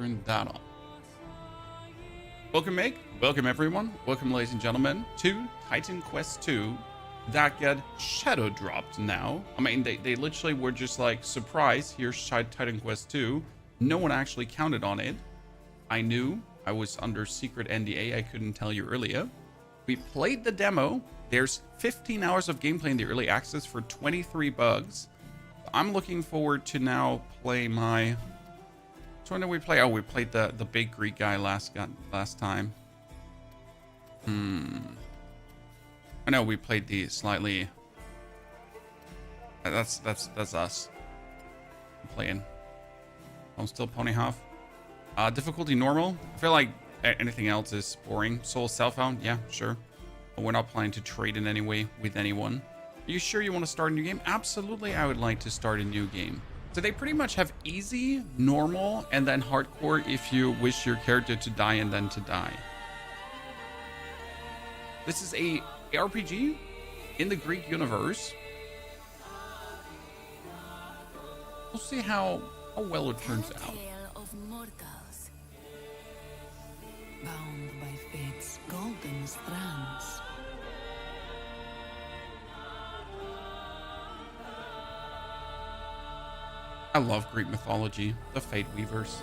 turn that on. Welcome, Meg. Welcome, everyone. Welcome, ladies and gentlemen, to Titanquest 2 that got shadow dropped now. I mean, they literally were just like, surprise, here's Titanquest 2. No one actually counted on it. I knew. I was under secret NDA. I couldn't tell you earlier. We played the demo. There's 15 hours of gameplay in the early access for 23 bugs. I'm looking forward to now play my... Which one did we play? Oh, we played the big Greek guy last time. I know we played the slightly... That's us. I'm playing. I'm still pony half. Difficulty normal. I feel like anything else is boring. Soul Self-Found? Yeah, sure. But we're not planning to trade in any way with anyone. Are you sure you want to start a new game? Absolutely, I would like to start a new game. So they pretty much have easy, normal, and then hardcore if you wish your character to die and then to die. This is a RPG in the Greek universe. We'll see how well it turns out. Bound by fate's golden strands. I love Greek mythology, the Fate Weavers.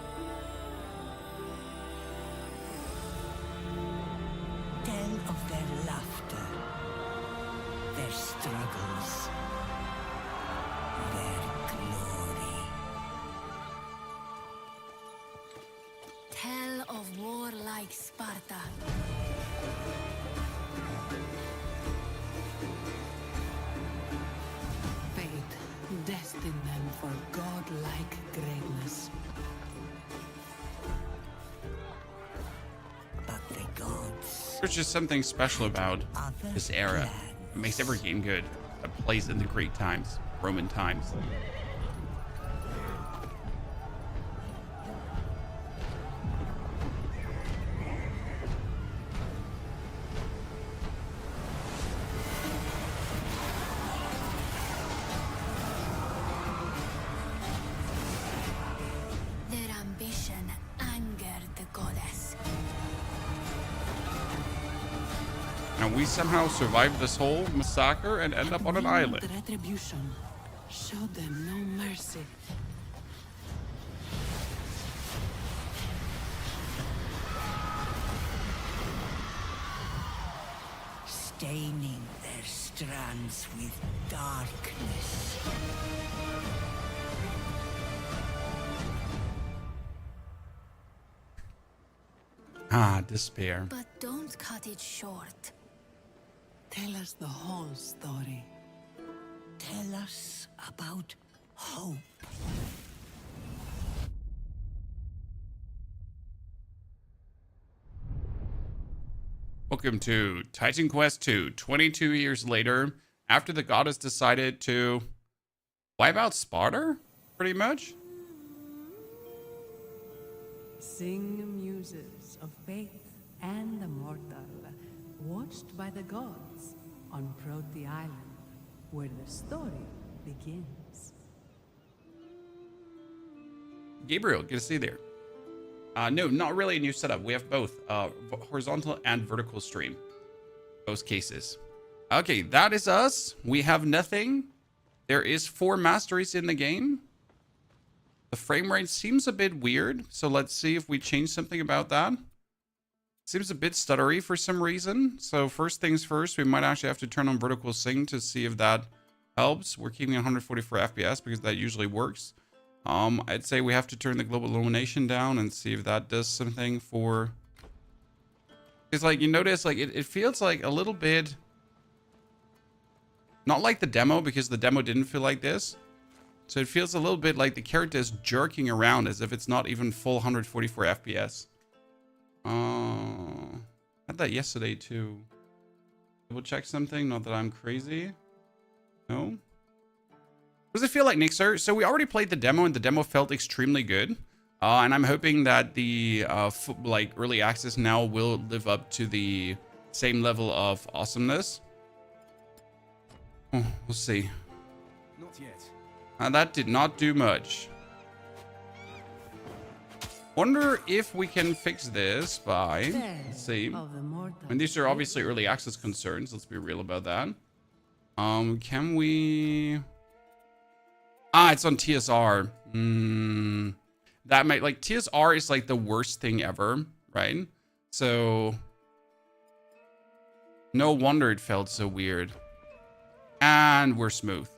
Tell of their laughter, their struggles, their glory. Tell of warlike Sparta. Fate destined them for godlike greatness. But the gods... There's just something special about this era. It makes every game good that plays in the Greek times, Roman times. Their ambition angered the goddess. And we somehow survived this whole massacre and end up on an island. Retribution. Show them no mercy. Staining their strands with darkness. Ah, despair. But don't cut it short. Tell us the whole story. Tell us about hope. Welcome to Titanquest 2, 22 years later, after the goddess decided to wipe out Sparta, pretty much. Sing muses of faith and the mortal, watched by the gods on Prote Island, where the story begins. Gabriel, good to see you there. No, not really a new setup. We have both horizontal and vertical stream. Both cases. Okay, that is us. We have nothing. There is 4 masteries in the game. The frame rate seems a bit weird, so let's see if we change something about that. Seems a bit stuttery for some reason. So first things first, we might actually have to turn on vertical sync to see if that helps. We're keeping 144 FPS because that usually works. I'd say we have to turn the global illumination down and see if that does something for... It's like, you notice, like, it feels like a little bit... Not like the demo, because the demo didn't feel like this. So it feels a little bit like the character is jerking around as if it's not even full 144 FPS. I had that yesterday too. Double check something, not that I'm crazy. No? What does it feel like, Nick, sir? So we already played the demo and the demo felt extremely good. And I'm hoping that the like early access now will live up to the same level of awesomeness. Oh, we'll see. Not yet. That did not do much. Wonder if we can fix this by, let's see. Of the mortal. And these are obviously early access concerns. Let's be real about that. Can we... it's on TSR. That might, like, TSR is like the worst thing ever, right? So no wonder it felt so weird. And we're smooth.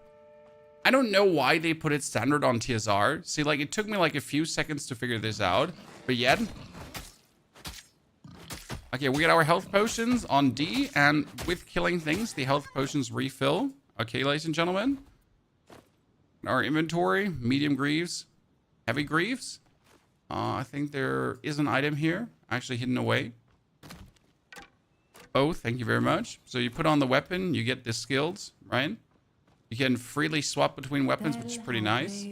I don't know why they put it standard on TSR. See, like, it took me like a few seconds to figure this out, but yet. Okay, we got our health potions on D, and with killing things, the health potions refill. Okay, ladies and gentlemen. Our inventory, medium greaves, heavy greaves. I think there is an item here, actually hidden away. Oh, thank you very much. So you put on the weapon, you get the skills, right? You can freely swap between weapons, which is pretty nice.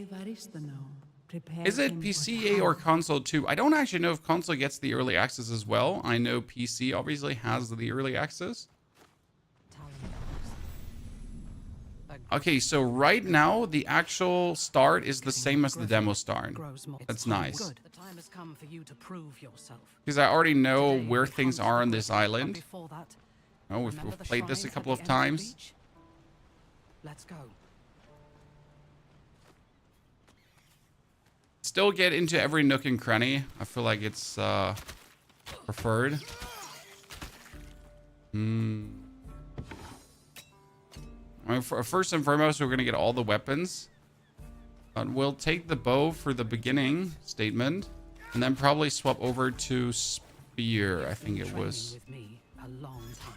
Is it PC or console too? I don't actually know if console gets the early access as well. I know PC obviously has the early access. Okay, so right now the actual start is the same as the demo start. That's nice. The time has come for you to prove yourself. Because I already know where things are on this island. Before that, Oh, we've played this a couple of times. Let's go. Still get into every nook and cranny. I feel like it's preferred. I mean, first and foremost, we're going to get all the weapons. We'll take the bow for the beginning statement. And then probably swap over to spear, I think it was. With me a long time.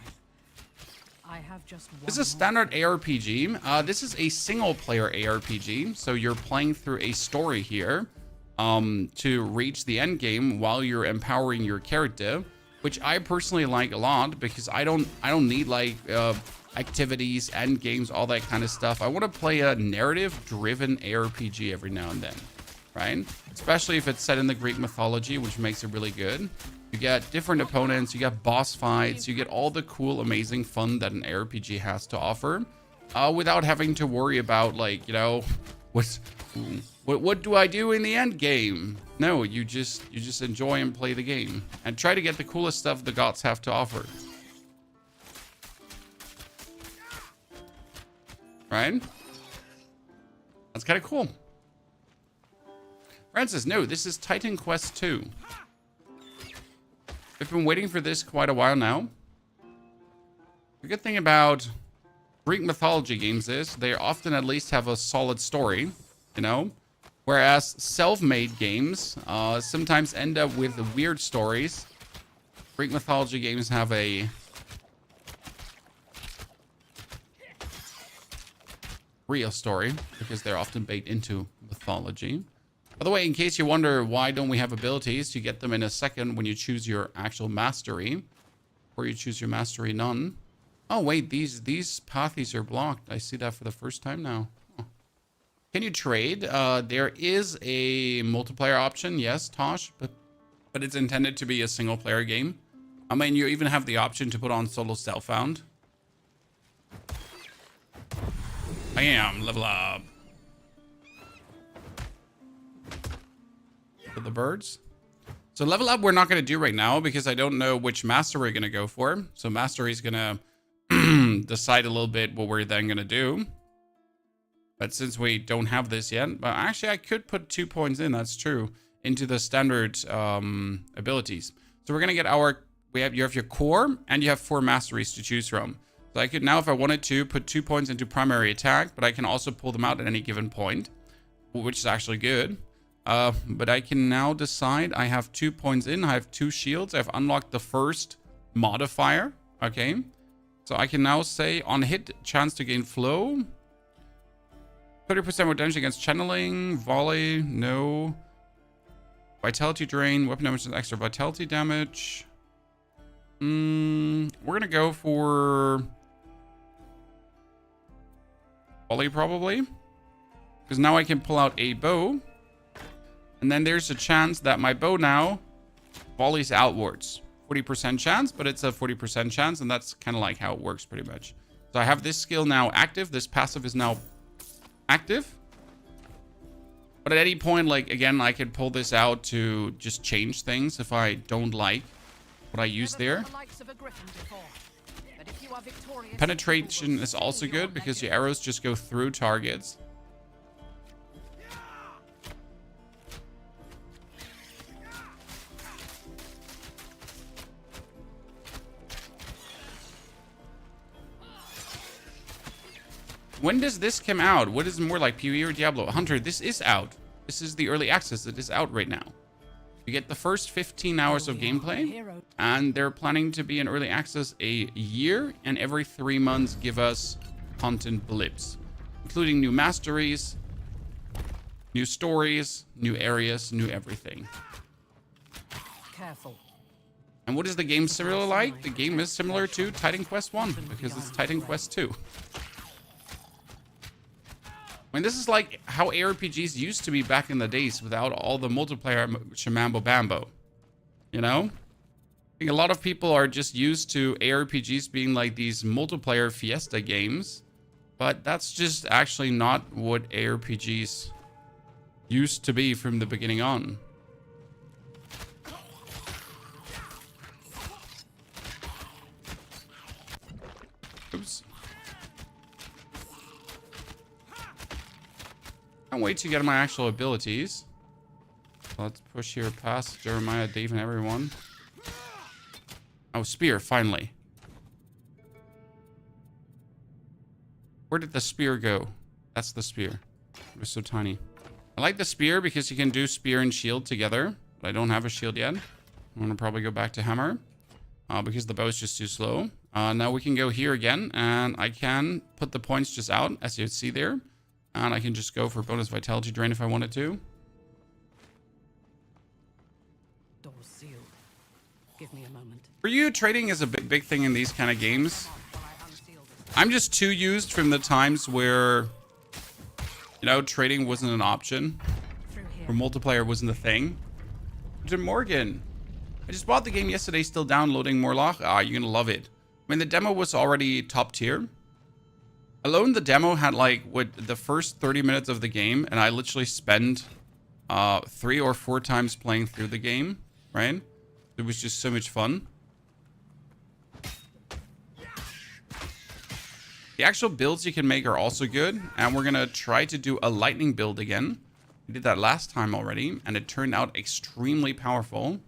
I have just This is a standard ARPG. This is a single-player ARPG. So you're playing through a story here to reach the end game while you're empowering your character, which I personally like a lot because I don't need like activities, end games, all that kind of stuff. I want to play a narrative-driven ARPG every now and then, right? Especially if it's set in the Greek mythology, which makes it really good. You get different opponents, you get boss fights, you get all the cool, amazing fun that an ARPG has to offer, without having to worry about, like, you know, what do I do in the end game? No, you just enjoy and play the game and try to get the coolest stuff the gods have to offer. Right? That's kind of cool. Francis, no, this is Titanquest 2. I've been waiting for this quite a while now. The good thing about Greek mythology games is they often at least have a solid story, you know? Whereas self-made games sometimes end up with weird stories. Greek mythology games have a real story because they're often baked into mythology. By the way, in case you wonder why don't we have abilities, you get them in a second when you choose your actual mastery, or you choose your mastery none. Oh wait, these pathies are blocked. I see that for the first time now. Huh. Can you trade? There is a multiplayer option, yes, Tosh, but it's intended to be a single player game. I mean, you even have the option to put on solo self-found. Bam, level up. For the birds. So level up we're not going to do right now because I don't know which master we're going to go for. So mastery is going to decide a little bit what we're then going to do. But since we don't have this yet, but actually I could put 2 points in, that's true, into the standard abilities. So we're going to get our, you have your core and you have 4 masteries to choose from. So I could now, if I wanted to, put 2 points into primary attack, but I can also pull them out at any given point, which is actually good. But I can now decide I have 2 points in, I have 2 shields, I've unlocked the first modifier, okay? So I can now say on hit, chance to gain flow, 30% more damage against channeling, volley, no, vitality drain, weapon damage and extra vitality damage. We're gonna go for volley probably, because now I can pull out a bow. And then there's a chance that my bow now volleys outwards. 40% chance, but it's a 40% chance, and that's kind of like how it works pretty much. So I have this skill now active. This passive is now active. But at any point, like, again, I could pull this out to just change things if I don't like what I use there. Penetration is also good because your arrows just go through targets. When does this come out? What is more like PvE or Diablo? Hunter, this is out. This is the early access. It is out right now. You get the first 15 hours of gameplay, and they're planning to be in early access a year, and every 3 months give us content blips, including new masteries, new stories, new areas, new everything. Careful. And what is the game similar like? The game is similar to Titanquest 1 because it's Titanquest 2. I mean, this is like how ARPGs used to be back in the days without all the multiplayer shamambo bambo. You know? I think a lot of people are just used to ARPGs being like these multiplayer fiesta games. But that's just actually not what ARPGs used to be from the beginning on. Oops. Can't wait to get my actual abilities. Let's push here past Jeremiah, Dave, and everyone. Oh, spear, finally. Where did the spear go? That's the spear. It was so tiny. I like the spear because you can do spear and shield together. But I don't have a shield yet. I'm going to probably go back to hammer. Because the bow is just too slow. Now we can go here again. And I can put the points just out, as you see there. And I can just go for bonus vitality drain if I wanted to. Doors sealed. Give me a moment. For you, trading is a big thing in these kind of games. I'm just too used from the times where, you know, trading wasn't an option. Or multiplayer wasn't a thing. Jim Morgan. I just bought the game yesterday, still downloading Morlock. Ah, you're gonna love it. I mean, the demo was already top tier. Alone, the demo had like what the first 30 minutes of the game, and I literally spent 3 or 4 times playing through the game, right? It was just so much fun. The actual builds you can make are also good, and we're gonna try to do a lightning build again. We did that last time already, and it turned out extremely powerful.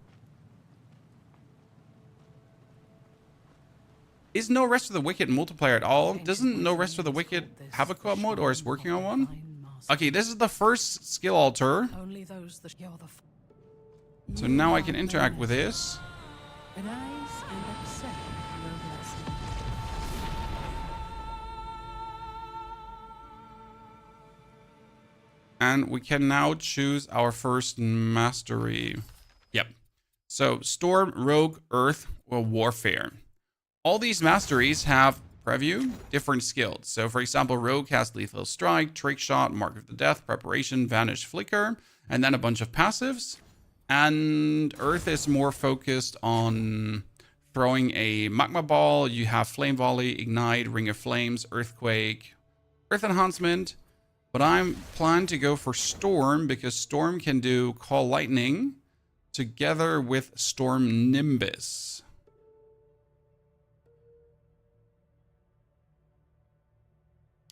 Is No Rest for the Wicked multiplayer at all? Doesn't No Rest for the Wicked have a co-op mode, or is working on one? Okay, this is the first skill altar. So now I can interact with this. And we can now choose our first mastery. Yep. So Storm, Rogue, Earth, or Warfare. All these masteries have preview, different skills. So for example, Rogue has Lethal Strike, Trick Shot, Mark of the Death, Preparation, Vanish, Flicker, and then a bunch of passives. And Earth is more focused on throwing a Magma Ball. You have Flame Volley, Ignite, Ring of Flames, Earthquake, Earth Enhancement. But I'm planning to go for Storm because Storm can do Call Lightning together with Storm Nimbus.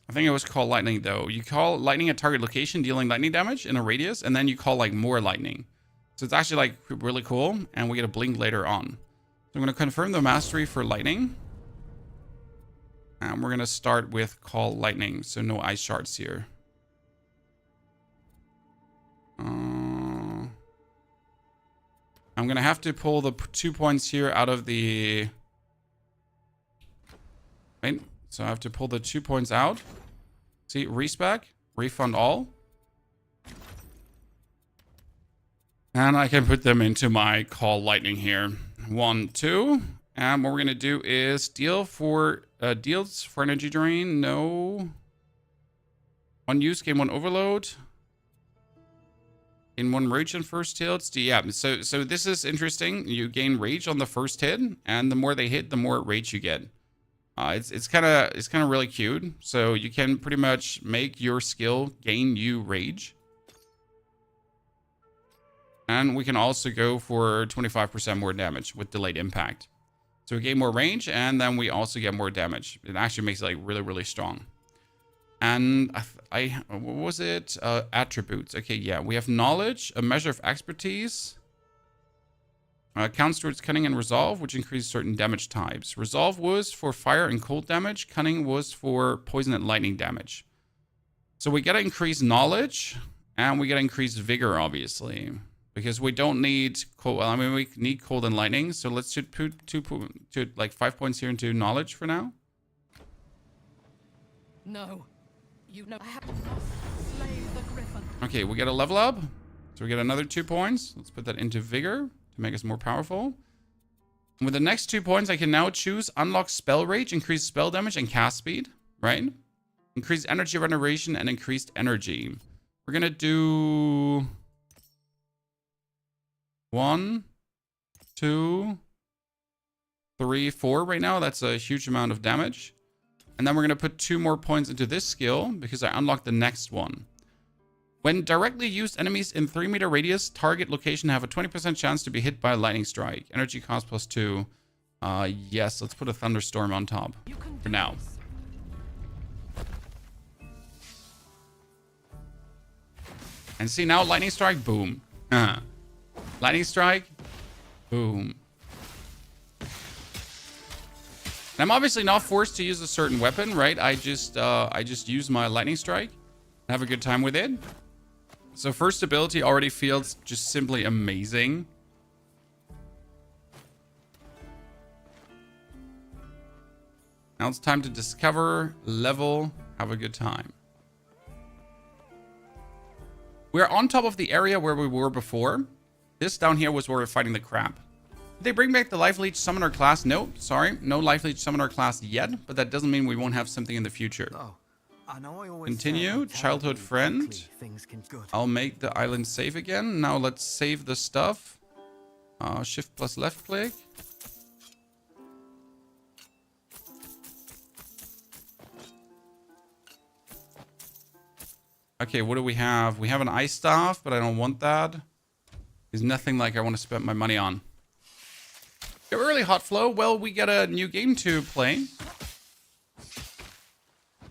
I think it was Call Lightning though. You call lightning at target location, dealing lightning damage in a radius, and then you call like more lightning. So it's actually like really cool, and we get a blink later on. So I'm going to confirm the mastery for lightning. And we're going to start with Call Lightning, so no ice shards here. I'm going to have to pull the 2 points here out of the... Wait, so I have to pull the 2 points out. See, respec, refund all. And I can put them into my Call Lightning here. 1, 2. And what we're going to do is deals for energy drain. No. 1 use, gain 1 overload. In 1 rage on first hits. Yeah, so this is interesting. You gain rage on the first hit, and the more they hit, the more rage you get. It's kind of really cute. So you can pretty much make your skill gain you rage. And we can also go for 25% more damage with delayed impact. So we gain more range, and then we also get more damage. It actually makes it like really, really strong. And what was it? Attributes. Okay, yeah. We have knowledge, a measure of expertise. Counts towards cunning and resolve, which increase certain damage types. Resolve was for fire and cold damage. Cunning was for poison and lightning damage. So we get to increase knowledge, and we get to increase vigor, obviously. Because we don't need cold. Well, I mean, we need cold and lightning. So let's put 5 points here into knowledge for now. No. You know I have not slain the griffin. Okay, we get a level up. So we get another 2 points. Let's put that into vigor to make us more powerful. And with the next 2 points, I can now choose unlock spell rage, increase spell damage and cast speed, right? Increase energy regeneration and increased energy. We're gonna do 1, 2, 3, 4 right now. That's a huge amount of damage. And then we're going to put 2 more points into this skill because I unlocked the next one. When directly used, enemies in 3-meter radius target location have a 20% chance to be hit by a lightning strike. Energy cost +2. Yes, let's put a thunderstorm on top for now. And see now, lightning strike, boom. Lightning strike, boom. And I'm obviously not forced to use a certain weapon, right? I just use my lightning strike and have a good time with it. So first ability already feels just simply amazing. Now it's time to discover, level, have a good time. We're on top of the area where we were before. This down here was where we're fighting the crab. Did they bring back the Life Leech Summoner class? No, sorry. No Life Leech Summoner class yet, but that doesn't mean we won't have something in the future. Continue. Childhood friend. I'll make the island save again. Now let's save the stuff. Shift plus left click. Okay, what do we have? We have an ice staff, but I don't want that. There's nothing like I want to spend my money on. Early hot flow. Well, we get a new game to play.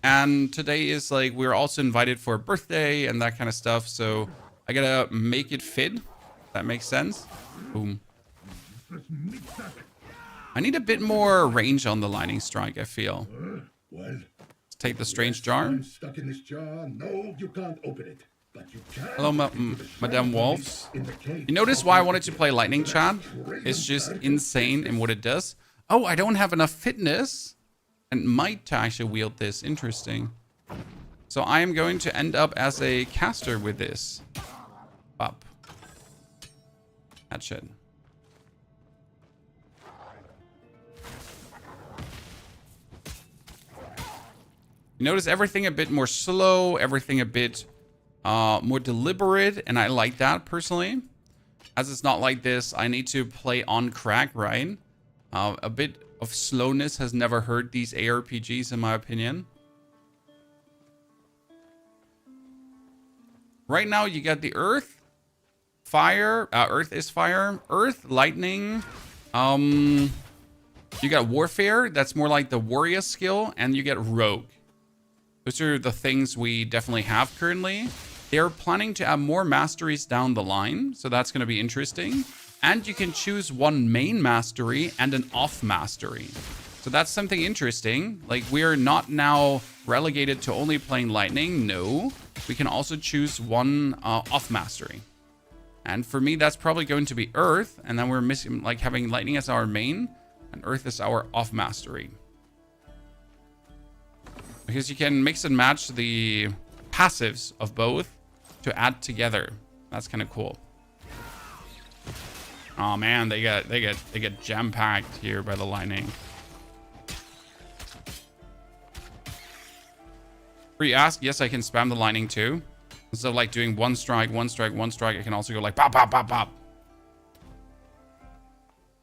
And today is like, we're also invited for a birthday and that kind of stuff. So I gotta make it fit. That makes sense. Boom. I need a bit more range on the lightning strike, I feel. Let's take the strange jar. I'm stuck in this jar. No, you can't open it. Hello, Madame Wolves. You notice why I wanted to play Lightning Chat? It's just insane in what it does. Oh, I don't have enough fitness and might to actually wield this. Interesting. So I am going to end up as a caster with this. Up. That shit. You notice everything a bit more slow, everything a bit more deliberate, and I like that personally. As it's not like this, I need to play on crack, right? A bit of slowness has never hurt these ARPGs, in my opinion. Right now, you get the earth, fire. Earth is fire. Earth, lightning. You got warfare. That's more like the warrior skill, and you get rogue. Those are the things we definitely have currently. They're planning to add more masteries down the line, so that's going to be interesting. And you can choose one main mastery and an off mastery. So that's something interesting. Like, we're not now relegated to only playing lightning. No, we can also choose one off mastery. And for me, that's probably going to be earth. And then we're missing, like, having lightning as our main and earth as our off mastery. Because you can mix and match the passives of both to add together. That's kind of cool. Oh man, they get jam-packed here by the lightning. Free ask, yes, I can spam the lightning too. Instead of like doing one strike, one strike, one strike, I can also go like pop, pop, pop, pop.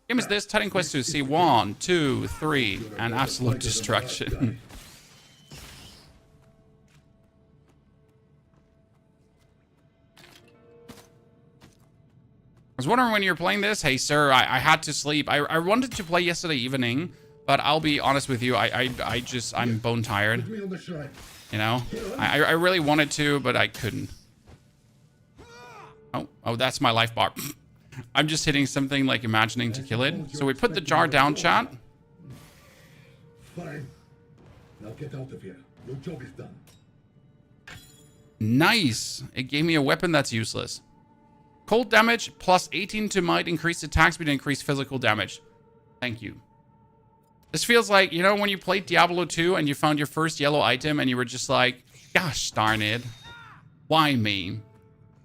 Game is this Titanquest 2. See 1, 2, 3, and absolute destruction. was wondering when you're playing this. Hey, sir, I had to sleep. I wanted to play yesterday evening, but I'll be honest with you. I'm bone tired. Put me on the side. You know, I really wanted to, but I couldn't. Oh, that's my life bar. I'm just hitting something like imagining to kill it. So we put the jar down, chat. Fine. Now get out of here. Your job is done. Nice. It gave me a weapon that's useless. Cold damage plus 18 to might, increase attack speed, increase physical damage. Thank you. This feels like, you know, when you played Diablo 2 and you found your first yellow item and you were just like, gosh darn it. Why me?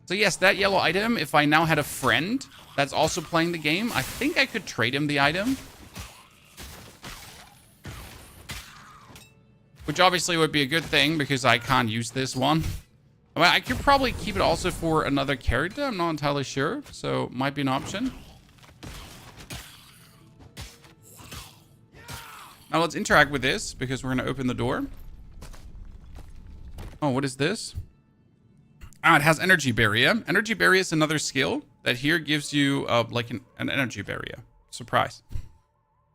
So yes, that yellow item, if I now had a friend that's also playing the game, I think I could trade him the item. Which obviously would be a good thing because I can't use this one. I mean, I could probably keep it also for another character. I'm not entirely sure. So might be an option. Now let's interact with this because we're going to open the door. Oh, what is this? Ah, it has energy barrier. Energy barrier is another skill that here gives you like an energy barrier. Surprise.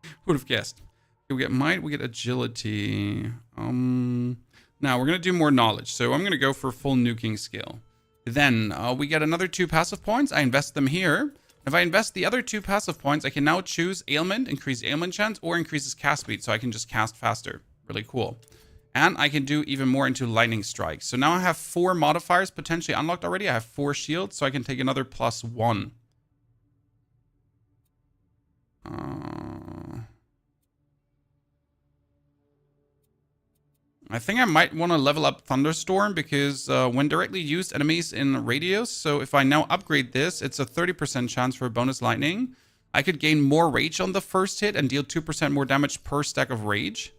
Who would have guessed? Okay, we get might, we get agility. Now we're going to do more knowledge. So I'm going to go for full nuking skill. Then we get another 2 passive points. I invest them here. If I invest the other 2 passive points, I can now choose ailment, increase ailment chance, or increases cast speed. So I can just cast faster. Really cool. And I can do even more into lightning strikes. So now I have 4 modifiers potentially unlocked already. I have 4 shields, so I can take another +1. I think I might want to level up Thunderstorm because when directly used, enemies in radius. So if I now upgrade this, it's a 30% chance for bonus lightning. I could gain more rage on the first hit and deal 2% more damage per stack of rage.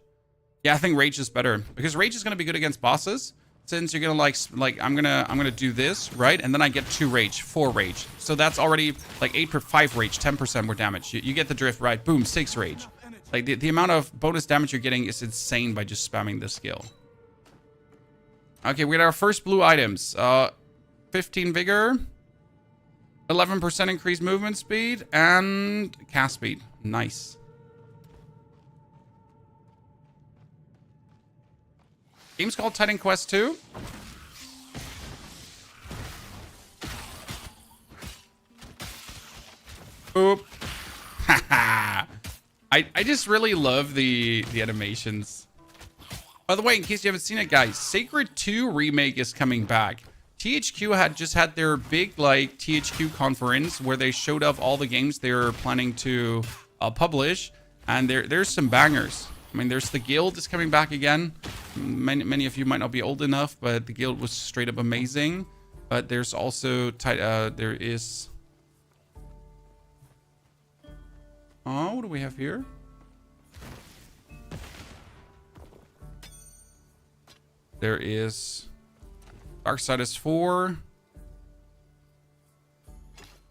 Yeah, I think rage is better because rage is going to be good against bosses. Since you're going to like I'm going to do this, right? And then I get 2 rage, 4 rage. So that's already like 5 rage, 10% more damage. You get the drift, right? Boom, 6 rage. Like the amount of bonus damage you're getting is insane by just spamming this skill. Okay, we got our first blue items. 15 vigor, 11% increased movement speed, and cast speed. Nice. Game's called Titanquest 2. Boop. Haha. I just really love the animations. By the way, in case you haven't seen it, guys, Sacred 2 Remake is coming back. THQ had just had their big, like, THQ conference where they showed off all the games they're planning to publish. And there's some bangers. I mean, there's the Guild is coming back again. Many of you might not be old enough, but the Guild was straight up amazing. But there's also, there is... Oh, what do we have here? There is Darksiders 4.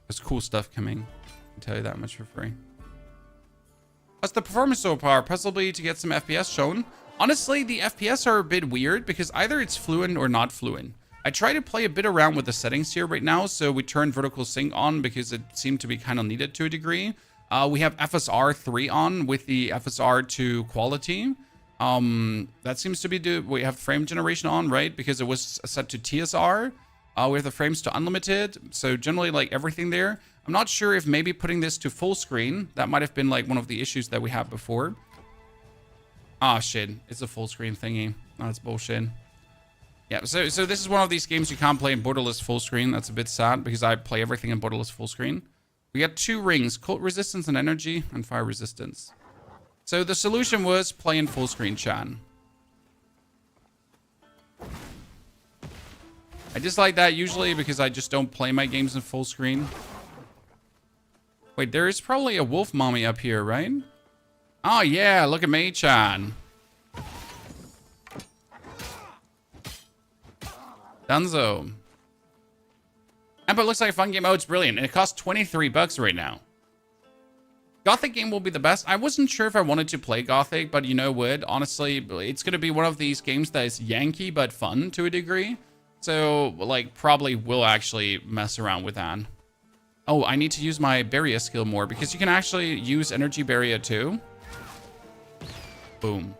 There's cool stuff coming. I can tell you that much for free. How's the performance so far? Possibly to get some FPS shown. Honestly, the FPS are a bit weird because either it's fluent or not fluent. I try to play a bit around with the settings here right now. So we turned vertical sync on because it seemed to be kind of needed to a degree. We have FSR 3 on with the FSR 2 quality. That seems to be we have frame generation on, right? Because it was set to TSR. We have the frames to unlimited. So generally like everything there. I'm not sure if maybe putting this to full screen, that might have been like one of the issues that we had before. Ah, shit. It's a full screen thingy. No, that's bullshit. Yeah, so this is one of these games you can't play in borderless full screen. That's a bit sad because I play everything in borderless full screen. We got 2 rings, cult resistance and energy, and fire resistance. So the solution was play in full screen, Chan. I dislike that usually because I just don't play my games in full screen. Wait, there is probably a wolf mommy up here, right? Oh yeah, look at me, Chan. Dunzo. But it looks like a fun game. Oh, it's brilliant. And it costs 23 bucks right now. Gothic game will be the best. I wasn't sure if I wanted to play Gothic, but you know what? Honestly, it's going to be one of these games that is Yankee, but fun to a degree. So, like, probably will actually mess around with that. Oh, I need to use my barrier skill more because you can actually use energy barrier too. Boom.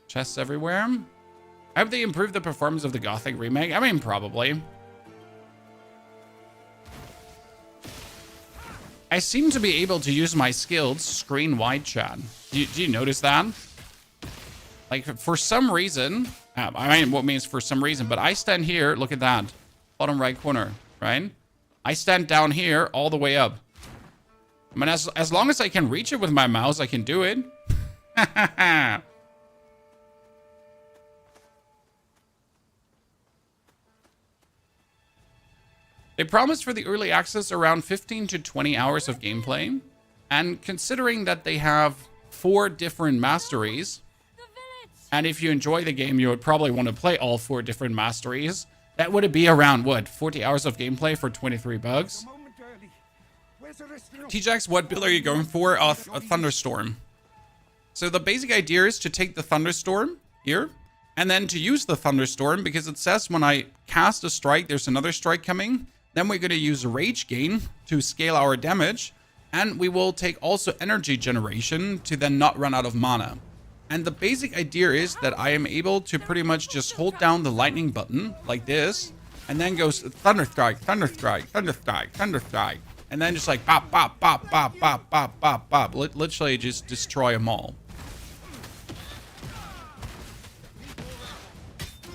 Chests everywhere. I hope they improved the performance of the Gothic remake. I mean, probably. I seem to be able to use my skills screen-wide, chat. Do you notice that? Like, for some reason... I mean, what means for some reason? But I stand here, look at that. Bottom right corner, right? I stand down here all the way up. I mean, as long as I can reach it with my mouse, I can do it. They promised for the early access around 15 to 20 hours of gameplay. And considering that they have 4 different masteries, and if you enjoy the game, you would probably want to play all 4 different masteries, that would be around, what, 40 hours of gameplay for 23 bucks? TJax, what build are you going for? A Thunderstorm. So the basic idea is to take the Thunderstorm here, and then to use the Thunderstorm, because it says when I cast a strike, there's another strike coming. Then we're going to use Rage Gain to scale our damage, and we will take also Energy Generation to then not run out of mana. And the basic idea is that I am able to pretty much just hold down the lightning button like this, and then goes Thunder Strike, Thunder Strike, Thunder Strike, Thunder Strike, and then just like bop, bop, bop, bop, bop, bop, bop, bop. Literally just destroy them all.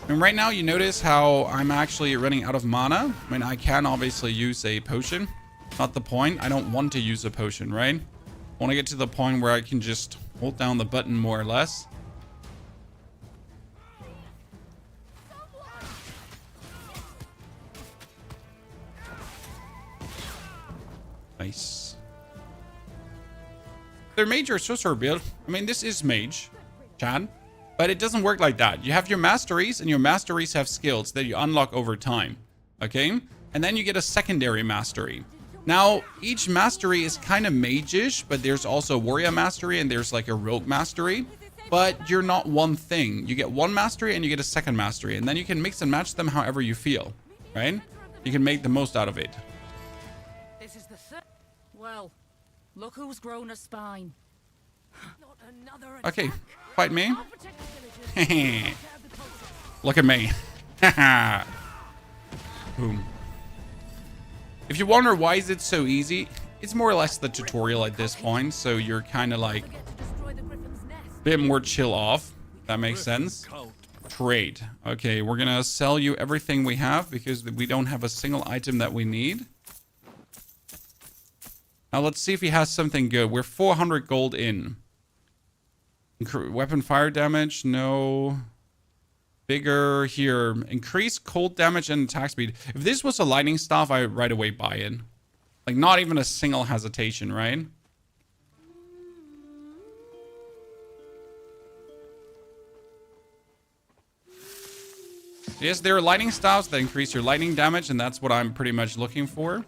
And right now you notice how I'm actually running out of mana. I mean, I can obviously use a potion. Not the point. I don't want to use a potion, right? I want to get to the point where I can just hold down the button more or less. Nice. Their mage or sorcerer build. I mean, this is mage, Chad. But it doesn't work like that. You have your masteries, and your masteries have skills that you unlock over time. Okay? And then you get a secondary mastery. Now, each mastery is kind of mage-ish, but there's also warrior mastery, and there's like a rogue mastery. But you're not one thing. You get one mastery, and you get a second mastery. And then you can mix and match them however you feel. Right? You can make the most out of it. This is the third. Well, look who's grown a spine. Not another attack. Okay, fight me. Look at me. Boom. If you wonder why is it so easy, it's more or less the tutorial at this point, so you're kind of like a bit more chill off. That makes sense. Trade. Okay, we're gonna sell you everything we have because we don't have a single item that we need. Now let's see if he has something good. We're 400 gold in. Weapon fire damage, no. Bigger here. Increase cold damage and attack speed. If this was a lightning staff, I would right away buy it. Like, not even a single hesitation, right? Yes, there are lightning staffs that increase your lightning damage, and that's what I'm pretty much looking for.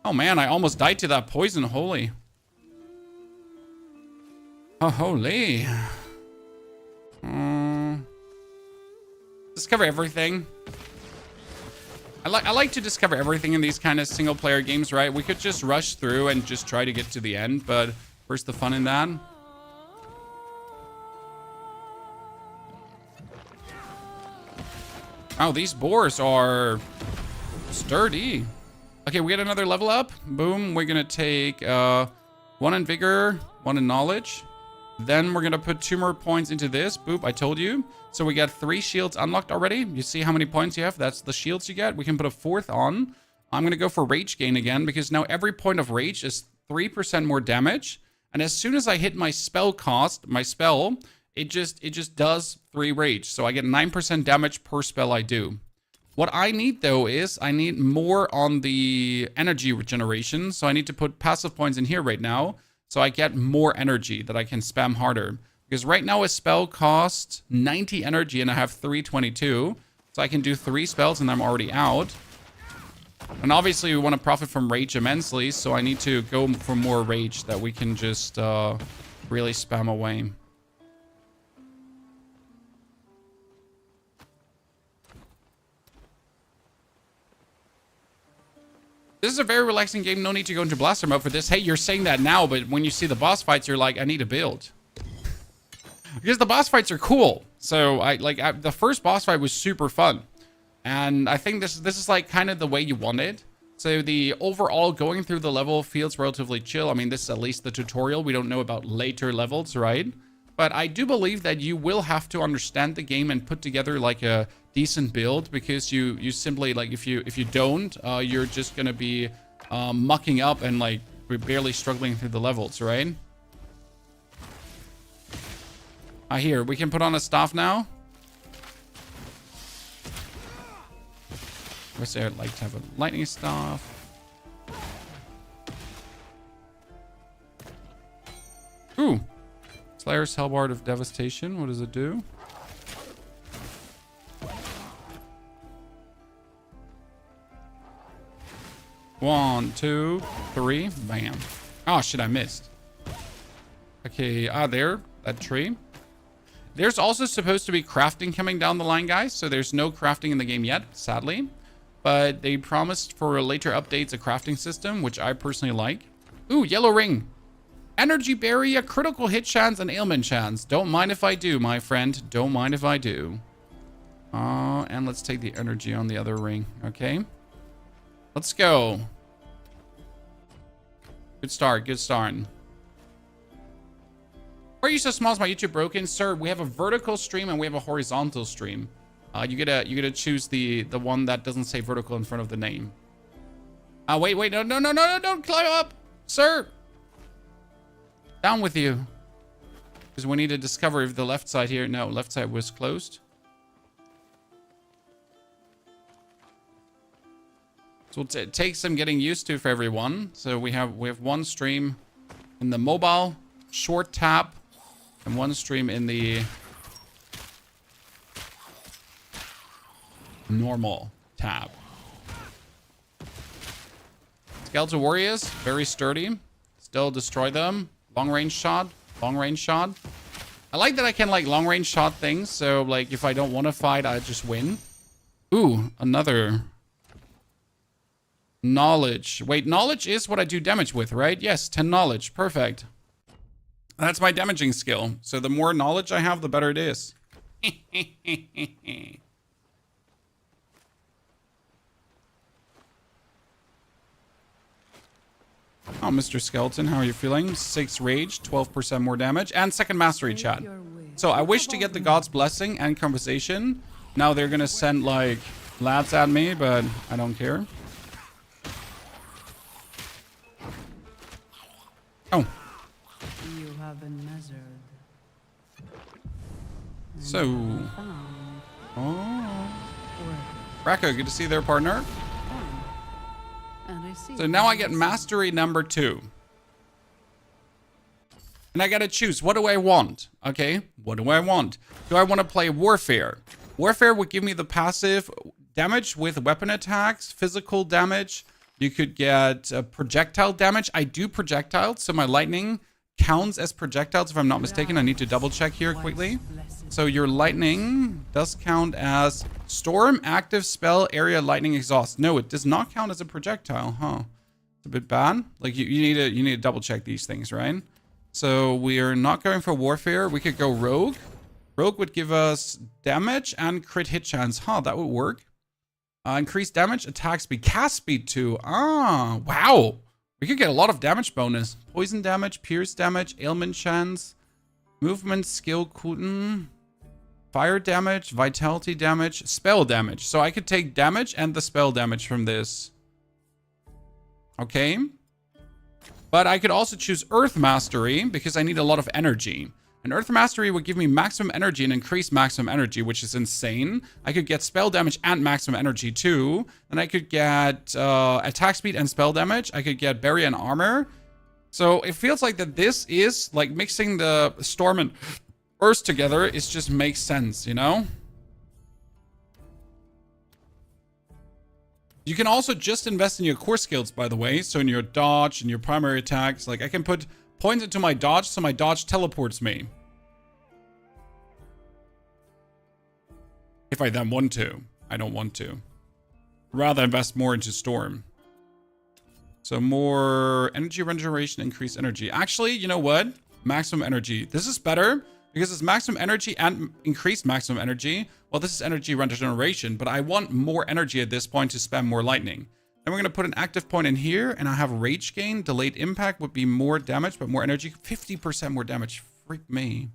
Oh man, I almost died to that poison. Holy. Oh, holy. Discover everything. I like to discover everything in these kind of single player games, right? We could just rush through and just try to get to the end, but where's the fun in that? Oh, these boars are sturdy. Okay, we get another level up. Boom. We're gonna take 1 in vigor, 1 in knowledge. Then we're gonna put 2 more points into this. Boop, I told you. So we got 3 shields unlocked already. You see how many points you have? That's the shields you get. We can put a 4th on. I'm gonna go for rage gain again because now every point of rage is 3% more damage. And as soon as I hit my spell cost, my spell, it just does 3 rage. So I get 9% damage per spell I do. What I need though is I need more on the energy regeneration. So I need to put passive points in here right now. So I get more energy that I can spam harder. Because right now a spell costs 90 energy and I have 322. So I can do 3 spells and I'm already out. And obviously we want to profit from rage immensely. So I need to go for more rage that we can just really spam away. This is a very relaxing game. No need to go into blaster mode for this. Hey, you're saying that now, but when you see the boss fights, you're like, I need to build. Because the boss fights are cool. So the first boss fight was super fun. And I think this is like kind of the way you want it. So the overall going through the level feels relatively chill. I mean, this is at least the tutorial. We don't know about later levels, right? But I do believe that you will have to understand the game and put together like a decent build, because you simply, like, if you don't, you're just gonna be mucking up and like we're barely struggling through the levels, right? Here, we can put on a staff now. Or say I'd like to have a lightning staff. Ooh. Slayer's Hellbard of Devastation. What does it do? One, two, three. Bam. Oh, shit, I missed. Okay, there. That tree. There's also supposed to be crafting coming down the line, guys. So there's no crafting in the game yet, sadly. But they promised for later updates a crafting system, which I personally like. Ooh, yellow ring. Energy berry, a critical hit chance, and ailment chance. Don't mind if I do, my friend. Don't mind if I do. And let's take the energy on the other ring. Okay. Let's go. Good start. Good start. Why are you so small? Is my YouTube broken? Sir, we have a vertical stream and we have a horizontal stream. You gotta choose the one that doesn't say vertical in front of the name. Wait, no, don't climb up, sir. Down with you. Because we need to discover if the left side here. No, left side was closed. So it takes some getting used to for everyone. So we have one stream in the mobile short tap and one stream in the normal tab. Skeletal warriors, very sturdy. Still destroy them. Long range shot. Long range shot. I like that I can like long range shot things. So like if I don't want to fight, I just win. Ooh, another knowledge. Wait, knowledge is what I do damage with, right? Yes, 10 knowledge. Perfect. That's my damaging skill. So the more knowledge I have, the better it is. Oh, Mr. Skeleton, how are you feeling? 6 rage, 12% more damage, and second mastery, chat. So I wish to get the God's blessing and conversation. Now they're gonna send like lads at me, but I don't care. Oh. You have been measured. So. Oh. Racco, good to see their partner. So now I get mastery number 2. And I gotta choose, what do I want? Okay, what do I want? Do I want to play Warfare? Warfare would give me the passive damage with weapon attacks, physical damage. You could get projectile damage. I do projectiles, so my lightning counts as projectiles if I'm not mistaken. I need to double check here quickly. So your lightning does count as storm, active spell, area, lightning, exhaust. No, it does not count as a projectile, huh? It's a bit bad. Like you need to double check these things, right? So we are not going for warfare. We could go rogue. Rogue would give us damage and crit hit chance. Huh, that would work. Increased damage, attack speed, cast speed too. Ah, wow. We could get a lot of damage bonus. Poison damage, pierce damage, ailment chance, movement, skill, cooldown, fire damage, vitality damage, spell damage. So I could take damage and the spell damage from this. Okay. But I could also choose Earth Mastery because I need a lot of energy. And Earth Mastery would give me maximum energy and increase maximum energy, which is insane. I could get spell damage and maximum energy too. And I could get attack speed and spell damage. I could get berry and armor. So it feels like that this is like mixing the storm and earth together. It just makes sense, you know? You can also just invest in your core skills, by the way. So in your dodge and your primary attacks, like I can put points into my dodge so my dodge teleports me. If I then want to. I don't want to. Rather invest more into storm. So more energy regeneration, increased energy. Actually, you know what? Maximum energy. This is better because it's maximum energy and increased maximum energy. Well, this is energy regeneration, but I want more energy at this point to spam more lightning. Then we're going to put an active point in here, and I have rage gain. Delayed impact would be more damage, but more energy. 50% more damage. Freak me.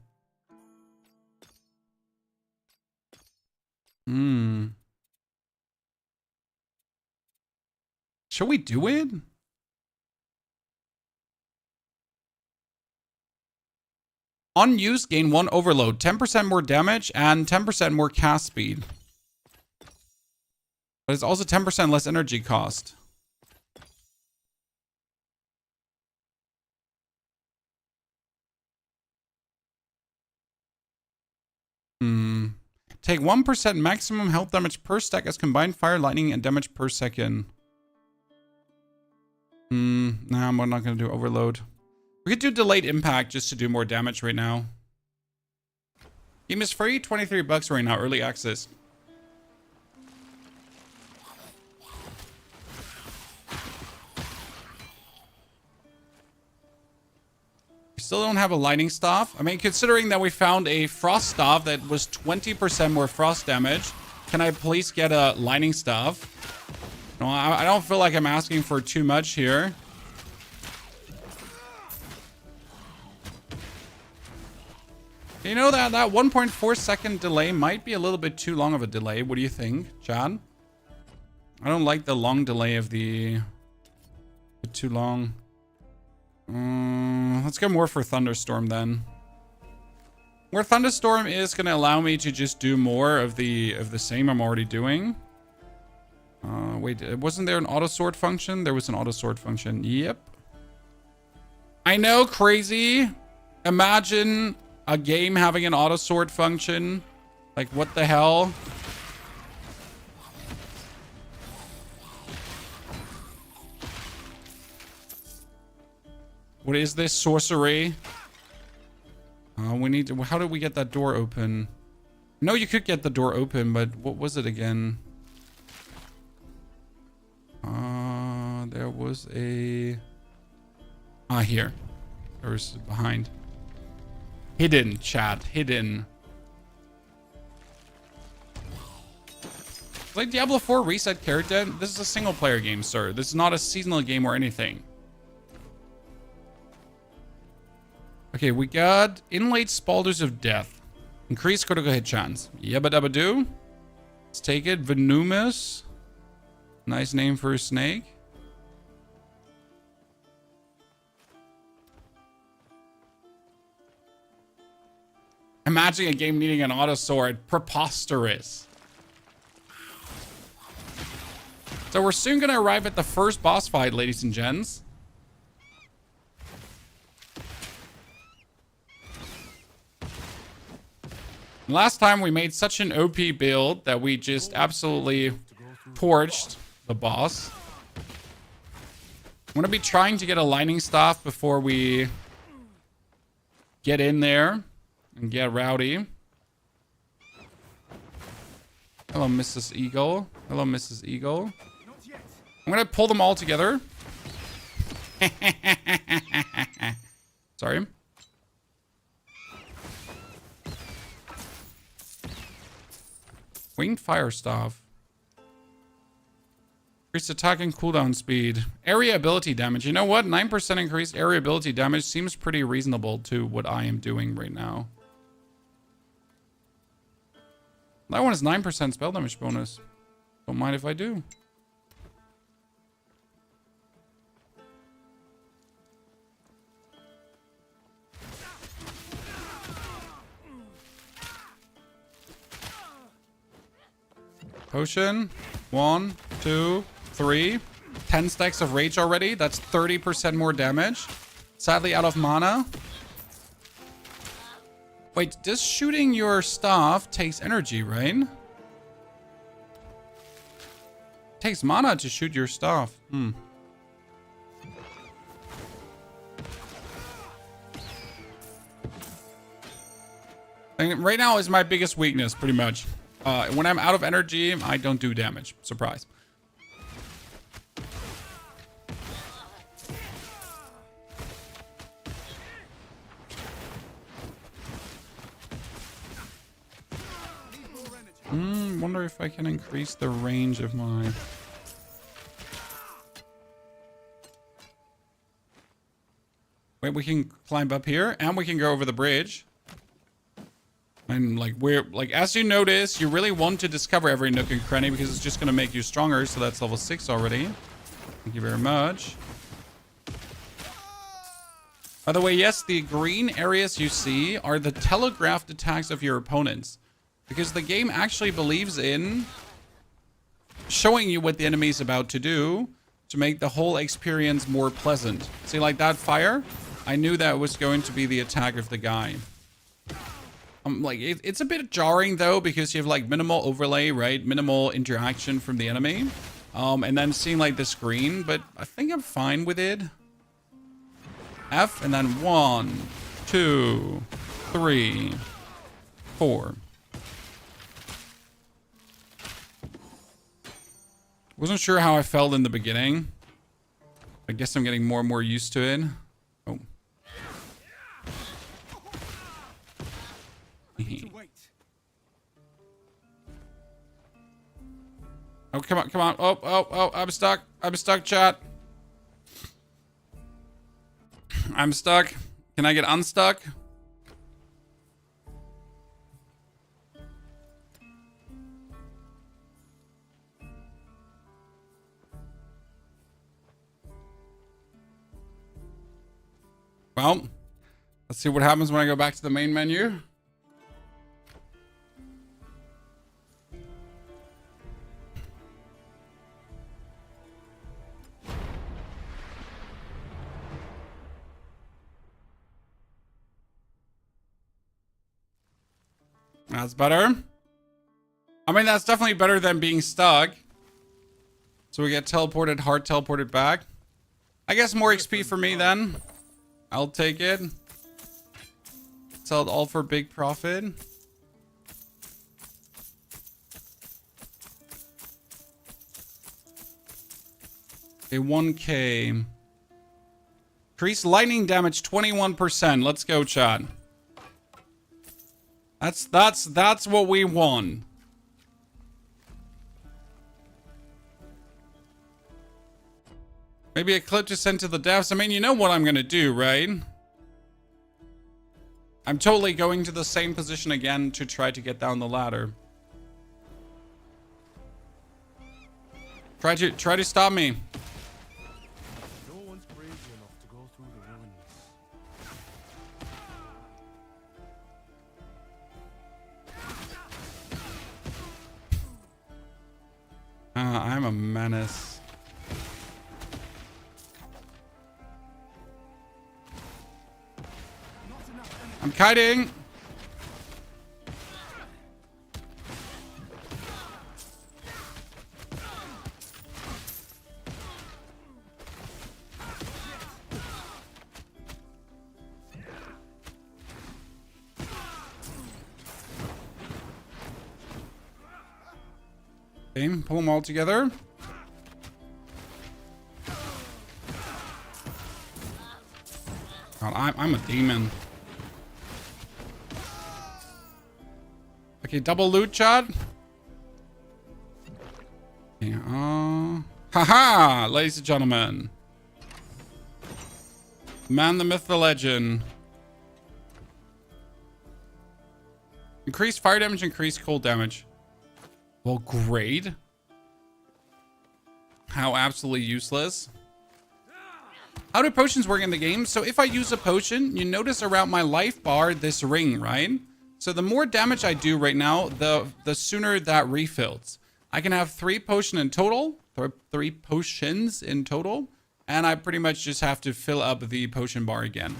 Shall we do it? Unused, gain 1 overload. 10% more damage and 10% more cast speed. But it's also 10% less energy cost. Take 1% maximum health damage per stack as combined fire, lightning, and damage per second. Nah, I'm not going to do overload. We could do delayed impact just to do more damage right now. Game is free, 23 bucks right now, early access. We still don't have a lightning staff. I mean, considering that we found a frost staff that was 20% more frost damage, can I please get a lightning staff? No, I don't feel like I'm asking for too much here. You know that 1.4 second delay might be a little bit too long of a delay. What do you think, Chad? I don't like the long delay of the... too long. Let's go more for Thunderstorm then. Where Thunderstorm is going to allow me to just do more of the same I'm already doing. Wait, wasn't there an auto sword function? There was an auto sword function. Yep. I know, crazy. Imagine a game having an auto sword function. Like, what the hell? What is this sorcery? We need to... How did we get that door open? No, you could get the door open, but what was it again? There was a... here. There was behind. Hidden, chat. Hidden. It's like Diablo 4 reset character. This is a single player game, sir. This is not a seasonal game or anything. Okay, we got Inlaid Spalders of Death. Increased critical hit chance. Yabba dabba doo. Let's take it. Venomous. Nice name for a snake. Imagine a game needing an auto sword. Preposterous. So we're soon going to arrive at the first boss fight, ladies and gents. Last time we made such an OP build that we just absolutely torched the boss. I'm going to be trying to get a lightning staff before we get in there and get rowdy. Hello, Mrs. Eagle. Hello, Mrs. Eagle. I'm going to pull them all together. Sorry. Winged Fire Staff. Increased attack and cooldown speed. Area ability damage. You know what? 9% increased area ability damage seems pretty reasonable to what I am doing right now. That one is 9% spell damage bonus. Don't mind if I do. Potion. 1, 2, 3. 10 stacks of rage already. That's 30% more damage. Sadly out of mana. Wait, does shooting your staff takes energy, right? Takes mana to shoot your staff. And right now is my biggest weakness, pretty much. When I'm out of energy, I don't do damage. Surprise. wonder if I can increase the range of my... Wait, we can climb up here and we can go over the bridge. And like as you notice, you really want to discover every nook and cranny because it's just going to make you stronger. So that's level 6 already. Thank you very much. By the way, yes, the green areas you see are the telegraphed attacks of your opponents. Because the game actually believes in showing you what the enemy is about to do to make the whole experience more pleasant. See, like that fire? I knew that was going to be the attack of the guy. Like, it's a bit jarring, though, because you have, like, minimal overlay, right? Minimal interaction from the enemy. And then seeing, like, the screen. But I think I'm fine with it. F, and then 1, 2, 3, 4. Wasn't sure how I felt in the beginning. I guess I'm getting more and more used to it. Oh. Oh, come on, come on. Oh, I'm stuck. I'm stuck, chat. I'm stuck. Can I get unstuck? Well, let's see what happens when I go back to the main menu. That's better. I mean, that's definitely better than being stuck. So we get teleported, hard teleported back. I guess more XP for me then. I'll take it. Sell it all for big profit. Okay, 1K. Increase lightning damage 21%. Let's go, chat. That's what we want. Maybe a clip to send to the devs. I mean, you know what I'm gonna do, right? I'm totally going to the same position again to try to get down the ladder. Try to stop me. No one's brave enough to go through the ruins. I'm a menace. I'm kiting. Okay, pull them all together. God, I'm a demon. Okay, double loot, chat. Okay, haha, ladies and gentlemen. Man, the myth, the legend. Increased fire damage, increased cold damage. Well, great. How absolutely useless. How do potions work in the game? So if I use a potion, you notice around my life bar, this ring, right? So the more damage I do right now, the sooner that refills. I can have 3 potions in total, and I pretty much just have to fill up the potion bar again.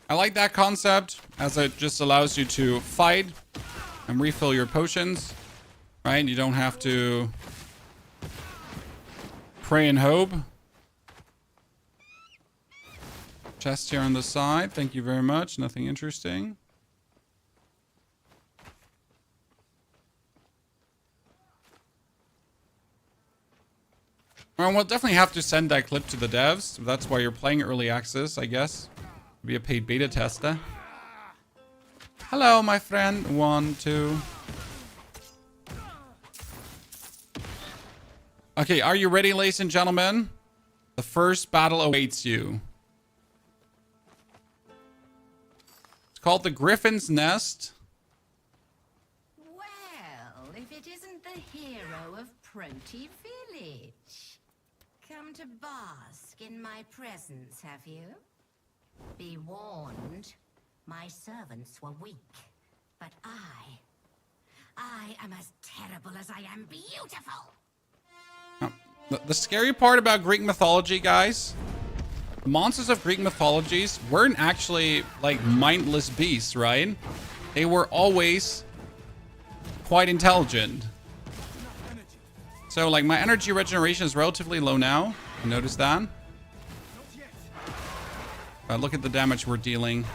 I like that concept, as it just allows you to fight and refill your potions, right? You don't have to pray and hope. Chest here on the side. Thank you very much. Nothing interesting. Well, we'll definitely have to send that clip to the devs. That's why you're playing early access, I guess. Be a paid beta tester. Hello, my friend. 1, 2. Okay, are you ready, ladies and gentlemen? The first battle awaits you. It's called the Griffin's Nest. Well, if it isn't the hero of Proti Village. Come to bask in my presence, have you? Be warned, my servants were weak, but I am as terrible as I am beautiful. The scary part about Greek mythology, guys, the monsters of Greek mythologies weren't actually like mindless beasts, right? They were always quite intelligent. So like my energy regeneration is relatively low now. You notice that? Look at the damage we're dealing.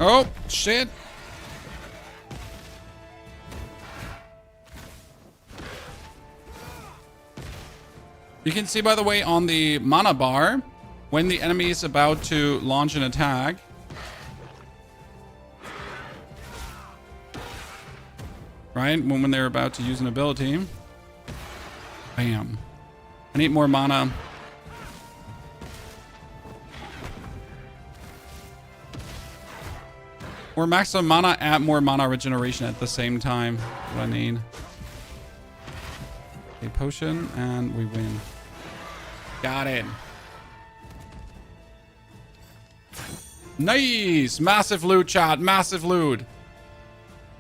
Oh, shit. You can see, by the way, on the mana bar, when the enemy is about to launch an attack, right? When they're about to use an ability. Bam. I need more mana. More maximum mana at more mana regeneration at the same time. What I need. A potion and we win. Got it. Nice! Massive loot, chat. Massive loot.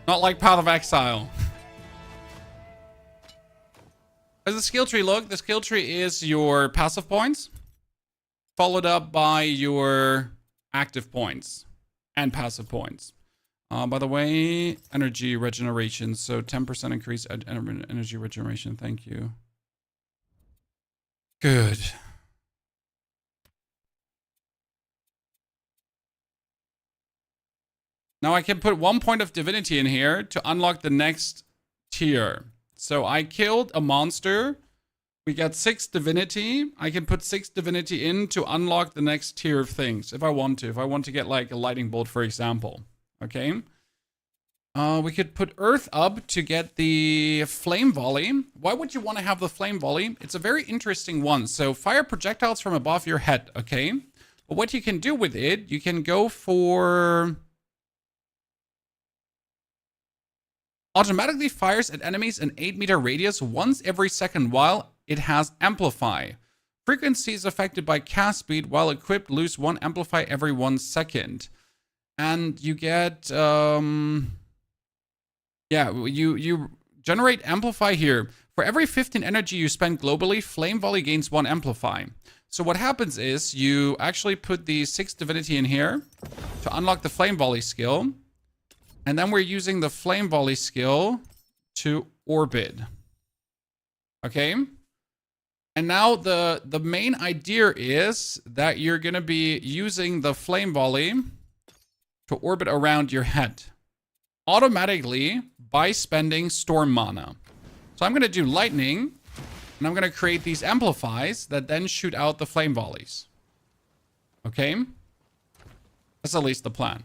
Not like Path of Exile. As the skill tree look, the skill tree is your passive points, followed up by your active points and passive points. By the way, energy regeneration. So 10% increase energy regeneration. Thank you. Good. Now I can put 1 point of divinity in here to unlock the next tier. So I killed a monster. We got 6 divinity. I can put 6 divinity in to unlock the next tier of things if I want to. If I want to get like a lightning bolt, for example. Okay. We could put earth up to get the flame volley. Why would you want to have the flame volley? It's a very interesting one. So fire projectiles from above your head. Okay. But what you can do with it, you can go for... automatically fires at enemies in 8-meter radius once every second while it has amplify. Frequency is affected by cast speed. While equipped, lose 1 amplify every 1 second. And you get you generate amplify here. For every 15 energy you spend globally, flame volley gains 1 amplify. So what happens is you actually put the 6 divinity in here to unlock the flame volley skill. And then we're using the flame volley skill to orbit. Okay. And now the main idea is that you're going to be using the flame volley to orbit around your head automatically by spending storm mana. So I'm going to do lightning and I'm going to create these amplifies that then shoot out the flame volleys. Okay. That's at least the plan.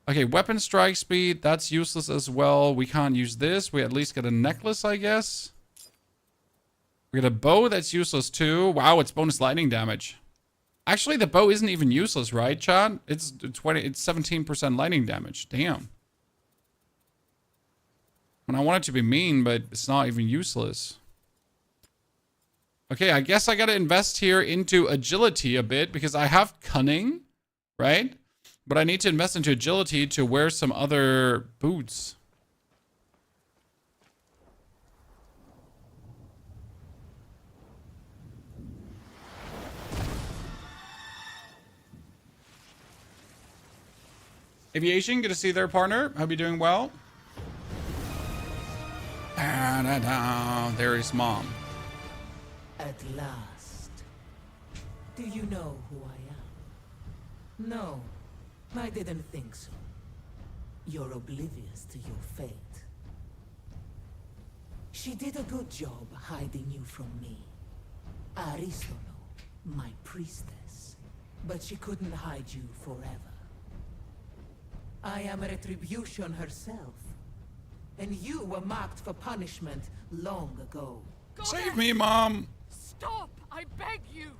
Okay, weapon strike speed, that's useless as well. We can't use this. We at least get a necklace, I guess. We get a bow that's useless too. Wow, it's bonus lightning damage. Actually, the bow isn't even useless, right, chat? It's 17% lightning damage. Damn. And I want it to be mean, but it's not even useless. Okay, I guess I gotta invest here into agility a bit because I have cunning, right? But I need to invest into agility to wear some other boots. Aviation, good to see you there, partner. Hope you're doing well. There is mom. At last. Do you know who I am? No, I didn't think so. You're oblivious to your fate. She did a good job hiding you from me. Aristolo, my priestess. But she couldn't hide you forever. I am retribution herself. And you were marked for punishment long ago. Save me, Mom. Stop! I beg you!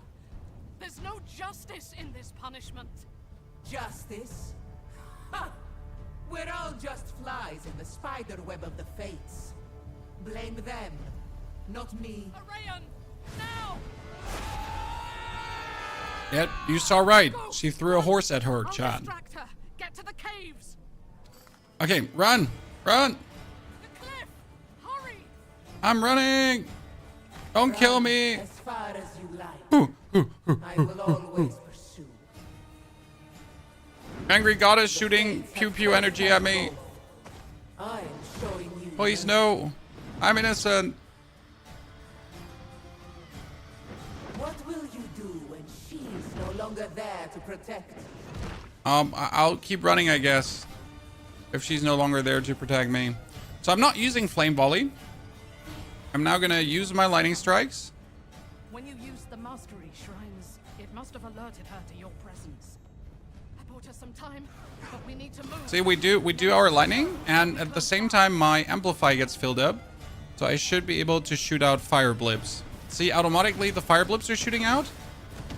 There's no justice in this punishment. Justice? Ha! We're all just flies in the spider web of the fates. Blame them, not me. Arayan! Now! Yeah, you saw right. She threw a horse at her, I'll Chad. distract her. Get to the caves. Okay, run. Run. The cliff. Hurry! I'm running. Don't kill me. As far as you like. I will always pursue. Angry goddess shooting pew pew energy at me. I am showing you. Please no. I'm innocent. What will you do when she's no longer there to protect? I'll keep running, I guess, if she's no longer there to protect me. So I'm not using flame volley. I'm now gonna use my lightning strikes. When you used the mastery shrines, it must have alerted her to your presence. I bought her some time, but we need to move. See, we do our lightning, and at the same time my amplify gets filled up. So I should be able to shoot out fire blips. See, automatically the fire blips are shooting out.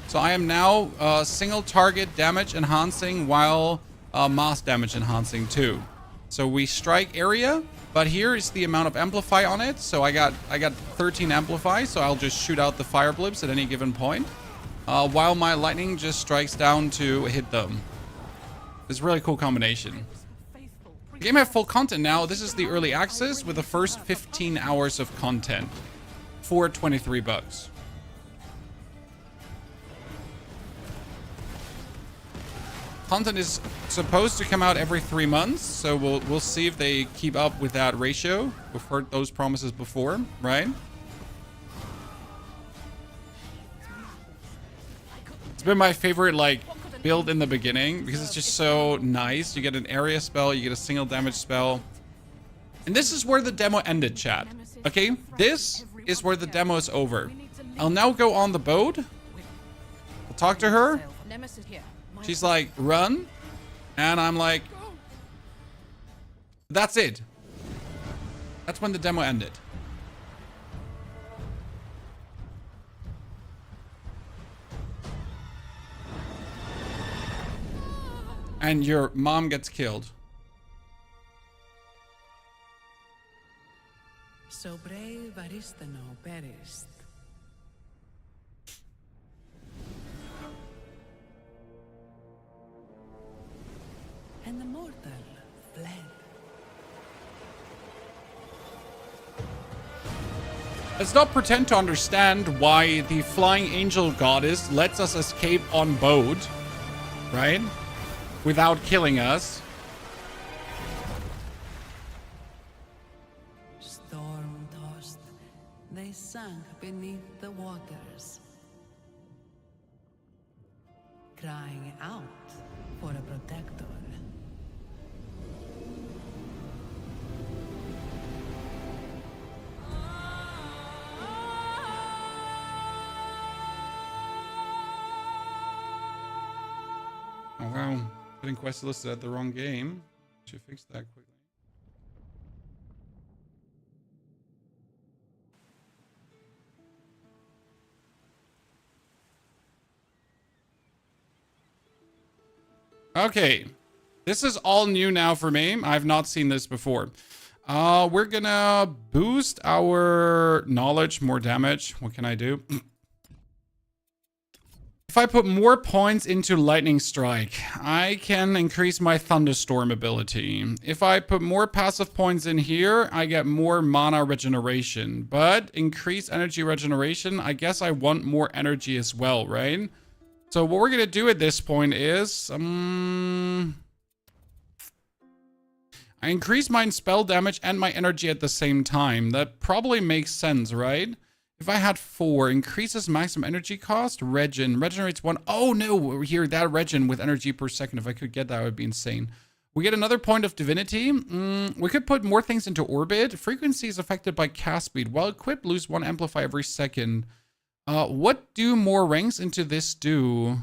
So I am now single target damage enhancing while mass damage enhancing too. So we strike area, but here is the amount of amplify on it. So I got 13 amplify, so I'll just shoot out the fire blips at any given point. While my lightning just strikes down to hit them. It's a really cool combination. The game has full content now. This is the early access with the first 15 hours of content for $23. Content is supposed to come out every 3 months, so we'll see if they keep up with that ratio. We've heard those promises before, right? It's been my favorite build in the beginning because it's just so nice. You get an area spell, you get a single damage spell. And this is where the demo ended, chat. Okay, this is where the demo is over. I'll now go on the boat. I'll talk to her. Nemesis here. She's like, run. And I'm like, that's it. That's when the demo ended. And your mom gets killed. So brave Aristano perished. And the mortal fled. Let's not pretend to understand why the flying angel goddess lets us escape on boat, right? Without killing us. Storm-tossed, they sank beneath the waters, crying out for a protector. Oh wow, Titanquest listed at the wrong game. Should fix that quickly. Okay, this is all new now for me. I've not seen this before. We're gonna boost our knowledge, more damage. What can I do? If I put more points into Lightning Strike, I can increase my Thunderstorm ability. If I put more passive points in here, I get more mana regeneration. But increase energy regeneration, I guess I want more energy as well, right? So what we're going to do at this point is... I increase my spell damage and my energy at the same time. That probably makes sense, right? If I had 4, increases maximum energy cost, regenerates 1. Oh no, here, that regen with energy per second. If I could get that, it would be insane. We get another point of divinity. We could put more things into orbit. Frequency is affected by cast speed. While equipped, lose 1 amplify every second. What do more ranks into this do?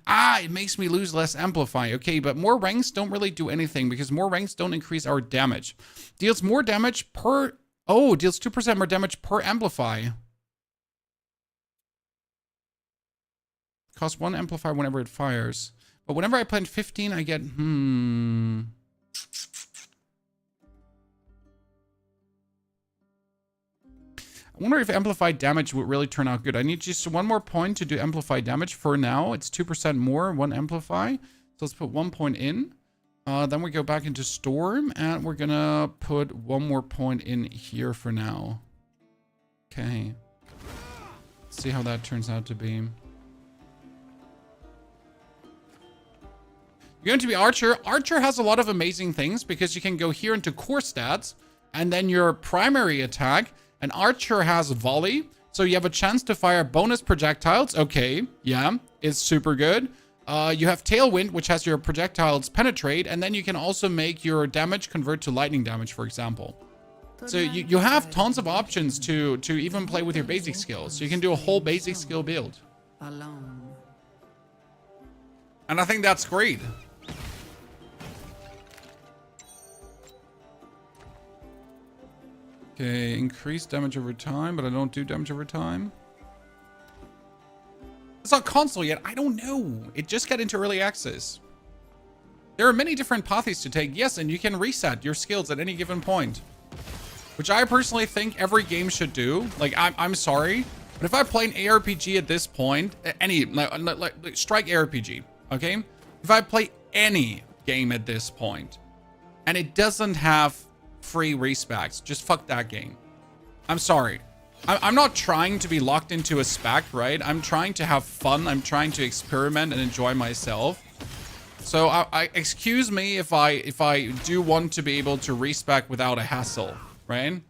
Ah, it makes me lose less amplify. Okay, but more ranks don't really do anything because more ranks don't increase our damage. Deals more damage per... Oh, deals 2% more damage per amplify. Costs 1 amplify whenever it fires. But whenever I plant 15, I get... I wonder if amplified damage would really turn out good. I need just 1 more point to do amplified damage. For now, it's 2% more, 1 amplify. So let's put 1 point in. Then we go back into Storm, and we're gonna put 1 more point in here for now. Okay. Let's see how that turns out to be. You're going to be Archer. Archer has a lot of amazing things because you can go here into core stats and then your primary attack. And Archer has volley. So you have a chance to fire bonus projectiles. Okay, yeah, it's super good. You have Tailwind, which has your projectiles penetrate. And then you can also make your damage convert to lightning damage, for example. So you have tons of options to even play with your basic skills. So you can do a whole basic skill build. Alone. And I think that's great. Okay, increase damage over time, but I don't do damage over time. It's not console yet. I don't know. It just got into early access. There are many different paths to take. Yes, and you can reset your skills at any given point. Which I personally think every game should do. Like, I'm sorry, but if I play an ARPG at this point, any, like strike ARPG, okay? If I play any game at this point, and it doesn't have free respecs, just fuck that game. I'm sorry. I'm not trying to be locked into a spec, right? I'm trying to have fun. I'm trying to experiment and enjoy myself. So I excuse me if I do want to be able to respec without a hassle, right?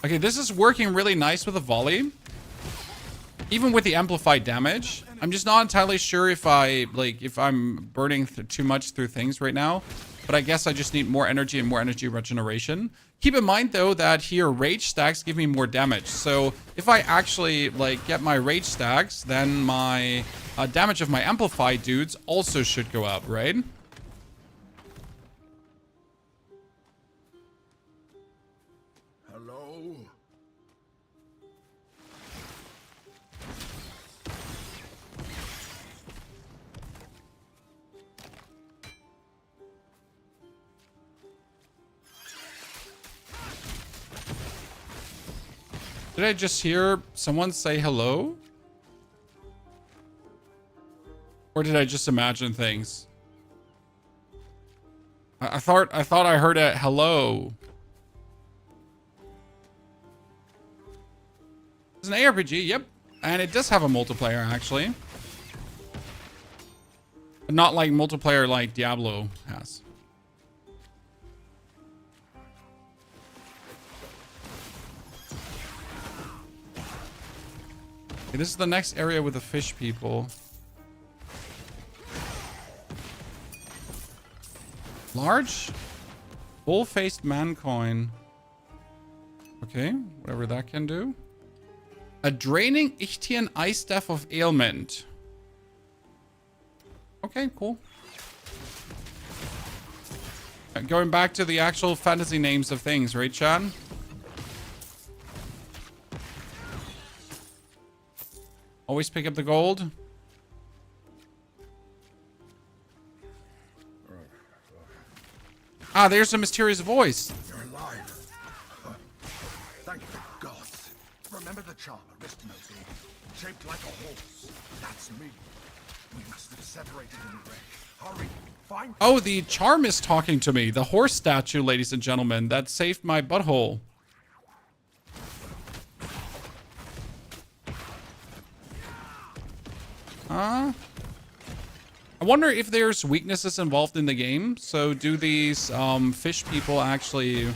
Okay, this is working really nice with a volley. Even with the amplified damage. I'm just not entirely sure if I'm burning too much through things right now. But I guess I just need more energy and more energy regeneration. Keep in mind, though, that here rage stacks give me more damage. So if I actually, like, get my rage stacks, then my damage of my amplified dudes also should go up, right? Hello? Did I just hear someone say hello? Or did I just imagine things? I thought I heard a hello. It's an ARPG, yep. And it does have a multiplayer, actually. But not like multiplayer like Diablo has. Okay, this is the next area with the fish people. Large? Bull-faced man coin. Okay, whatever that can do. A draining Ichthyan ice staff of ailment. Okay, cool. Going back to the actual fantasy names of things, right, Chad? Always pick up the gold. Ah, there's a mysterious voice. You're alive. Thank the gods. Remember the charm, Aristinote, shaped like a horse. That's me. We must have separated in the wreck. Hurry, find. Oh, the charm is talking to me. The horse statue, ladies and gentlemen, that saved my butthole. I wonder if there's weaknesses involved in the game. So do these fish people actually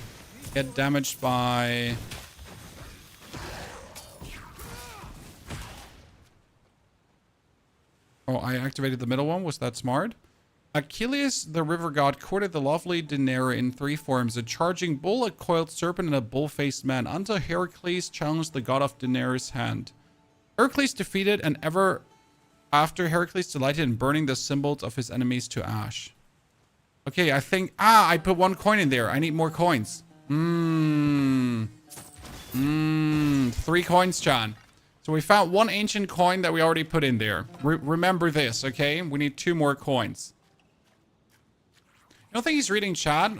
get damaged by... Oh, I activated the middle one. Was that smart? Achilles, the river god, courted the lovely Daenerys in 3 forms: a charging bull, a coiled serpent, and a bull-faced man, until Heracles challenged the god of Daenerys' hand. Heracles defeated, and ever after Heracles delighted in burning the symbols of his enemies to ash. Okay, I think... I put 1 coin in there. I need more coins. 3 coins, Chan. So we found 1 ancient coin that we already put in there. Remember this, okay? We need 2 more coins. You don't think he's reading chat?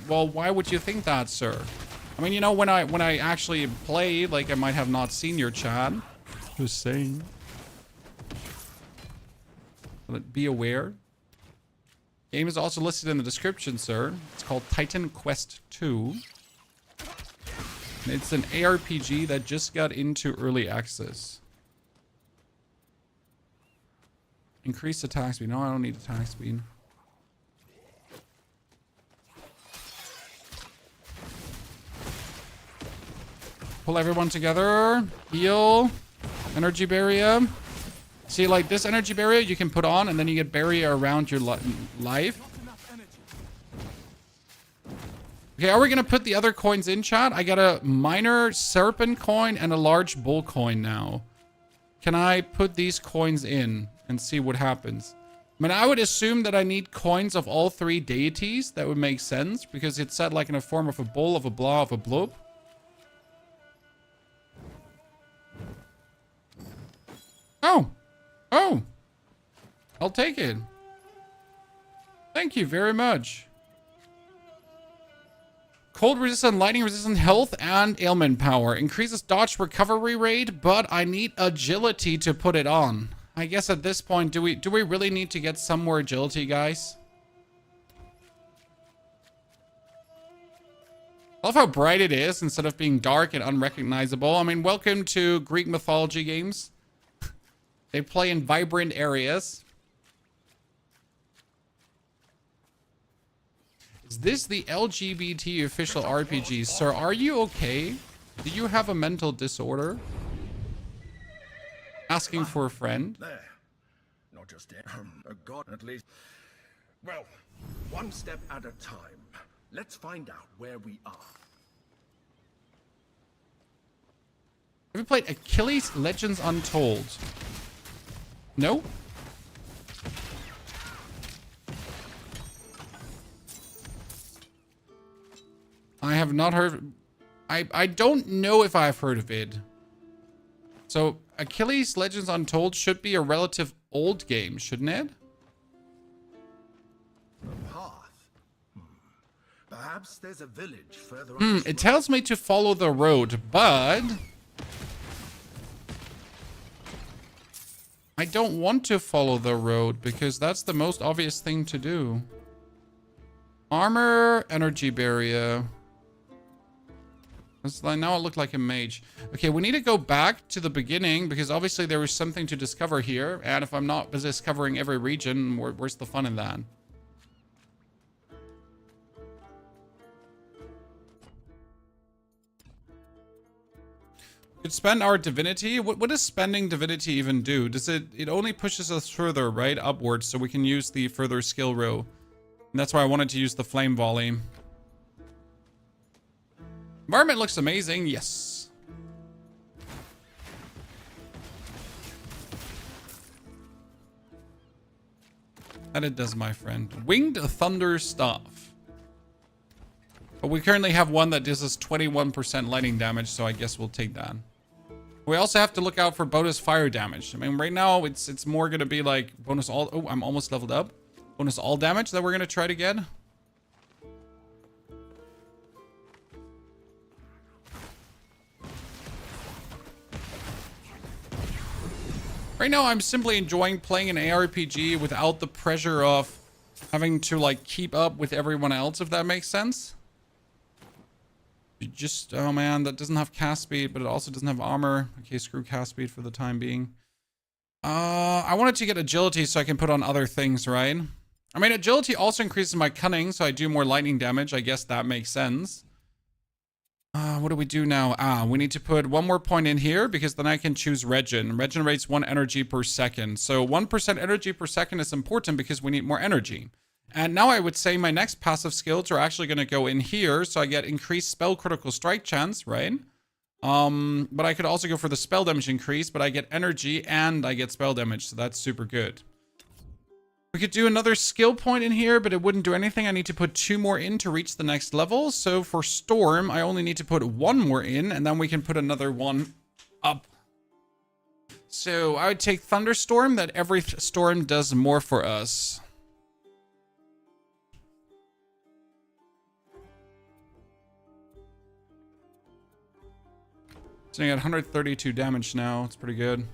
Well, why would you think that, sir? I mean, you know, when I actually play, like, I might have not seen your chat. Just saying. But be aware. Game is also listed in the description, sir. It's called Titanquest 2. And it's an ARPG that just got into early access. Increase attack speed. No, I don't need attack speed. Pull everyone together. Heal. Energy barrier. See, like this energy barrier you can put on, and then you get barrier around your life. Okay, are we going to put the other coins in, chat? I got a minor serpent coin and a large bull coin now. Can I put these coins in and see what happens? I mean, I would assume that I need coins of all 3 deities. That would make sense, because it's set like in a form of a bull, of a blah, of a blob. Oh. Oh. I'll take it. Thank you very much. Cold resistant, lightning resistant, health, and ailment power. Increases dodge recovery rate, but I need agility to put it on. I guess at this point, do we really need to get some more agility, guys? I love how bright it is instead of being dark and unrecognizable. I mean, welcome to Greek mythology games. They play in vibrant areas. Is this the LGBT official RPG? Sir, are you okay? Do you have a mental disorder? Asking for a friend? There. Not just a god, at least. Well, 1 step at a time. Let's find out where we are. Have you played Achilles Legends Untold? No? I have not heard... I don't know if I've heard of it. So, Achilles Legends Untold should be a relative old game, shouldn't it? The path. Perhaps there's a village further up. It tells me to follow the road, but... I don't want to follow the road because that's the most obvious thing to do. Armor, energy barrier. It's like, now it looked like a mage. Okay, we need to go back to the beginning because obviously there is something to discover here. And if I'm not discovering every region, where's the fun in that? Could spend our divinity. What does spending divinity even do? Does it only pushes us further, right? Upwards, so we can use the further skill row. And that's why I wanted to use the flame volley. Environment looks amazing. Yes. That it does, my friend. Winged Thunder Staff. But we currently have one that does us 21% lightning damage, so I guess we'll take that. We also have to look out for bonus fire damage. I mean, right now, it's more going to be like bonus all... Oh, I'm almost leveled up. Bonus all damage that we're going to try to get. Right now, I'm simply enjoying playing an ARPG without the pressure of having to, like, keep up with everyone else, if that makes sense. You just... Oh, man, that doesn't have cast speed, but it also doesn't have armor. Okay, screw cast speed for the time being. I wanted to get agility so I can put on other things, right? I mean, agility also increases my cunning, so I do more lightning damage. I guess that makes sense. What do we do now? We need to put one more point in here because then I can choose regen. Regenerates 1 energy per second. So 1% energy per second is important because we need more energy. And now I would say my next passive skills are actually going to go in here. So I get increased spell critical strike chance, right? But I could also go for the spell damage increase, but I get energy and I get spell damage. So that's super good. We could do another skill point in here, but it wouldn't do anything. I need to put 2 more in to reach the next level. So for Storm, I only need to put 1 more in, and then we can put another one up. So I would take Thunderstorm, that every storm does more for us. So I got 132 damage now. It's pretty good.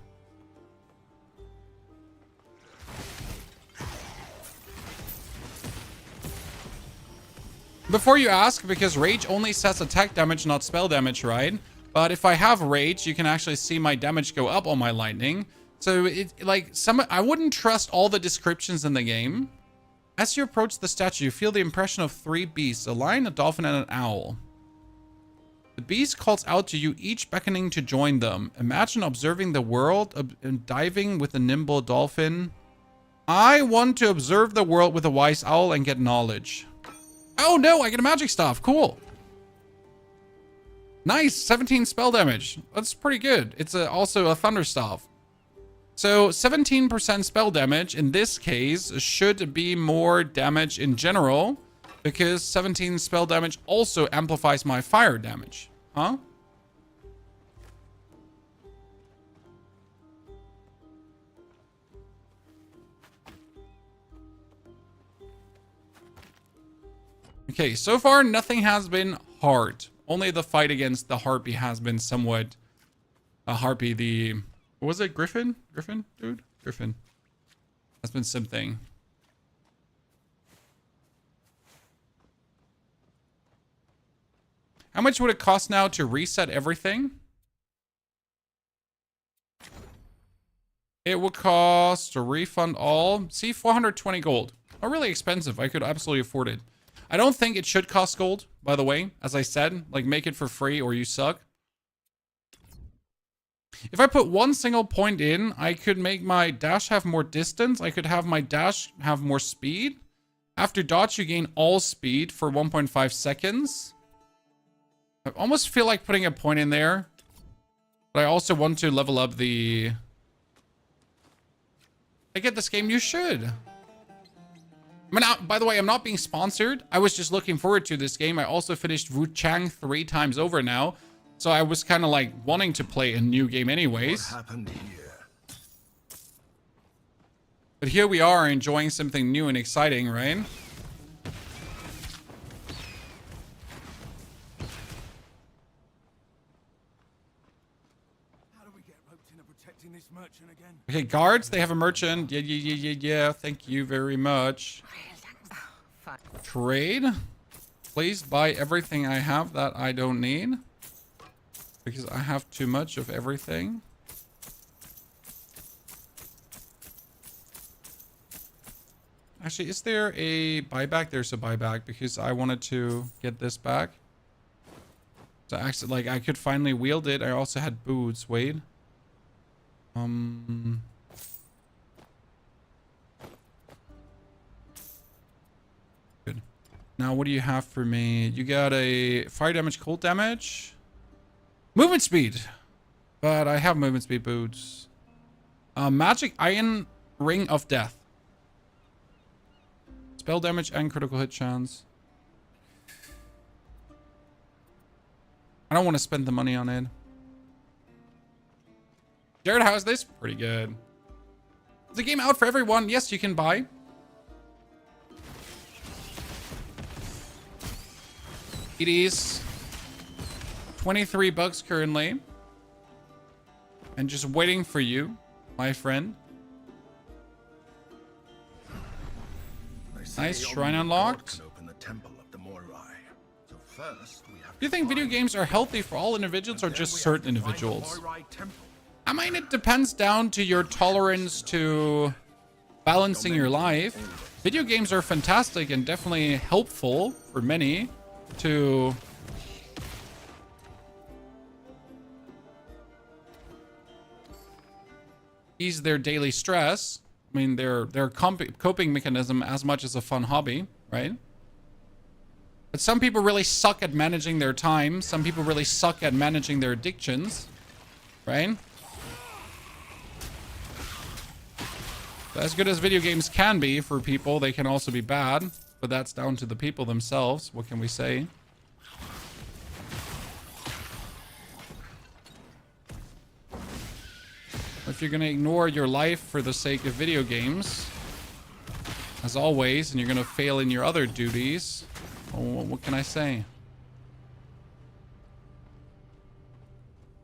Before you ask, because Rage only sets attack damage, not spell damage, right? But if I have Rage, you can actually see my damage go up on my lightning. So I wouldn't trust all the descriptions in the game. As you approach the statue, you feel the impression of 3 beasts, a lion, a dolphin, and an owl. The beast calls out to you, each beckoning to join them. Imagine observing the world and diving with a nimble dolphin. I want to observe the world with a wise owl and get knowledge. Oh no, I get a magic staff. Cool. Nice, 17 spell damage. That's pretty good. It's also a thunder staff. So 17% spell damage in this case should be more damage in general, because 17 spell damage also amplifies my fire damage. Huh? Okay, so far nothing has been hard. Only the fight against the harpy has been somewhat... A harpy, the... What was it? Griffin? Griffin, dude? Griffin. That's been something. How much would it cost now to reset everything? It would cost to refund all. See, 420 gold. Not really expensive. I could absolutely afford it. I don't think it should cost gold, by the way. As I said, like, make it for free or you suck. If I put one single point in, I could make my dash have more distance. I could have my dash have more speed. After dodge, you gain all speed for 1.5 seconds. I almost feel like putting a point in there. But I also want to level up the... I get this game, you should. I mean, by the way, I'm not being sponsored. I was just looking forward to this game. I also finished Wu Chang 3 times over now. So I was kind of like wanting to play a new game anyways. What happened here? But here we are enjoying something new and exciting, right? How do we get roped into protecting this merchant again? Okay, guards, they have a merchant. Yeah. Thank you very much. Trade. Please buy everything I have that I don't need. Because I have too much of everything. Actually, is there a buyback? There's a buyback because I wanted to get this back. So actually, like, I could finally wield it. I also had boots. Wait. Good. Now, what do you have for me? You got a fire damage, cold damage. Movement speed. But I have movement speed boots. Magic Iron Ring of Death. Spell damage and critical hit chance. I don't want to spend the money on it. Jared, how is this? Pretty good. Is the game out for everyone? Yes, you can buy. It is $23 currently. And just waiting for you, my friend. Nice, shrine unlocked. Do you think video games are healthy for all individuals or just certain individuals? I mean, it depends down to your tolerance to balancing your life. Video games are fantastic and definitely helpful for many to ease their daily stress. I mean, their coping mechanism as much as a fun hobby, right? But some people really suck at managing their time. Some people really suck at managing their addictions, right? As good as video games can be for people, they can also be bad. But that's down to the people themselves. What can we say? If you're going to ignore your life for the sake of video games, as always, and you're going to fail in your other duties, well, what can I say?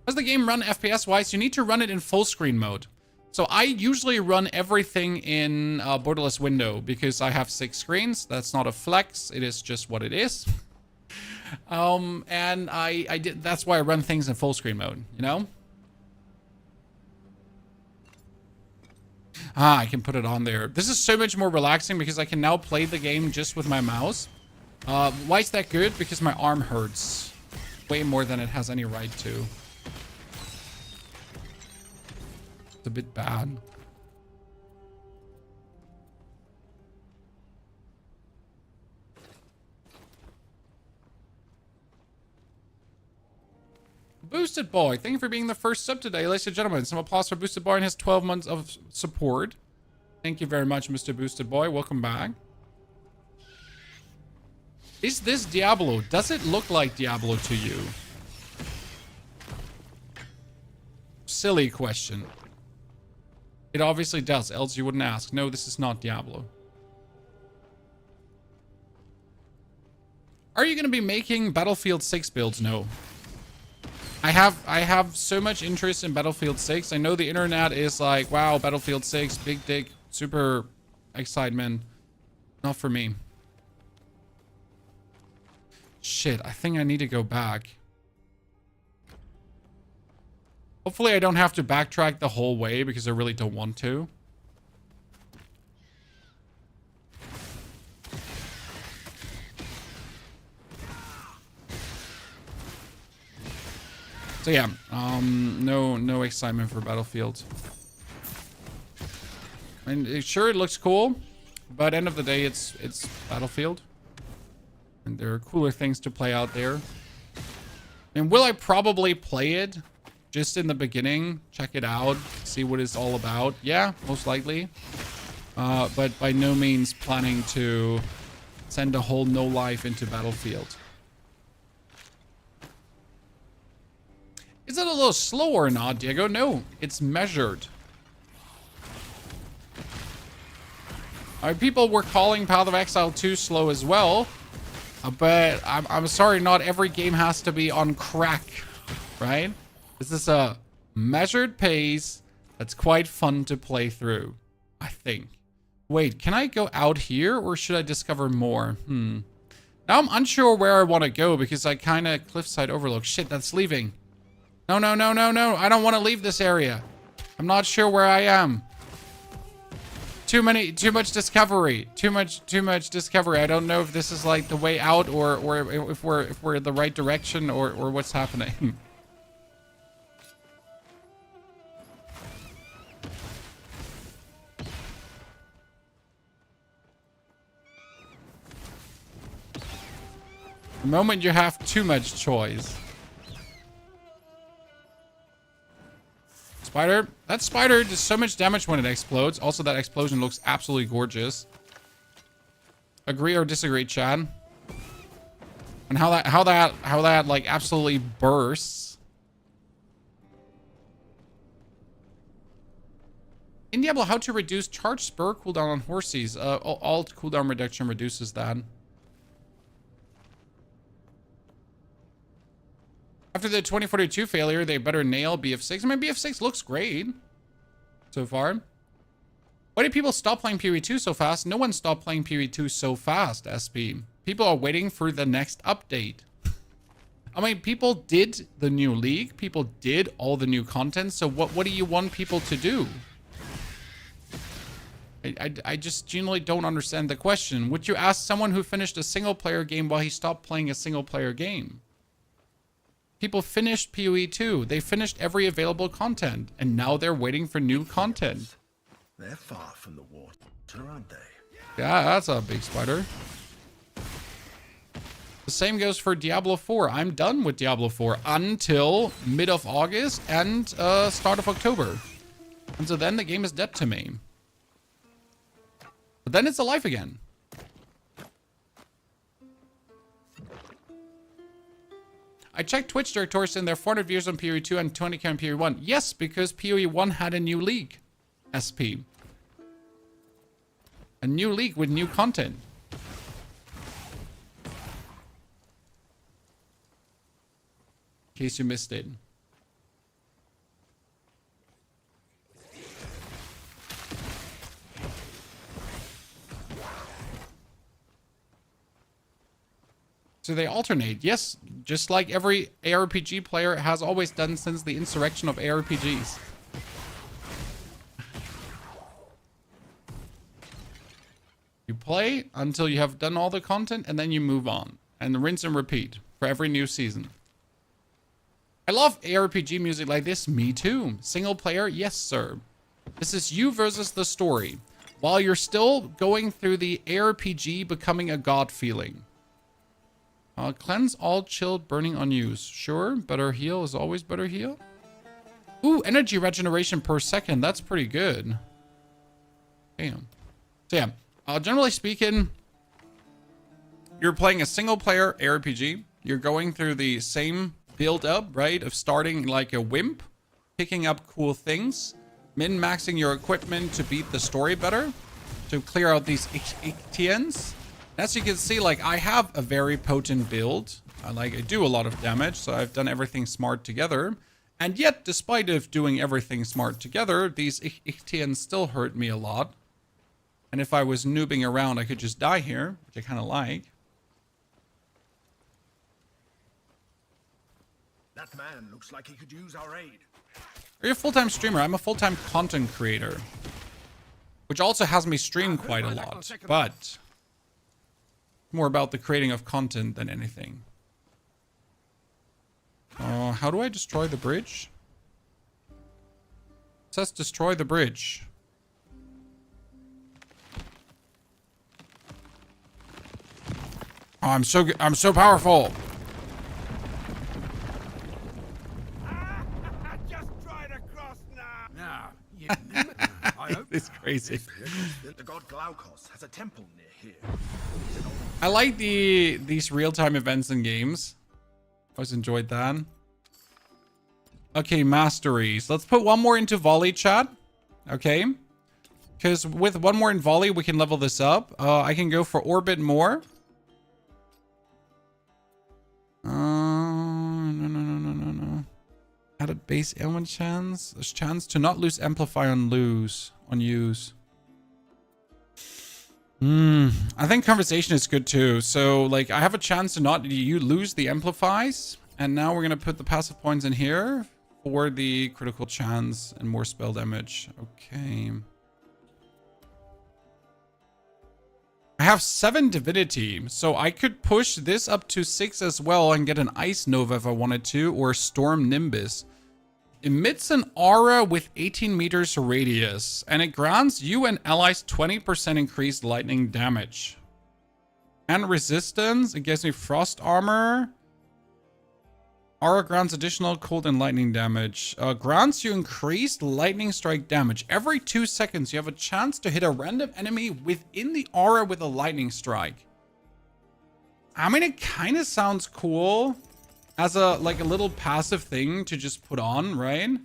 Does the game run FPS-wise? You need to run it in full screen mode. So I usually run everything in borderless window because I have 6 screens. That's not a flex. It is just what it is. And that's why I run things in full screen mode, you know? I can put it on there. This is so much more relaxing because I can now play the game just with my mouse. Why is that good? Because my arm hurts way more than it has any right to. It's a bit bad. Boosted Boy, thank you for being the first sub today, ladies and gentlemen. Some applause for Boosted Boy and his 12 months of support. Thank you very much, Mr. Boosted Boy. Welcome back. Is this Diablo? Does it look like Diablo to you? Silly question. It obviously does, else you wouldn't ask. No, this is not Diablo. Are you going to be making Battlefield 6 builds? No. I have so much interest in Battlefield 6. I know the internet is like, wow, Battlefield 6, big dick, super excitement. Not for me. Shit, I think I need to go back. Hopefully I don't have to backtrack the whole way because I really don't want to. So yeah, no excitement for Battlefield. And sure, it looks cool, but end of the day, it's Battlefield, and there are cooler things to play out there. And will I probably play it just in the beginning, check it out, see what it's all about? Yeah, most likely. But by no means planning to send a whole no life into Battlefield. Is it a little slow or not, Diego? No, it's measured. People were calling Path of Exile 2 slow as well. But I'm sorry, not every game has to be on crack, right? This is a measured pace that's quite fun to play through, I think. Wait, can I go out here or should I discover more? Now I'm unsure where I want to go because I kind of cliffside overlook. Shit, that's leaving. No. I don't want to leave this area. I'm not sure where I am. Too much discovery. Too much discovery. I don't know if this is like the way out or if we're in the right direction or what's happening. The moment you have too much choice. Spider. That spider does so much damage when it explodes. Also, that explosion looks absolutely gorgeous. Agree or disagree, Chad? And how that like absolutely bursts. In Diablo, how to reduce charge spur cooldown on horses. Alt cooldown reduction reduces that. After the 2042 failure, they better nail BF6. I mean, BF6 looks great so far. Why did people stop playing PoE2 so fast? No one stopped playing PoE2 so fast, SP. People are waiting for the next update. I mean, people did the new league. People did all the new content. So what do you want people to do? I just genuinely don't understand the question. Would you ask someone who finished a single-player game while he stopped playing a single-player game? People finished PoE 2. They finished every available content, and now they're waiting for new content. They're far from the water, aren't they? Yeah, that's a big spider. The same goes for Diablo 4. I'm done with Diablo 4 until mid of August and start of October. And so then the game is dead to me. But then it's alive again. I checked Twitch territories and there are 400 views on PoE 2 and 20k on PoE 1. Yes, because PoE 1 had a new league. SP. A new league with new content. In case you missed it. So they alternate. Yes, just like every ARPG player has always done since the insurrection of ARPGs. You play until you have done all the content and then you move on. And rinse and repeat for every new season. I love ARPG music like this. Me too. Single player? Yes, sir. This is you versus the story. While you're still going through the ARPG becoming a god feeling. Cleanse all chilled burning unused. Sure, better heal is always better heal. Ooh, energy regeneration per second. That's pretty good. Damn. So yeah, generally speaking, you're playing a single player ARPG. You're going through the same build up, right? Of starting like a wimp, picking up cool things, min-maxing your equipment to beat the story better, to clear out these Ictians. As you can see, like, I have a very potent build. I do a lot of damage, so I've done everything smart together. And yet, despite of doing everything smart together, these Ictians still hurt me a lot. And if I was noobing around, I could just die here, which I kind of like. That man looks like he could use our aid. Are you a full-time streamer? I'm a full-time content creator. Which also has me stream quite a lot. But more about the creating of content than anything. How do I destroy the bridge? It says destroy the bridge. Oh, I'm so powerful. Just try to cross now. Now, you It's crazy. The god Glaukos has a temple near here. I like these real-time events in games. Always enjoyed that. Okay, masteries. Let's put one more into volley, chat. Okay. Because with one more in volley, we can level this up. I can go for orbit more. No. Added base ailment chance. There's chance to not lose amplify on use. I think conversation is good too. So like I have a chance to not lose the amplifies. And now we're going to put the passive points in here for the critical chance and more spell damage. Okay. I have 7 divinity, so I could push this up to 6 as well and get an ice nova if I wanted to, or storm nimbus. Emits an aura with 18 meters radius, and it grants you and allies 20% increased lightning damage. And resistance, it gives me frost armor. Aura grants additional cold and lightning damage. Grants you increased lightning strike damage. Every 2 seconds, you have a chance to hit a random enemy within the aura with a lightning strike. I mean, it kind of sounds cool as a little passive thing to just put on, right? I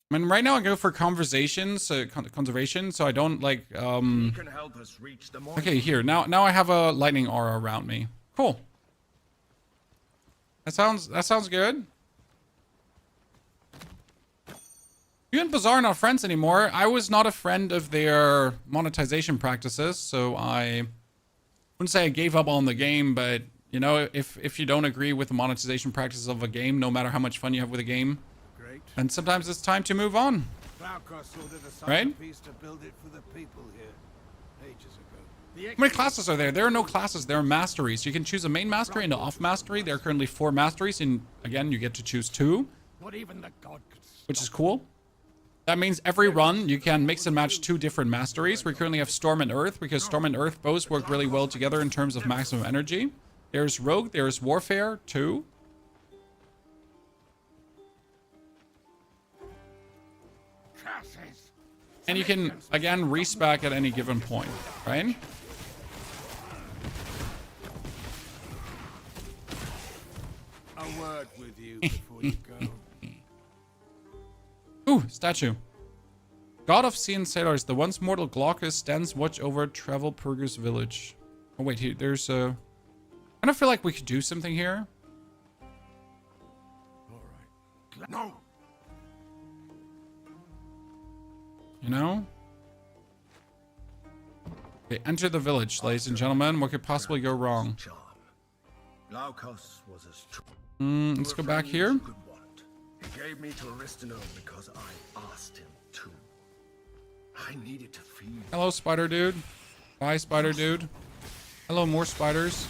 mean, right now I go for conversation, so conservation, so I don't like He can help us reach the morning. Okay, here. Now I have a lightning aura around me. Cool. That sounds good. You and Bazaar are not friends anymore. I was not a friend of their monetization practices, so I wouldn't say I gave up on the game, but you know, if you don't agree with the monetization practices of a game, no matter how much fun you have with a game, great. then sometimes it's time to move on. Glaukos ordered a Right? piece to build it for the people here ages ago. How many classes are there? There are no classes. There are masteries. You can choose a main mastery and an off mastery. There are currently 4 masteries, and again, you get to choose 2, Not even the god could which is cool. That means every run you can mix and match 2 different masteries. We currently have Storm and Earth because Storm and Earth both work really well together in terms of maximum energy. There's Rogue, there's Warfare 2. And you can, again, respec at any given point, right? A word with you before you go. Ooh, statue. God of Sea and Sailors, the once mortal Glaucus stands watch over Travel Purgus village. Oh wait, here, there's a... I kind of feel like we could do something here. All right. No. You know? Okay, enter the village, ladies and gentlemen. What could possibly go wrong? Charm. Glaucus was as true. Let's go back here. He gave me to Aristino because I asked him to. I needed to feed. Hello, spider dude. Bye, spider dude. Hello, more spiders.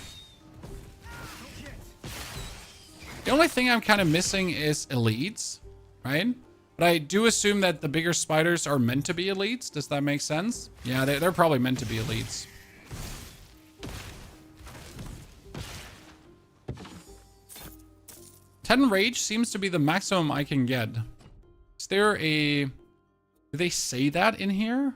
The only thing I'm kind of missing is elites, right? But I do assume that the bigger spiders are meant to be elites. Does that make sense? Yeah, they're probably meant to be elites. Ten rage seems to be the maximum I can get. Is there a... Do they say that in here?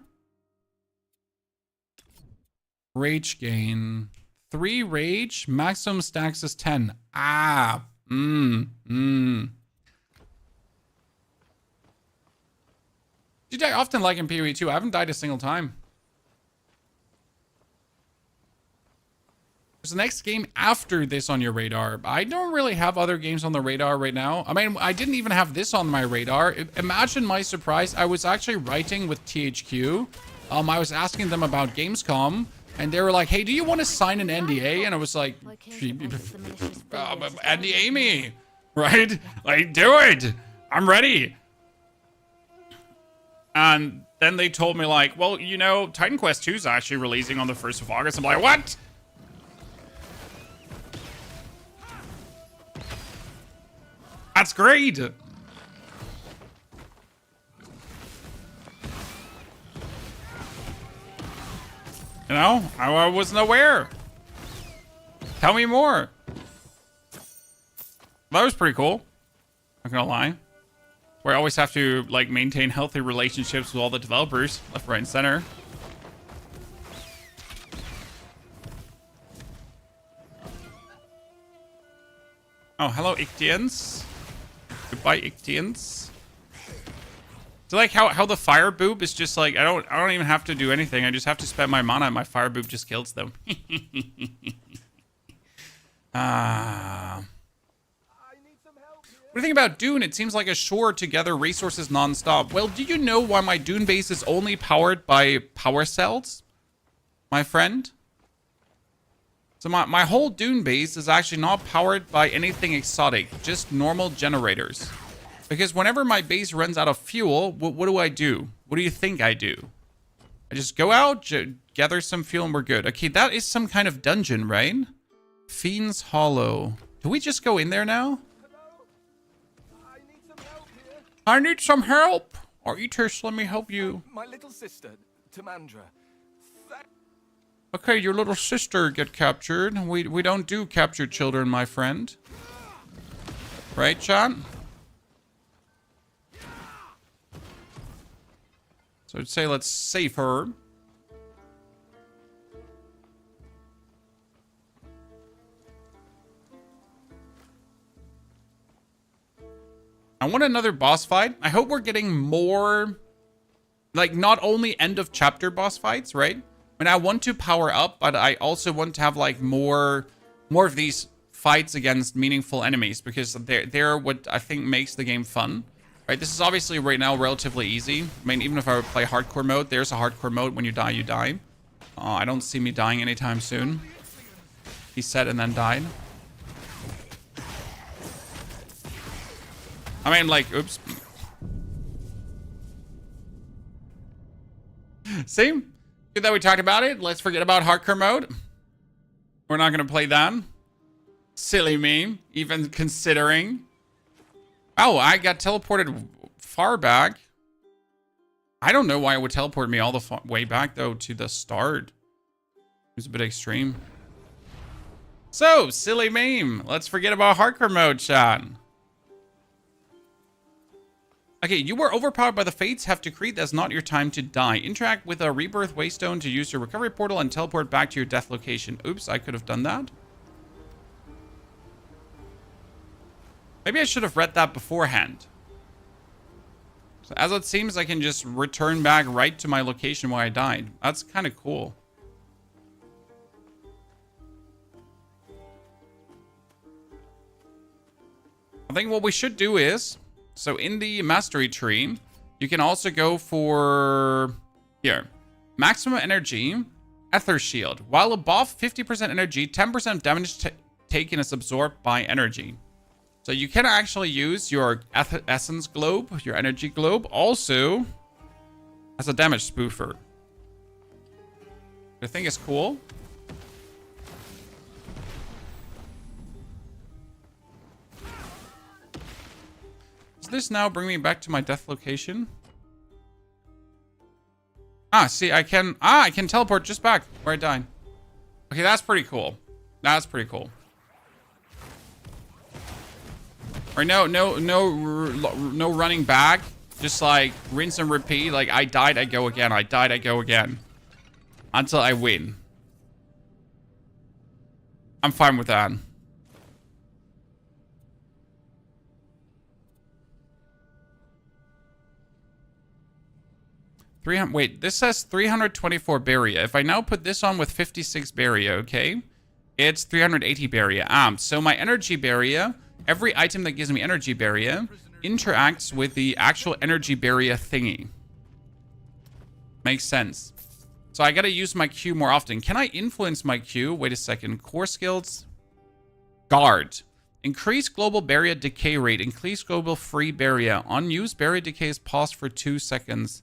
Rage gain. 3 rage. Maximum stacks is 10. Ah. You die often like in PoE 2. I haven't died a single time. There's the next game after this on your radar. I don't really have other games on the radar right now. I mean, I didn't even have this on my radar. Imagine my surprise. I was actually writing with THQ. I was asking them about Gamescom, and they were like, hey, do you want to sign an NDA? And I was like, NDA me, right? Like, do it. I'm ready. And then they told me like, well, you know, Titanquest 2 is actually releasing on the 1st of August. I'm like, what? That's great. You know, I wasn't aware. Tell me more. That was pretty cool. Not gonna lie. Where I always have to like maintain healthy relationships with all the developers, left, right, and center. Oh, hello, Ictians. Goodbye, Ictians. So like how the fire boob is just like I don't even have to do anything. I just have to spend my mana and my fire boob just kills them. Ah. What do you think about Dune? It seems like a chore to gather resources non-stop. Well, do you know why my Dune base is only powered by power cells? My friend? So my whole Dune base is actually not powered by anything exotic, just normal generators. Because whenever my base runs out of fuel, what do I do? What do you think I do? I just go out, gather some fuel, and we're good. Okay, that is some kind of dungeon, right? Fiend's Hollow. Do we just go in there now? I need some help. Artus, let me help you. My little sister, Tamandra. Okay, your little sister get captured. We don't do captured children, my friend. Right, chat? So I'd say let's save her. I want another boss fight. I hope we're getting more, like, not only end of chapter boss fights, right? I mean, I want to power up, but I also want to have, like, more of these fights against meaningful enemies, because they're what I think makes the game fun, right? This is obviously right now relatively easy. I mean, even if I would play hardcore mode, there's a hardcore mode. When you die, you die. I don't see me dying anytime soon. He said and then died. I mean, like, oops. Same Good that we talked about it. Let's forget about hardcore mode. We're not going to play that. Silly me, even considering. Oh, I got teleported far back. I don't know why it would teleport me all the way back, though, to the start. It was a bit extreme. So, silly meme. Let's forget about hardcore mode, chat. Okay, you were overpowered by the fates have decreed that's not your time to die. Interact with a rebirth waystone to use your recovery portal and teleport back to your death location. Oops, I could have done that. Maybe I should have read that beforehand. So as it seems, I can just return back right to my location where I died. That's kind of cool. I think what we should do is, so in the mastery tree, you can also go for, here, maximum energy, Ether Shield. While above 50% energy, 10% of damage taken is absorbed by energy. So you can actually use your essence globe, your energy globe, also as a damage spoofer. I think it's cool. Does this now bring me back to my death location? Ah, see, I can teleport just back where I died. Okay, that's pretty cool. That's pretty cool. Or no running back. Just like rinse and repeat. Like I died, I go again. I died, I go again. Until I win. I'm fine with that. Wait, this says 324 Barrier. If I now put this on with 56 Barrier, okay? It's 380 Barrier. So my energy barrier, every item that gives me energy barrier interacts with the actual energy barrier thingy. Makes sense. So I gotta use my Q more often. Can I influence my Q? Wait a second. Core skills. Guard. Increase global barrier decay rate. Increase global free barrier. Unused barrier decay is paused for 2 seconds.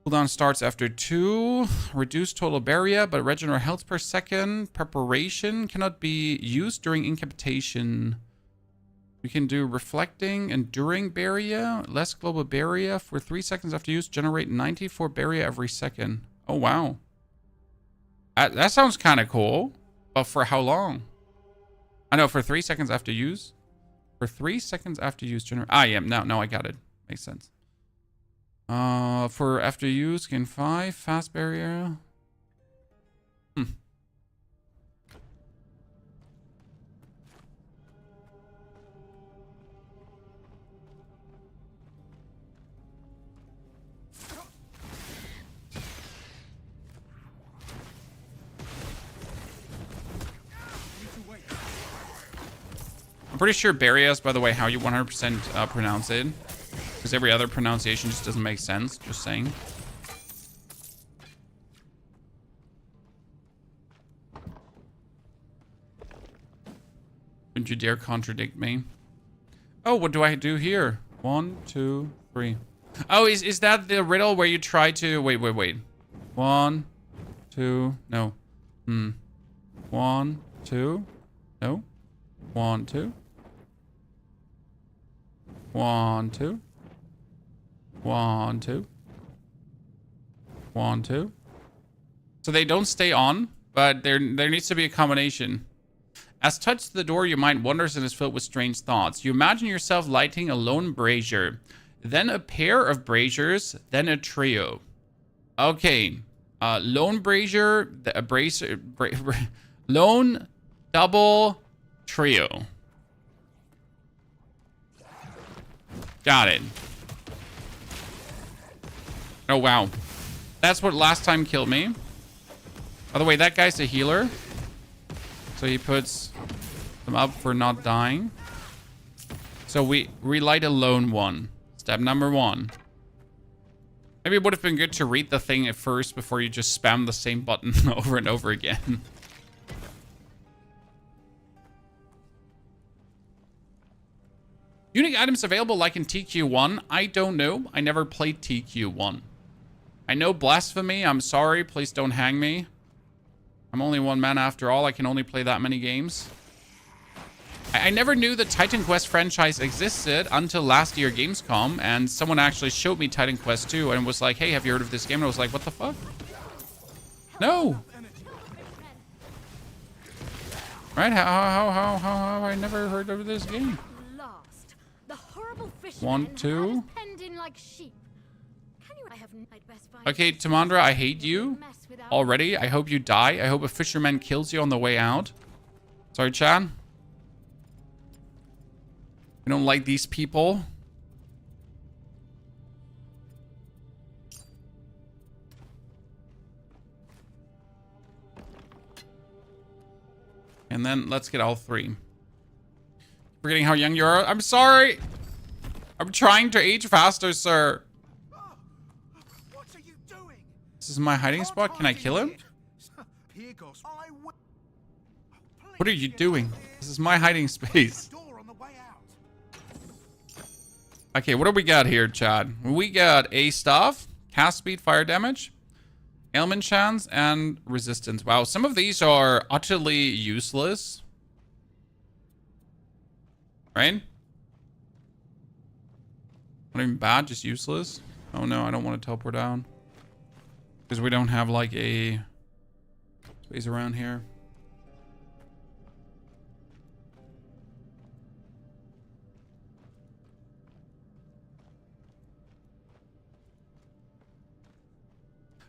Cooldown starts after 2. Reduce total barrier, but regenerate health per second. Preparation cannot be used during incapacitation. We can do reflecting, enduring barrier. Less global barrier for 3 seconds after use. Generate 94 barrier every second. Oh, wow. That sounds kind of cool. But for how long? I know, for 3 seconds after use. For 3 seconds after use. Yeah, no, I got it. Makes sense. For after use, gain 5. Fast barrier. I'm pretty sure barrier is, by the way, how you 100% pronounce it. Because every other pronunciation just doesn't make sense. Just saying. Don't you dare contradict me. Oh, what do I do here? 1, 2, 3. Oh, is that the riddle where you try to... Wait. 1, 2... No. 1, 2... No. 1, 2... 1, 2... 1, 2... 1, 2... So they don't stay on, but there needs to be a combination. As touched the door, your mind wanders and is filled with strange thoughts. You imagine yourself lighting a lone brazier, then a pair of braziers, then a trio. Okay, lone brazier, a brazier, lone, double, trio. Got it. Oh, wow. That's what last time killed me. By the way, that guy's a healer. So he puts them up for not dying. So we relight a lone one. Step number 1. Maybe it would have been good to read the thing at first before you just spam the same button over and over again. Unique items available like in TQ1. I don't know. I never played TQ1. I know blasphemy. I'm sorry. Please don't hang me. I'm only one man after all. I can only play that many games. I never knew the Titan Quest franchise existed until last year Gamescom, and someone actually showed me Titan Quest 2 and was like, hey, have you heard of this game? And I was like, what the fuck? No. Right? How I never heard of this game? Last, the horrible 1, 2. penned in like sheep. Can you? I have I'd best buy Okay, Tamandra, I hate you already. I hope you die. I hope a fisherman kills you on the way out. Sorry, Chad. I don't like these people. And then let's get all 3. Forgetting how young you are. I'm sorry. I'm trying to age faster, sir. What are you doing? This is my hiding spot. Can I kill him? Here goes. What are you doing? This is my hiding space. Okay, what do we got here, Chad? We got a staff, cast speed, fire damage, ailment chance, and resistance. Wow, some of these are utterly useless. Right? Not even bad, just useless. Oh no, I don't want to teleport down. Because we don't have like a space around here.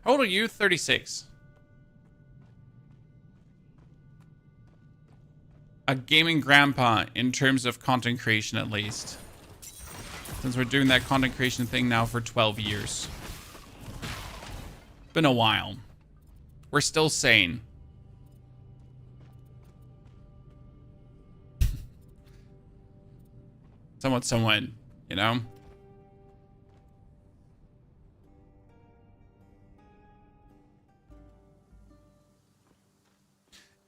How old are you? 36. A gaming grandpa in terms of content creation, at least. Since we're doing that content creation thing now for 12 years. Been a while. We're still sane. Somewhat, you know?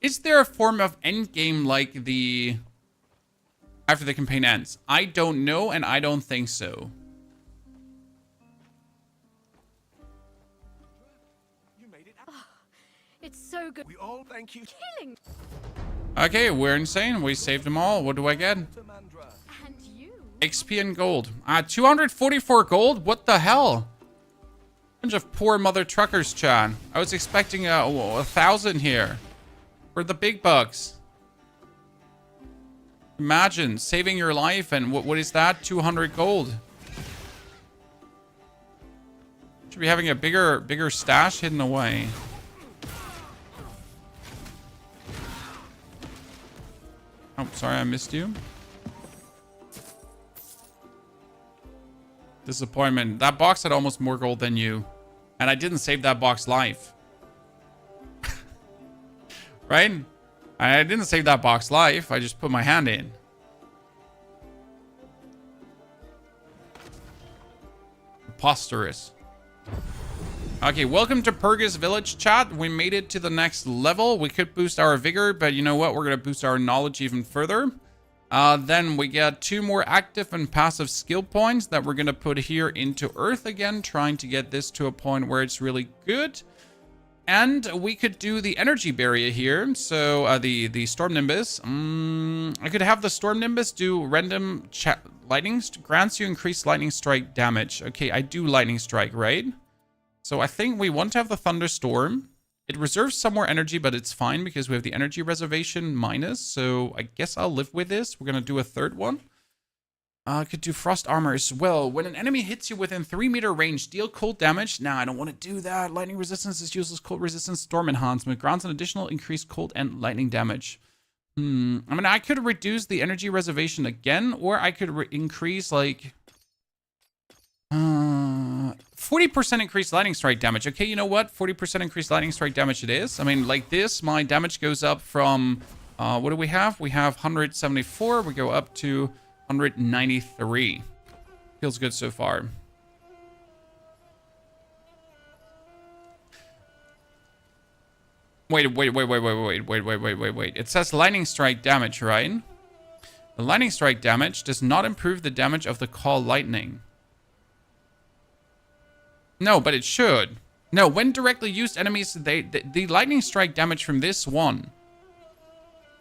Is there a form of endgame like the... after the campaign ends? I don't know, and I don't think so. You made it. Oh, it's so good. We all thank you. Killing. Okay, we're insane. We saved them all. What do I get? And you. XP and gold. 244 gold? What the hell? Bunch of poor mother truckers, Chan. I was expecting 1,000 here. For the big bucks. Imagine saving your life and what is that? 200 gold. Should be having a bigger stash hidden away. Oh, sorry, I missed you. Disappointment. That box had almost more gold than you. And I didn't save that box life. Right? I didn't save that box life. I just put my hand in. Preposterous. Okay, welcome to Purgus Village, chat. We made it to the next level. We could boost our vigor, but you know what? We're going to boost our knowledge even further. Then we get 2 more active and passive skill points that we're going to put here into Earth again, trying to get this to a point where it's really good. And we could do the energy barrier here. So the Storm Nimbus. I could have the Storm Nimbus do random lightning. Grants you increased lightning strike damage. Okay, I do lightning strike, right? So I think we want to have the Thunderstorm. It reserves some more energy, but it's fine because we have the energy reservation minus. So I guess I'll live with this. We're going to do a 3rd one. I could do Frost Armor as well. When an enemy hits you within 3-meter range, deal cold damage. Nah, I don't want to do that. Lightning resistance is useless. Cold resistance, storm enhancement. Grants an additional increased cold and lightning damage. I mean, I could reduce the energy reservation again, or I could increase, like... 40% increased lightning strike damage. Okay, you know what? 40% increased lightning strike damage it is. I mean, like this, my damage goes up from... what do we have? We have 174. We go up to... 193. Feels good so far. Wait. It says lightning strike damage, right? The lightning strike damage does not improve the damage of the call lightning. No, but it should. No, when directly used enemies, the lightning strike damage from this one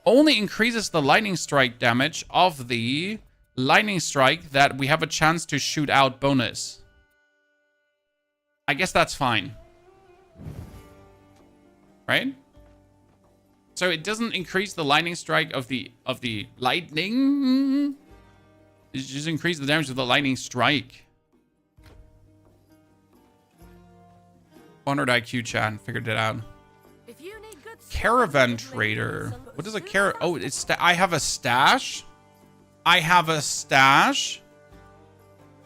only increases the lightning strike damage of the lightning strike that we have a chance to shoot out bonus. I guess that's fine. Right? So it doesn't increase the lightning strike of the lightning. It just increases the damage of the lightning strike. 100 IQ chat, figured it out. If you need good Caravan trader. What is a oh, it's I have a stash. I have a stash.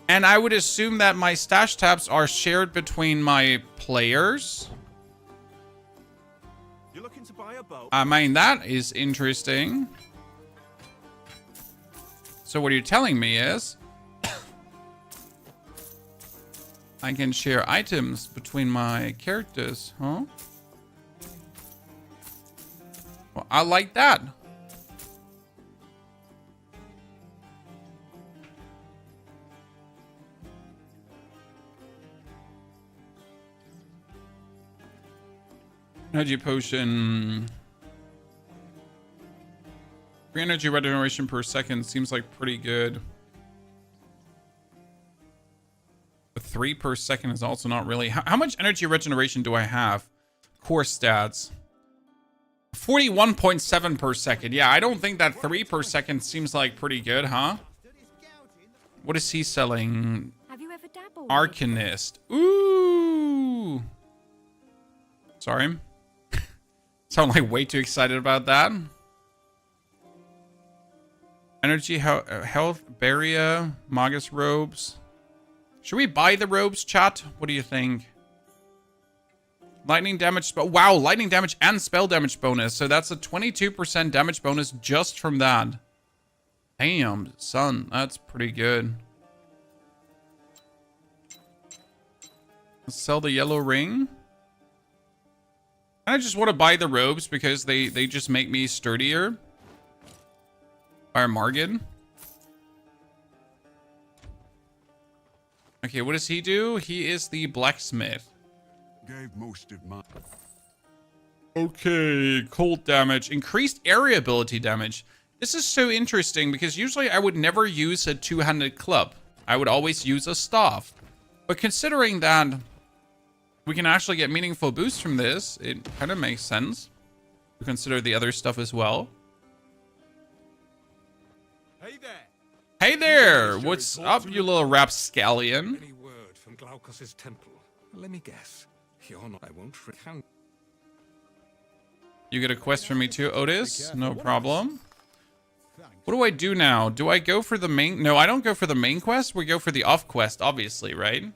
And I would assume that my stash tabs are shared between my players. You're looking to buy a boat? I mean, that is interesting. So what you're telling me is I can share items between my characters, huh? Well, I like that. Energy potion. 3 energy regeneration per second seems like pretty good. But 3 per second is also not really. How much energy regeneration do I have? Core stats. 41.7 per second. Yeah, I don't think that 3 per second seems like pretty good, huh? What is he selling? Have you ever dabbled? Arcanist. Ooh. Sorry. Sound like way too excited about that. Energy, health, barrier, Magus robes. Should we buy the robes, chat? What do you think? Lightning damage. Wow, lightning damage and spell damage bonus. So that's a 22% damage bonus just from that. Damn, son. That's pretty good. Let's sell the yellow ring. I just want to buy the robes because they just make me sturdier. Fire Margin. Okay, what does he do? He is the blacksmith. Gave most of my... Okay, cold damage. Increased area ability damage. This is so interesting because usually I would never use a two-handed club. I would always use a staff. But considering that we can actually get meaningful boosts from this, it kind of makes sense to consider the other stuff as well. Hey there. Hey there! What's up, you little rapscallion? Any word from Glaucus's temple? Let me guess. You're not. I won't recount. You get a quest from me too, Otis? No problem. What do I do now? Do I go for the main? No, I don't go for the main quest. We go for the off quest, obviously, right?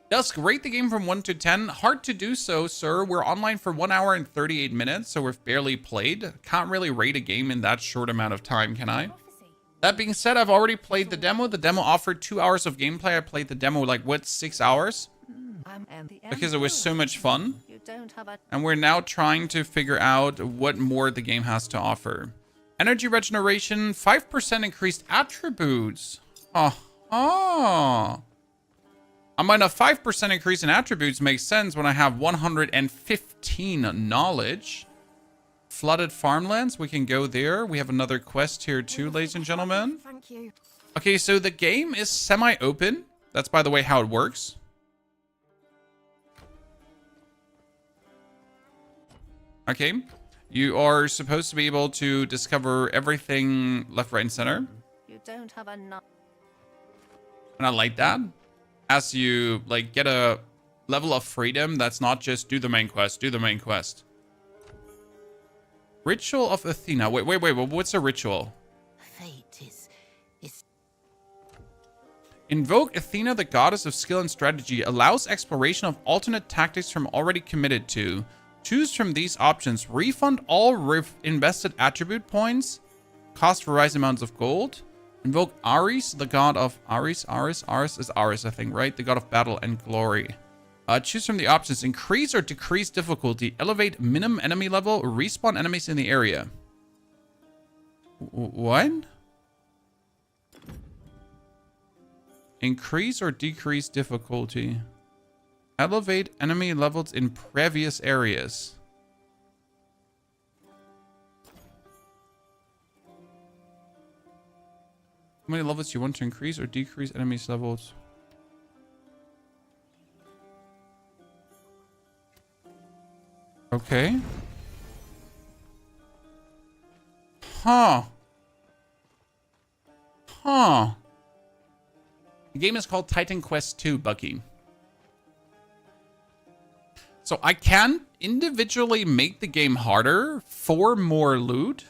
Dusk, rate the game from 1 to 10. Hard to do so, sir. We're online for 1 hour and 38 minutes, so we've barely played. Can't really rate a game in that short amount of time, can I? That being said, I've already played the demo. The demo offered 2 hours of gameplay. I played the demo, like, what, 6 hours? Because it was so much fun. And we're now trying to figure out what more the game has to offer. Energy regeneration, 5% increased attributes. Oh. I mean, a 5% increase in attributes makes sense when I have 115 knowledge. Flooded farmlands, we can go there. We have another quest here too, ladies and gentlemen. Thank you. Okay, so the game is semi-open. That's, by the way, how it works. Okay. You are supposed to be able to discover everything left, right, and center. You don't have enough. And I like that. As you, like, get a level of freedom that's not just do the main quest, do the main quest. Ritual of Athena. Wait, what's a ritual? Fate is... Invoke Athena, the goddess of skill and strategy. Allows exploration of alternate tactics from already committed to. Choose from these options. Refund all invested attribute points. Cost various amounts of gold. Invoke Ares, the god of... Ares is Ares, I think, right? The god of battle and glory. Choose from the options. Increase or decrease difficulty. Elevate minimum enemy level. Respawn enemies in the area. What? Increase or decrease difficulty. Elevate enemy levels in previous areas. How many levels you want to increase or decrease enemies levels? Okay. Huh. Huh. The game is called Titanquest 2, Bucky. So I can individually make the game harder for more loot.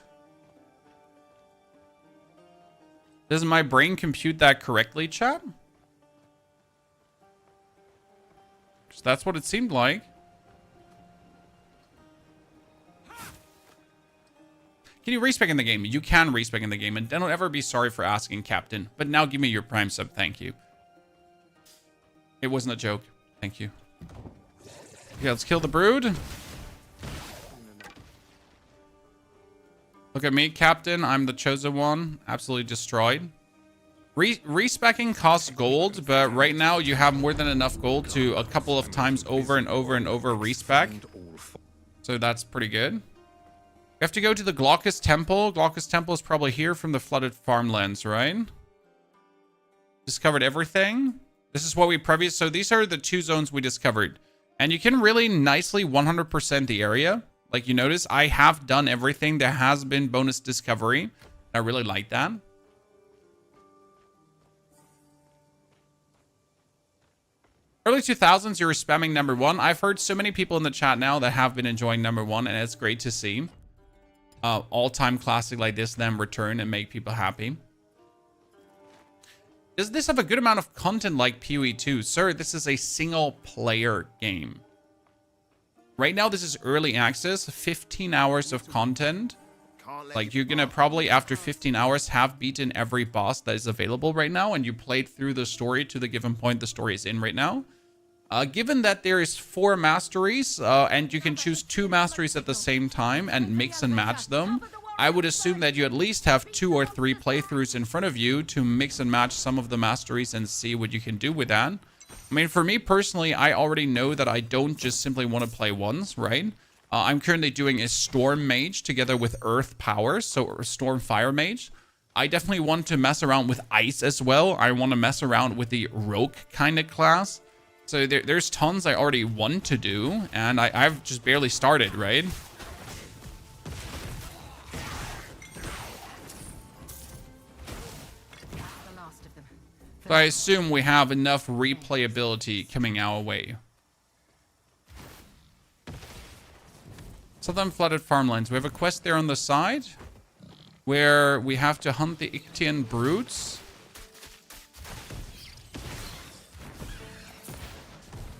Does my brain compute that correctly, chat? 'Cause that's what it seemed like. Can you respec in the game? You can respec in the game, and don't ever be sorry for asking, Captain. But now give me your Prime sub, thank you. It wasn't a joke. Thank you. Yeah, let's kill the brood. Look at me, Captain. I'm the chosen one. Absolutely destroyed. Respecking costs gold, but right now you have more than enough gold to a couple of times over and over and over respec. So that's pretty good. We have to go to the Glaucus Temple. Glaucus Temple is probably here from the flooded farmlands, right? Discovered everything. This is what we previous. So these are the 2 zones we discovered. And you can really nicely 100% the area. Like you notice, I have done everything. There has been bonus discovery. I really like that. Early 2000s, you were spamming number 1. I've heard so many people in the chat now that have been enjoying number 1, and it's great to see. All-time classic like this then return and make people happy. Does this have a good amount of content like PoE 2? Sir, this is a single-player game. Right now, this is early access. 15 hours of content. Like, you're gonna probably, after 15 hours, have beaten every boss that is available right now, and you played through the story to the given point the story is in right now. Given that there is 4 masteries, and you can choose 2 masteries at the same time and mix and match them, I would assume that you at least have 2 or 3 playthroughs in front of you to mix and match some of the masteries and see what you can do with that. I mean, for me personally, I already know that I don't just simply want to play once, right? I'm currently doing a Storm Mage together with Earth Powers, so Storm Fire Mage. I definitely want to mess around with Ice as well. I want to mess around with the Rogue kind of class. So there's tons I already want to do, and I've just barely started, right? So I assume we have enough replayability coming our way. Southern flooded farmlands. We have a quest there on the side where we have to hunt the Ictian brutes.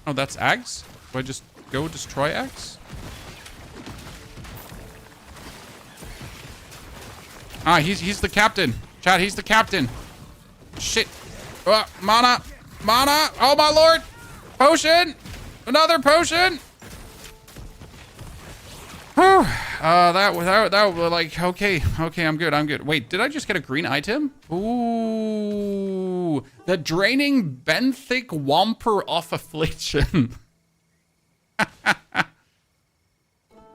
Oh, that's eggs? Do I just go destroy eggs? Ah, he's the captain. Chat, he's the captain. Shit. Mana. Mana. Oh, my lord. Potion. Another potion. Whew. That was like, okay, I'm good. Wait, did I just get a green item? Ooh, the draining benthic whomper of affliction.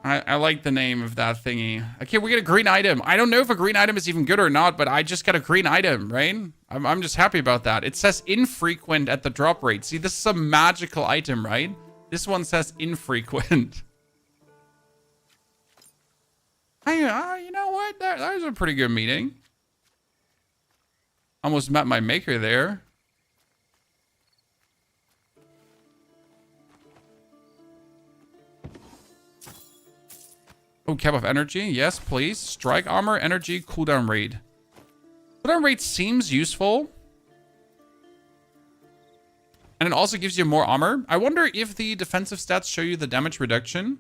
I like the name of that thingy. Okay, we get a green item. I don't know if a green item is even good or not, but I just got a green item, right? I'm just happy about that. It says infrequent at the drop rate. See, this is a magical item, right? This one says infrequent. You know what? That was a pretty good meeting. Almost met my maker there. Oh, cap of energy. Yes, please. Strike armor, energy, cooldown rate. Cooldown rate seems useful. And it also gives you more armor. I wonder if the defensive stats show you the damage reduction.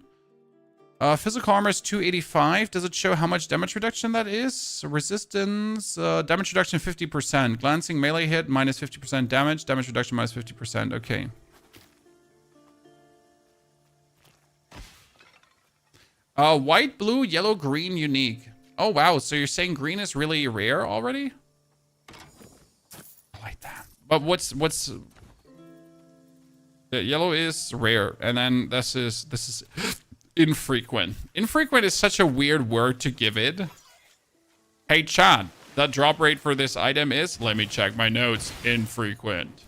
Physical armor is 285. Does it show how much damage reduction that is? Resistance, damage reduction 50%. Glancing melee hit, minus 50% damage. Damage reduction, minus 50%. Okay. White, blue, yellow, green, unique. Oh, wow. So you're saying green is really rare already? I like that. But what's the yellow is rare, and then this is infrequent. Infrequent is such a weird word to give it. Hey Chad, the drop rate for this item is, let me check my notes, infrequent.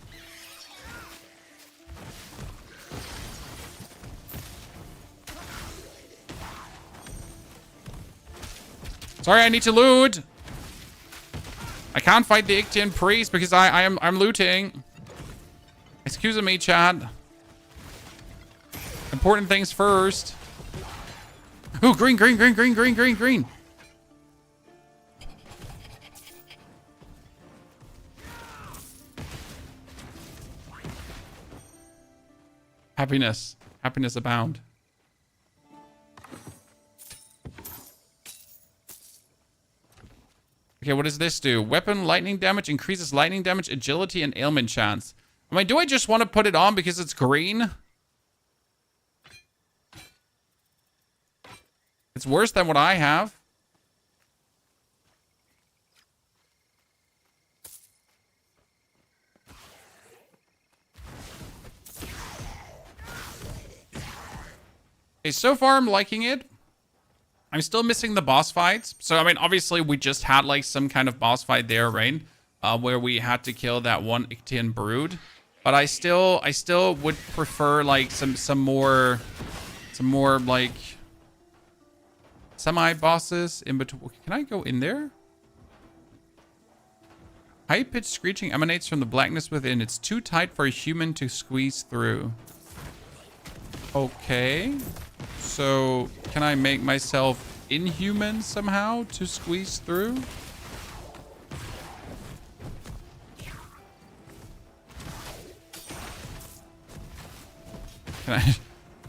Sorry, I need to loot. I can't fight the Ictian priest because I'm looting. Excuse me, Chad. Important things first. Ooh, green, green, green, green, green, green, green. Happiness. Happiness abound. Okay, what does this do? Weapon lightning damage increases lightning damage, agility, and ailment chance. I mean, do I just want to put it on because it's green? It's worse than what I have. Okay, so far I'm liking it. I'm still missing the boss fights. So, I mean, obviously we just had like some kind of boss fight there, right? Where we had to kill that one Ictian brood. But I still would prefer like some more like semi-bosses in between. Can I go in there? High-pitched screeching emanates from the blackness within. It's too tight for a human to squeeze through. Okay. So, can I make myself inhuman somehow to squeeze through? Can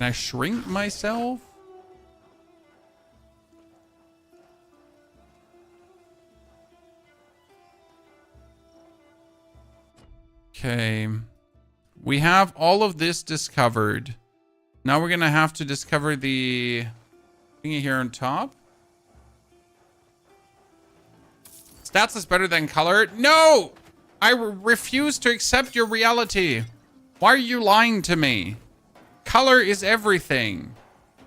I shrink myself? Okay. We have all of this discovered. Now we're gonna have to discover the thingy here on top. Stats is better than color. No! I refuse to accept your reality. Why are you lying to me? Color is everything.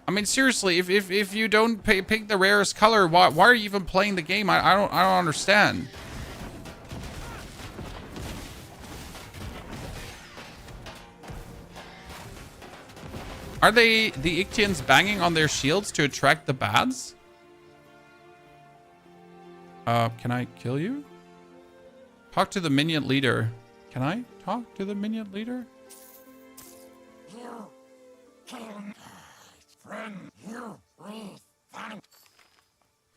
I mean, seriously, if you don't pick the rarest color, why are you even playing the game? I don't understand. Are the Ictians banging on their shields to attract the bads? Can I kill you? Talk to the minion leader. Can I talk to the minion leader?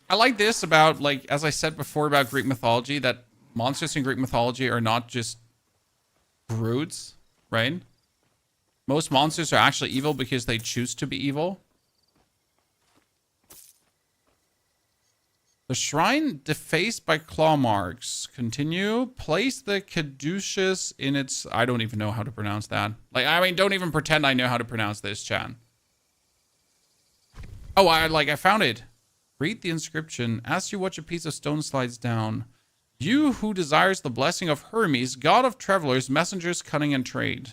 I like this about, like, as I said before about Greek mythology, that monsters in Greek mythology are not just brutes, right? Most monsters are actually evil because they choose to be evil. The shrine defaced by claw marks. Continue. Place the caduceus in its... I don't even know how to pronounce that. Like, I mean, don't even pretend I know how to pronounce this, Chan. Oh, I found it. Read the inscription. As you watch a piece of stone slides down. You who desires the blessing of Hermes, god of travelers, messengers, cunning, and trade.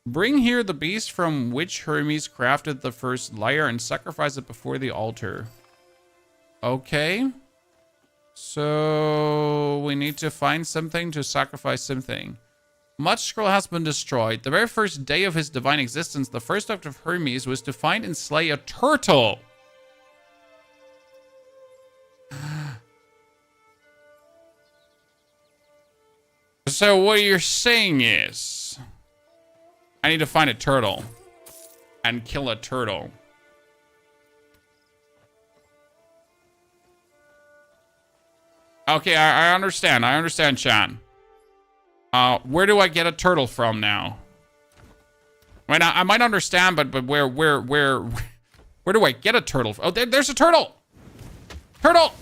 Bring here the beast from which Hermes crafted the first lyre and sacrifice it before the altar. Okay. So we need to find something to sacrifice something. Much scroll has been destroyed. The very first day of his divine existence, the first act of Hermes was to find and slay a turtle. So what you're saying is... I need to find a turtle. And kill a turtle. Okay, I understand. I understand, Chan. Where do I get a turtle from now? I mean, I might understand, but where do I get a turtle? Oh, there's a turtle! Turtle!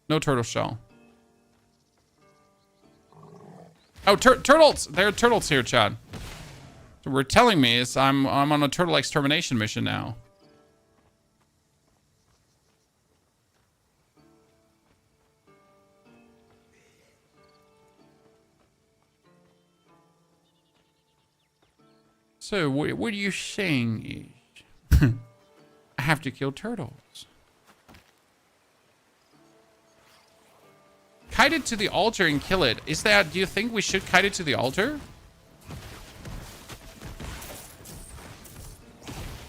No turtle shell. Oh, turtles! There are turtles here, Chad. So what we're telling me is I'm on a turtle extermination mission now. So, what are you saying is... I have to kill turtles. Kite it to the altar and kill it. Is that... Do you think we should kite it to the altar?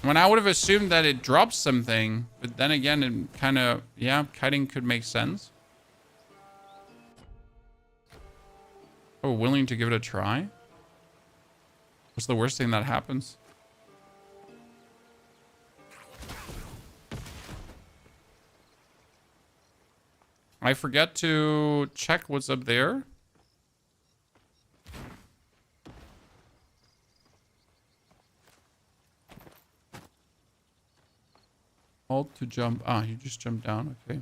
When I would have assumed that it drops something. But then again, it kind of... Yeah, kiting could make sense. Oh, willing to give it a try? What's the worst thing that happens? I forget to check what's up there. Alt to jump. Ah, you just jumped down. Okay.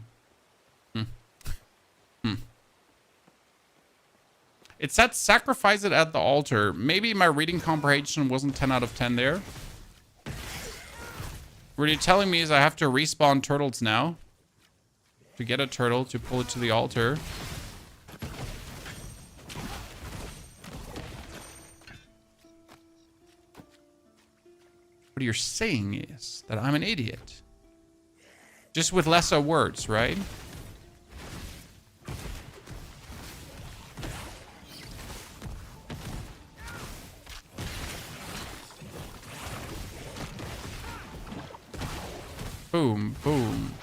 It said sacrifice it at the altar. Maybe my reading comprehension wasn't 10 out of 10 there. What you're telling me is I have to respawn turtles now. To get a turtle, to pull it to the altar. What you're saying is that I'm an idiot. Just with lesser words, right? Boom, boom.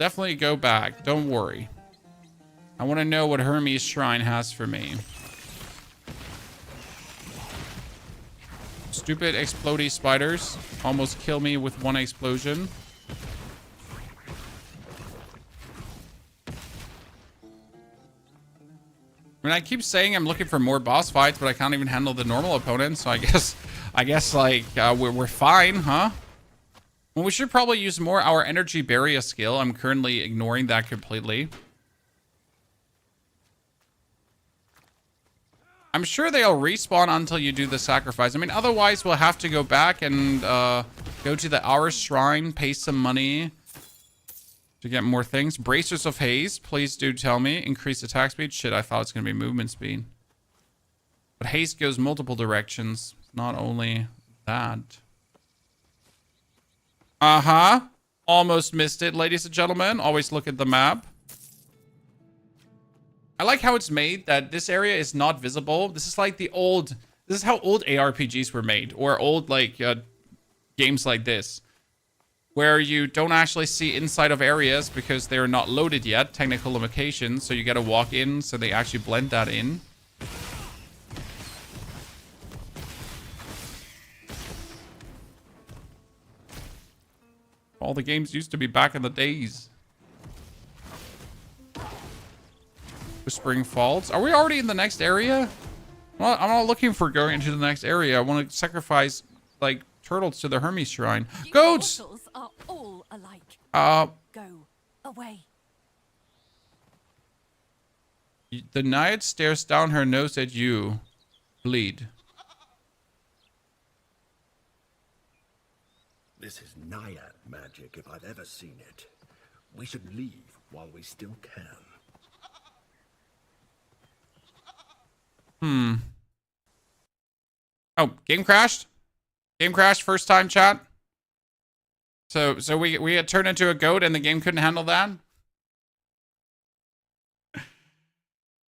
Definitely go back. Don't worry. I want to know what Hermes Shrine has for me. Stupid explodey spiders almost kill me with one explosion. I mean, I keep saying I'm looking for more boss fights, but I can't even handle the normal opponents. So I guess like we're fine, huh? Well, we should probably use more our energy barrier skill. I'm currently ignoring that completely. I'm sure they'll respawn until you do the sacrifice. I mean, otherwise we'll have to go back and go to the Hour Shrine, pay some money to get more things. Bracers of Haze, please do tell me. Increase attack speed. Shit, I thought it was going to be movement speed. But haste goes multiple directions. Not only that. Uh-huh. Almost missed it, ladies and gentlemen. Always look at the map. I like how it's made that this area is not visible. This is like the old... This is how old ARPGs were made. Or old, like, games like this. Where you don't actually see inside of areas because they're not loaded yet. Technical limitations. So you gotta walk in so they actually blend that in. All the games used to be back in the days. Whispering Falls. Are we already in the next area? Well, I'm not looking for going into the next area. I want to sacrifice, like, turtles to the Hermes Shrine. Goats! Mortals are all alike. Go away. The Naiad stares down her nose at you. Bleed. This is Naiad magic if I've ever seen it. We should leave while we still can. Oh, game crashed? Game crashed first time, chat? So we had turned into a goat and the game couldn't handle that?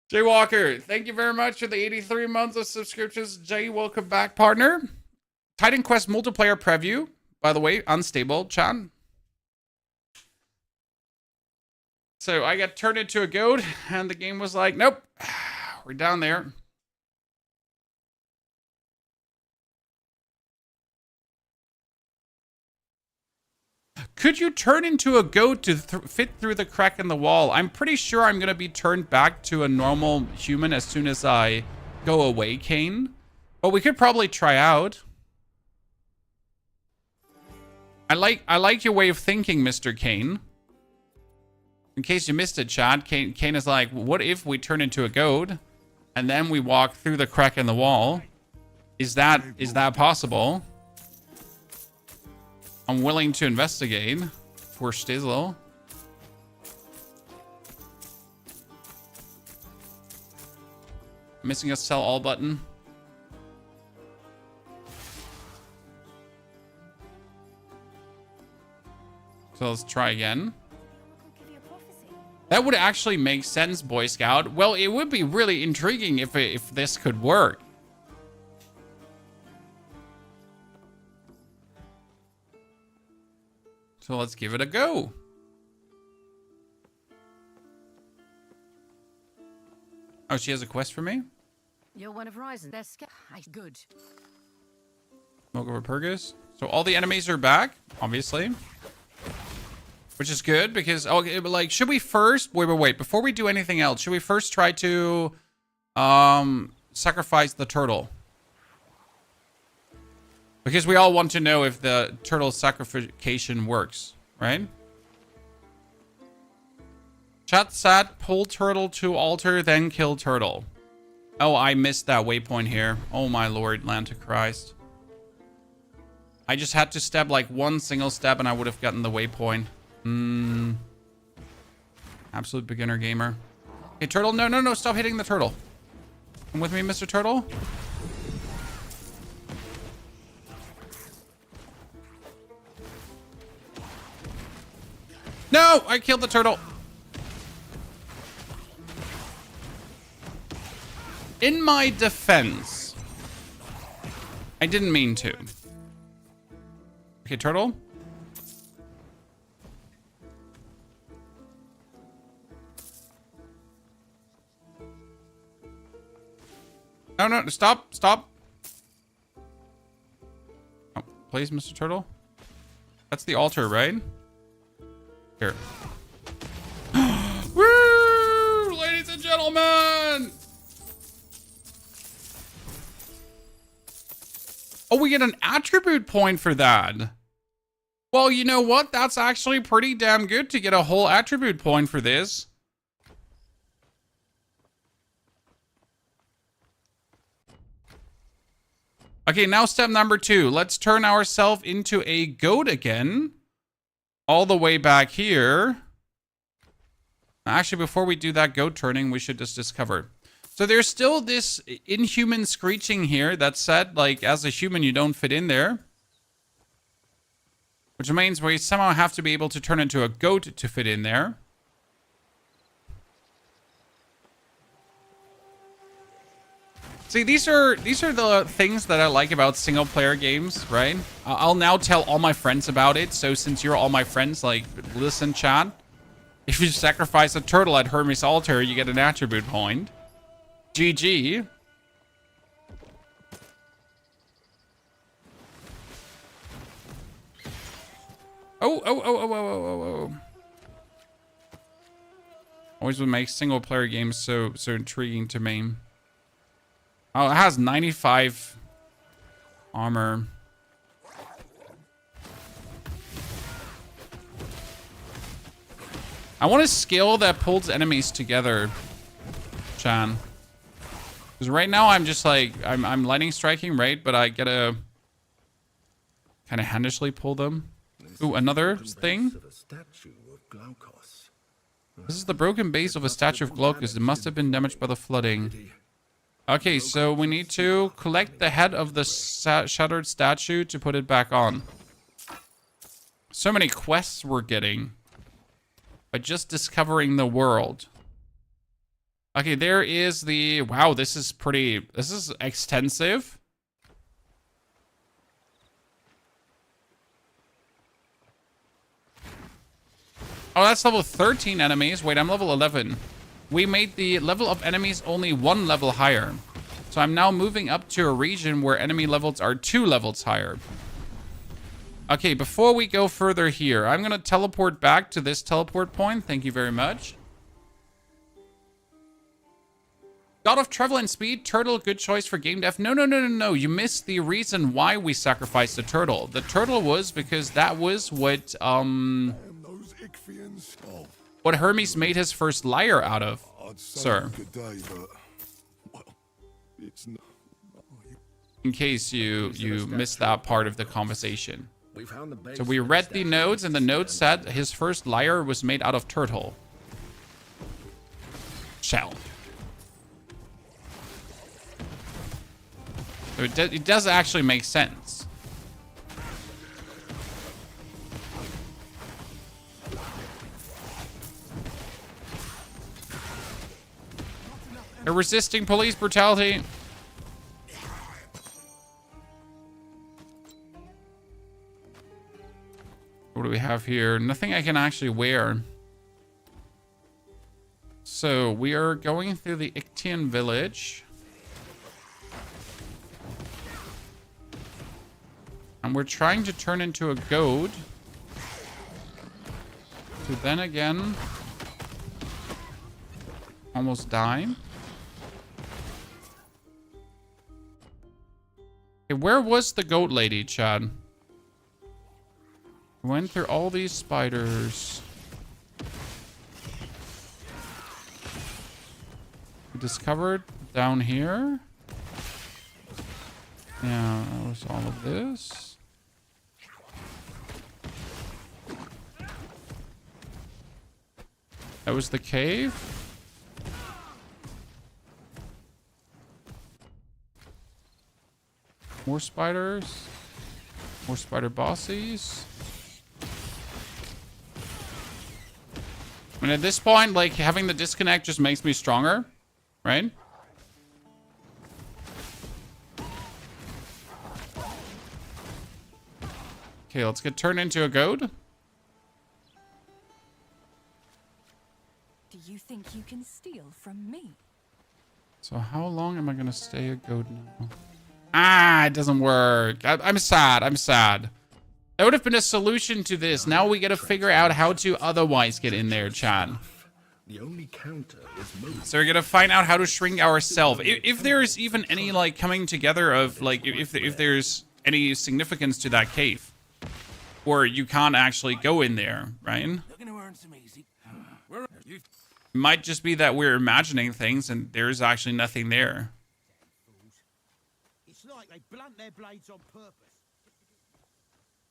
Jay Walker, thank you very much for the 83 months of subscriptions. Jay, welcome back, partner. Titanquest multiplayer preview, by the way, unstable, chat. So I got turned into a goat and the game was like, nope, we're down there. Could you turn into a goat to fit through the crack in the wall? I'm pretty sure I'm going to be turned back to a normal human as soon as I go away, Kane. But we could probably try out. I like your way of thinking, Mr. Kane. In case you missed it, Chad, Kane is like, what if we turn into a goat and then we walk through the crack in the wall? Is that possible? I'm willing to investigate for Stizzle. Missing a sell all button. So let's try again. That would actually make sense, Boy Scout. Well, it would be really intriguing if this could work. So let's give it a go. Oh, she has a quest for me? You're one of Ryzen. They're good. Smoke over Purgus. So all the enemies are back, obviously. Which is good because, okay, but like, should we first, wait. Before we do anything else, should we first try to sacrifice the turtle? Because we all want to know if the turtle sacrification works, right? Chat sat, pull turtle to altar, then kill turtle. Oh, I missed that waypoint here. Oh my lord, land to Christ. I just had to step like one single step and I would have gotten the waypoint. Absolute beginner gamer. Okay, turtle, no, stop hitting the turtle. Come with me, Mr. Turtle. No, I killed the turtle. In my defense, I didn't mean to. Okay, turtle. No, stop. Oh, please, Mr. Turtle. That's the altar, right? Here. Woo! Ladies and gentlemen! Oh, we get an attribute point for that. Well, you know what? That's actually pretty damn good to get a whole attribute point for this. Okay, now step number 2. Let's turn ourselves into a goat again. All the way back here. Actually, before we do that goat turning, we should just discover. So there's still this inhuman screeching here that said, like, as a human, you don't fit in there. Which means we somehow have to be able to turn into a goat to fit in there. See, these are the things that I like about single player games, right? I'll now tell all my friends about it. So since you're all my friends, like, listen, chat. If you sacrifice a turtle at Hermes' altar, you get an attribute point. GG. Oh. Always would make single player games so intriguing to me. Oh, it has 95 armor. I want a skill that pulls enemies together, Chan. Because right now I'm just like, I'm lightning striking, right? But I gotta kind of handishly pull them. Ooh, another thing. This is the broken base of a statue of Glaucus. It must have been damaged by the flooding. Okay, so we need to collect the head of the shattered statue to put it back on. So many quests we're getting by just discovering the world. Okay, there is the... Wow, this is extensive. Oh, that's level 13 enemies. Wait, I'm level 11. We made the level of enemies only 1 level higher. So I'm now moving up to a region where enemy levels are 2 levels higher. Okay, before we go further here, I'm going to teleport back to this teleport point. Thank you very much. God of Travel and Speed, turtle, good choice for game dev. No. You missed the reason why we sacrificed the turtle. The turtle was because that was what, what Hermes made his first lyre out of, sir. In case you missed that part of the conversation. So we read the notes, and the notes said his first lyre was made out of turtle shell. So it does actually make sense. They're resisting police brutality. What do we have here? Nothing I can actually wear. So we are going through the Ictian village. And we're trying to turn into a goat. To then again almost die. Okay, where was the goat lady, Chad? Went through all these spiders. We discovered down here. Yeah, that was all of this. That was the cave. More spiders. More spider bossies. I mean, at this point, like, having the disconnect just makes me stronger, right? Okay, let's get turned into a goat. Do you think you can steal from me? So how long am I gonna stay a goat now? Ah, it doesn't work. I'm sad. I'm sad. That would have been a solution to this. Now we gotta figure out how to otherwise get in there, Chad. The only counter is most. So we're gonna find out how to shrink ourselves. If there's even any like coming together of like if there's any significance to that cave, or you can't actually go in there, right? It might just be that we're imagining things and there's actually nothing there. It's like they blunt their blades on purpose.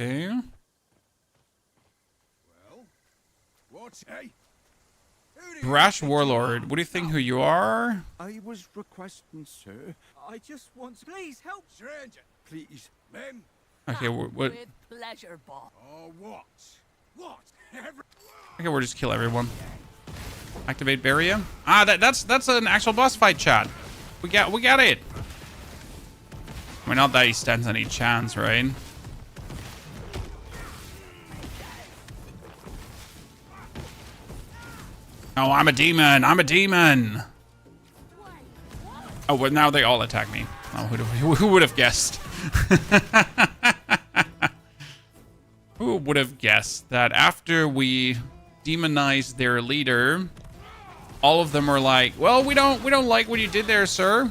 Okay. Well, what's hey? Brash Warlord, what do you think who you are? I was requesting, sir. I just want to... Please help, Stranger, please, men. Okay, what? With pleasure, boss. Or what? What? Okay, we'll just kill everyone. Activate barrier. Ah, that's an actual boss fight, chat. We got it. I mean, not that he stands any chance, right? Oh, I'm a demon. I'm a demon. Oh, well, now they all attack me. Oh, who would have guessed? Who would have guessed that after we demonized their leader, all of them are like, well, we don't like what you did there, sir.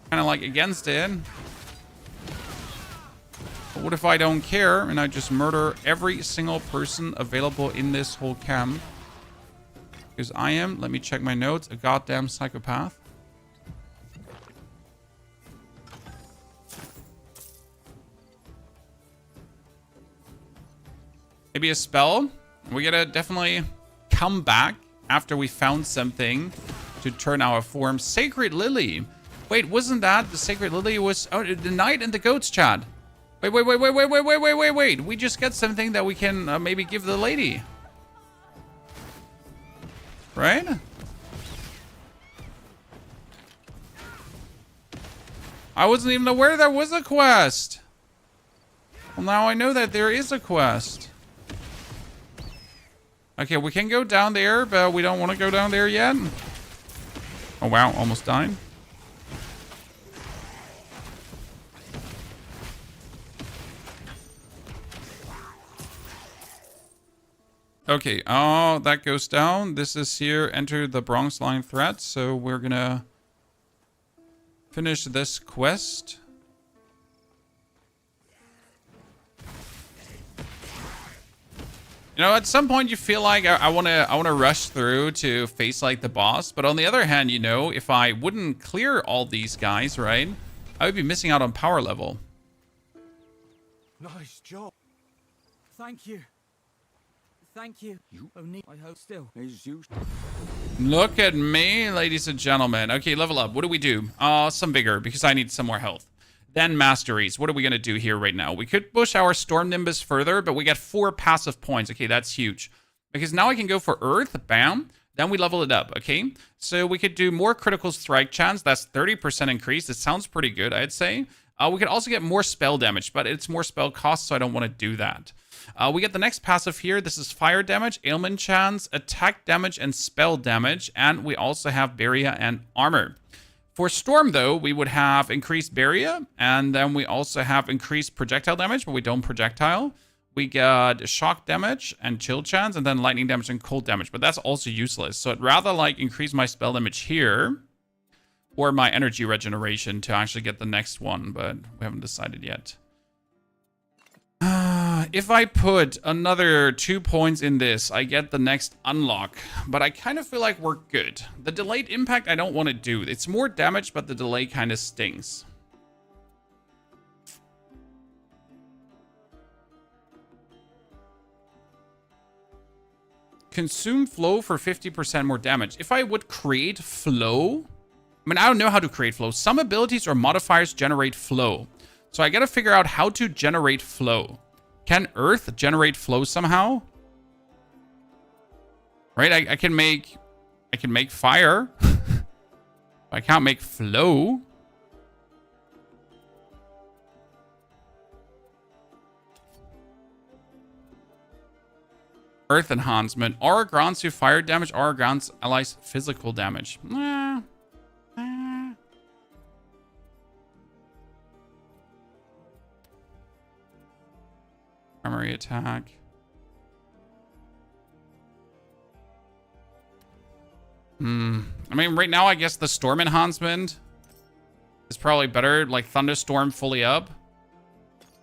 Kind of like against it. But what if I don't care and I just murder every single person available in this whole camp? Because I am, let me check my notes, a goddamn psychopath. Maybe a spell. We gotta definitely come back after we found something to turn our form. Sacred Lily. Wait, wasn't that the Sacred Lily was... Oh, the knight and the goats, Chad. Wait. We just got something that we can maybe give the lady. Right? I wasn't even aware there was a quest. Well, now I know that there is a quest. Okay, we can go down there, but we don't want to go down there yet. Oh, wow. Almost died. Okay. Oh, that goes down. This is here. Enter the Bronx Line threat. So we're going to finish this quest. You know, at some point you feel like I want to rush through to face like the boss, but on the other hand, you know, if I wouldn't clear all these guys, right, I would be missing out on power level. Nice job. Thank you. Thank you. You only I hope still. As you Look at me, ladies and gentlemen. Okay, level up. What do we do? Some vigor, because I need some more health. Then masteries. What are we going to do here right now? We could push our Storm Nimbus further, but we get 4 passive points. Okay, that's huge. Because now I can go for Earth. Bam. Then we level it up, okay? So we could do more critical strike chance. That's 30% increase. It sounds pretty good, I'd say. We could also get more spell damage, but it's more spell cost, so I don't want to do that. We get the next passive here. This is fire damage, ailment chance, attack damage, and spell damage. And we also have barrier and armor. For storm, though, we would have increased barrier. And then we also have increased projectile damage, but we don't projectile. We got shock damage and chill chance, and then lightning damage and cold damage. But that's also useless. So I'd rather like increase my spell damage here, or my energy regeneration to actually get the next one. But we haven't decided yet. If I put another 2 points in this, I get the next unlock. But I kind of feel like we're good. The delayed impact I don't want to do. It's more damage, but the delay kind of stings. Consume flow for 50% more damage. If I would create flow... I mean, I don't know how to create flow. Some abilities or modifiers generate flow. So I gotta figure out how to generate flow. Can Earth generate flow somehow? Right? I can make fire. I can't make flow. Earth enhancement. Aura grants you fire damage. Aura grants allies physical damage. Primary attack. I mean, right now, I guess the storm enhancement is probably better. Like thunderstorm fully up.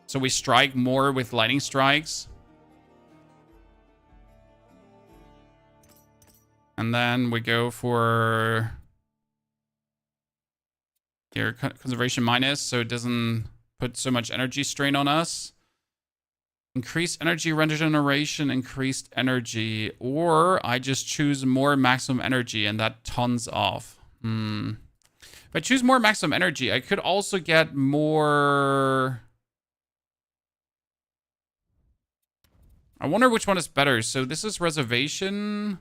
So we strike more with lightning strikes. And then we go for here, conservation minus, so it doesn't put so much energy strain on us. Increased energy regeneration, increased energy. Or I just choose more maximum energy and that tons off. If I choose more maximum energy, I could also get more... I wonder which one is better. So this is reservation.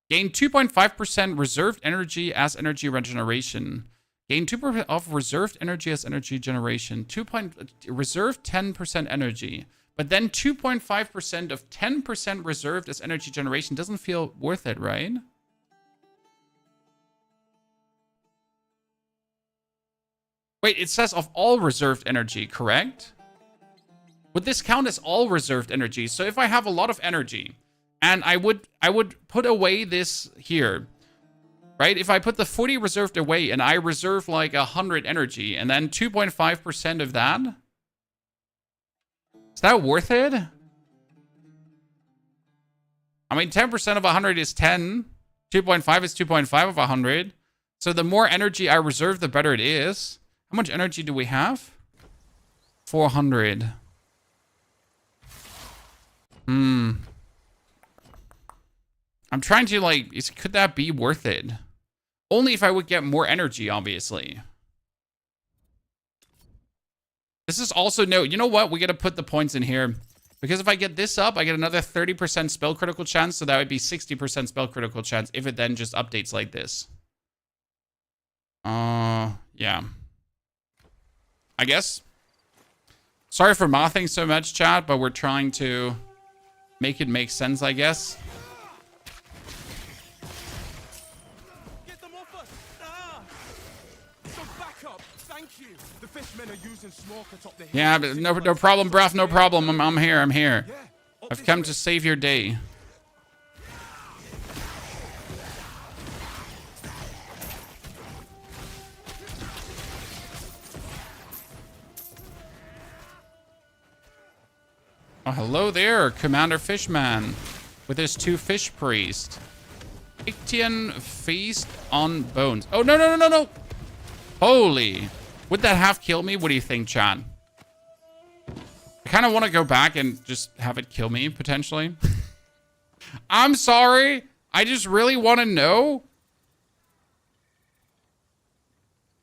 Gain 2.5% reserved energy as energy regeneration. Gain 2% of reserved energy as energy generation. Reserved 10% energy. But then 2.5% of 10% reserved as energy generation doesn't feel worth it, right? Wait, it says of all reserved energy, correct? Would this count as all reserved energy? So if I have a lot of energy, and I would put away this here, right? If I put the 40 reserved away, and I reserve like 100 energy, and then 2.5% of that... Is that worth it? I mean, 10% of 100 is 10. 2.5 is 2.5 of 100. So the more energy I reserve, the better it is. How much energy do we have? 400. I'm trying to, like, could that be worth it? Only if I would get more energy, obviously. This is also no, you know what? We got to put the points in here. Because if I get this up, I get another 30% spell critical chance. So that would be 60% spell critical chance if it then just updates like this. Yeah. I guess. Sorry for mothing so much, chat, but we're trying to make it make sense, I guess. Get them off us! Ah! So back up! Thank you! The fishmen are using smoke atop the hill. Yeah, but no problem, bruv, no problem. I'm here. I've come to save your day. Oh, hello there, Commander Fishman, with his 2 fish priests. Ictian feast on bones. Oh, no. Holy. Would that have killed me? What do you think, Chan? I kind of want to go back and just have it kill me, potentially. I'm sorry. I just really want to know.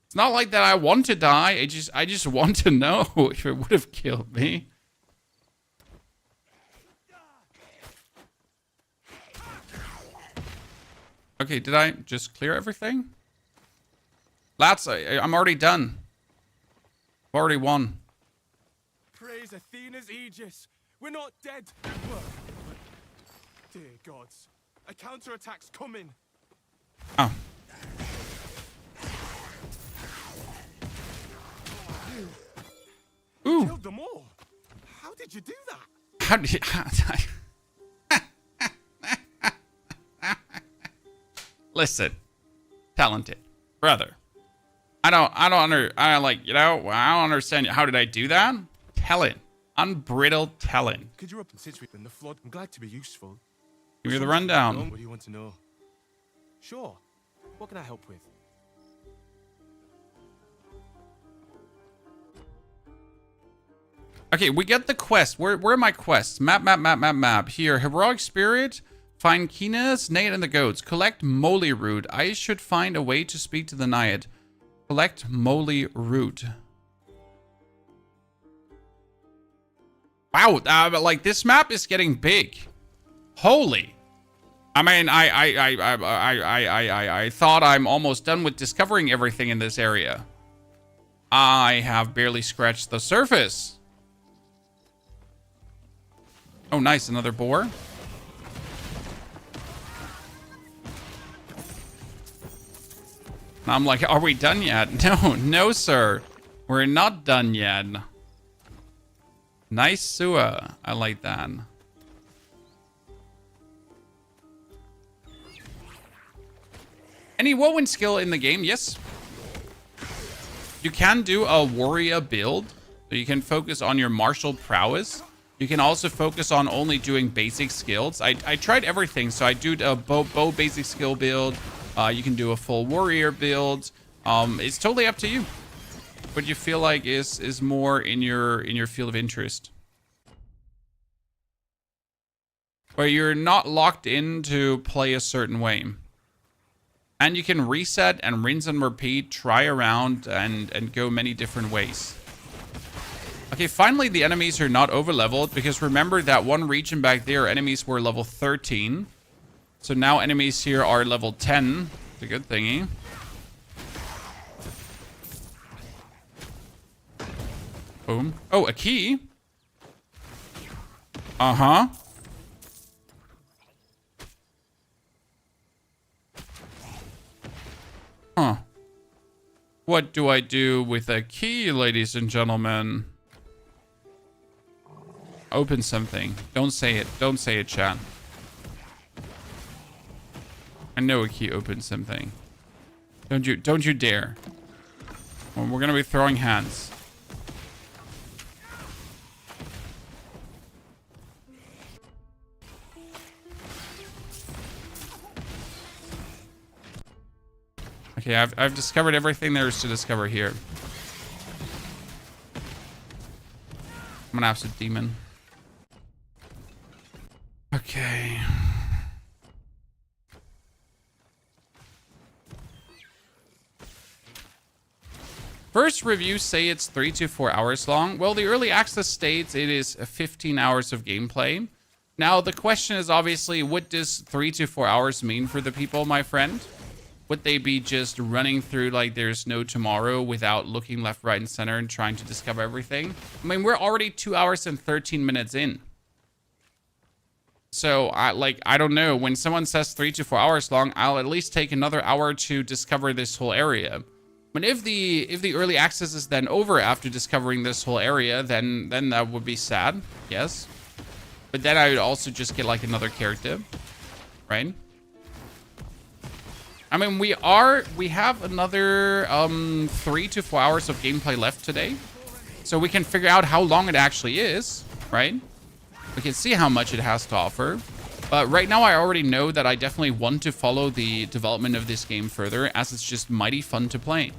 It's not like that I want to die. I just want to know if it would have killed me. Okay, did I just clear everything? Lads, I'm already done. I've already won. Praise Athena's aegis. We're not dead. Dear gods. A counterattack's coming. Oh. Ooh. Killed them all. How did you do that? How did you... Listen. Talented. Brother. I don't understand. How did I do that? Talent. Unbridled talent. Could you open since we've been the flood? I'm glad to be useful. Give me the rundown. What do you want to know? Sure. What can I help with? Okay, we get the quest. Where are my quests? Map. Here, heroic spirit. Find Kina's, Naiad, and the goats. Collect moly root. I should find a way to speak to the Naiad. Collect moly root. Wow, but like this map is getting big. Holy. I mean, I thought I'm almost done with discovering everything in this area. I have barely scratched the surface. Oh, nice, another boar. I'm like, are we done yet? No, sir. We're not done yet. Nice sewer. I like that. Any woven skill in the game? Yes. You can do a warrior build. So you can focus on your martial prowess. You can also focus on only doing basic skills. I tried everything. So I do a bow basic skill build. You can do a full warrior build. It's totally up to you. What you feel like is more in your field of interest. Where you're not locked in to play a certain way. And you can reset and rinse and repeat, try around and go many different ways. Okay, finally the enemies are not over leveled because remember that one region back there, enemies were level 13. So now enemies here are level 10. It's a good thingy. Boom. Oh, a key. Uh-huh. Huh. What do I do with a key, ladies and gentlemen? Open something. Don't say it. Don't say it, chat. I know a key opens something. Don't you dare. Well, we're gonna be throwing hands. Okay, I've discovered everything there is to discover here. I'm an absolute demon. Okay. First reviews say it's 3 to 4 hours long. Well, the early access states it is 15 hours of gameplay. Now, the question is obviously, what does 3 to 4 hours mean for the people, my friend? Would they be just running through like there's no tomorrow without looking left, right, and center and trying to discover everything? I mean, we're already 2 hours and 13 minutes in. So, I don't know. When someone says 3 to 4 hours long, I'll at least take another hour to discover this whole area. But if the early access is then over after discovering this whole area, then that would be sad. Yes. But then I would also just get like another character, right? I mean, we have another 3 to 4 hours of gameplay left today. So we can figure out how long it actually is, right? We can see how much it has to offer. But right now, I already know that I definitely want to follow the development of this game further, as it's just mighty fun to play.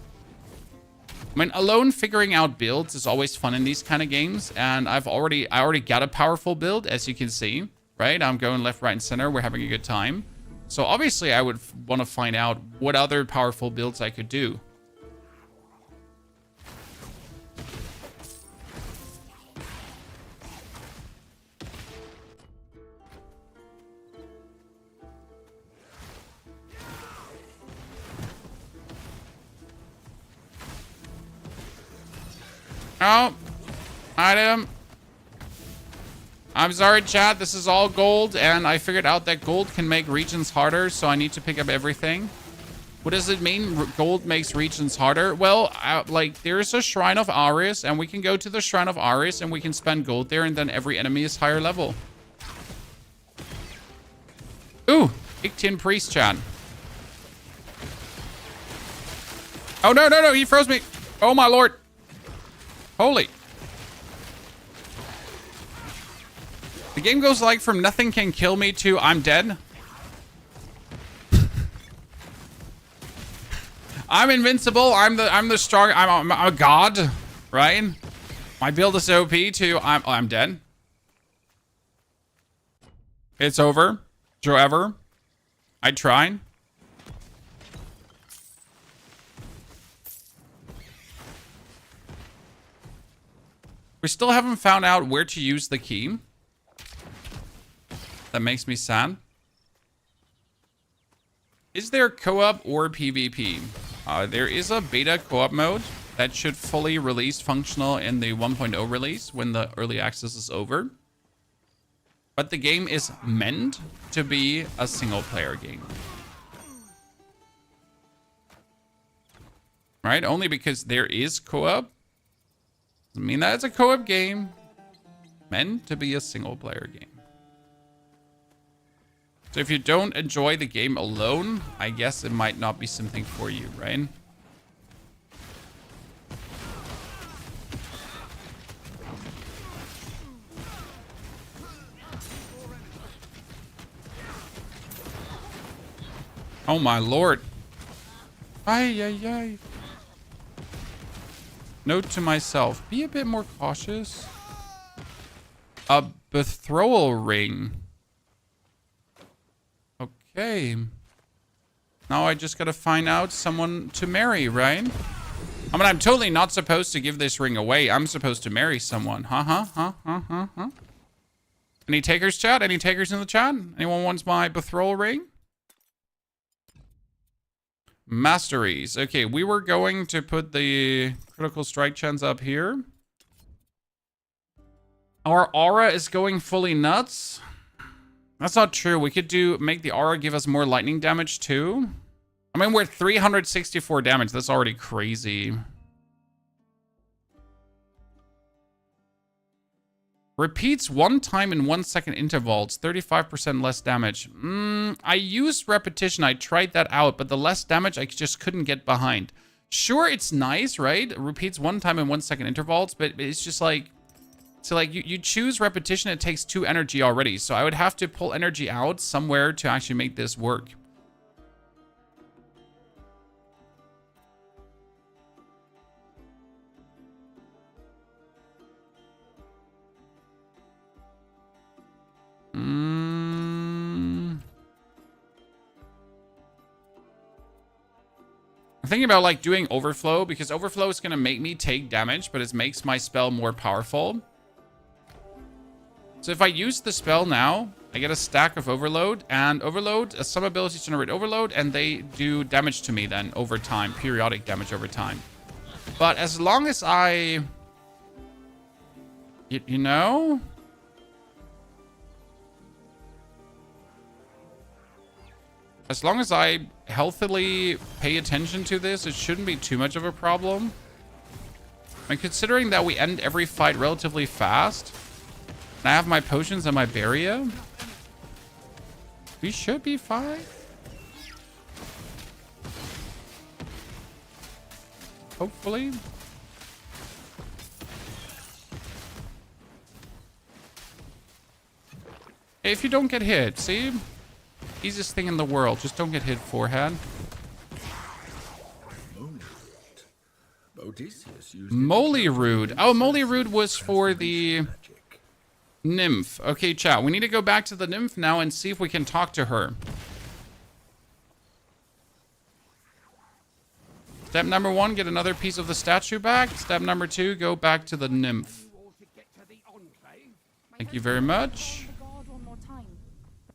I mean, alone figuring out builds is always fun in these kind of games, and I already got a powerful build, as you can see, right? I'm going left, right, and center. We're having a good time. So obviously I would want to find out what other powerful builds I could do. Oh, item. I'm sorry, chat. This is all gold, and I figured out that gold can make regions harder, so I need to pick up everything. What does it mean? Gold makes regions harder? Well, like, there's a Shrine of Aris, and we can go to the Shrine of Aris, and we can spend gold there, and then every enemy is higher level. Ooh, Ictian Priest, chat. Oh, no, no, no, he froze me. Oh, my lord. Holy. The game goes like from nothing can kill me to I'm dead. I'm invincible. I'm the strong. I'm a god, right? My build is OP to I'm dead. It's over. Forever. I tried. We still haven't found out where to use the key. That makes me sad. Is there co-op or PvP? There is a beta co-op mode that should fully release functional in the 1.0 release when the early access is over. But the game is meant to be a single player game. Right? Only because there is co-op. Doesn't mean that it's a co-op game. Meant to be a single player game. So if you don't enjoy the game alone, I guess it might not be something for you, right? Oh my lord. Ay, ay, ay. Note to myself, be a bit more cautious. A betrothal ring. Okay. Now I just gotta find out someone to marry, right? I mean, I'm totally not supposed to give this ring away. I'm supposed to marry someone. Huh? Any takers, chat? Any takers in the chat? Anyone wants my betrothal ring? Masteries. Okay, we were going to put the critical strike chance up here. Our aura is going fully nuts. That's not true. We could make the aura give us more lightning damage too. I mean, we're 364 damage. That's already crazy. Repeats one time in 1 second intervals. 35% less damage. I used repetition. I tried that out, but the less damage I just couldn't get behind. Sure, it's nice, right? It repeats one time in 1 second intervals, but it's just like... So, like, you choose repetition, it takes 2 energy already. So I would have to pull energy out somewhere to actually make this work. I'm thinking about, like, doing overflow, because overflow is going to make me take damage, but it makes my spell more powerful. So if I use the spell now, I get a stack of overload, and overload, some abilities generate overload, and they do damage to me then over time, periodic damage over time. But as long as I, you know, as long as I healthily pay attention to this, it shouldn't be too much of a problem. And considering that we end every fight relatively fast, and I have my potions and my barrier, we should be fine. Hopefully. Hey, if you don't get hit, see? Easiest thing in the world. Just don't get hit forehead. Molyrood. Oh, Molyrood was for the nymph. Okay, chat. We need to go back to the nymph now and see if we can talk to her. Step number 1, get another piece of the statue back. Step number 2, go back to the nymph. Thank you very much.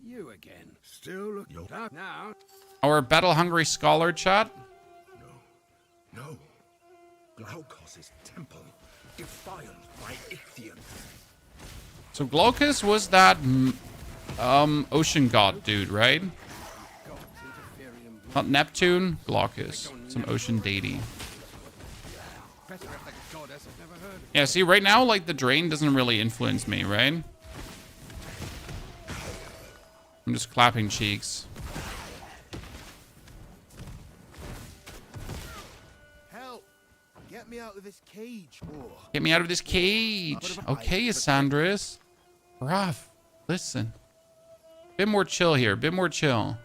You again. Still looking now. Our battle-hungry scholar, chat. No. Glaukos' temple, defiled by Ichthian. So Glaucus was that ocean god dude, right? Not Neptune, Glaucus. Some ocean deity. Yeah, see, right now, like, the drain doesn't really influence me, right? I'm just clapping cheeks. Help! Get me out of this cage. Get me out of this cage. Okay, Sandris. Bruv, listen. Bit more chill here. Bit more chill.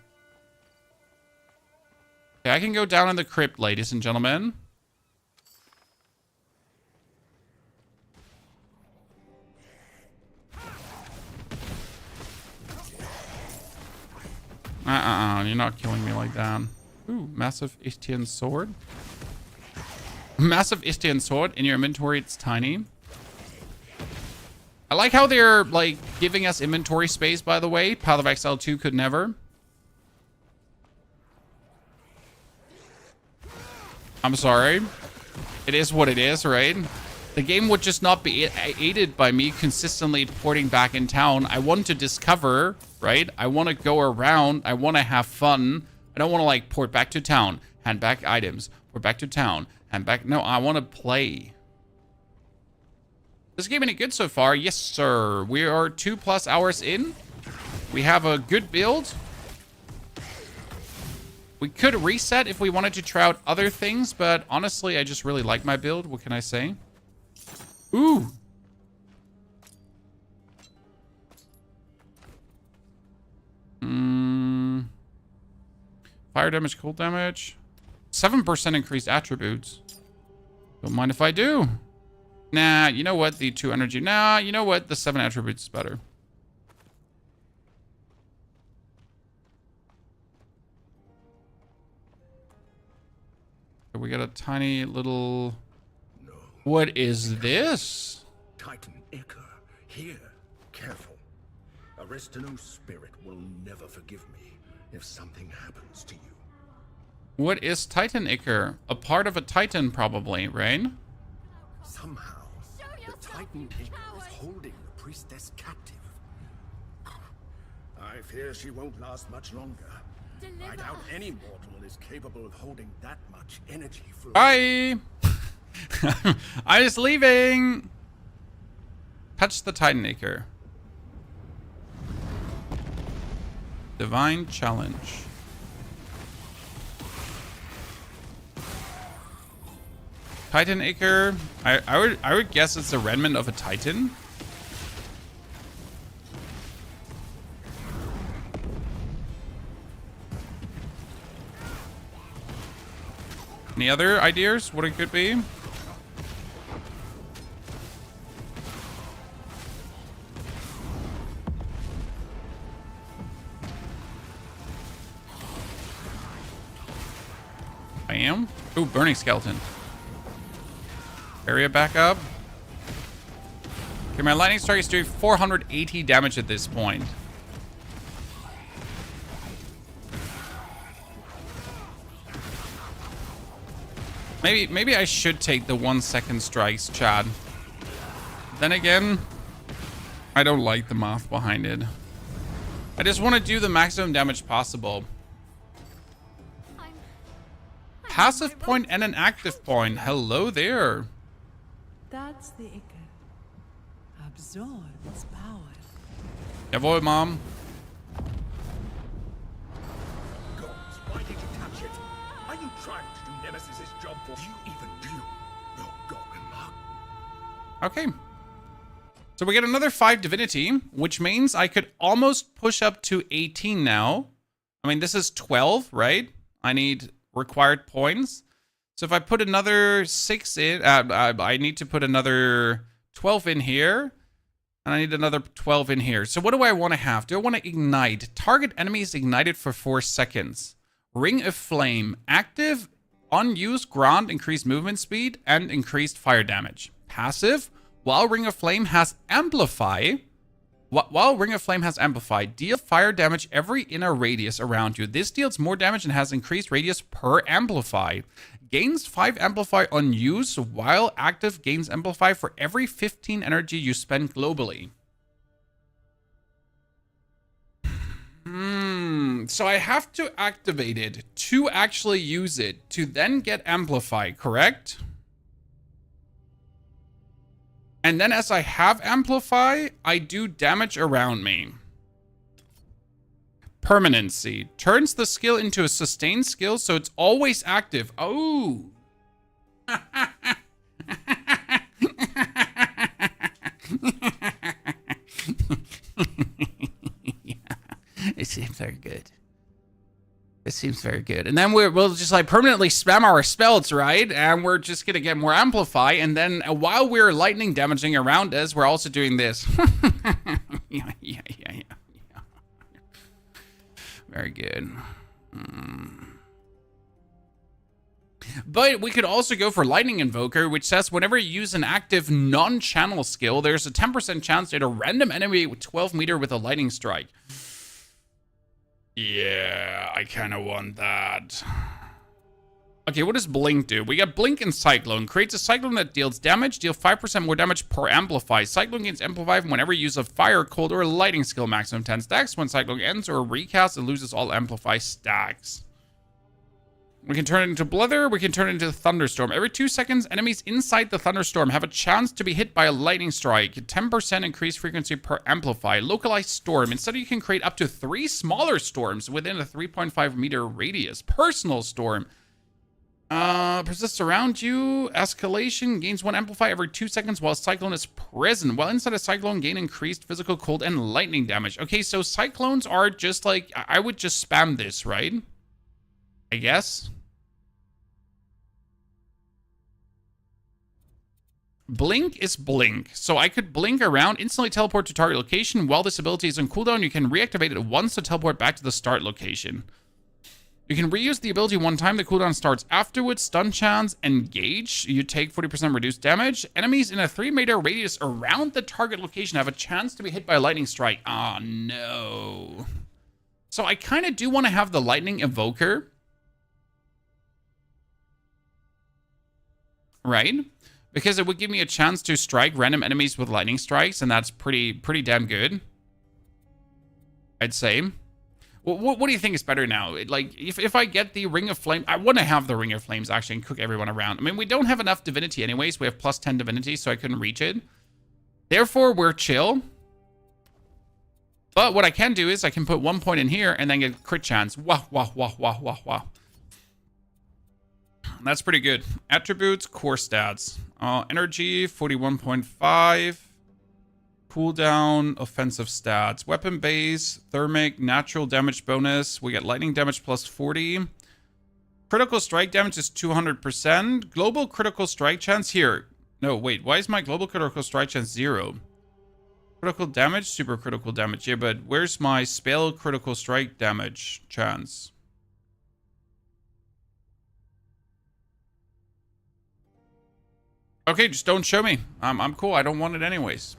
Okay, I can go down in the crypt, ladies and gentlemen. You're not killing me like that. Ooh, massive Ichthian sword. Massive Ichthian sword. In your inventory, it's tiny. I like how they're, like, giving us inventory space, by the way. Path of Exile 2 could never. I'm sorry. It is what it is, right? The game would just not be aided by me consistently porting back in town. I want to discover, right? I want to go around. I want to have fun. I don't want to, like, port back to town, hand back items, port back to town, hand back. No, I want to play. This game ain't good so far. Yes, sir. We are 2+ hours in. We have a good build. We could reset if we wanted to try out other things, but honestly, I just really like my build. What can I say? Ooh. Fire damage, cold damage. 7% increased attributes. Don't mind if I do. Nah, you know what? The 2 energy. Nah, you know what? The 7 attributes is better. We got a tiny little... No. What is this? Titan Iker, here. Careful. Aristino's spirit will never forgive me if something happens to you. What is Titan Iker? A part of a Titan, probably, right? Somehow, the Titan Iker is holding the priestess captive. I fear she won't last much longer. I doubt any mortal is capable of holding that much energy for... Bye! I'm just leaving! Touch the Titan Iker. Divine Challenge. Titan Iker. I would guess it's a remnant of a Titan. Any other ideas what it could be? I am. Ooh, burning skeleton. Area back up. Okay, my lightning strike is doing 480 damage at this point. Maybe I should take the 1 second strikes, Chad. Then again, I don't like the math behind it. I just want to do the maximum damage possible. Passive point and an active point. Hello there. That's the Iker. Absorb its power. Jawohl, Mom. Gods, why did you touch it? Are you trying to do Nemesis' job for you? Even do? No, God, Okay. So we get another 5 divinity, which means I could almost push up to 18 now. I mean, this is 12, right? I need required points. So if I put another 6 in, I need to put another 12 in here. And I need another 12 in here. So what do I want to have? Do I want to ignite? Target enemy is ignited for 4 seconds. Ring of Flame. Active Unused grant increased movement speed and increased fire damage. Passive, while Ring of Flame has Amplify. While Ring of Flame has Amplify, deal fire damage every inner radius around you. This deals more damage and has increased radius per Amplify. Gains 5 Amplify on use, while active gains Amplify for every 15 energy you spend globally. So I have to activate it to actually use it, to then get Amplify, correct? And then as I have Amplify, I do damage around me. Permanency. Turns the skill into a sustained skill, so it's always active. Oh. It seems very good. It seems very good. And then we'll just like permanently spam our spells, right? And we're just gonna get more Amplify. And then while we're lightning damaging around us, we're also doing this. Yeah. Very good. But we could also go for Lightning Invoker, which says whenever you use an active non-channel skill, there's a 10% chance to hit a random enemy with 12 meter with a lightning strike. Yeah, I kind of want that. Okay, what does Blink do? We got Blink and Cyclone. Creates a Cyclone that deals damage. Deal 5% more damage per Amplify. Cyclone gains Amplify whenever you use a Fire, Cold, or Lighting skill. Maximum 10 stacks. When Cyclone ends or recast, it loses all Amplify stacks. We can turn it into Blither. We can turn it into Thunderstorm. Every 2 seconds, enemies inside the Thunderstorm have a chance to be hit by a Lightning Strike. 10% increased frequency per Amplify. Localized Storm. Instead, you can create up to 3 smaller storms within a 3.5 meter radius. Personal Storm. Persists around you. Escalation. Gains 1 Amplify every 2 seconds while Cyclone is present. While inside a Cyclone, gain increased physical, cold, and lightning damage. Okay, so Cyclones are just like... I would just spam this, right? I guess. Blink is Blink. So I could blink around, instantly teleport to target location. While this ability is on cooldown, you can reactivate it once to teleport back to the start location. You can reuse the ability one time. The cooldown starts afterwards. Stun chance, engage. You take 40% reduced damage. Enemies in a 3 meter radius around the target location have a chance to be hit by a lightning strike. Oh, no. So I kind of do want to have the Lightning Evoker. Right? Because it would give me a chance to strike random enemies with lightning strikes, and that's pretty damn good, I'd say. What do you think is better now? Like, if I get the Ring of Flame, I want to have the Ring of Flames actually and cook everyone around. I mean, we don't have enough Divinity anyways. We have plus 10 Divinity, so I couldn't reach it. Therefore, we're chill. But what I can do is I can put 1 point in here and then get crit chance. Wow. That's pretty good. Attributes, core stats. Energy, 41.5. Cooldown, offensive stats. Weapon base, thermic, natural damage bonus. We get lightning damage plus 40. Critical strike damage is 200%. Global critical strike chance here. No, wait. Why is my global critical strike chance 0? Critical damage, super critical damage. Yeah, but where's my spell critical strike damage chance? Okay, just don't show me. I'm cool. I don't want it anyways.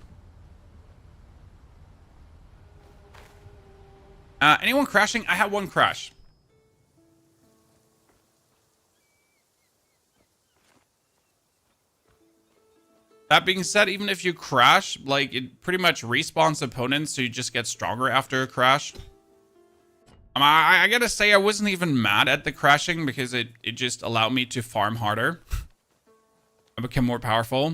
Anyone crashing? I had 1 crash. That being said, even if you crash, like, it pretty much respawns opponents, so you just get stronger after a crash. I gotta say, I wasn't even mad at the crashing because it just allowed me to farm harder. I became more powerful.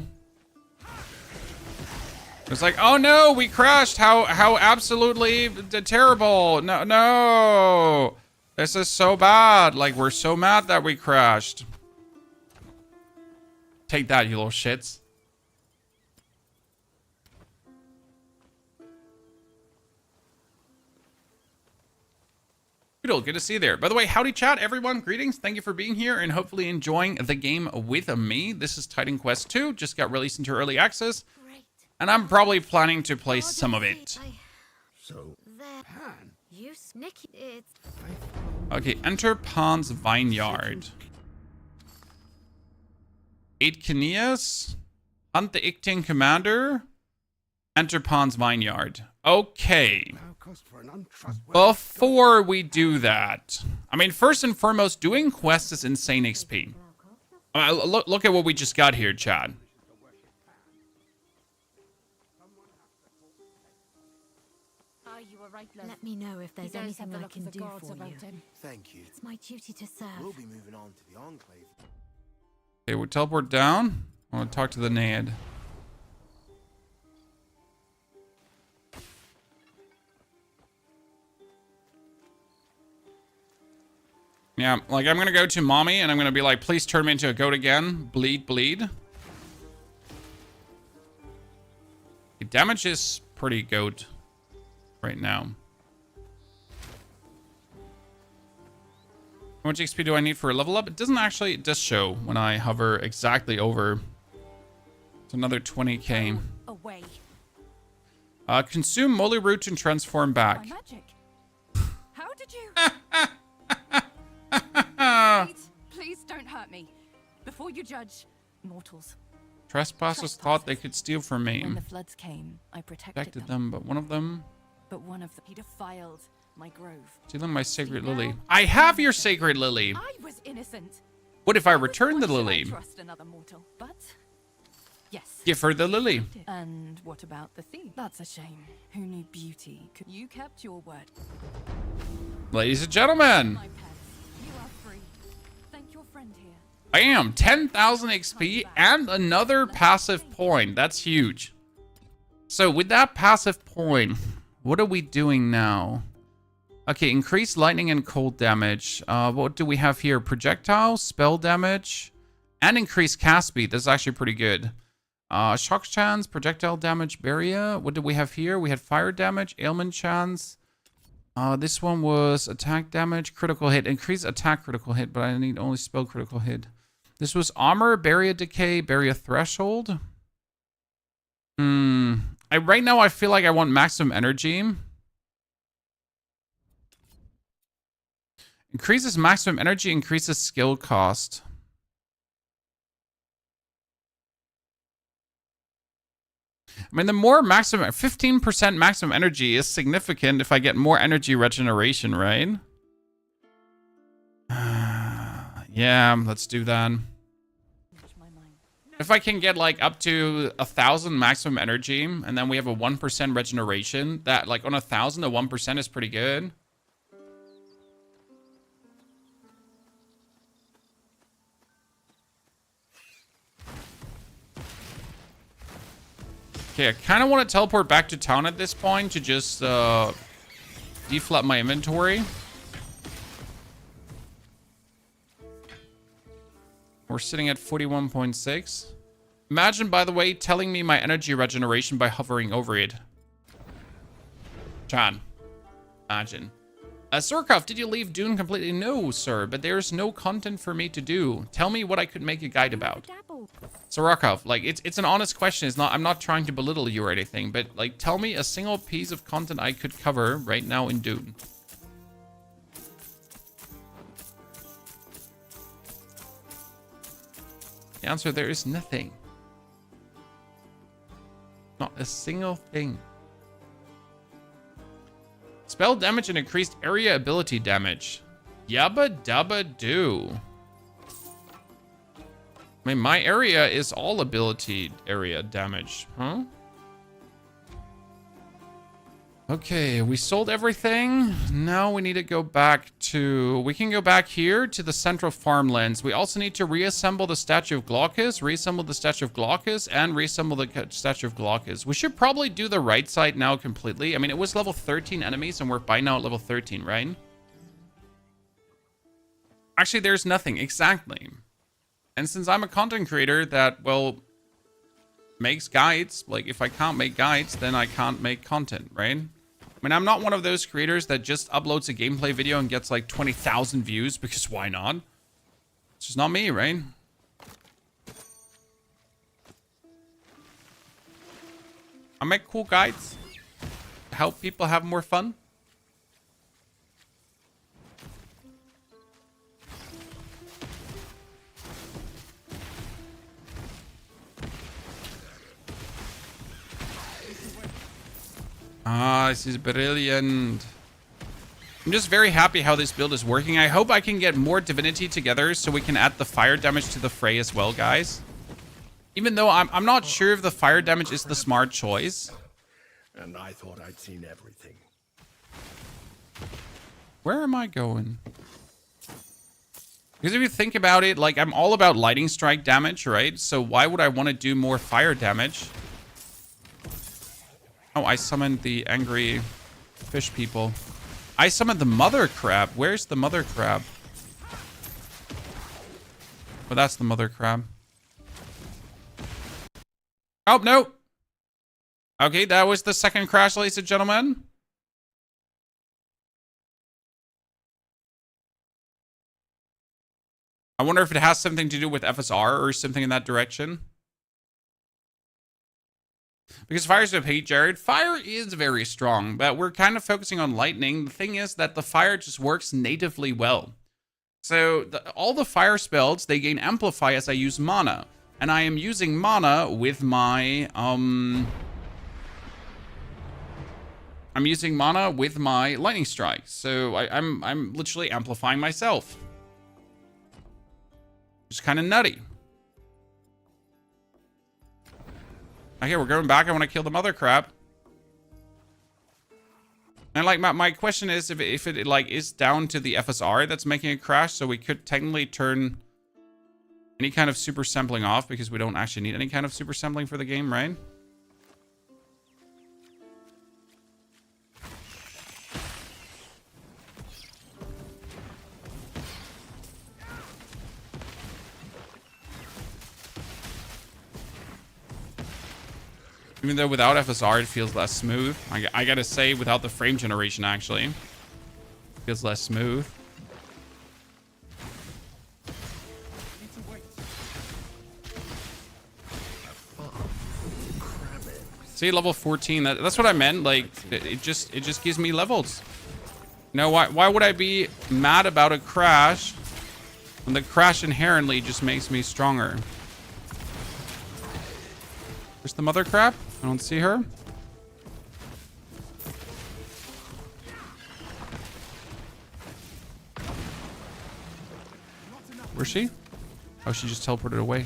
It's like, oh no, we crashed. How absolutely terrible. No. This is so bad. Like, we're so mad that we crashed. Take that, you little shits. Good to see you there. By the way, howdy chat, everyone. Greetings. Thank you for being here and hopefully enjoying the game with me. This is Titanquest 2. Just got released into early access. And I'm probably planning to play some of it. So, Pan. You snicky it. Okay, enter Pan's Vineyard. Eat Kineas. Hunt the Icting Commander. Enter Pon's Vineyard. Okay. Before we do that, I mean, first and foremost, doing quests is insane XP. Look at what we just got here, Chad. Let me know if there's anything I can do for you. Thank you. It's my duty to serve. We'll be moving on to the Enclave. Okay, we'll teleport down. I want to talk to the Ned. Yeah, like I'm gonna go to mommy and I'm gonna be like, please turn me into a goat again. Bleed, bleed. The damage is pretty goat right now. How much XP do I need for a level up? It doesn't actually, it does show when I hover exactly over. It's another 20k. Away. Consume Moly Root and transform back. My magic. How did you? Please don't hurt me. Before you judge mortals. Trespassers thought they could steal from me. When the floods came, I protected them, but one of them... But one of them, he defiled my grove. Stealing my sacred lily. I have your sacred lily. I was innocent. What if I return the lily? I trust another mortal, but yes. Give her the lily. And what about the thief? That's a shame. Who knew beauty? You kept your word. Ladies and gentlemen. My pets, you are free. Thank your friend here. Bam! 10,000 XP and another passive point. That's huge. So with that passive point, what are we doing now? Okay, increase lightning and cold damage. What do we have here? Projectile, spell damage, and increase cast speed. That's actually pretty good. Shock chance, projectile damage, barrier. What do we have here? We had fire damage, ailment chance. This one was attack damage, critical hit. Increase attack critical hit, but I need only spell critical hit. This was armor, barrier decay, barrier threshold. Right now I feel like I want maximum energy. Increases maximum energy, increases skill cost. I mean, the more maximum, 15% maximum energy is significant if I get more energy regeneration, right? Yeah, let's do that. If I can get like up to 1,000 maximum energy, and then we have a 1% regeneration, that like on 1,000, the 1% is pretty good. Okay, I kind of want to teleport back to town at this point to just deflap my inventory. We're sitting at 41.6. Imagine, by the way, telling me my energy regeneration by hovering over it. Chan. Imagine. Surkov, did you leave Dune completely? No, sir, but there's no content for me to do. Tell me what I could make a guide about. Sarakov, like, it's an honest question. It's not, I'm not trying to belittle you or anything, but, like, tell me a single piece of content I could cover right now in Dune. The answer, there is nothing. Not a single thing. Spell damage and increased area ability damage. Yabba dabba do. I mean, my area is all ability area damage, huh? Okay, we sold everything. Now we need to go back to... We can go back here to the central farmlands. We also need to reassemble the Statue of Glaucus, reassemble the Statue of Glaucus, and reassemble the Statue of Glaucus. We should probably do the right side now completely. I mean, it was level 13 enemies, and we're by now at level 13, right? Actually, there's nothing. Exactly. And since I'm a content creator that, well, makes guides, like, if I can't make guides, then I can't make content, right? I mean, I'm not one of those creators that just uploads a gameplay video and gets like 20,000 views, because why not? It's just not me, right? I make cool guides to help people have more fun. Ah, this is brilliant. I'm just very happy how this build is working. I hope I can get more divinity together so we can add the fire damage to the fray as well, guys. Even though I'm not sure if the fire damage is the smart choice. And I thought I'd seen everything. Where am I going? Because if you think about it, like, I'm all about lightning strike damage, right? So why would I want to do more fire damage? Oh, I summoned the angry fish people. I summoned the mother crab. Where's the mother crab? Oh, that's the mother crab. Oh, no. Okay, that was the second crash, ladies and gentlemen. I wonder if it has something to do with FSR or something in that direction. Because fire's OP, Jared. Fire is very strong, but we're kind of focusing on lightning. The thing is that the fire just works natively well. So all the fire spells, they gain amplify as I use mana. And I am using mana with my, I'm using mana with my lightning strike. So I'm literally amplifying myself. It's kind of nutty. Okay, we're going back. I want to kill the mother crab. And like my question is if it like is down to the FSR that's making it crash, so we could technically turn any kind of super sampling off because we don't actually need any kind of super sampling for the game, right? Even though without FSR, it feels less smooth. I gotta say, without the frame generation, actually, it feels less smooth. See, level 14. That's what I meant. Like, it just gives me levels. You know, why would I be mad about a crash when the crash inherently just makes me stronger? Where's the mother crab? I don't see her. Where's she? Oh, she just teleported away.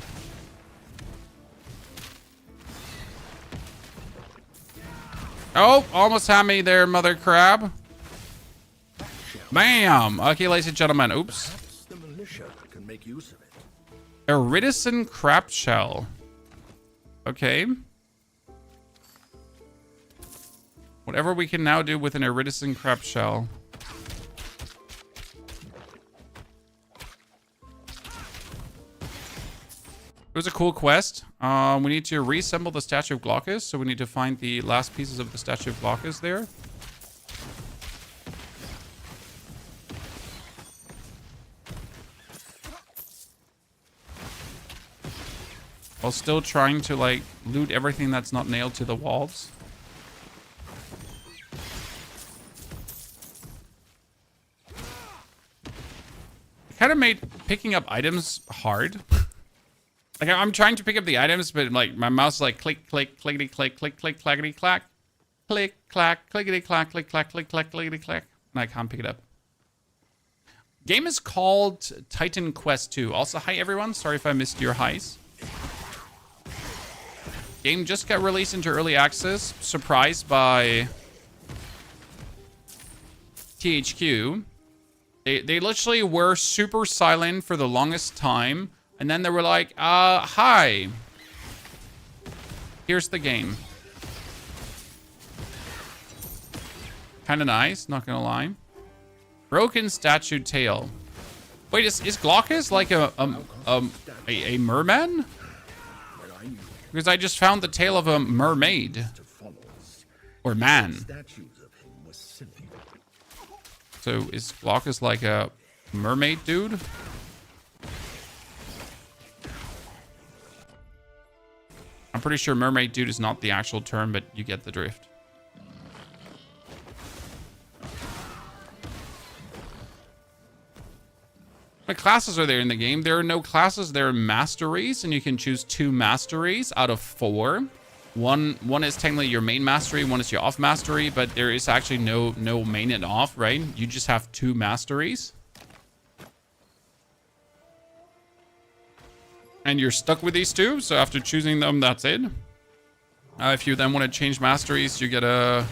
Oh, almost had me there, mother crab. Bam! Okay, ladies and gentlemen. Oops. The militia can make use of it. Iridescent crab shell. Okay. Whatever we can now do with an iridescent crab shell. It was a cool quest. We need to reassemble the statue of Glaucus, so we need to find the last pieces of the statue of Glaucus there. While still trying to like loot everything that's not nailed to the walls. Kind of made picking up items hard. Like I'm trying to pick up the items, but like my mouse is like click, click, clickety, click, click, click, clackety, clack, click, clack, clickety, clack, click, clack, click, clack, clickety, clack, and I can't pick it up. Game is called Titanquest 2. Also, hi everyone. Sorry if I missed your highs. Game just got released into early access. Surprised by THQ. They literally were super silent for the longest time. And then they were like, hi. Here's the game. Kind of nice, not gonna lie. Broken statue tail. Wait, is Glaucus like a merman? Because I just found the tail of a mermaid. Or man. So is Glaucus like a mermaid dude? I'm pretty sure mermaid dude is not the actual term, but you get the drift. What classes are there in the game? There are no classes. There are masteries, and you can choose 2 masteries out of 4. One is technically your main mastery, one is your off mastery, but there is actually no main and off, right? You just have 2 masteries. And you're stuck with these 2, so after choosing them, that's it. If you then want to change masteries, you gotta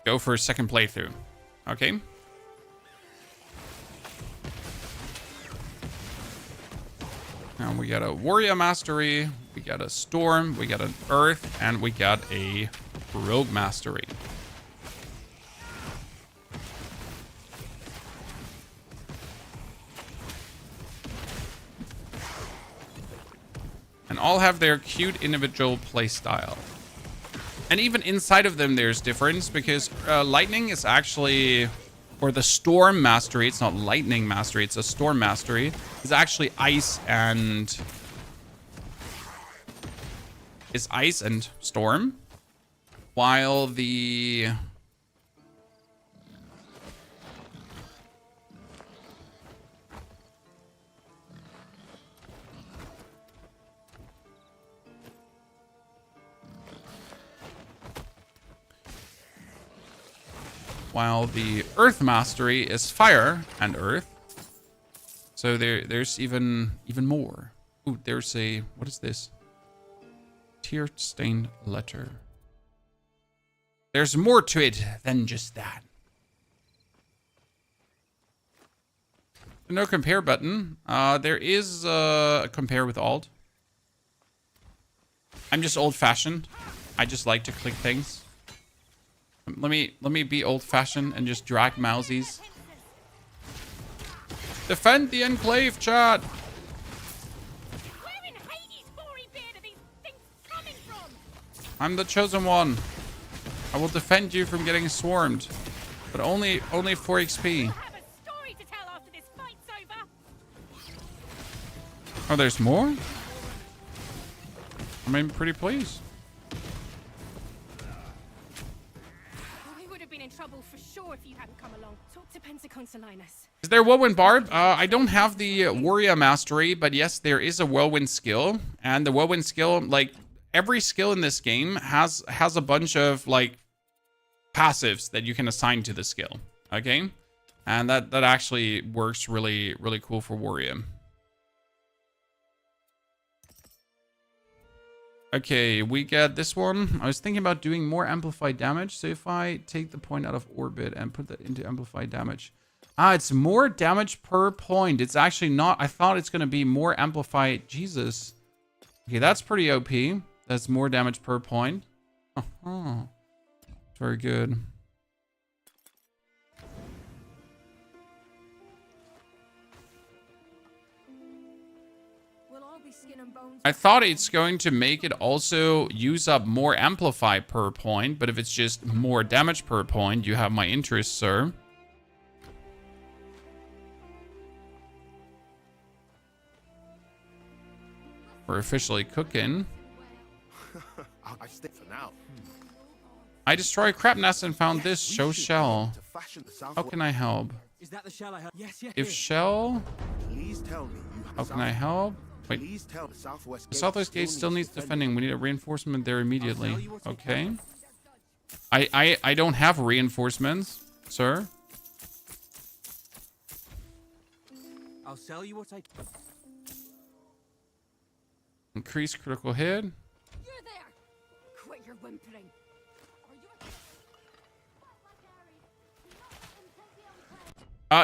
go for a second playthrough. Okay? And we got a warrior mastery, we got a storm, we got an earth, and we got a rogue mastery. And all have their cute individual playstyle. And even inside of them, there's difference because lightning is actually, or the storm mastery, it's not lightning mastery, it's a storm mastery, is actually ice and storm. While the earth mastery is fire and earth. So there's even more. Ooh, there's a, what is this? Tear-stained letter. There's more to it than just that. No compare button. There is a compare with alt. I'm just old-fashioned. I just like to click things. Let me be old-fashioned and just drag mousies. Defend the enclave, chat. Where in Hades' hoary beard are these things coming from? I'm the chosen one. I will defend you from getting swarmed, but only for XP. We'll have a story to tell after this fight's over. Oh, there's more? I'm pretty pleased. We would have been in trouble for sure if you hadn't come along. Talk to Pensacola-Linus. Is there Whirlwind Barb? I don't have the Warrior Mastery, but yes, there is a Whirlwind skill. And the Whirlwind skill, like, every skill in this game has a bunch of, like, passives that you can assign to the skill. Okay? And that actually works really, really cool for Warrior. Okay, we get this one. I was thinking about doing more amplified damage. So if I take the point out of orbit and put that into amplified damage. It's more damage per point. It's actually not. I thought it's going to be more amplified. Jesus. Okay, that's pretty OP. That's more damage per point. Uh-huh. Very good. We'll all be skin and bones. I thought it's going to make it also use up more amplify per point, but if it's just more damage per point, you have my interest, sir. We're officially cooking. I stick for now. I destroyed crab nest and found this. Show shell. How can I help? Is that the shell I have? Yes, yes. If shell, Please tell me you how can I help? Wait, Please tell the southwest the southwest gate still needs defending. We need a reinforcement there immediately. Okay. I don't have reinforcements, sir. I'll sell you what I. Increase critical hit. You're there. Quit your whimpering.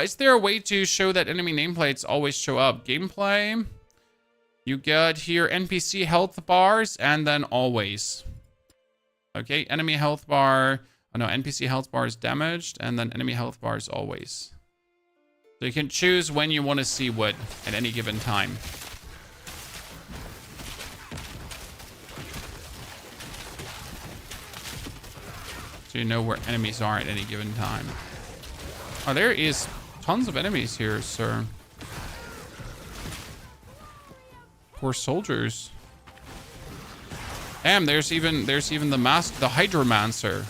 Is there a way to show that enemy nameplates always show up? Gameplay. You get here NPC health bars and then always. Okay, enemy health bar. Oh no, NPC health bar is damaged and then enemy health bar is always. So you can choose when you want to see what at any given time. So you know where enemies are at any given time. Oh, there is tons of enemies here, sir. Poor soldiers. Damn, there's even the the Hydromancer.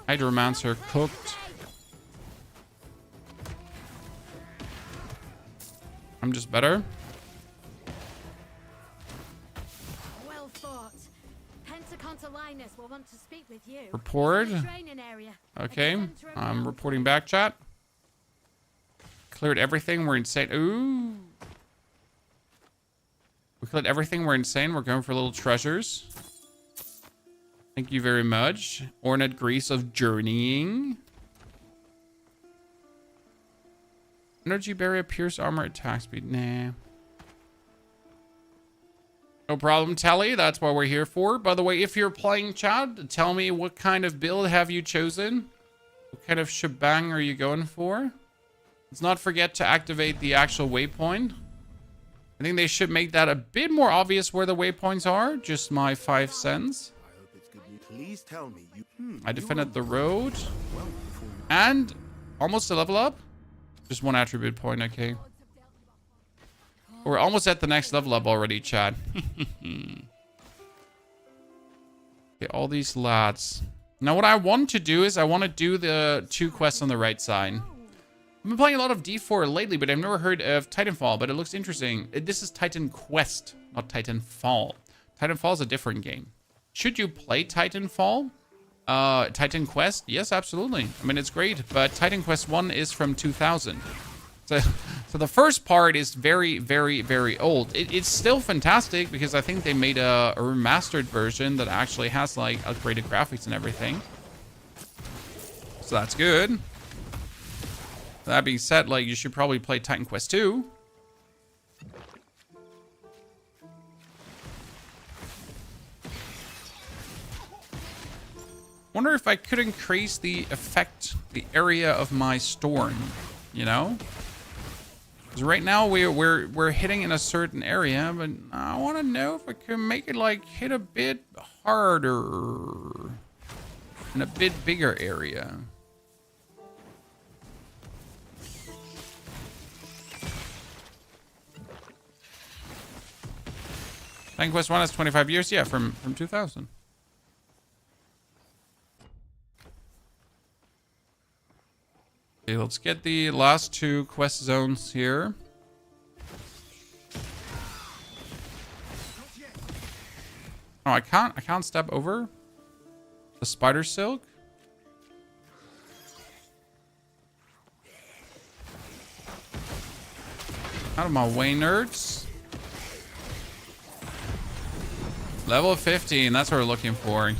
Hydromancer cooked. I'm just better. to speak with you. Report. It's the training area. Okay. I'm reporting back, chat. Cleared everything. We're insane. Ooh. We cleared everything. We're insane. We're going for little treasures. Thank you very much. Ornate Grease of Journeying. Energy barrier, pierce armor, attack speed. Nah. No problem, Tally. That's what we're here for. By the way, if you're playing, chat, tell me what kind of build have you chosen? What kind of shebang are you going for? Let's not forget to activate the actual waypoint. I think they should make that a bit more obvious where the waypoints are. Just my 5 cents. I hope it's good news. Please tell me you. I defended the road. And almost a level up. Just 1 attribute point, okay. We're almost at the next level up already, Chad. Okay, all these lads. Now what I want to do is I want to do the 2 quests on the right side. I've been playing a lot of D4 lately, but I've never heard of Titanfall, but it looks interesting. This is Titanquest, not Titanfall. Titanfall is a different game. Should you play Titanfall? Titanquest? Yes, absolutely. I mean, it's great, but Titanquest 1 is from 2000. So the first part is very, very, very old. It's still fantastic because I think they made a remastered version that actually has like upgraded graphics and everything. So that's good. That being said, like, you should probably play Titan Quest 2. Wonder if I could increase the area of my storm, you know? Because right now we're hitting in a certain area, but I want to know if I can make it like hit a bit harder in a bit bigger area. Titan Quest 1 has 25 years, yeah, from 2000. Okay, let's get the last 2 quest zones here. Oh, I can't step over the spider silk. Out of my way, nerds. Level 15, that's what we're looking for.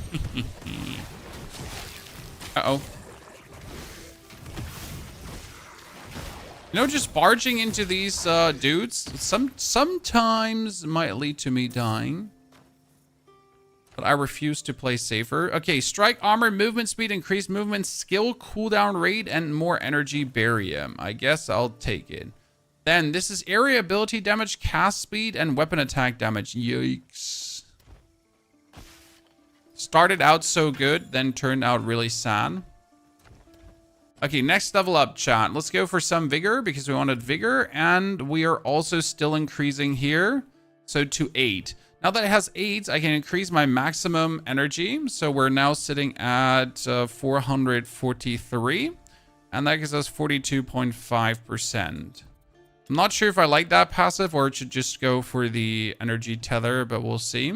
Uh-oh. You know, just barging into these dudes sometimes might lead to me dying. But I refuse to play safer. Okay, strike, armor, movement speed, increased movement, skill, cooldown rate, and more energy barrier. I guess I'll take it. Then this is area ability damage, cast speed, and weapon attack damage. Yikes. Started out so good, then turned out really sad. Okay, next level up, chat. Let's go for some vigor because we wanted vigor, and we are also still increasing here. So to 8. Now that it has 8, I can increase my maximum energy. So we're now sitting at 443, and that gives us 42.5%. I'm not sure if I like that passive or it should just go for the energy tether, but we'll see.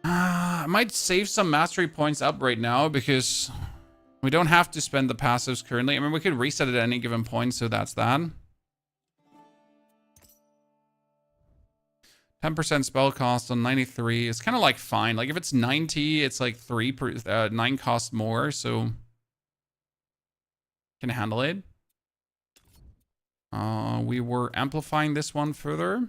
I might save some mastery points up right now because we don't have to spend the passives currently. I mean, we could reset it at any given point, so that's that. 10% spell cost on 93. It's kind of like fine. Like if it's 90, it's like 9 cost more, so can handle it. We were amplifying this one further.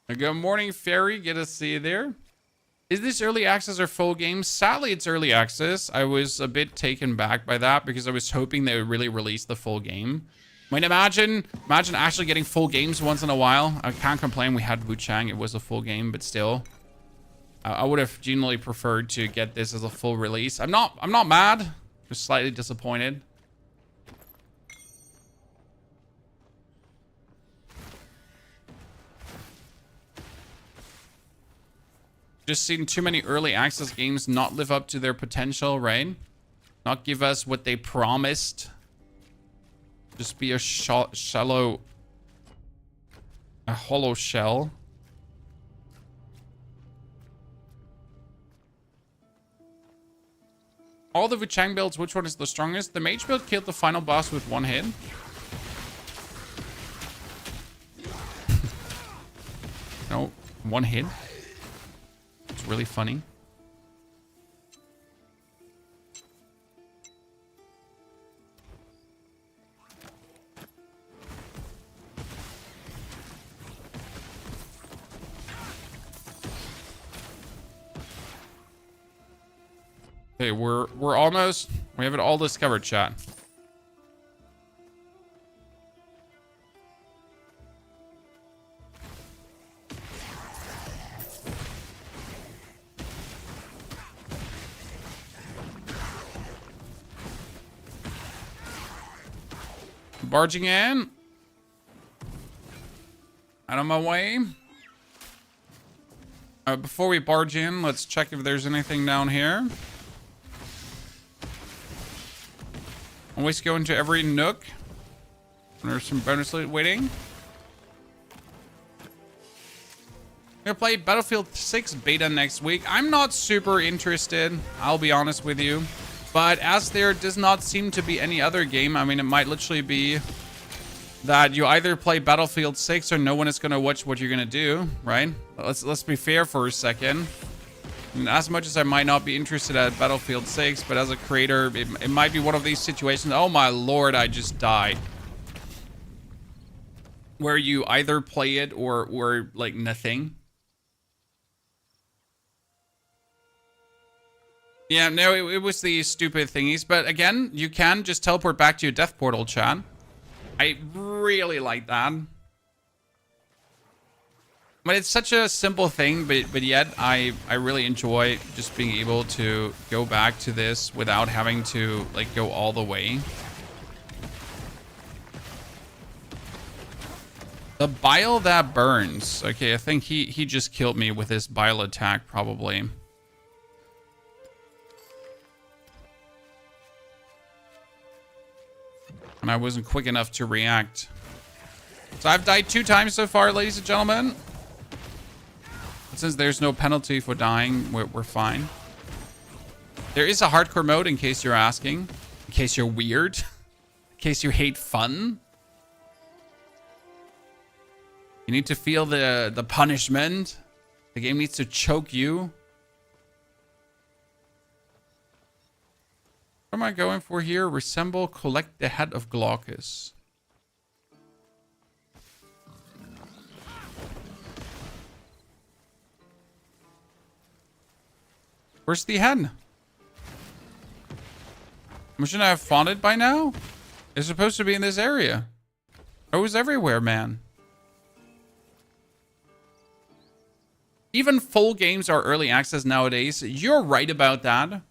Good morning, Fairy. Good to see you there. Is this early access or full game? Sadly, it's early access. I was a bit taken back by that because I was hoping they would really release the full game. I mean, imagine actually getting full games once in a while. I can't complain. We had Wu Chang. It was a full game, but still. I would have genuinely preferred to get this as a full release. I'm not mad. Just slightly disappointed. Just seen too many early access games not live up to their potential, right? Not give us what they promised. Just be a shallow... a hollow shell. All the Wuchang builds, which one is the strongest? The mage build killed the final boss with one hit. No, one hit. It's really funny. Okay, we're almost... we have it all discovered, chat. Barging in. Out of my way. Before we barge in, let's check if there's anything down here. Always go into every nook. There's some bonus loot waiting. I'm gonna play Battlefield 6 beta next week. I'm not super interested, I'll be honest with you. But as there does not seem to be any other game, I mean, it might literally be that you either play Battlefield 6 or no one is gonna watch what you're gonna do, right? Let's be fair for a second. And as much as I might not be interested at Battlefield 6, but as a creator, it might be one of these situations. Oh my lord, I just died. Where you either play it or like nothing. Yeah, no, it was the stupid thingies. But again, you can just teleport back to your death portal, chat. I really like that. But it's such a simple thing, but yet I really enjoy just being able to go back to this without having to like go all the way. The bile that burns. Okay, I think he just killed me with his bile attack probably. And I wasn't quick enough to react. So I've died 2 times so far, ladies and gentlemen. Since there's no penalty for dying, we're fine. There is a hardcore mode in case you're asking. In case you're weird. In case you hate fun. You need to feel the punishment. The game needs to choke you. What am I going for here? Resemble, collect the head of Glaucus. Where's the head? Shouldn't I have found it by now? It's supposed to be in this area. It was everywhere, man. Even full games are early access nowadays. You're right about that.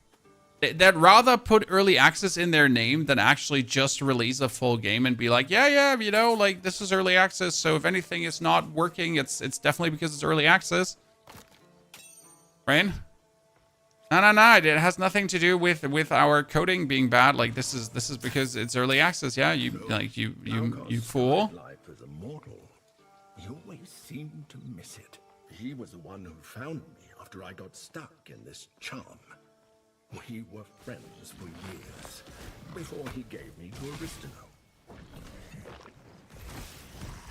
They'd rather put early access in their name than actually just release a full game and be like, yeah, you know, like this is early access. So if anything is not working, it's definitely because it's early access. Right? No. It has nothing to do with our coding being bad. Like this is because it's early access. Yeah, you fool. Life as a mortal, you always seem to miss it. He was the one who found me after I got stuck in this charm. We were friends for years before he gave me to Aristino.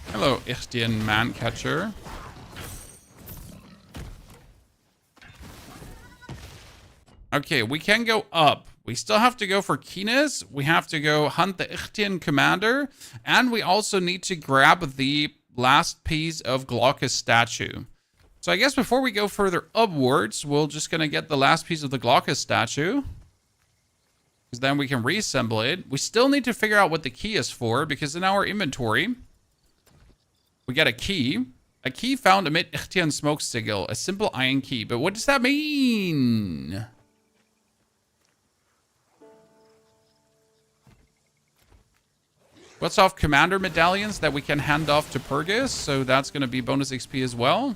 Hello, Ichtian Mancatcher. Okay, we can go up. We still have to go for Kines. We have to go hunt the Ichtian commander. And we also need to grab the last piece of Glaucus statue. So I guess before we go further upwards, we're just going to get the last piece of the Glaucus statue. Because then we can reassemble it. We still need to figure out what the key is for. Because in our inventory, we get a key. A key found amid Ichtian smoke sigil. A simple iron key. But what does that mean? Let's off commander medallions that we can hand off to Purgus. So that's going to be bonus XP as well.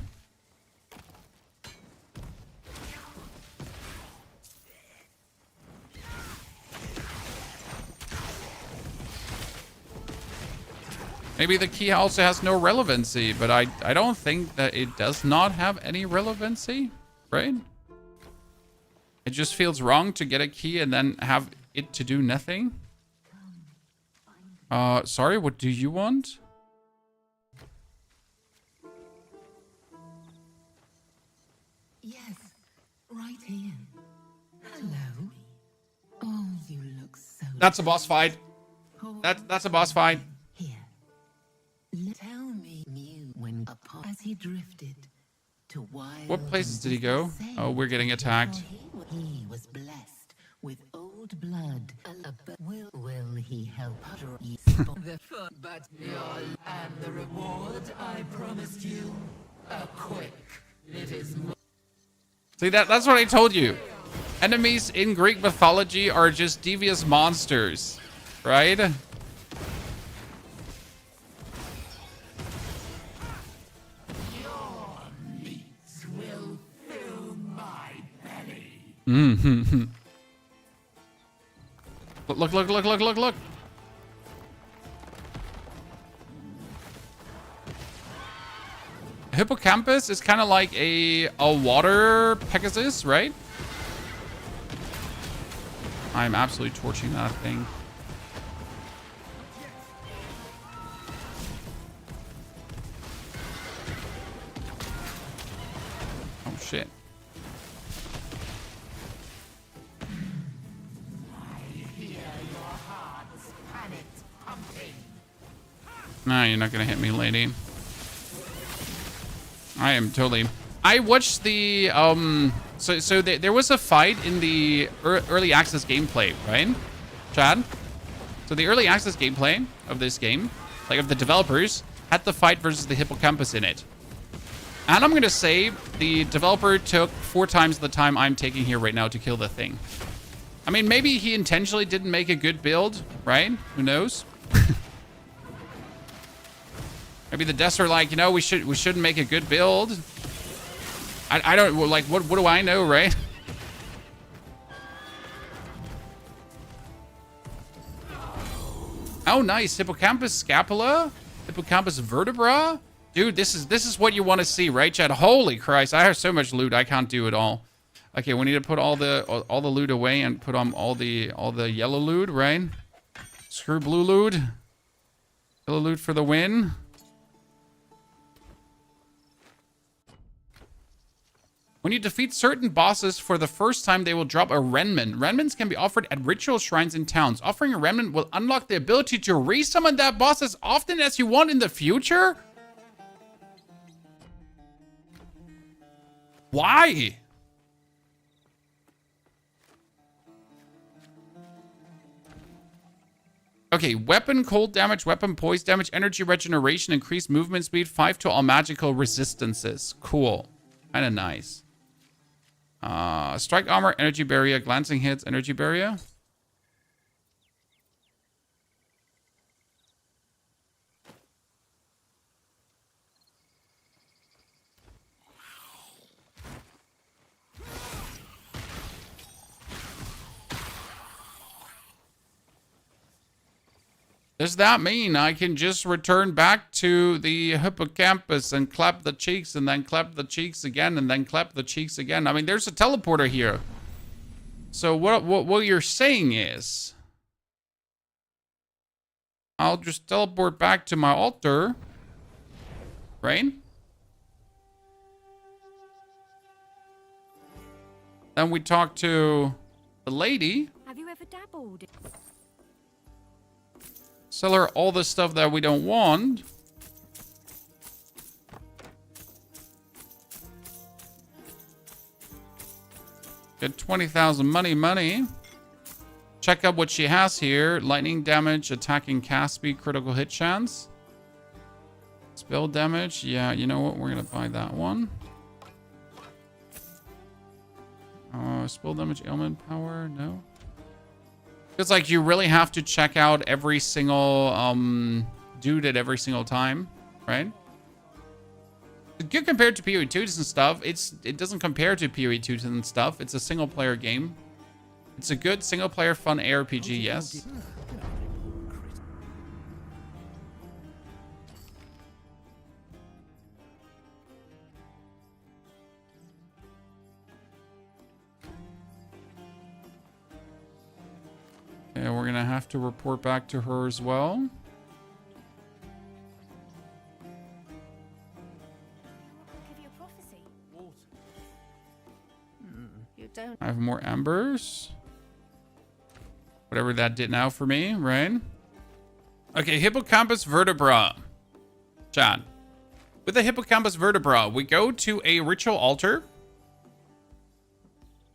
Maybe the key also has no relevancy, but I don't think that it does not have any relevancy, right? It just feels wrong to get a key and then have it to do nothing. Sorry, what do you want? Yes, right here. Hello. Oh, you look so... That's a boss fight. That's a boss fight. Here. Tell me knew when upon as he drifted to wild... What places did he go? Oh, we're getting attacked. He was blessed with old blood. Will he help the fun, but and the reward I promised you? A quick. It is... See, that's what I told you. Enemies in Greek mythology are just devious monsters, right? Your meat will fill my belly. Mm-hmm. Look. Hippocampus is kind of like a water Pegasus, right? I'm absolutely torching that thing. Oh, shit. Nah, you're not gonna hit me, lady. I am totally... I watched the... So there was a fight in the early access gameplay, right, Chad? So the early access gameplay of this game, like of the developers, had the fight versus the hippocampus in it. And I'm gonna say the developer took 4 times the time I'm taking here right now to kill the thing. I mean, maybe he intentionally didn't make a good build, right? Who knows? Maybe the devs are like, you know, we shouldn't make a good build. I don't, like, what do I know, right? Oh, nice. Hippocampus scapula? Hippocampus vertebra? Dude, this is what you want to see, right, Chad? Holy Christ, I have so much loot, I can't do it all. Okay, we need to put all the loot away and put on all the yellow loot, right? Screw blue loot. Yellow loot for the win. When you defeat certain bosses for the first time, they will drop a remnant. Remnants can be offered at ritual shrines in towns. Offering a remnant will unlock the ability to resummon that boss as often as you want in the future? Why? Okay, weapon cold damage, weapon poise damage, energy regeneration, increased movement speed, 5 to all magical resistances. Cool. Kind of nice. Strike armor, energy barrier, glancing hits, energy barrier. Does that mean I can just return back to the hippocampus and clap the cheeks and then clap the cheeks again and then clap the cheeks again? I mean, there's a teleporter here. So what you're saying is I'll just teleport back to my altar, right? Then we talk to the lady. Have you ever dabbled? Sell her all the stuff that we don't want. Get 20,000 money. Check out what she has here. Lightning damage, attacking cast speed, critical hit chance. Spell damage. Yeah, you know what? We're going to buy that one. Spell damage, ailment power. No. It's like you really have to check out every single dude at every single time, right? It's good compared to PoE 2s and stuff. It doesn't compare to PoE 2s and stuff. It's a single player game. It's a good single player fun ARPG, yes. Yeah, we're gonna have to report back to her as well. Give you a prophecy. You don't. I have more embers. Whatever that did now for me, right? Okay, hippocampus vertebra. Chat. With the hippocampus vertebra, we go to a ritual altar.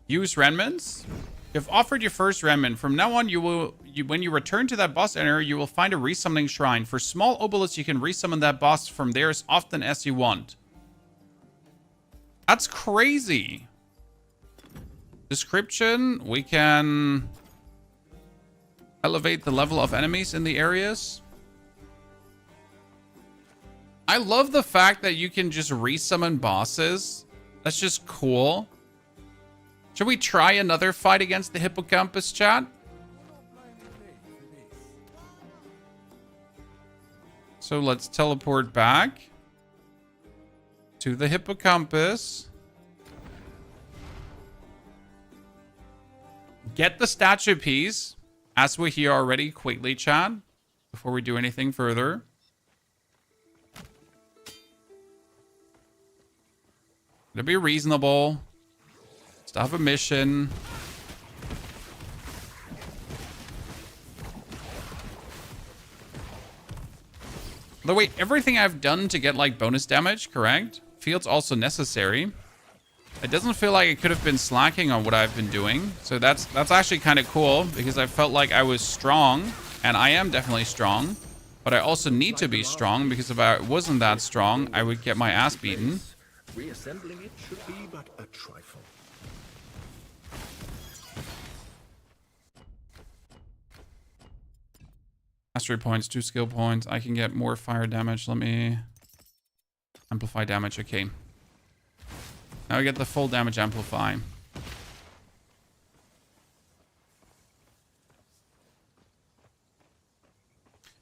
Use remnants. You've offered your first remnant. From now on, when you return to that boss area, you will find a resummoning shrine. For small obelisks, you can resummon that boss from there as often as you want. That's crazy. Description, we can elevate the level of enemies in the areas. I love the fact that you can just resummon bosses. That's just cool. Should we try another fight against the hippocampus, chat? So let's teleport back to the hippocampus. Get the statue piece, as we're here already, quickly, chat, before we do anything further. To be reasonable. Still have a mission. By the way, everything I've done to get like bonus damage, correct? Field's also necessary. It doesn't feel like I could have been slacking on what I've been doing. So that's actually kind of cool because I felt like I was strong, and I am definitely strong. But I also need to be strong because if I wasn't that strong, I would get my ass beaten. Reassembling it should be but a trifle. Mastery points, 2 skill points. I can get more fire damage. Let me amplify damage. Okay. Now I get the full damage amplify.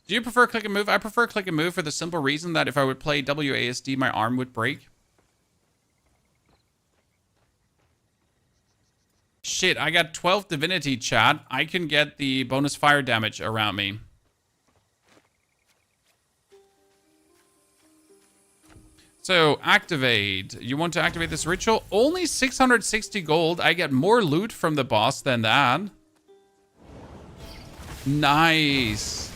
Do you prefer click and move? I prefer click and move for the simple reason that if I would play WASD, my arm would break. Shit, I got 12 divinity, chat. I can get the bonus fire damage around me. So, activate. You want to activate this ritual? Only 660 gold. I get more loot from the boss than that. Nice.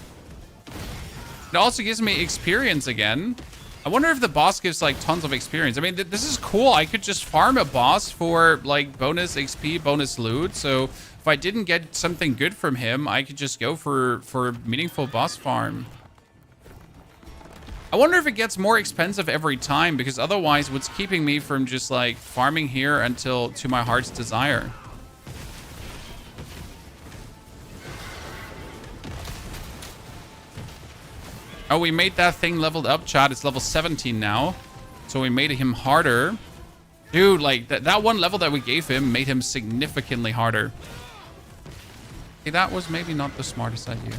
It also gives me experience again. I wonder if the boss gives like tons of experience. I mean, this is cool. I could just farm a boss for like bonus XP, bonus loot. So if I didn't get something good from him, I could just go for meaningful boss farm. I wonder if it gets more expensive every time, because otherwise what's keeping me from just like farming here until to my heart's desire? Oh, we made that thing leveled up, chat. It's level 17 now. So we made him harder. Dude, like, that one level that we gave him made him significantly harder. Okay, that was maybe not the smartest idea.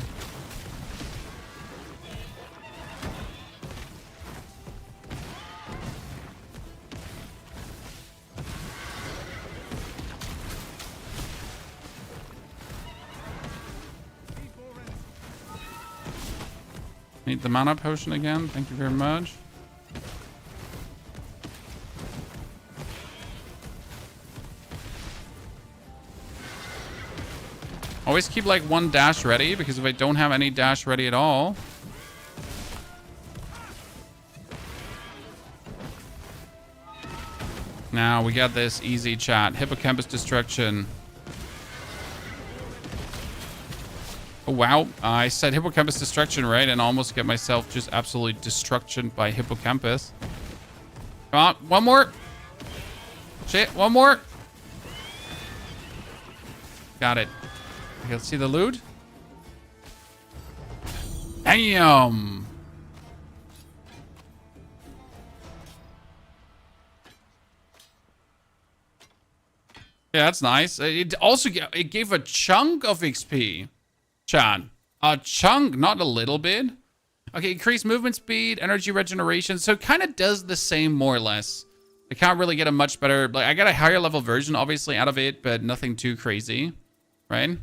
Need the mana potion again. Thank you very much. Always keep like one dash ready, because if I don't have any dash ready at all... Now we got this easy, chat. Hippocampus destruction. Oh, wow. I said hippocampus destruction, right? And almost get myself just absolutely destruction by hippocampus. Come on. One more. Shit. One more. Got it. Okay, let's see the loot. Damn. Yeah, that's nice. It also it gave a chunk of XP. Chat. A chunk, not a little bit. Okay, increased movement speed, energy regeneration. So it kind of does the same more or less. I can't really get a much better... Like, I got a higher level version, obviously, out of it, but nothing too crazy. Right?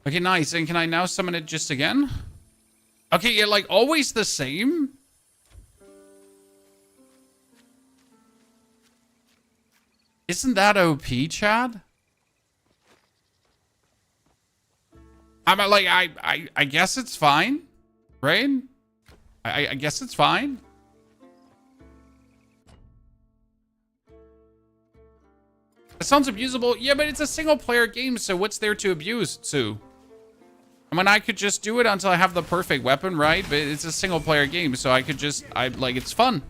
Okay, nice. And can I now summon it just again? Okay, yeah, like always the same. Isn't that OP, Chad? I'm like, I guess it's fine, right? I guess it's fine. It sounds abusable. Yeah, but it's a single player game, so what's there to abuse, Sue? I mean, I could just do it until I have the perfect weapon, right? But it's a single player game, so I could just, like, it's fun.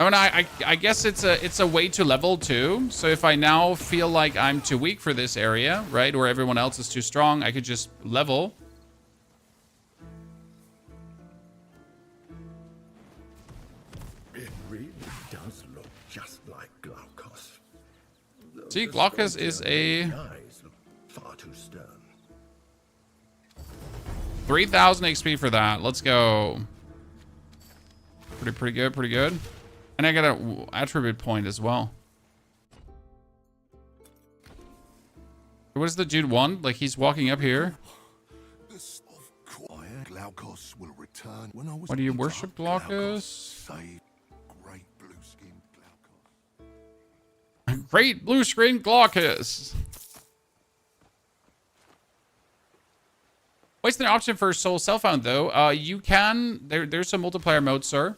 Oh, and I guess it's a way to level too. So if I now feel like I'm too weak for this area, right, or everyone else is too strong, I could just level. It really does look just like Glaukos. See, Glaukos is a... The eyes look far too stern. 3,000 XP for that. Let's go. Pretty good, pretty good. And I got an attribute point as well. What does the dude want? Like, he's walking up here. Why do you worship Glaucus? Great blue screen Glaucus. What's the option for Soul Self-Found, though? You can... There's a multiplayer mode, sir,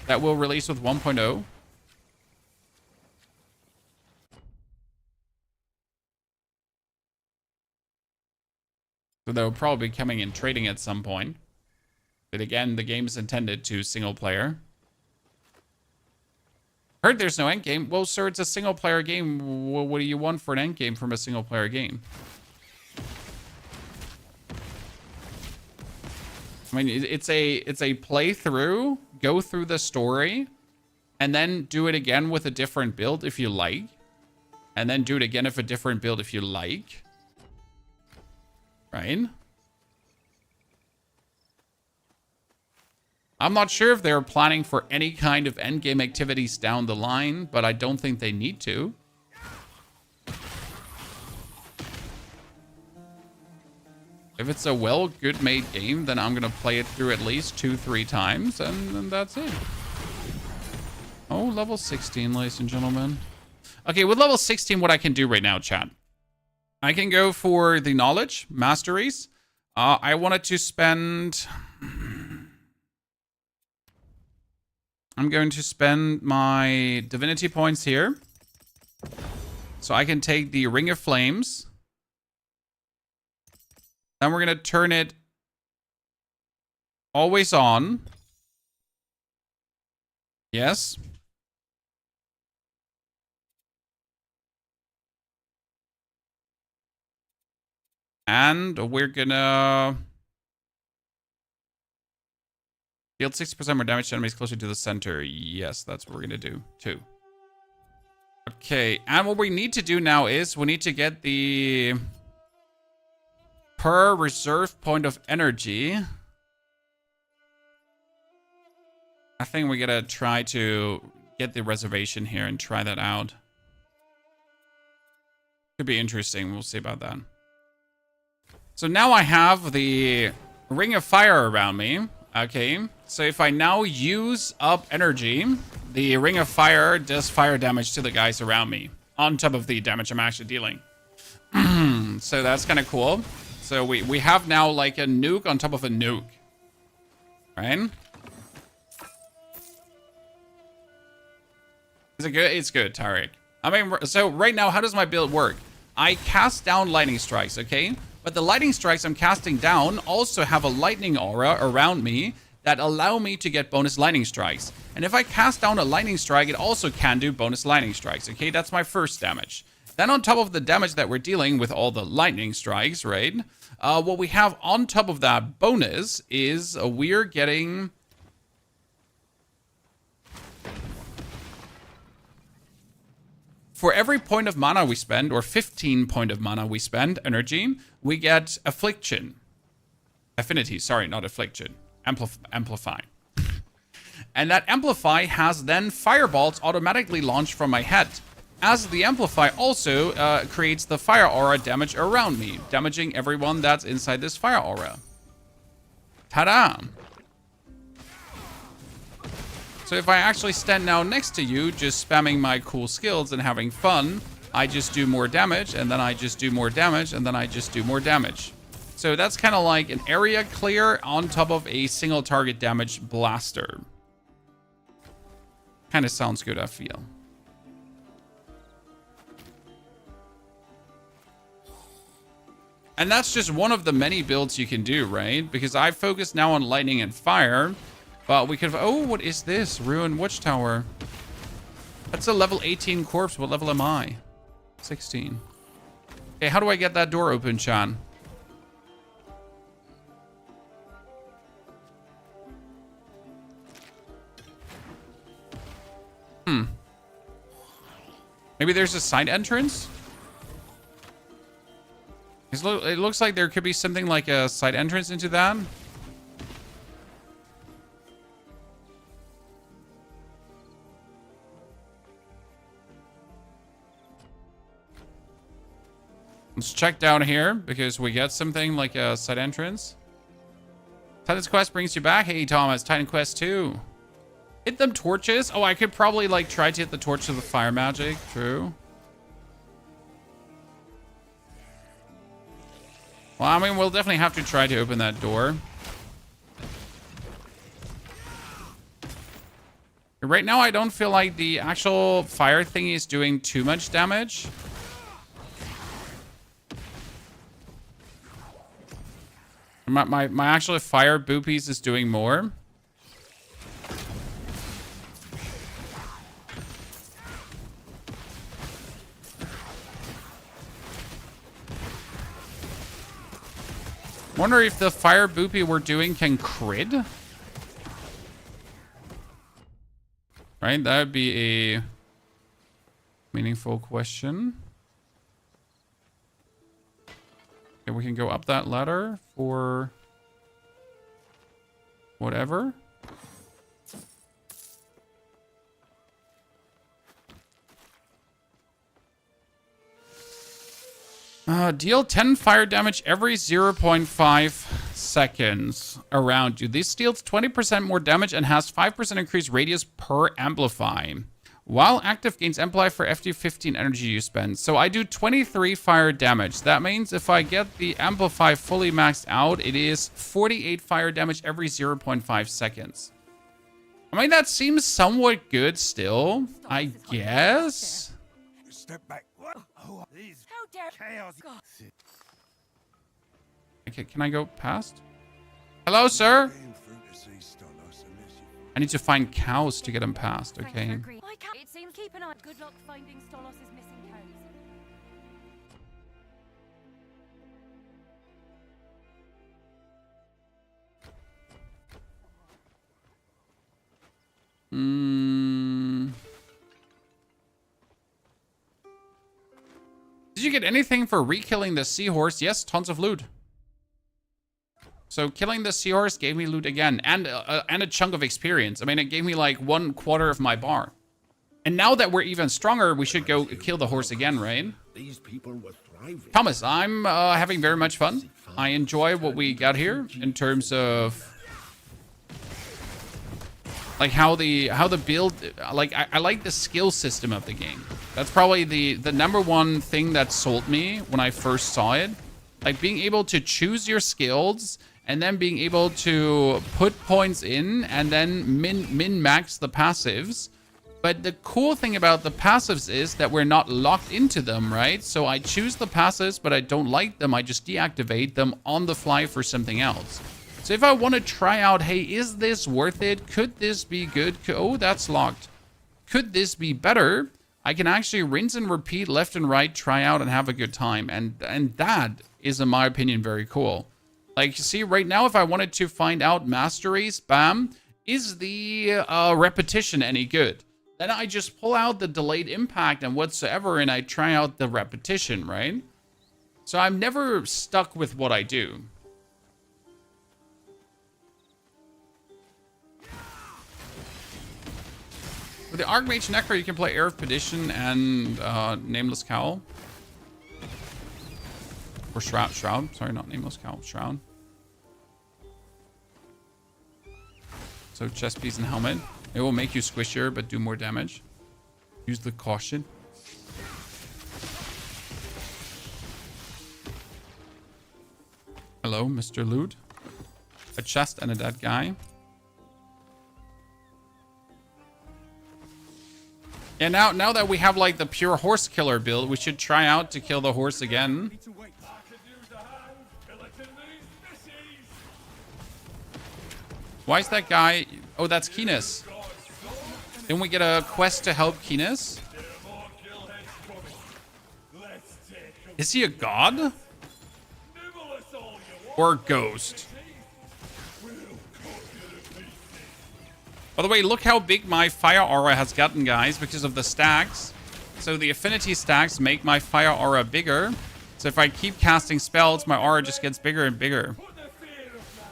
that will release with 1.0. So they'll probably be coming in trading at some point. But again, the game is intended to single player. Heard there's no endgame. Well, sir, it's a single player game. What do you want for an endgame from a single player game? I mean, it's a playthrough, go through the story, and then do it again with a different build if you like. And then do it again with a different build if you like. Right? I'm not sure if they're planning for any kind of endgame activities down the line, but I don't think they need to. If it's a good made game, then I'm gonna play it through at least 2-3 times, and that's it. Oh, level 16, ladies and gentlemen. Okay, with level 16, what I can do right now, chat. I can go for the knowledge, masteries. I wanted to spend... I'm going to spend my divinity points here. So I can take the Ring of Flames. Then we're going to turn it always on. Yes. And we're going to deal 60% more damage to enemies closer to the center. Yes, that's what we're going to do too. Okay, and what we need to do now is we need to get the... per reserve point of energy. I think we gotta try to get the reservation here and try that out. Could be interesting. We'll see about that. So now I have the Ring of Fire around me. Okay. So if I now use up energy, the Ring of Fire does fire damage to the guys around me on top of the damage I'm actually dealing. So that's kind of cool. So we have now like a nuke on top of a nuke. Right? Is it good? It's good, Tarek. I mean, so right now, how does my build work? I cast down lightning strikes, okay? But the lightning strikes I'm casting down also have a lightning aura around me that allow me to get bonus lightning strikes. And if I cast down a lightning strike, it also can do bonus lightning strikes, okay? That's my first damage. Then on top of the damage that we're dealing with all the lightning strikes, right? What we have on top of that bonus is we're getting... for every point of mana we spend, or 15 point of mana we spend, energy, we get affliction. Affinity, sorry, not affliction. Amplify. And that amplify has then fireballs automatically launched from my head. as the Amplify also creates the fire aura damage around me, damaging everyone that's inside this fire aura. Ta-da! So if I actually stand now next to you, just spamming my cool skills and having fun, I just do more damage, and then I just do more damage, and then I just do more damage. So that's kind of like an area clear on top of a single target damage blaster. Kind of sounds good, I feel. And that's just one of the many builds you can do, right? Because I focus now on lightning and fire, but we could have... Oh, what is this? Ruined Watchtower. That's a level 18 corpse. What level am I? 16. Okay, how do I get that door open, Chan? Maybe there's a side entrance? It looks like there could be something like a side entrance into that. Let's check down here because we get something like a side entrance. Titan's Quest brings you back. Hey, Thomas. Titan Quest 2. Hit them torches. Oh, I could probably like try to hit the torch with the fire magic. True. Well, I mean, we'll definitely have to try to open that door. Right now, I don't feel like the actual fire thing is doing too much damage. My actual fire boopies is doing more. Wonder if the fire boopy we're doing can crit? Right, that would be a meaningful question. Okay, we can go up that ladder for whatever. Deal 10 fire damage every 0.5 seconds around you. This deals 20% more damage and has 5% increased radius per amplify. While active, gains amplify for every 15 energy you spend. So I do 23 fire damage. That means if I get the amplify fully maxed out, it is 48 fire damage every 0.5 seconds. I mean, that seems somewhat good still, I guess. Step back. How dare chaos. Okay, can I go past? Hello, sir. I need to find cows to get them past. Okay. It seems keep an eye. Good luck finding Stolos' missing cows. Did you get anything for re-killing the seahorse? Yes, tons of loot. So killing the seahorse gave me loot again, and a chunk of experience. I mean, it gave me like 1/4 of my bar. And now that we're even stronger, we should go kill the horse again, right? These people were thriving. Thomas, I'm having very much fun. I enjoy what we got here in terms of like how the build, like I like the skill system of the game. That's probably the number one thing that sold me when I first saw it. Like being able to choose your skills and then being able to put points in and then min-max the passives. But the cool thing about the passives is that we're not locked into them, right? So I choose the passives, but I don't like them. I just deactivate them on the fly for something else. So if I want to try out, hey, is this worth it? Could this be good? Oh, that's locked. Could this be better? I can actually rinse and repeat left and right, try out and have a good time. And that is, in my opinion, very cool. Like, you see, right now, if I wanted to find out masteries, bam, is the repetition any good? Then I just pull out the delayed impact and whatsoever, and I try out the repetition, right? So I'm never stuck with what I do. With the Archmage Necro, you can play Air of Perdition and Nameless Cowl. Or Shroud. Sorry, not Nameless Cowl. Shroud. So chest piece and helmet. It will make you squishier, but do more damage. Use the caution. Hello, Mr. Loot. A chest and a dead guy. Yeah, now that we have like the pure horse killer build, we should try out to kill the horse again. Why is that guy? Oh, that's Keenis. Didn't we get a quest to help Keenis? Is he a god? Or a ghost? By the way, look how big my fire aura has gotten, guys, because of the stacks. So the affinity stacks make my fire aura bigger. So if I keep casting spells, my aura just gets bigger and bigger.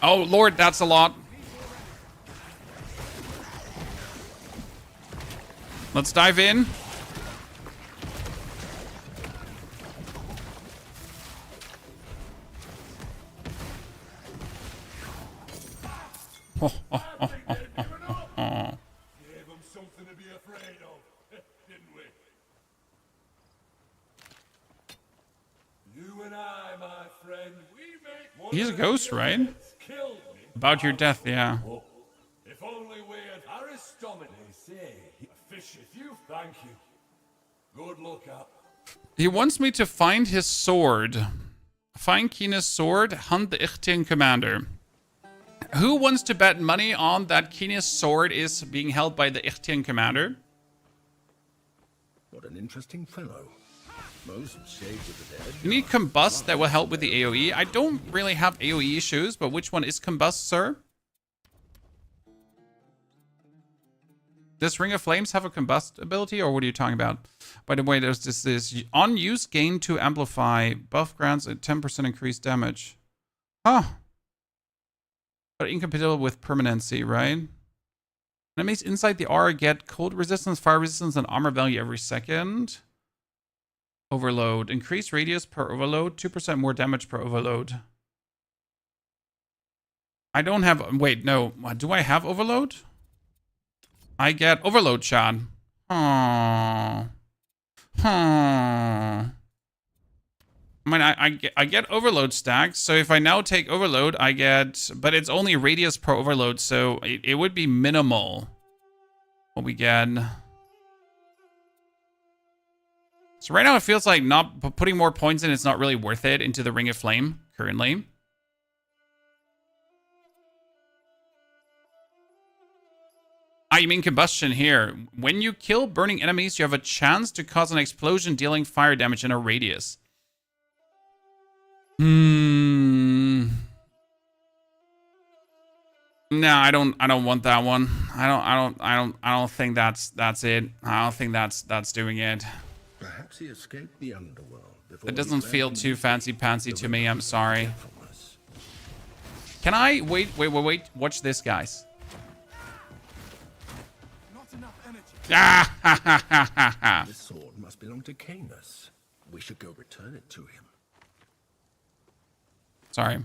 Oh, Lord, that's a lot. Let's dive in. He's a ghost, right? About your death, yeah. If only we had Aristomony say, fish if you thank you. Good luck up. He wants me to find his sword. Find Keena's sword, hunt the Ichtian commander. Who wants to bet money on that Keena's sword is being held by the Ichtian commander? What an interesting fellow. Most shades of the dead. You need Combust that will help with the AoE. I don't really have AoE issues, but which one is Combust, sir? Does Ring of Flames have a Combust ability, or what are you talking about? By the way, there's this on use gain to amplify. Buff grants a 10% increased damage. Huh. But incompatible with permanency, right? Enemies inside the aura get cold resistance, fire resistance, and armor value every second. Overload. Increased radius per overload. 2% more damage per overload. I don't have... Wait, no. Do I have overload? I get overload shot. I mean, I get overload stacks. So if I now take overload, I get... But it's only radius per overload, so it would be minimal what we get. So right now it feels like not putting more points in, it's not really worth it into the Ring of Flame currently. You mean combustion here. When you kill burning enemies, you have a chance to cause an explosion dealing fire damage in a radius. No, I don't want that one. I don't think that's it. I don't think that's doing it. Perhaps he escaped the underworld before. It doesn't feel too fancy-pantsy to me. I'm sorry. Can I wait? Watch this, guys. This sword must belong to Canis. We should go return it to him. Sorry.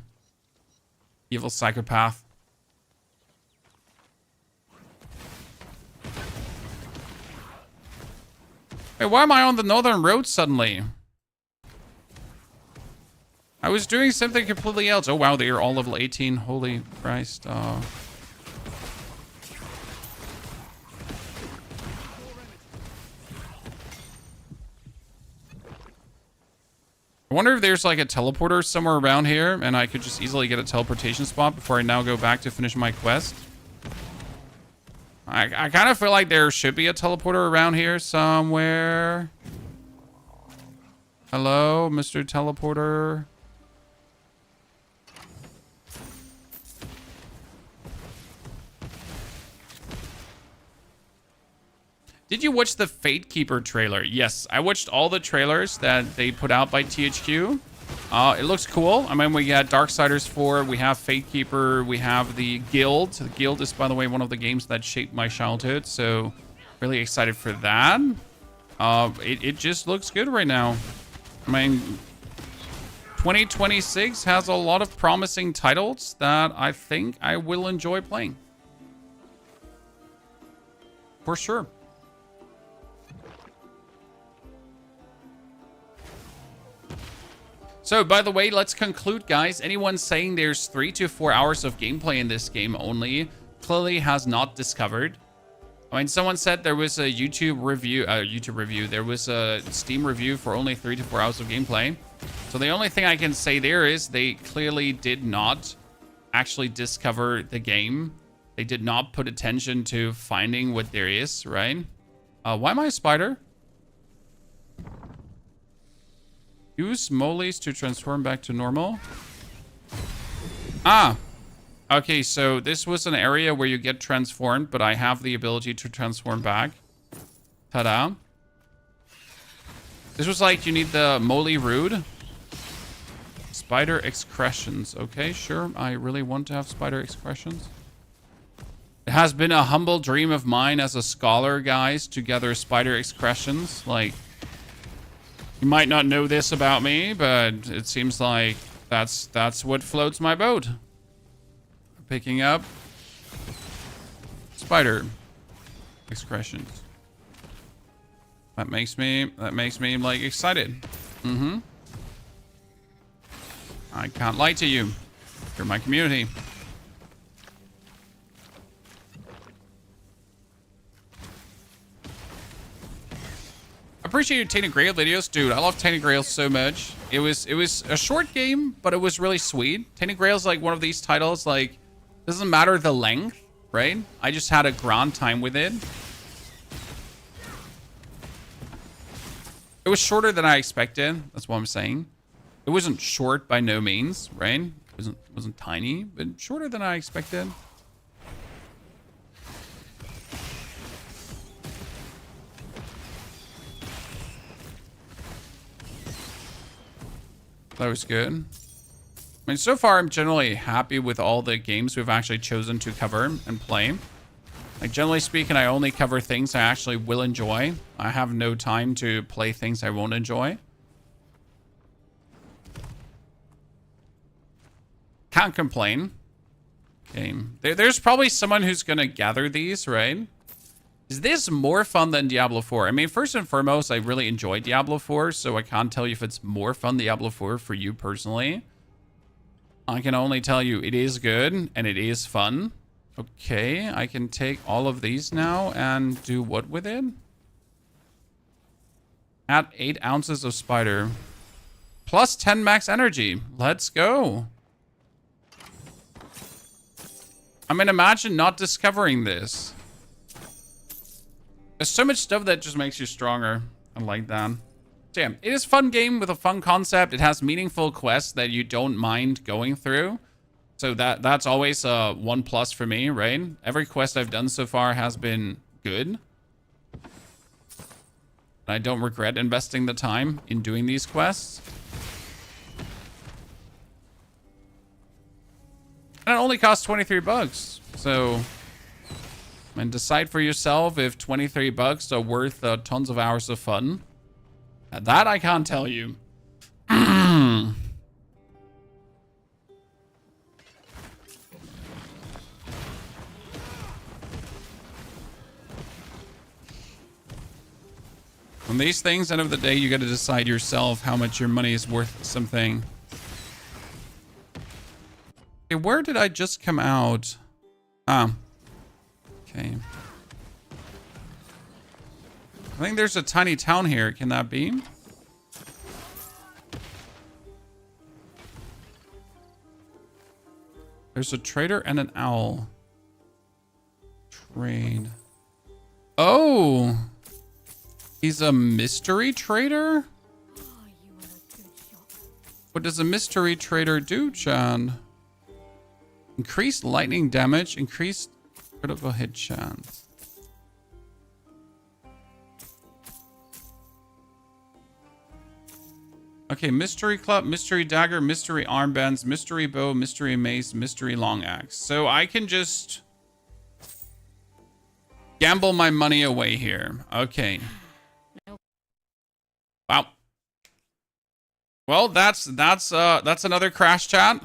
Evil psychopath. Wait, why am I on the northern road suddenly? I was doing something completely else. Oh wow, they are all level 18. Holy Christ. I wonder if there's like a teleporter somewhere around here and I could just easily get a teleportation spot before I now go back to finish my quest. I kind of feel like there should be a teleporter around here somewhere. Hello, Mr. Teleporter. Did you watch the Fate Keeper trailer? Yes, I watched all the trailers that they put out by THQ. It looks cool. I mean, we got Darksiders 4, we have Fate Keeper, we have the Guild. The Guild is, by the way, one of the games that shaped my childhood, so Really excited for that. It just looks good right now. I mean, 2026 has a lot of promising titles that I think I will enjoy playing. For sure. So, by the way, let's conclude, guys. Anyone saying there's 3 to 4 hours of gameplay in this game only clearly has not discovered. I mean, someone said there was a YouTube review. There was a Steam review for only 3 to 4 hours of gameplay. So the only thing I can say there is they clearly did not actually discover the game. They did not put attention to finding what there is, right? Why am I a spider? Use moles to transform back to normal. Ah. Okay, so this was an area where you get transformed, but I have the ability to transform back. Ta-da. This was like, you need the moly root. Spider excretions. Okay, sure. I really want to have spider excretions. It has been a humble dream of mine as a scholar, guys, to gather spider excretions. Like, you might not know this about me, but it seems like that's what floats my boat. Picking up spider excretions. That makes me like excited. I can't lie to you. You're my community. Appreciate your Tainted Grail videos, dude. I love Tainted Grail so much. It was a short game, but it was really sweet. Tainted Grail is like one of these titles, like, doesn't matter the length, right? I just had a grand time with it. It was shorter than I expected. That's what I'm saying. It wasn't short by no means, right? It wasn't tiny, but shorter than I expected. That was good. I mean, so far, I'm generally happy with all the games we've actually chosen to cover and play. Like, generally speaking, I only cover things I actually will enjoy. I have no time to play things I won't enjoy. Can't complain. Okay. There's probably someone who's going to gather these, right? Is this more fun than Diablo 4? I mean, first and foremost, I really enjoy Diablo 4, so I can't tell you if it's more fun Diablo 4 for you personally. I can only tell you it is good and it is fun. Okay, I can take all of these now and do what with it? Add 8 ounces of spider. Plus 10 max energy. Let's go. I mean, imagine not discovering this. There's so much stuff that just makes you stronger. I like that. So yeah, it is a fun game with a fun concept. It has meaningful quests that you don't mind going through. So that's always a 1+ for me, right? Every quest I've done so far has been good. I don't regret investing the time in doing these quests. And it only costs 23 bucks. So, and decide for yourself if 23 bucks are worth tons of hours of fun. That I can't tell you. On these things, end of the day, you got to decide yourself how much your money is worth something. Okay, where did I just come out? Ah. Okay. I think there's a tiny town here. Can that be? There's a trader and an owl. Trade. Oh! He's a mystery trader? What does a mystery trader do, Chan? Increased lightning damage, increased critical hit chance. Okay, mystery club, mystery dagger, mystery armbands, mystery bow, mystery mace, mystery long axe. So I can just... Gamble my money away here. Okay. Wow. Well, that's another crash chat.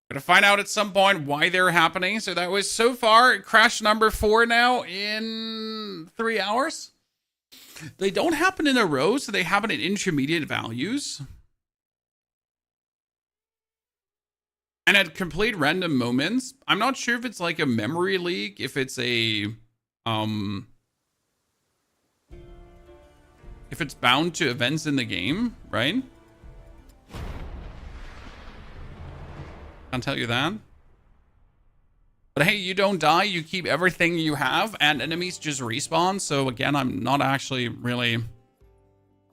Gonna find out at some point why they're happening. So that was so far crash number 4 now in 3 hours. They don't happen in a row, so they happen at intermediate values. And at complete random moments. I'm not sure if it's like a memory leak, if it's a if it's bound to events in the game, right? Can't tell you that. But hey, you don't die, you keep everything you have, and enemies just respawn. So again, I'm not actually really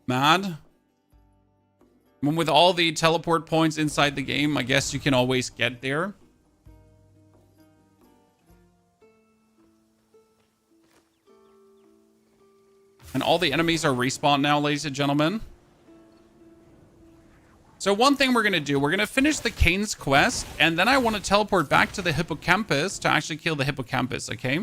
mad. When with all the teleport points inside the game, I guess you can always get there. And all the enemies are respawned now, ladies and gentlemen. So one thing we're going to do, we're going to finish the Kane's quest, and then I want to teleport back to the hippocampus to actually kill the hippocampus, okay?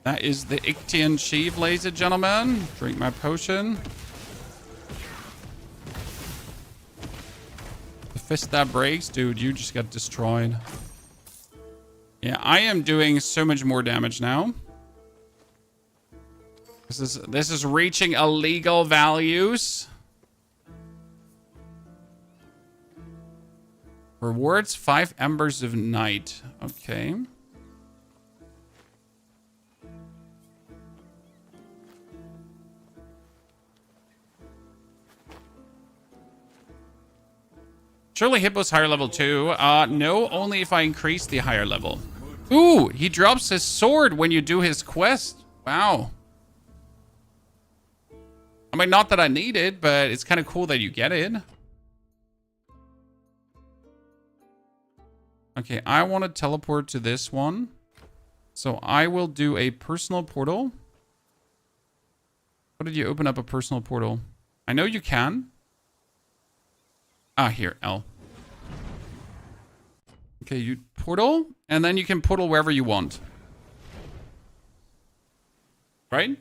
That is the Ictian Sheave, ladies and gentlemen. Drink my potion. The fist that breaks. Dude, you just got destroyed. Yeah, I am doing so much more damage now. This is reaching illegal values. Rewards 5 Embers of Night. Okay. Surely Hippo's higher level too. No, only if I increase the higher level. Ooh, he drops his sword when you do his quest. Wow. I mean, not that I need it, but it's kind of cool that you get it. Okay, I want to teleport to this one. So I will do a personal portal. How did you open up a personal portal? I know you can. Ah, here, L. Okay, you portal, and then you can portal wherever you want. Right?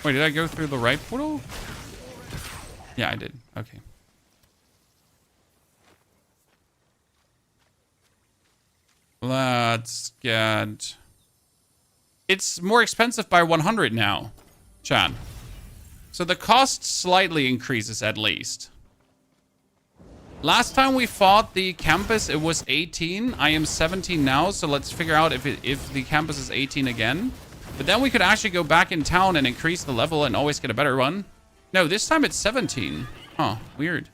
Wait, did I go through the right portal? Yeah, I did. Okay. Let's get... It's more expensive by 100 now, Chad. So the cost slightly increases at least. Last time we fought the campus, it was 18. I am 17 now, so let's figure out if the campus is 18 again. But then we could actually go back in town and increase the level and always get a better one. No, this time it's 17. Huh, weird.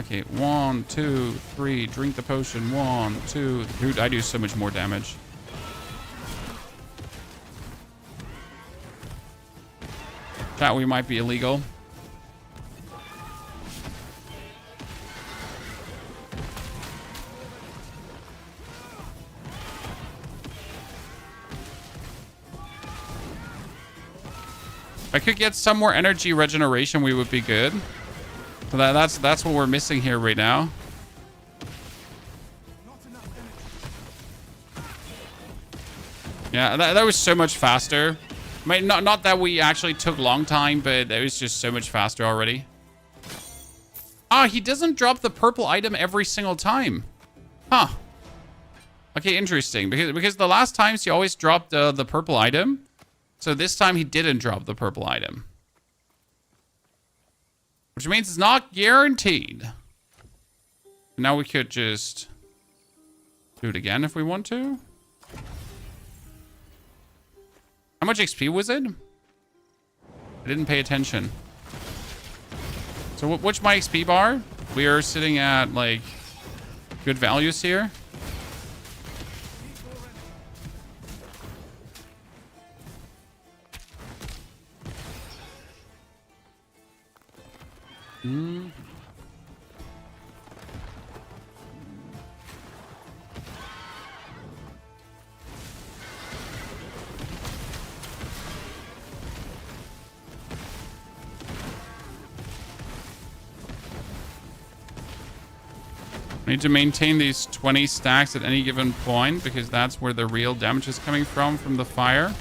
Okay, 1, 2, 3. Drink the potion. 1, 2. Dude, I do so much more damage. Chat, we might be illegal. If I could get some more energy regeneration, we would be good. So that's what we're missing here right now. Yeah, that was so much faster. I mean, not that we actually took long time, but it was just so much faster already. Ah, he doesn't drop the purple item every single time. Huh. Okay, interesting. Because the last times he always dropped the purple item. So this time he didn't drop the purple item. Which means it's not guaranteed. Now we could just do it again if we want to. How much XP was it? I didn't pay attention. So what's my XP bar? We are sitting at, like, good values here. Need to maintain these 20 stacks at any given point because that's where the real damage is coming from the fire.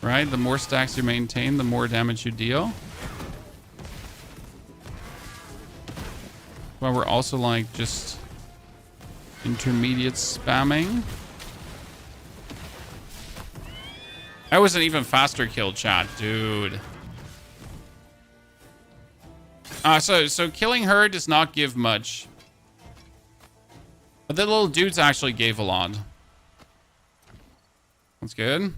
Right? The more stacks you maintain, the more damage you deal. But we're also like just intermediate spamming. That was an even faster kill, chat, dude. So killing her does not give much. But the little dudes actually gave a lot. That's good.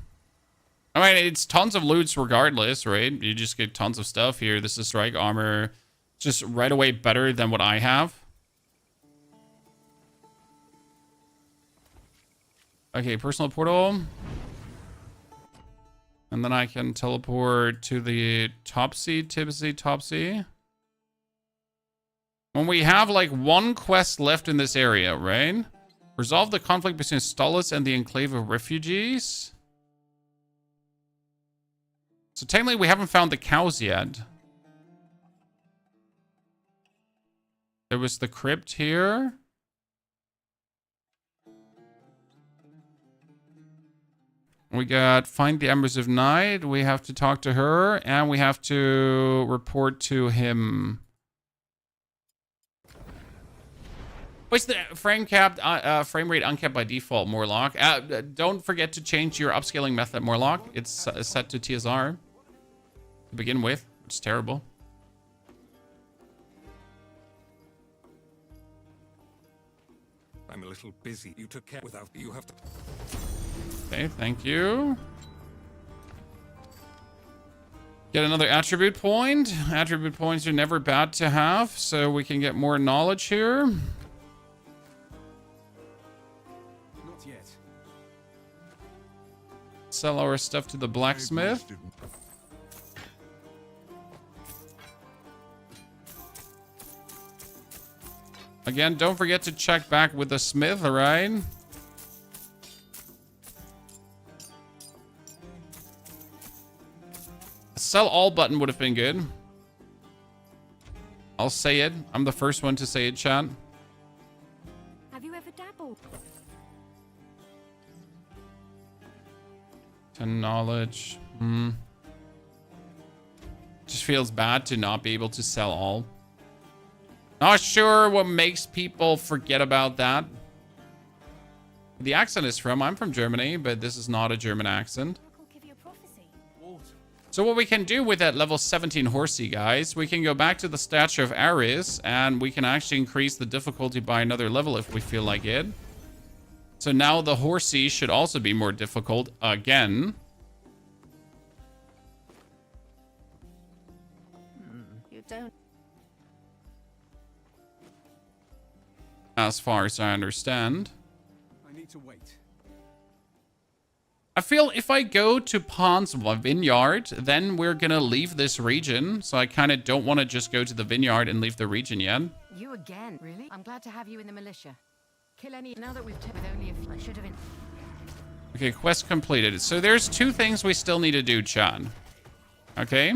I mean, it's tons of loots regardless, right? You just get tons of stuff here. This is strike armor. Just right away better than what I have. Okay, personal portal. And then I can teleport to the Topsy. When we have like one quest left in this area, right? Resolve the conflict between Stolas and the Enclave of Refugees. So technically we haven't found the cows yet. There was the crypt here. We got find the Embers of Night. We have to talk to her and we have to report to him. What's the frame rate uncapped by default, Morlock? Don't forget to change your upscaling method, Morlock. It's set to TSR to begin with, which is terrible. I'm a little busy. You took care without you have to. Okay, thank you. Get another attribute point. Attribute points are never bad to have, so we can get more knowledge here. Sell our stuff to the blacksmith. Again, don't forget to check back with the smith, alright? Sell all button would have been good. I'll say it. I'm the first one to say it, chat. Have you ever dabbled? 10 knowledge. Just feels bad to not be able to sell all. Not sure what makes people forget about that. The accent is from, I'm from Germany, but this is not a German accent. So what we can do with that level 17 horsey, guys, we can go back to the statue of Ares and we can actually increase the difficulty by another level if we feel like it. So now the horsey should also be more difficult again. You don't. As far as I understand. I need to wait. I feel if I go to Pon's vineyard, then we're gonna leave this region. So I kind of don't want to just go to the vineyard and leave the region yet. You again, really? I'm glad to have you in the militia. Kill any now that we've with only a few. I should have been. Okay, quest completed. So there's two things we still need to do, Chan. Okay.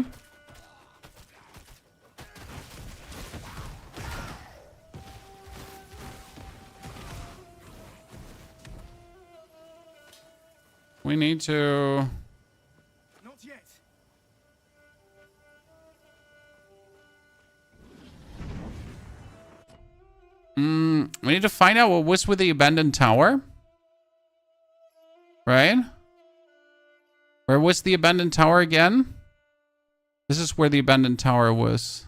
We need to... Not yet. We need to find out what was with the abandoned tower. Right? Where was the abandoned tower again? This is where the abandoned tower was.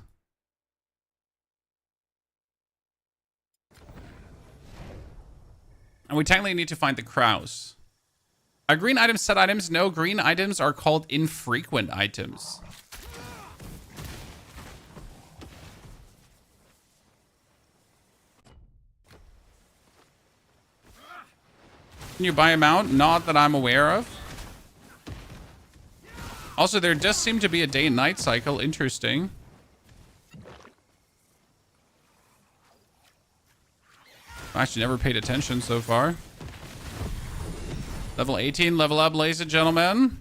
And we technically need to find the crows. Green items, set items. No, green items are called infrequent items. Can you buy them out? Not that I'm aware of. Also, there does seem to be a day and night cycle. Interesting. I actually never paid attention so far. Level 18, level up, ladies and gentlemen.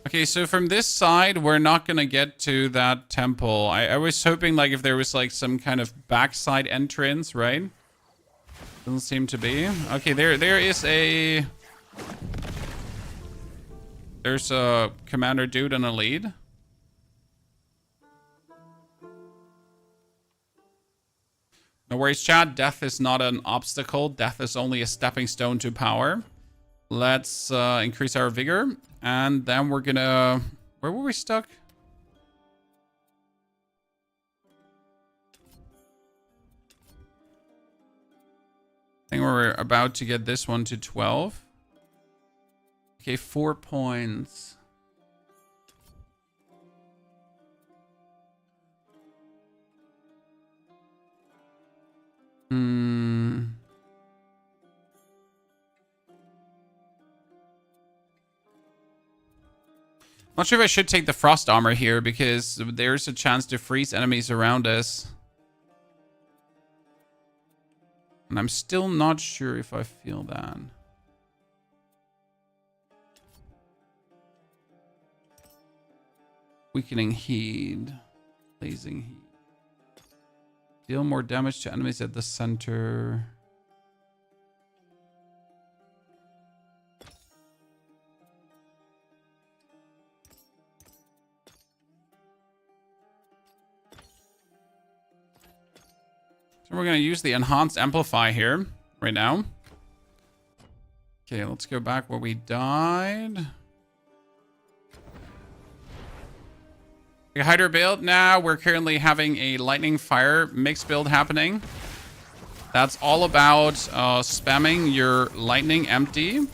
Okay, so from this side, we're not gonna get to that temple. I was hoping like if there was like some kind of backside entrance, right? Doesn't seem to be. Okay, there is a... There's a commander dude and a lead. No worries, chat. Death is not an obstacle. Death is only a stepping stone to power. Let's increase our vigor. And then we're gonna... Where were we stuck? I think we're about to get this one to 12. Okay, 4 points. Not sure if I should take the frost armor here because there's a chance to freeze enemies around us. And I'm still not sure if I feel that. Weakening heat. Blazing heat. Deal more damage to enemies at the center. So we're going to use the enhanced amplify here right now. Okay, let's go back where we died. Hydra build. Now we're currently having a lightning fire mix build happening. That's all about spamming your lightning empty.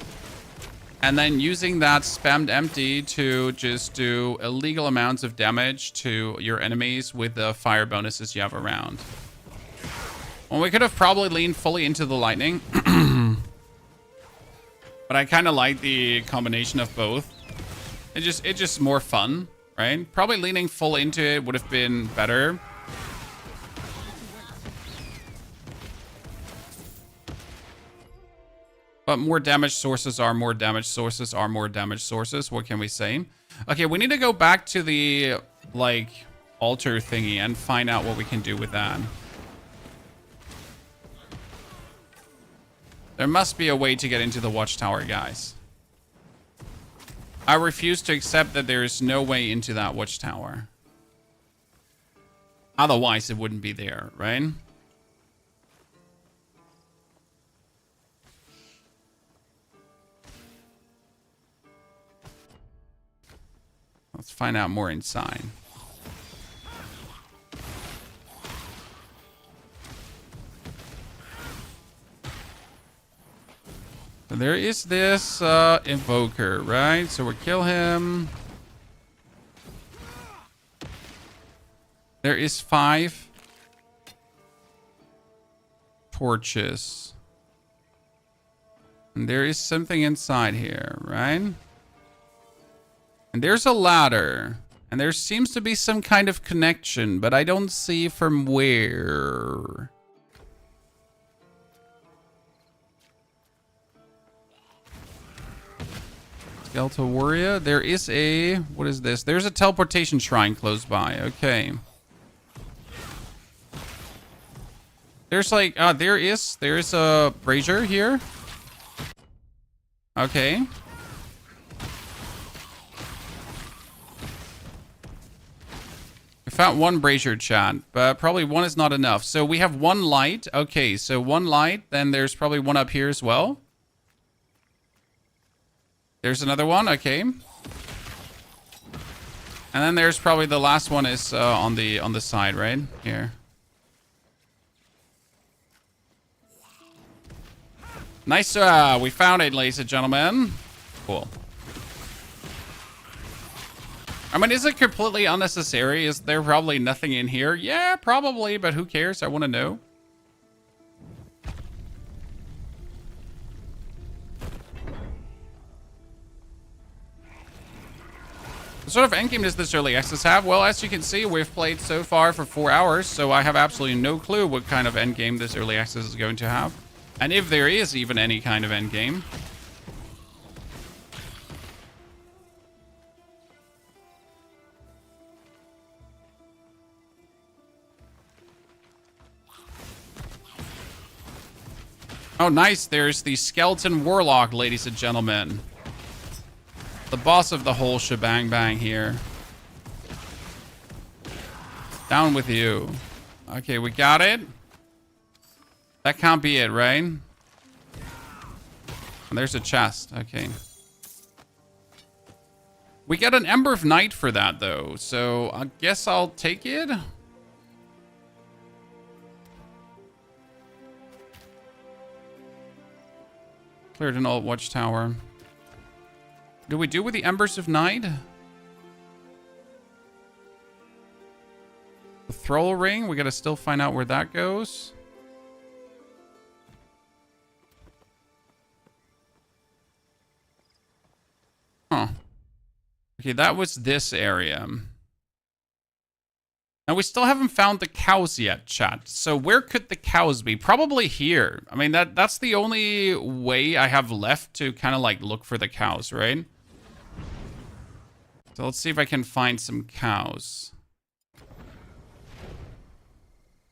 And then using that spammed empty to just do illegal amounts of damage to your enemies with the fire bonuses you have around. Well, we could have probably leaned fully into the lightning. But I kind of like the combination of both. It's just more fun, right? Probably leaning full into it would have been better. But more damage sources are more damage sources are more damage sources. What can we say? Okay, we need to go back to the, like, altar thingy and find out what we can do with that. There must be a way to get into the watchtower, guys. I refuse to accept that there is no way into that watchtower. Otherwise, it wouldn't be there, right? Let's find out more inside. So there is this invoker, right? So we'll kill him. There is 5 torches. And there is something inside here, right? And there's a ladder. And there seems to be some kind of connection, but I don't see from where. Skeletal warrior. There is a... What is this? There's a teleportation shrine close by. Okay. There's like... there is a brazier here. Okay. We found 1 brazier, chat, but probably 1 is not enough. So we have 1 light. Okay, so 1 light. Then there's probably 1 up here as well. There's another one. Okay. And then there's probably the last one is on the side, right? Here. Nice, we found it, ladies and gentlemen. Cool. I mean, is it completely unnecessary? Is there probably nothing in here? Yeah, probably, but who cares? I want to know. What sort of endgame does this early access have? Well, as you can see, we've played so far for 4 hours, so I have absolutely no clue what kind of endgame this early access is going to have. And if there is even any kind of endgame. Oh, nice. There's the Skeleton Warlock, ladies and gentlemen. The boss of the whole shebang bang here. Down with you. Okay, we got it. That can't be it, right? And there's a chest. Okay. We get an Ember of Night for that, though. So I guess I'll take it. Cleared an old watchtower. Do we do with the Embers of Night? The Thrall Ring, we gotta still find out where that goes. Huh. Okay, that was this area. Now, we still haven't found the cows yet, chat. So where could the cows be? Probably here. I mean, that's the only way I have left to kind of like look for the cows, right? So let's see if I can find some cows.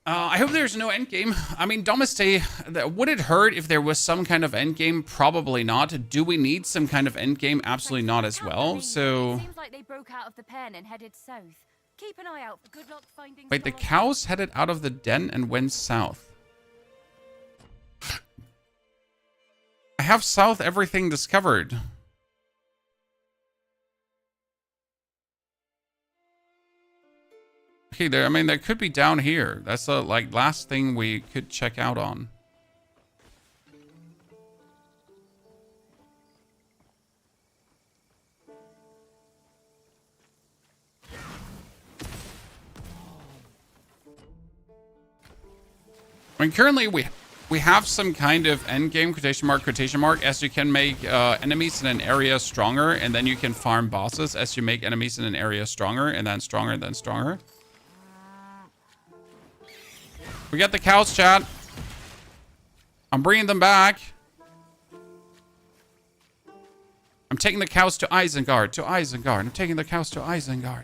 I hope there's no endgame. I mean, Domesday, would it hurt if there was some kind of endgame? Probably not. Do we need some kind of endgame? Absolutely not as well. So... Seems like they broke out of the pen and headed south. Keep an eye out for good luck finding... Wait, the cows headed out of the den and went south. I have south everything discovered. Okay, there. I mean, that could be down here. That's the like last thing we could check out on. I mean, currently we have some kind of endgame, quotation mark, as you can make enemies in an area stronger, and then you can farm bosses as you make enemies in an area stronger, and then stronger, and then stronger. We got the cows, chat. I'm bringing them back. I'm taking the cows to Isengard, I'm taking the cows to Isengard.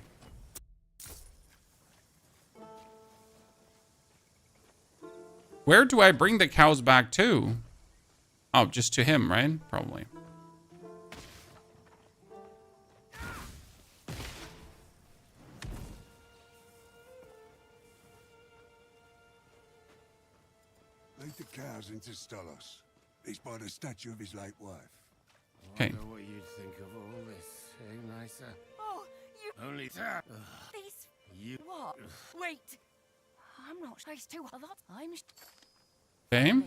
Where do I bring the cows back to? Oh, just to him, right? Probably. Lead the cows into Stolos. He's by the statue of his late wife. Okay. I wonder what you'd think of all this, eh, Nysa? Oh, you... Only... These... You... What? Wait. I'm not nice to a lot. I'm... Okay.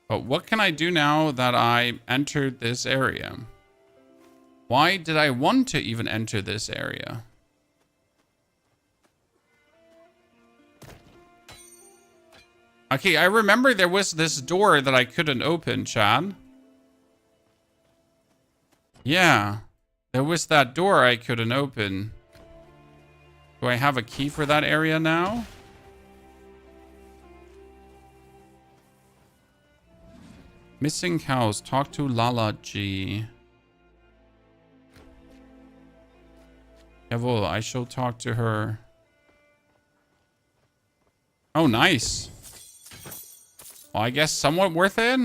But what can I do now that I entered this area? Why did I want to even enter this area? Okay, I remember there was this door that I couldn't open, Chad. Yeah. There was that door I couldn't open. Do I have a key for that area now? Missing cows. Talk to Lala G. Jawohl, I shall talk to her. Oh, nice. Well, I guess somewhat worth it.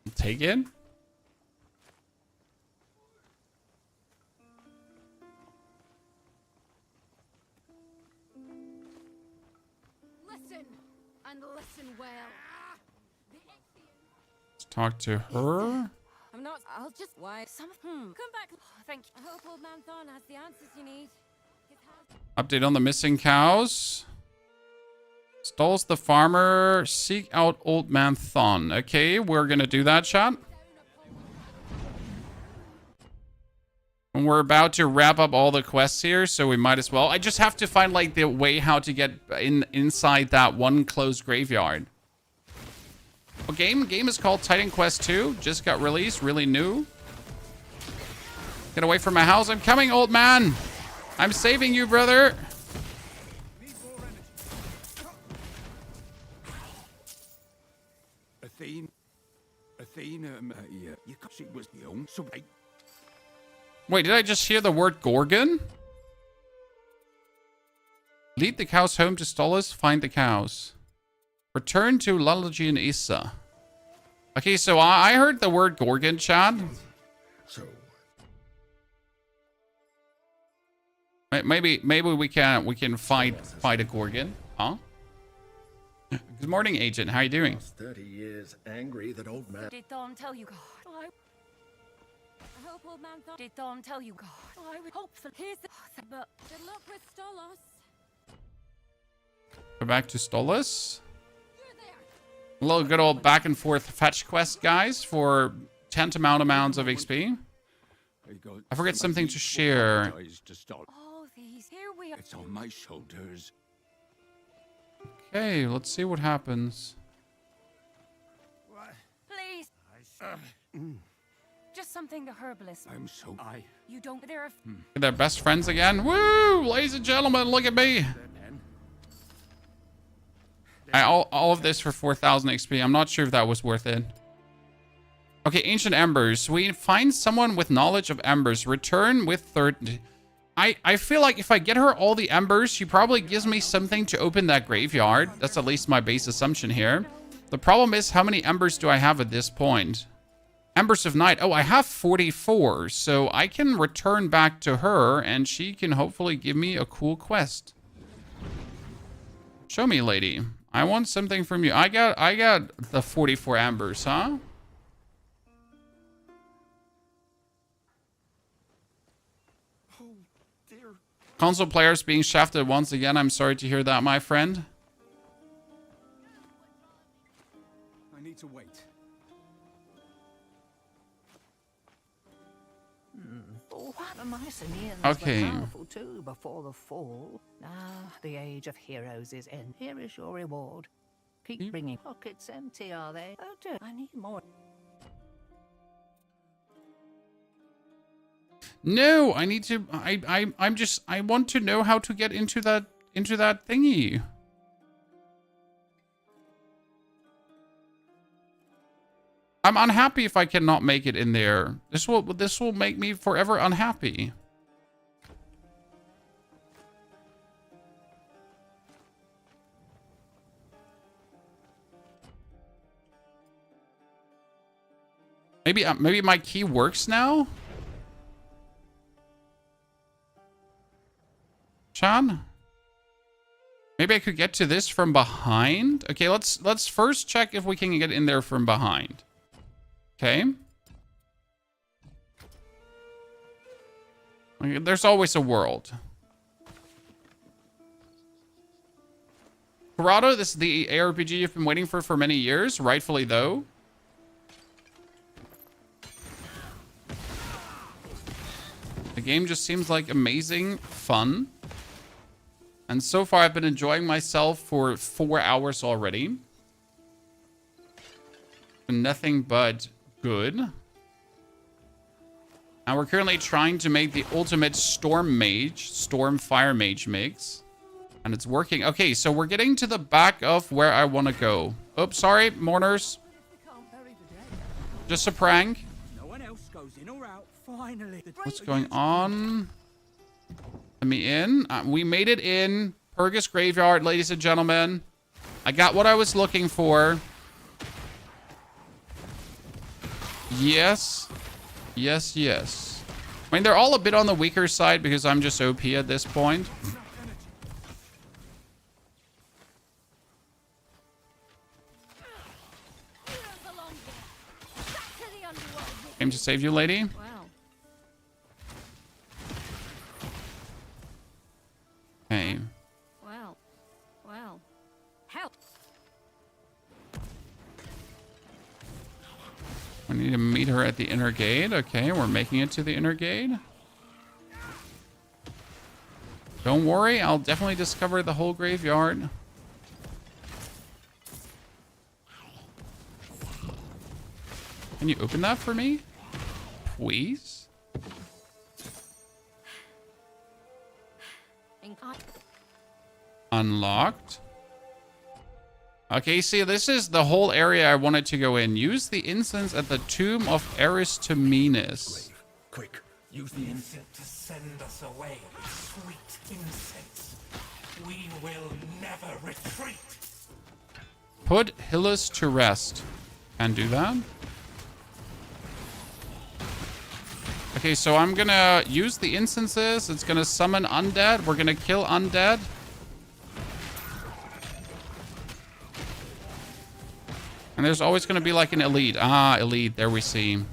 I'll take it. Listen, and listen well. Let's talk to her. I'm not. I'll just. Why? Come back. Oh, thank you. I hope Old Man Thorn has the answers you need. Update on the missing cows. Stalls the farmer. Seek out Old Man Thon. Okay, we're gonna do that, chat. And we're about to wrap up all the quests here, so we might as well. I just have to find like the way how to get inside that one closed graveyard. Well, game is called Titanquest 2. Just got released, really new. Get away from my house. I'm coming, old man. I'm saving you, brother. Athena, yeah, she was the only. So Wait, did I just hear the word Gorgon? Lead the cows home to Stolas. Find the cows. Return to Lalaji and Issa. Okay, so I heard the word Gorgon, Chad. So maybe we can fight a Gorgon, huh? Good morning, Agent. How you doing? 30 years angry that old man. Did Thorn tell you, God? I hope Old Man Thorn. Did Thorn tell you, God? I would hope so. Here's the. But Good luck with Stolos. Go back to Stolas. A little good old back and forth fetch quest, guys, for tantamount amounts of XP. I forget something to share. oh, these here we are. It's on my shoulders. Okay, let's see what happens. Please. Just something the herbalist. I'm so You don't. There are. They're best friends again. Woo! Ladies and gentlemen, look at me. All of this for 4,000 XP. I'm not sure if that was worth it. Okay, Ancient Embers. We find someone with knowledge of embers. Return with third. I feel like if I get her all the embers, she probably gives me something to open that graveyard. That's at least my base assumption here. The problem is, how many embers do I have at this point? Embers of Night. Oh, I have 44. So I can return back to her, and she can hopefully give me a cool quest. Show me, lady. I want something from you. I got the 44 embers, huh? Oh, dear. Console players being shafted once again. I'm sorry to hear that, my friend. I need to wait. The Mycenaeans Okay. were powerful too before the fall. Ah, the age of heroes is end. Here is your reward. Keep bringing pockets empty, are they? Oh, dear, I need more. No, I need to. I want to know how to get into that thingy. I'm unhappy if I cannot make it in there. This will make me forever unhappy. Maybe my key works now? Chan? Maybe I could get to this from behind? Okay, let's first check if we can get in there from behind. Okay. There's always a world. Corrado, this is the ARPG you've been waiting for many years, rightfully though. The game just seems like amazing fun. And so far I've been enjoying myself for 4 hours already. Nothing but good. And we're currently trying to make the ultimate storm fire mage mix. And it's working. Okay, so we're getting to the back of where I want to go. Oops, sorry, mourners. Just a prank. No one else goes in or out. Finally. What's going on? Let me in. We made it in. Purgus Graveyard, ladies and gentlemen. I got what I was looking for. Yes. Yes, yes. I mean, they're all a bit on the weaker side because I'm just OP at this point. Aim to save you, lady. Well. Okay. Well. Help. We need to meet her at the inner gate. Okay, we're making it to the inner gate. Don't worry, I'll definitely discover the whole graveyard. Can you open that for me? Please? Unlocked. Okay, see, this is the whole area I wanted to go in. Use the incense at the tomb of Aristomenes. Quick, use the incense to send us away with sweet incense. We will never retreat. Put Hylas to rest. And do that. Okay, so I'm gonna use the incenses. It's gonna summon undead. We're gonna kill undead. And there's always gonna be like an elite. Ah, elite. There we see.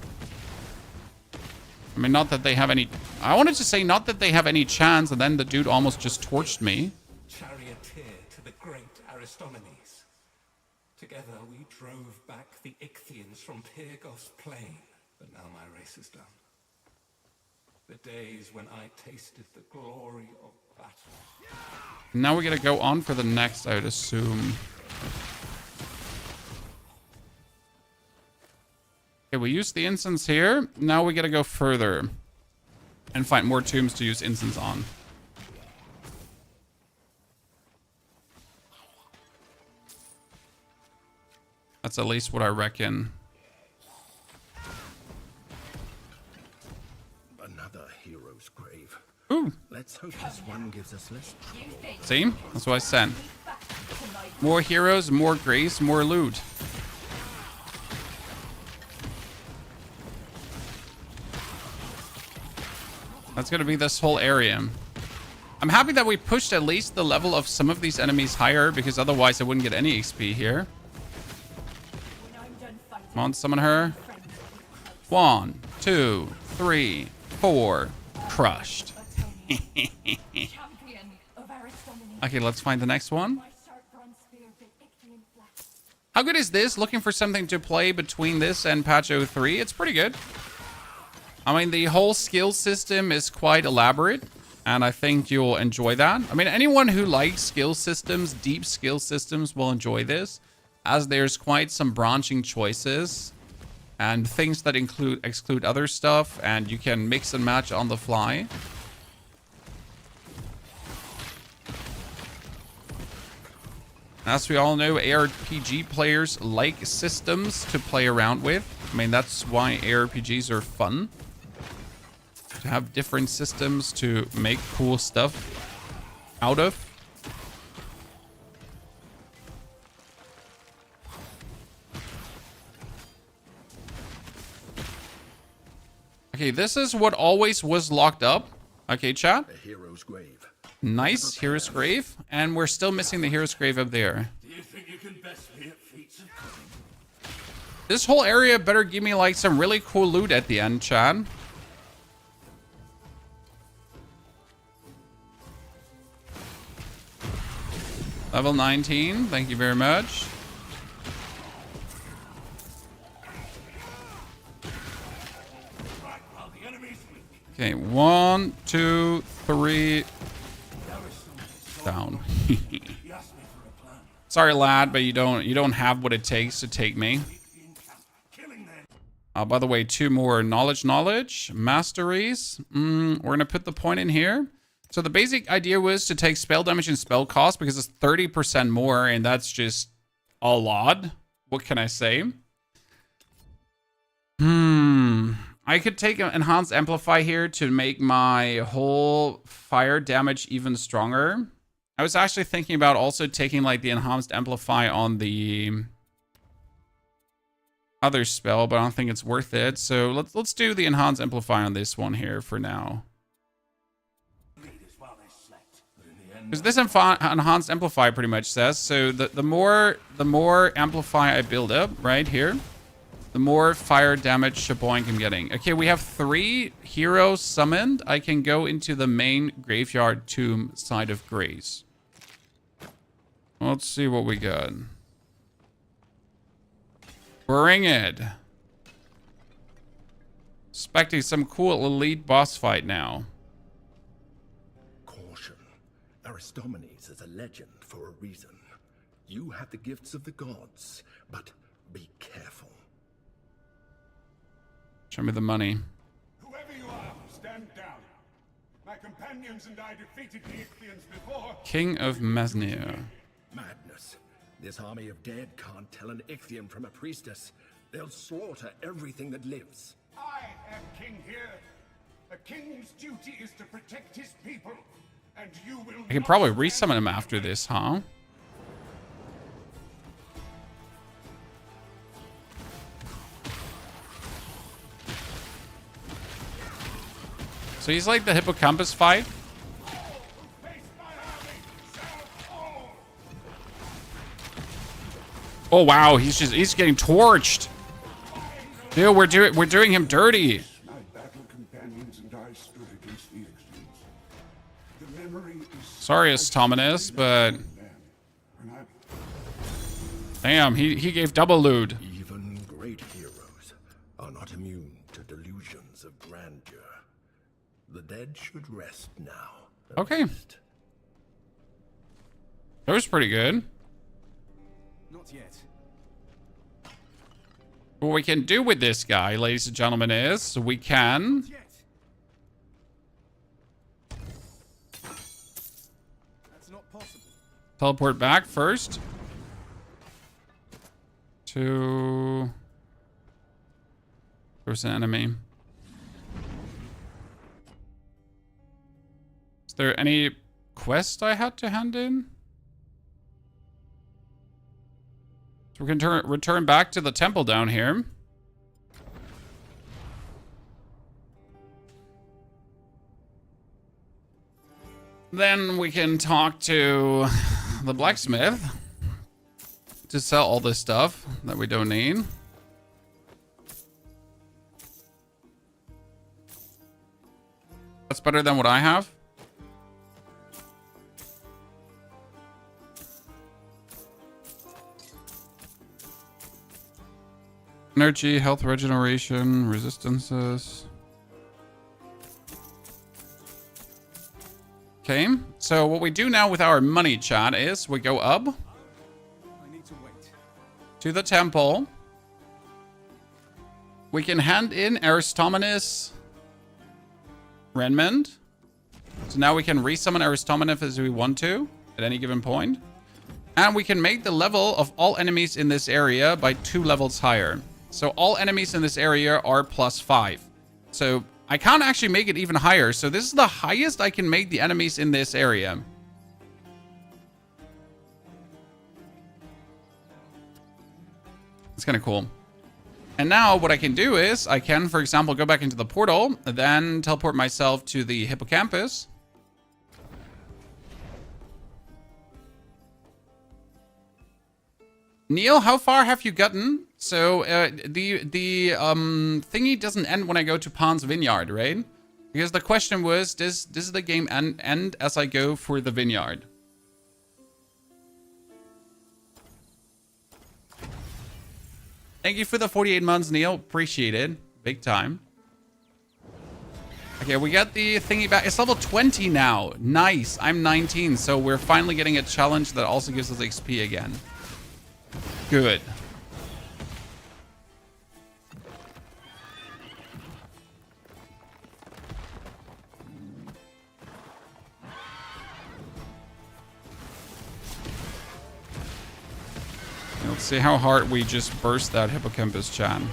I mean, not that they have any... I wanted to say not that they have any chance, and then the dude almost just torched me. Charioteer to the great Aristomenes. Together we drove back the Ichthians from Pyrgos plain. But now my race is done. The days when I tasted the glory of battle. Now we gotta go on for the next, I would assume. Okay, we used the incense here. Now we gotta go further. And find more tombs to use incense on. That's at least what I reckon. Another hero's grave. Ooh. Let's hope this one gives us less trouble. See? That's what I said. More heroes, more grace, more loot. That's gonna be this whole area. I'm happy that we pushed at least the level of some of these enemies higher, because otherwise I wouldn't get any XP here. Come on, summon her. 1, 2, 3, 4. Crushed. Okay, let's find the next one. How good is this? Looking for something to play between this and patch 03. It's pretty good. I mean, the whole skill system is quite elaborate, and I think you'll enjoy that. I mean, anyone who likes skill systems, deep skill systems, will enjoy this, as there's quite some branching choices and things that exclude other stuff, and you can mix and match on the fly. As we all know, ARPG players like systems to play around with. I mean, that's why ARPGs are fun. To have different systems to make cool stuff out of. Okay, this is what always was locked up. Okay, chat. A hero's grave. Nice, hero's grave. And we're still missing the hero's grave up there. Do you think you can best me at feats of cunning? This whole area better give me like some really cool loot at the end, chat. Level 19, thank you very much. Okay, 1, 2, 3. Down. Sorry, lad, but you don't have what it takes to take me. By the way, 2 more knowledge, masteries. We're gonna put the point in here. So the basic idea was to take spell damage and spell cost, because it's 30% more, and that's just a lot. What can I say? I could take an enhanced amplify here to make my whole fire damage even stronger. I was actually thinking about also taking like the enhanced amplify on the other spell, but I don't think it's worth it. So let's do the enhanced amplify on this one here for now. Because this enhanced amplify pretty much says, so the more amplify I build up right here, the more fire damage Shaboink I'm getting. Okay, we have 3 heroes summoned. I can go into the main graveyard tomb side of Grace. Let's see what we got. Bring it. Expecting some cool elite boss fight now. Caution. Aristomenes is a legend for a reason. You have the gifts of the gods, but be careful. Show me the money. Whoever you are, stand down. My companions and I defeated the Ichthians before. King of Mesnir. Madness. This army of dead can't tell an Ichthian from a priestess. They'll slaughter everything that lives. I am king here. A king's duty is to protect his people, and you will. I can probably resummon him after this, huh? So he's like the hippocampus fight. Oh wow, he's getting torched. Dude, we're doing him dirty. My battle companions and I stood against the Ichthians. The memory is Sorry, Astominus, but damn, he gave double loot. Even great heroes are not immune to delusions of grandeur. The dead should rest now. Okay. That was pretty good. Not yet. What we can do with this guy, ladies and gentlemen, is we can That's not possible. teleport back first to there's an enemy. Is there any quest I had to hand in? So we can return back to the temple down here. Then we can talk to the blacksmith to sell all this stuff that we don't need. That's better than what I have. Energy, health regeneration, resistances. Okay, so what we do now with our money, chat, is we go up to the temple. We can hand in Aristomenes Renmond. So now we can resummon Aristomenes as we want to at any given point. And we can make the level of all enemies in this area by 2 levels higher. So all enemies in this area are +5. So I can't actually make it even higher. So this is the highest I can make the enemies in this area. It's kind of cool. And now what I can do is I can, for example, go back into the portal, then teleport myself to the hippocampus. Neil, how far have you gotten? So the thingy doesn't end when I go to Pan's Vineyard, right? Because the question was, does the game end as I go for the vineyard? Thank you for the 48 months, Neil. Appreciate it. Big time. Okay, we got the thingy back. It's level 20 now. Nice. I'm 19, so we're finally getting a challenge that also gives us XP again. Good. Let's see how hard we just burst that hippocampus, Chan.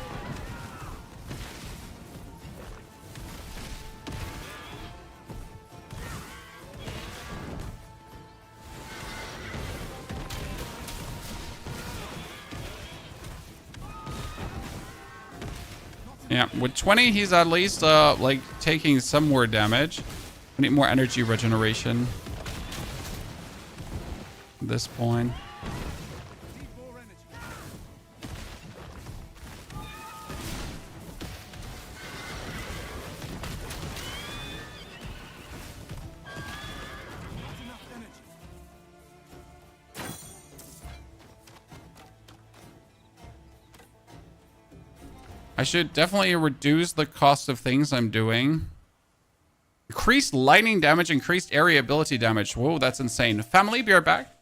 Yeah, with 20, he's at least like taking some more damage. We need more energy regeneration at this point. I should definitely reduce the cost of things I'm doing. Increased lightning damage, increased area ability damage. Whoa, that's insane. Family, be right back.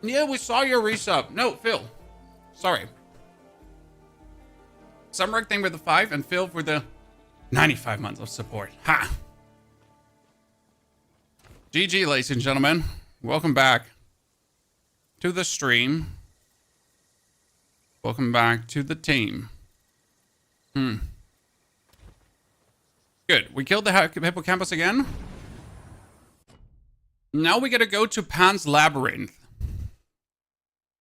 Yeah, we saw your resub. No, Phil. Sorry. Summer thing with the 5 and Phil for the 95 months of support. Ha! GG, ladies and gentlemen. Welcome back to the stream. Welcome back to the team. Good. We killed the hippocampus again. Now we gotta go to Pan's Labyrinth.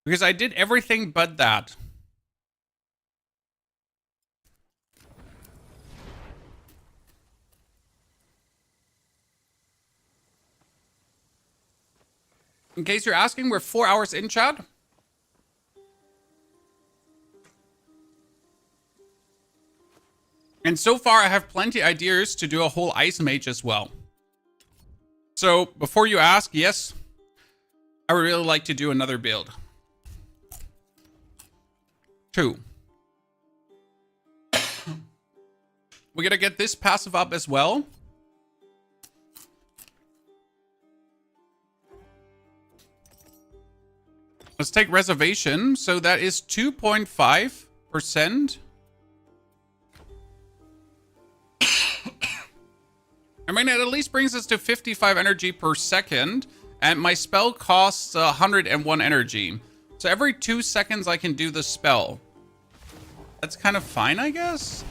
Because I did everything but that. In case you're asking, we're 4 hours in, chat. And so far, I have plenty ideas to do a whole Ice Mage as well. So, before you ask, yes, I would really like to do another build. 2. We gotta get this passive up as well. Let's take reservation. So that is 2.5%. I mean, it at least brings us to 55 energy per second. And my spell costs 101 energy. So every 2 seconds I can do the spell. That's kind of fine, I guess.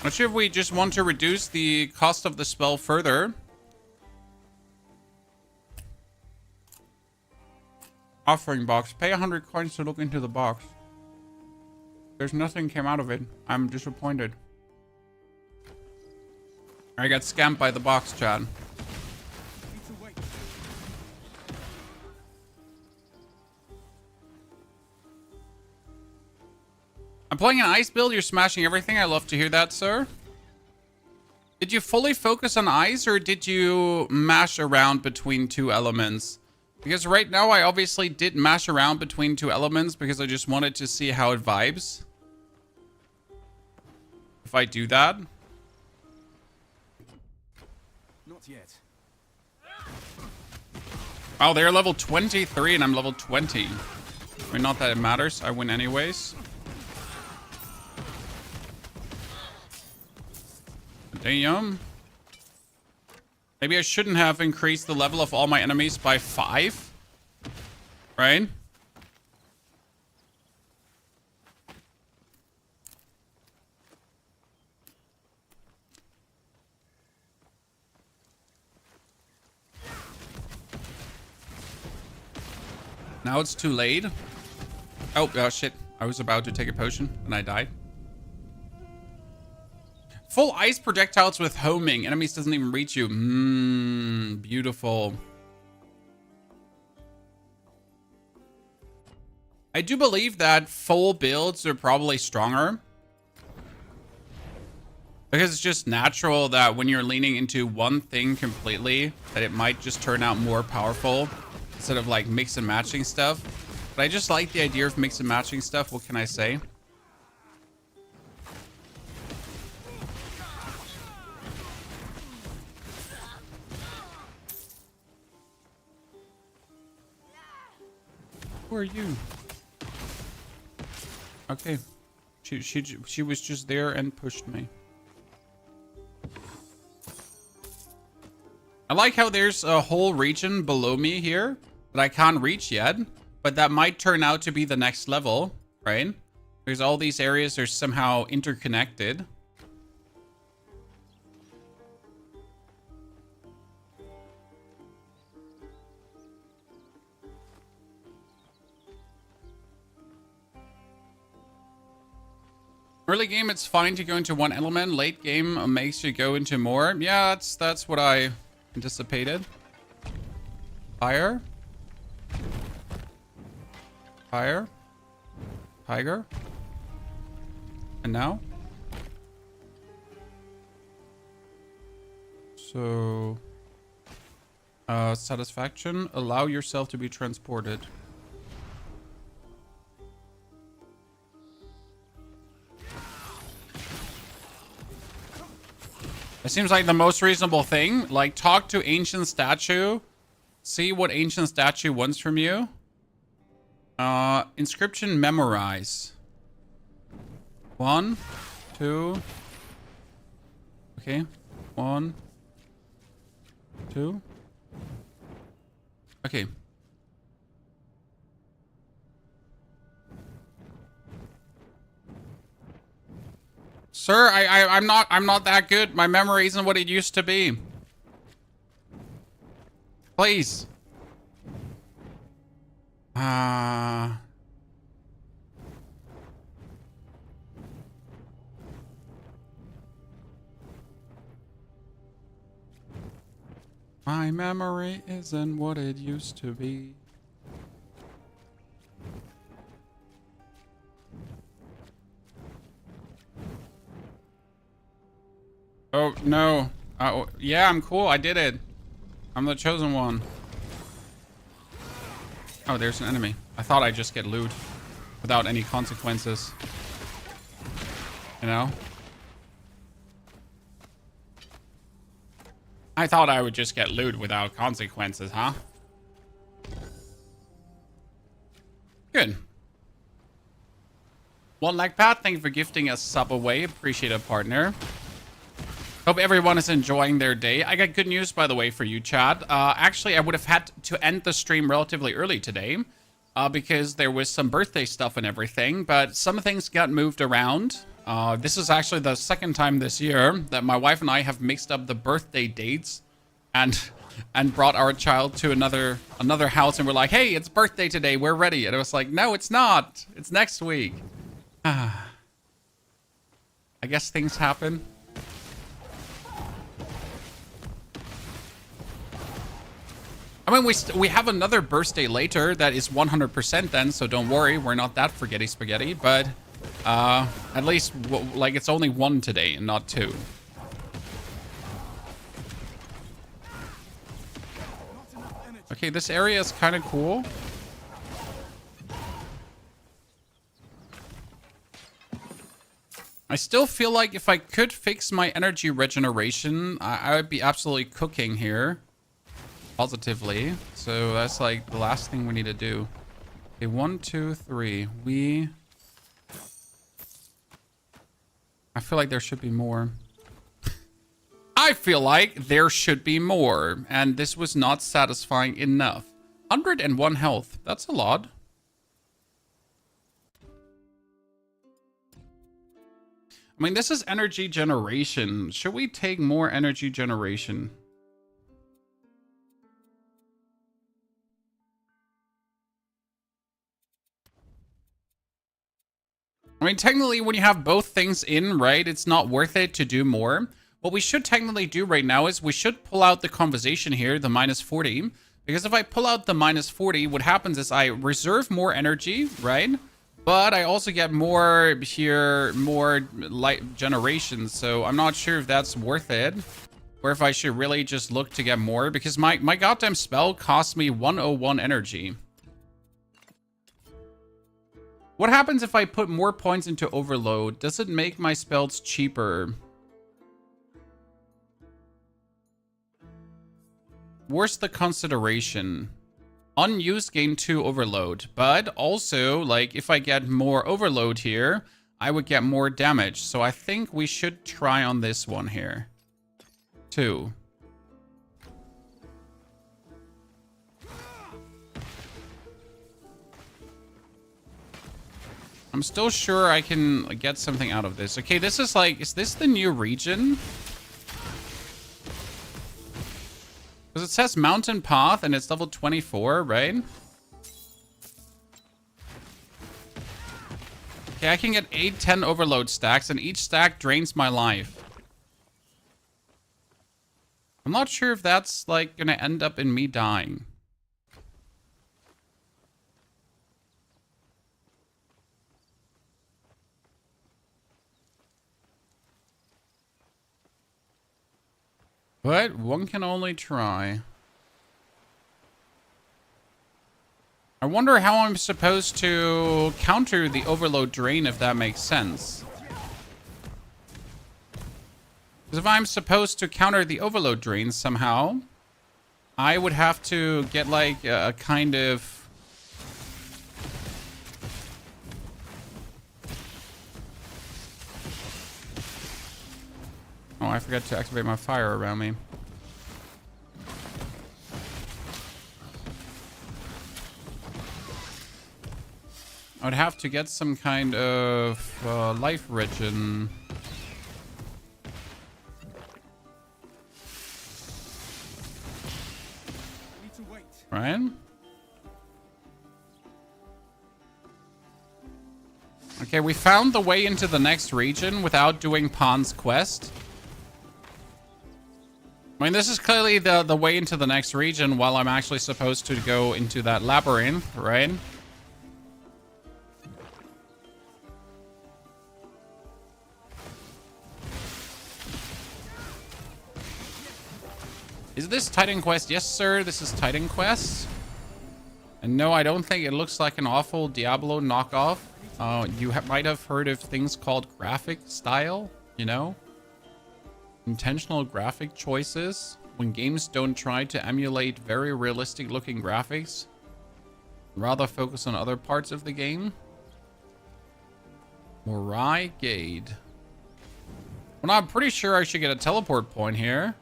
Not sure if we just want to reduce the cost of the spell further. Offering box. Pay 100 coins to look into the box. There's nothing came out of it. I'm disappointed. I got scammed by the box, Chad. I'm playing an ice build. You're smashing everything. I love to hear that, sir. Did you fully focus on ice or did you mash around between 2 elements? Because right now I obviously did mash around between 2 elements because I just wanted to see how it vibes. If I do that. Not yet. Oh, they're level 23 and I'm level 20. I mean, not that it matters. I win anyways. Damn. Maybe I shouldn't have increased the level of all my enemies by 5. Right? Now it's too late. Oh, shit. I was about to take a potion and I died. Full ice projectiles with homing. Enemies doesn't even reach you. Beautiful. I do believe that full builds are probably stronger. Because it's just natural that when you're leaning into one thing completely, that it might just turn out more powerful instead of like mix and matching stuff. But I just like the idea of mix and matching stuff. What can I say? Who are you? Okay. She was just there and pushed me. I like how there's a whole region below me here that I can't reach yet, but that might turn out to be the next level, right? There's all these areas are somehow interconnected. Early game, it's fine to go into one element. Late game makes you go into more. Yeah, that's what I anticipated. Fire. Fire. Tiger. And now? So... satisfaction. Allow yourself to be transported. It seems like the most reasonable thing. Like, talk to ancient statue. See what ancient statue wants from you. Inscription memorize. 1, 2. Okay. 1, 2. Okay. Sir, I'm not that good. My memory isn't what it used to be. Please. My memory isn't what it used to be. Oh, no. Yeah, I'm cool. I did it. I'm the chosen one. Oh, there's an enemy. I thought I'd just get loot without any consequences. You know? I thought I would just get loot without consequences, huh? Good. One like Pat, thank you for gifting us sub away. Appreciate it, partner. Hope everyone is enjoying their day. I got good news, by the way, for you, Chad. Actually, I would have had to end the stream relatively early today because there was some birthday stuff and everything, but some things got moved around. This is actually the second time this year that my wife and I have mixed up the birthday dates and brought our child to another house, and we're like, hey, it's birthday today. We're ready. And it was like, no, it's not. It's next week. I guess things happen. I mean, we have another birthday later that is 100% then, so don't worry, we're not that forgetty spaghetti, but at least, like, it's only one today and not two. Okay, this area is kind of cool. I still feel like if I could fix my energy regeneration, I would be absolutely cooking here. Positively. So that's like the last thing we need to do. Okay, 1, 2, 3. I feel like there should be more. I feel like there should be more. And this was not satisfying enough. 101 health. That's a lot. I mean, this is energy generation. Should we take more energy generation? I mean, technically, when you have both things in, right, it's not worth it to do more. What we should technically do right now is we should pull out the conversation here, the minus 40. Because if I pull out the minus 40, what happens is I reserve more energy, right? But I also get more here, more light generations. So I'm not sure if that's worth it. Or if I should really just look to get more. Because my goddamn spell costs me 101 energy. What happens if I put more points into overload? Does it make my spells cheaper? Where's the consideration? Unused gain 2 overload. But also, like, if I get more overload here, I would get more damage. So I think we should try on this one here. 2. I'm still sure I can get something out of this. Okay, this is like, is this the new region? Because it says Mountain Path and it's level 24, right? Okay, I can get 8, 10 overload stacks and each stack drains my life. I'm not sure if that's like gonna end up in me dying. But one can only try. I wonder how I'm supposed to counter the overload drain, if that makes sense. Because if I'm supposed to counter the overload drain somehow, I would have to get like a kind of... Oh, I forgot to activate my fire around me. I would have to get some kind of life regen. Right? Okay, we found the way into the next region without doing Pan's quest. I mean, this is clearly the way into the next region while I'm actually supposed to go into that labyrinth, right? Is this Titanquest? Yes, sir, this is Titanquest. And no, I don't think it looks like an awful Diablo knockoff. You might have heard of things called graphic style, you know? Intentional graphic choices. When games don't try to emulate very realistic looking graphics, rather focus on other parts of the game. Morai Gate. Well, I'm pretty sure I should get a teleport point here.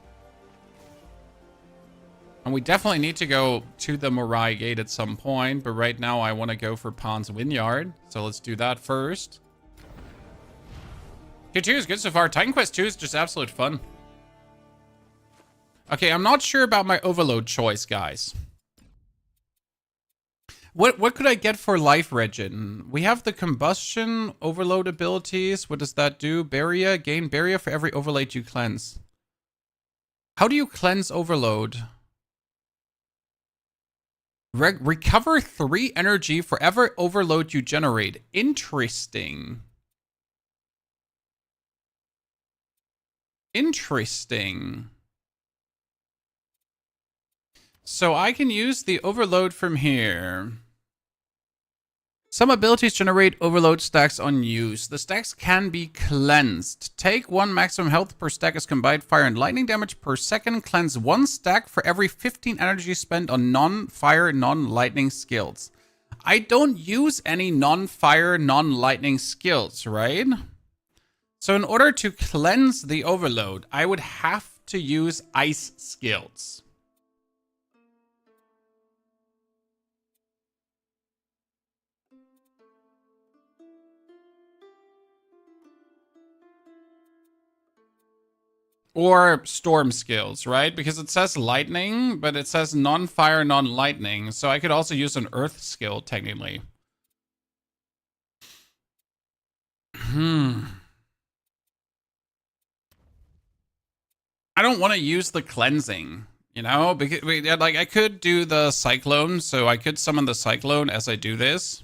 And we definitely need to go to the Morai Gate at some point. But right now I want to go for Pan's Vineyard. So let's do that first. Tier 2 is good so far. Titanquest 2 is just absolute fun. Okay, I'm not sure about my overload choice, guys. What could I get for life regen? We have the combustion overload abilities. What does that do? Barrier. Gain barrier for every overload you cleanse. How do you cleanse overload? Recover 3 energy for every overload you generate. Interesting. Interesting. So I can use the overload from here. Some abilities generate overload stacks on use. The stacks can be cleansed. Take 1 maximum health per stack as combined fire and lightning damage per second. Cleanse 1 stack for every 15 energy spent on non-fire, non-lightning skills. I don't use any non-fire, non-lightning skills, right? So in order to cleanse the overload, I would have to use ice skills. Or storm skills, right? Because it says lightning, but it says non-fire, non-lightning. So I could also use an earth skill, technically. I don't want to use the cleansing, you know, because like I could do the cyclone, so I could summon the cyclone as I do this.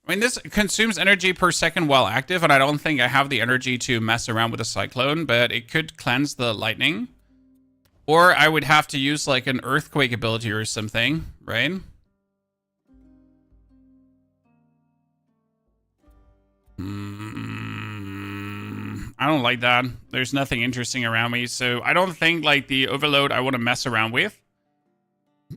I mean, this consumes energy per second while active, and I don't think I have the energy to mess around with a cyclone, but it could cleanse the lightning. Or I would have to use like an earthquake ability or something, right? I don't like that. There's nothing interesting around me, so I don't think like the overload I want to mess around with.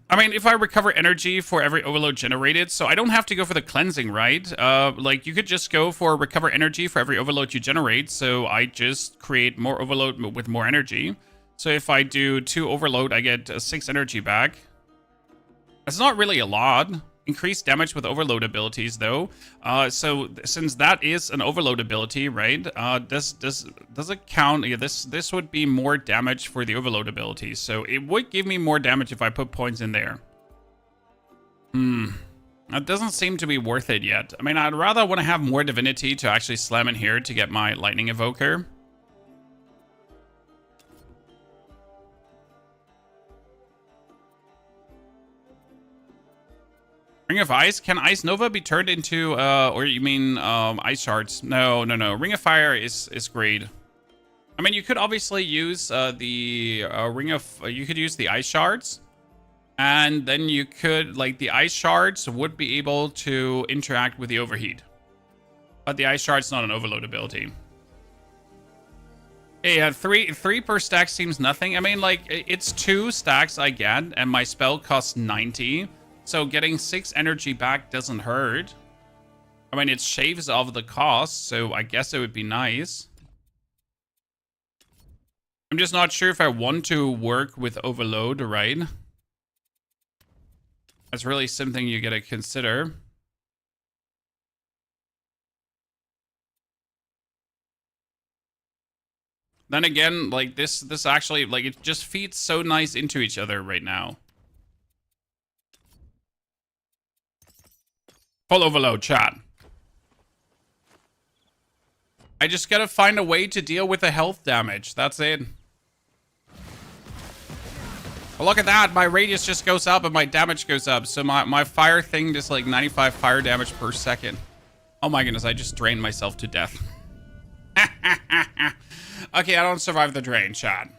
I mean, if I recover energy for every overload generated, so I don't have to go for the cleansing, right? Like you could just go for recover energy for every overload you generate, so I just create more overload with more energy. So if I do 2 overload, I get 6 energy back. That's not really a lot. Increased damage with overload abilities, though. So since that is an overload ability, right? Does it count? Yeah, this would be more damage for the overload ability. So it would give me more damage if I put points in there. That doesn't seem to be worth it yet. I mean, I'd rather want to have more divinity to actually slam in here to get my lightning evoker. Ring of Ice? Can Ice Nova be turned into, or you mean Ice Shards? No. Ring of Fire is great. I mean, you could obviously use the Ring of, you could use the Ice Shards. And then you could, like, the Ice Shards would be able to interact with the Overheat. But the Ice Shard's not an overload ability. Yeah, three per stack seems nothing. I mean, like, it's 2 stacks I get, and my spell costs 90. So getting 6 energy back doesn't hurt. I mean, it shaves off the cost, so I guess it would be nice. I'm just not sure if I want to work with overload, right? That's really something you gotta consider. Then again, like this actually, like, it just feeds so nice into each other right now. Full overload, chat. I just gotta find a way to deal with the health damage. That's it. Well, look at that. My radius just goes up and my damage goes up. So my fire thing does like 95 fire damage per second. Oh my goodness, I just drained myself to death. Okay, I don't survive the drain, chat.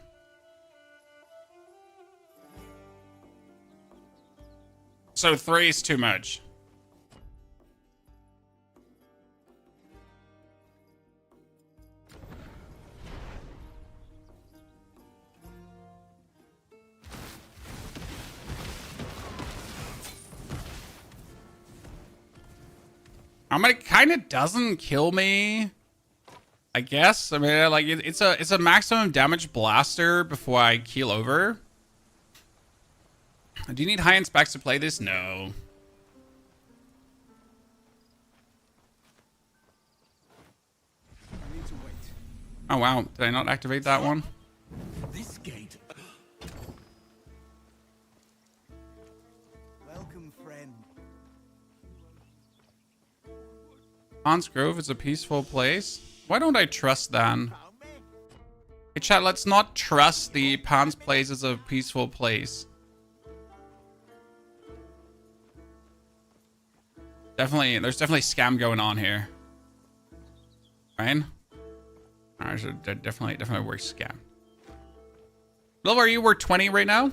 So 3 is too much. I mean, it kind of doesn't kill me, I guess. I mean, like, it's a maximum damage blaster before I keel over. Do you need high-end specs to play this? No. Oh, wow. Did I not activate that one? This gate. Welcome, friend. Hans Grove is a peaceful place. Why don't I trust then? Hey, chat, let's not trust the Pan's place as a peaceful place. There's definitely scam going on here. Right? There's a definitely works scam. Level are you? We're 20 right now.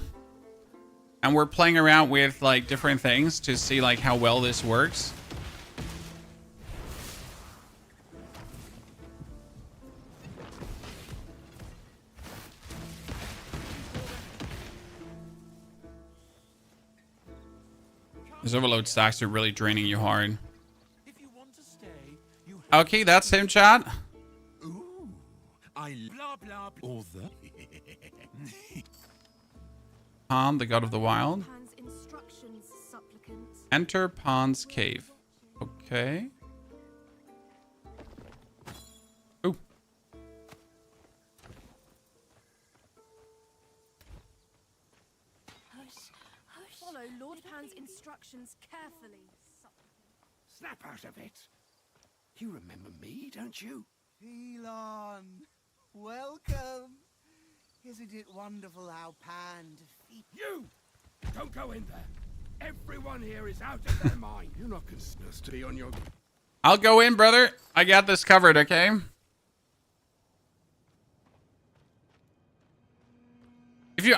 And we're playing around with like different things to see like how well this works. These overload stacks are really draining you hard. Okay, that's him, chat. Ooh, I blah blah all the. Pan, the god of the wild. Pan's instructions, supplicant. Enter Pan's cave. Okay. Pan's instructions carefully. Snap out of it. You remember me, don't you? Elon, welcome. Isn't it wonderful how Pan defeated You! Don't go in there. Everyone here is out of their mind. You're not considered to be on your... I'll go in, brother. I got this covered, okay? If you...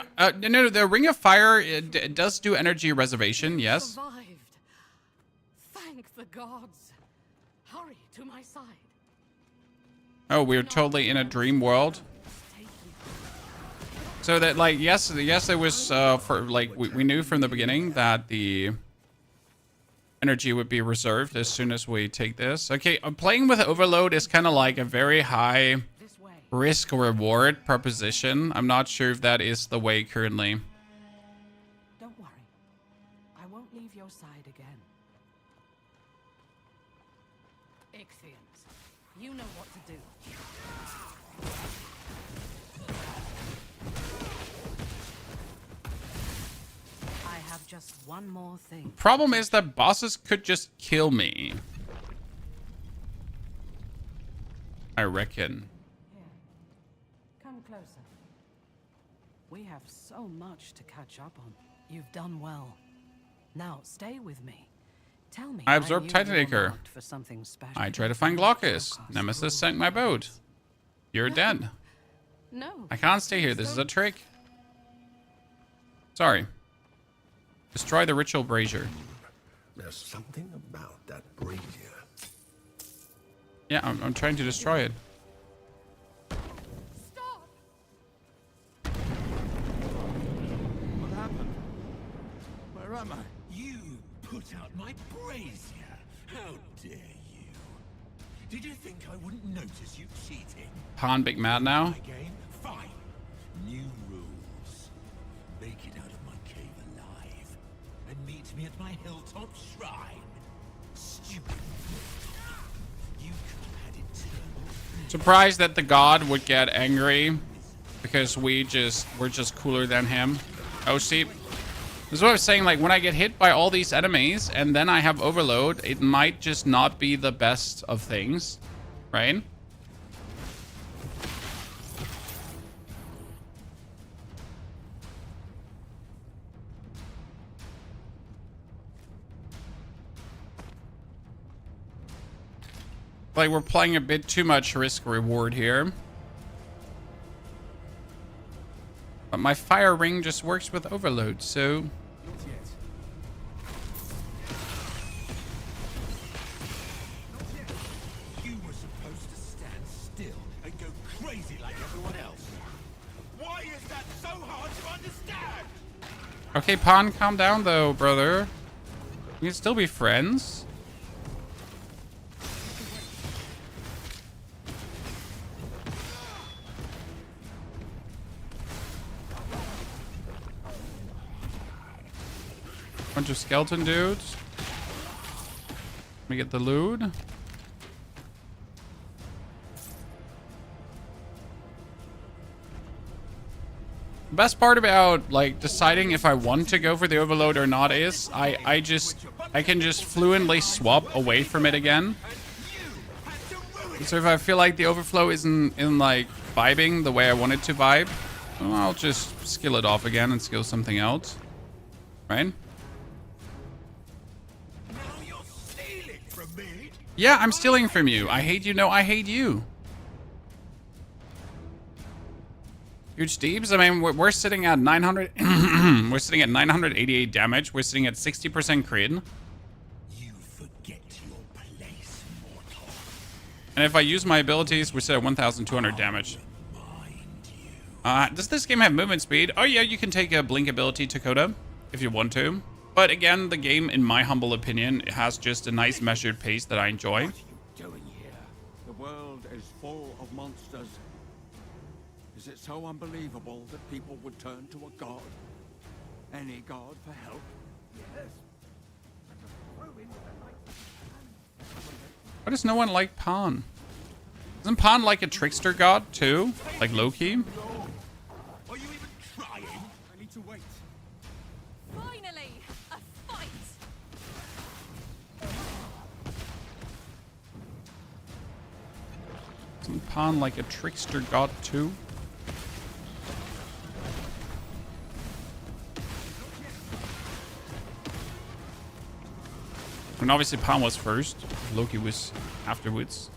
no, the Ring of Fire, it does do energy reservation, yes. Survived. Thank the gods. Hurry to my side. Oh, we're totally in a dream world. So that, like, yes, it was, for, like, we knew from the beginning that the energy would be reserved as soon as we take this. Okay, playing with Overload is kind of like a very high risk-reward proposition. I'm not sure if that is the way currently. Don't worry. I won't leave your side again. Ichthians, you know what to do. I have just one more thing. Problem is that bosses could just kill me. I reckon. Here. Come closer. We have so much to catch up on. You've done well. Now stay with me. Tell me. I absorbed knew you were Titanicer. marked for something special. I try to find Glaucus. Nemesis sank my boat. You're dead. No. I can't stay here. This is a trick. Sorry. Destroy the ritual brazier. There's something about that brazier. Yeah, I'm trying to destroy it. Stop! What happened? Where am I? You put out my brazier. How dare you? Did you think I wouldn't notice you cheating? Han big mad now. My game? Fine. New rules. Make it out of my cave alive. And meet me at my hilltop shrine. Stupid. You could have had eternal. Surprised that the god would get angry because we're just cooler than him. Oh, see, this is what I was saying. Like, when I get hit by all these enemies and then I have overload, it might just not be the best of things, right? Like, we're playing a bit too much risk reward here. But my fire ring just works with overload, so... You were supposed to stand still and go crazy like everyone else. Why is that so hard to understand? Okay, Pawn, calm down though, brother. We can still be friends. Bunch of skeleton dudes. Let me get the loot. The best part about, like, deciding if I want to go for the overload or not is I can just fluently swap away from it again. So if I feel like the overflow isn't like vibing the way I want it to vibe, well, I'll just skill it off again and skill something else. Right? Yeah, I'm stealing from you. I hate you. No, I hate you. Huge Steebs. I mean, we're sitting at 900. We're sitting at 988 damage. We're sitting at 60% crit. You forget your place, mortal. And if I use my abilities, we're set at 1,200 damage. Does this game have movement speed? Oh yeah, you can take a blink ability, Dakota, if you want to. But again, the game, in my humble opinion, has just a nice measured pace that I enjoy. What are you doing here? The world is full of monsters. Is it so unbelievable that people would turn to a god? Any god for help? Yes. Why does no one like Pan? Isn't Pan like a trickster god too? Like Loki? Are you even trying? I need to wait. Finally, a Isn't Pan like a trickster god too? And obviously Pan was first. Loki was afterwards.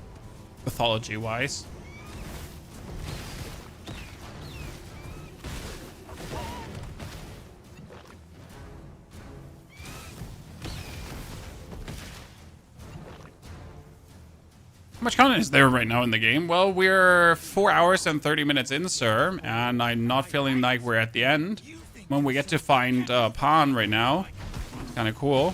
Mythology-wise. How much content is there right now in the game? Well, we're 4 hours and 30 minutes in, sir. And I'm not feeling like we're at the end. When we get to find Pan right now. It's kind of cool.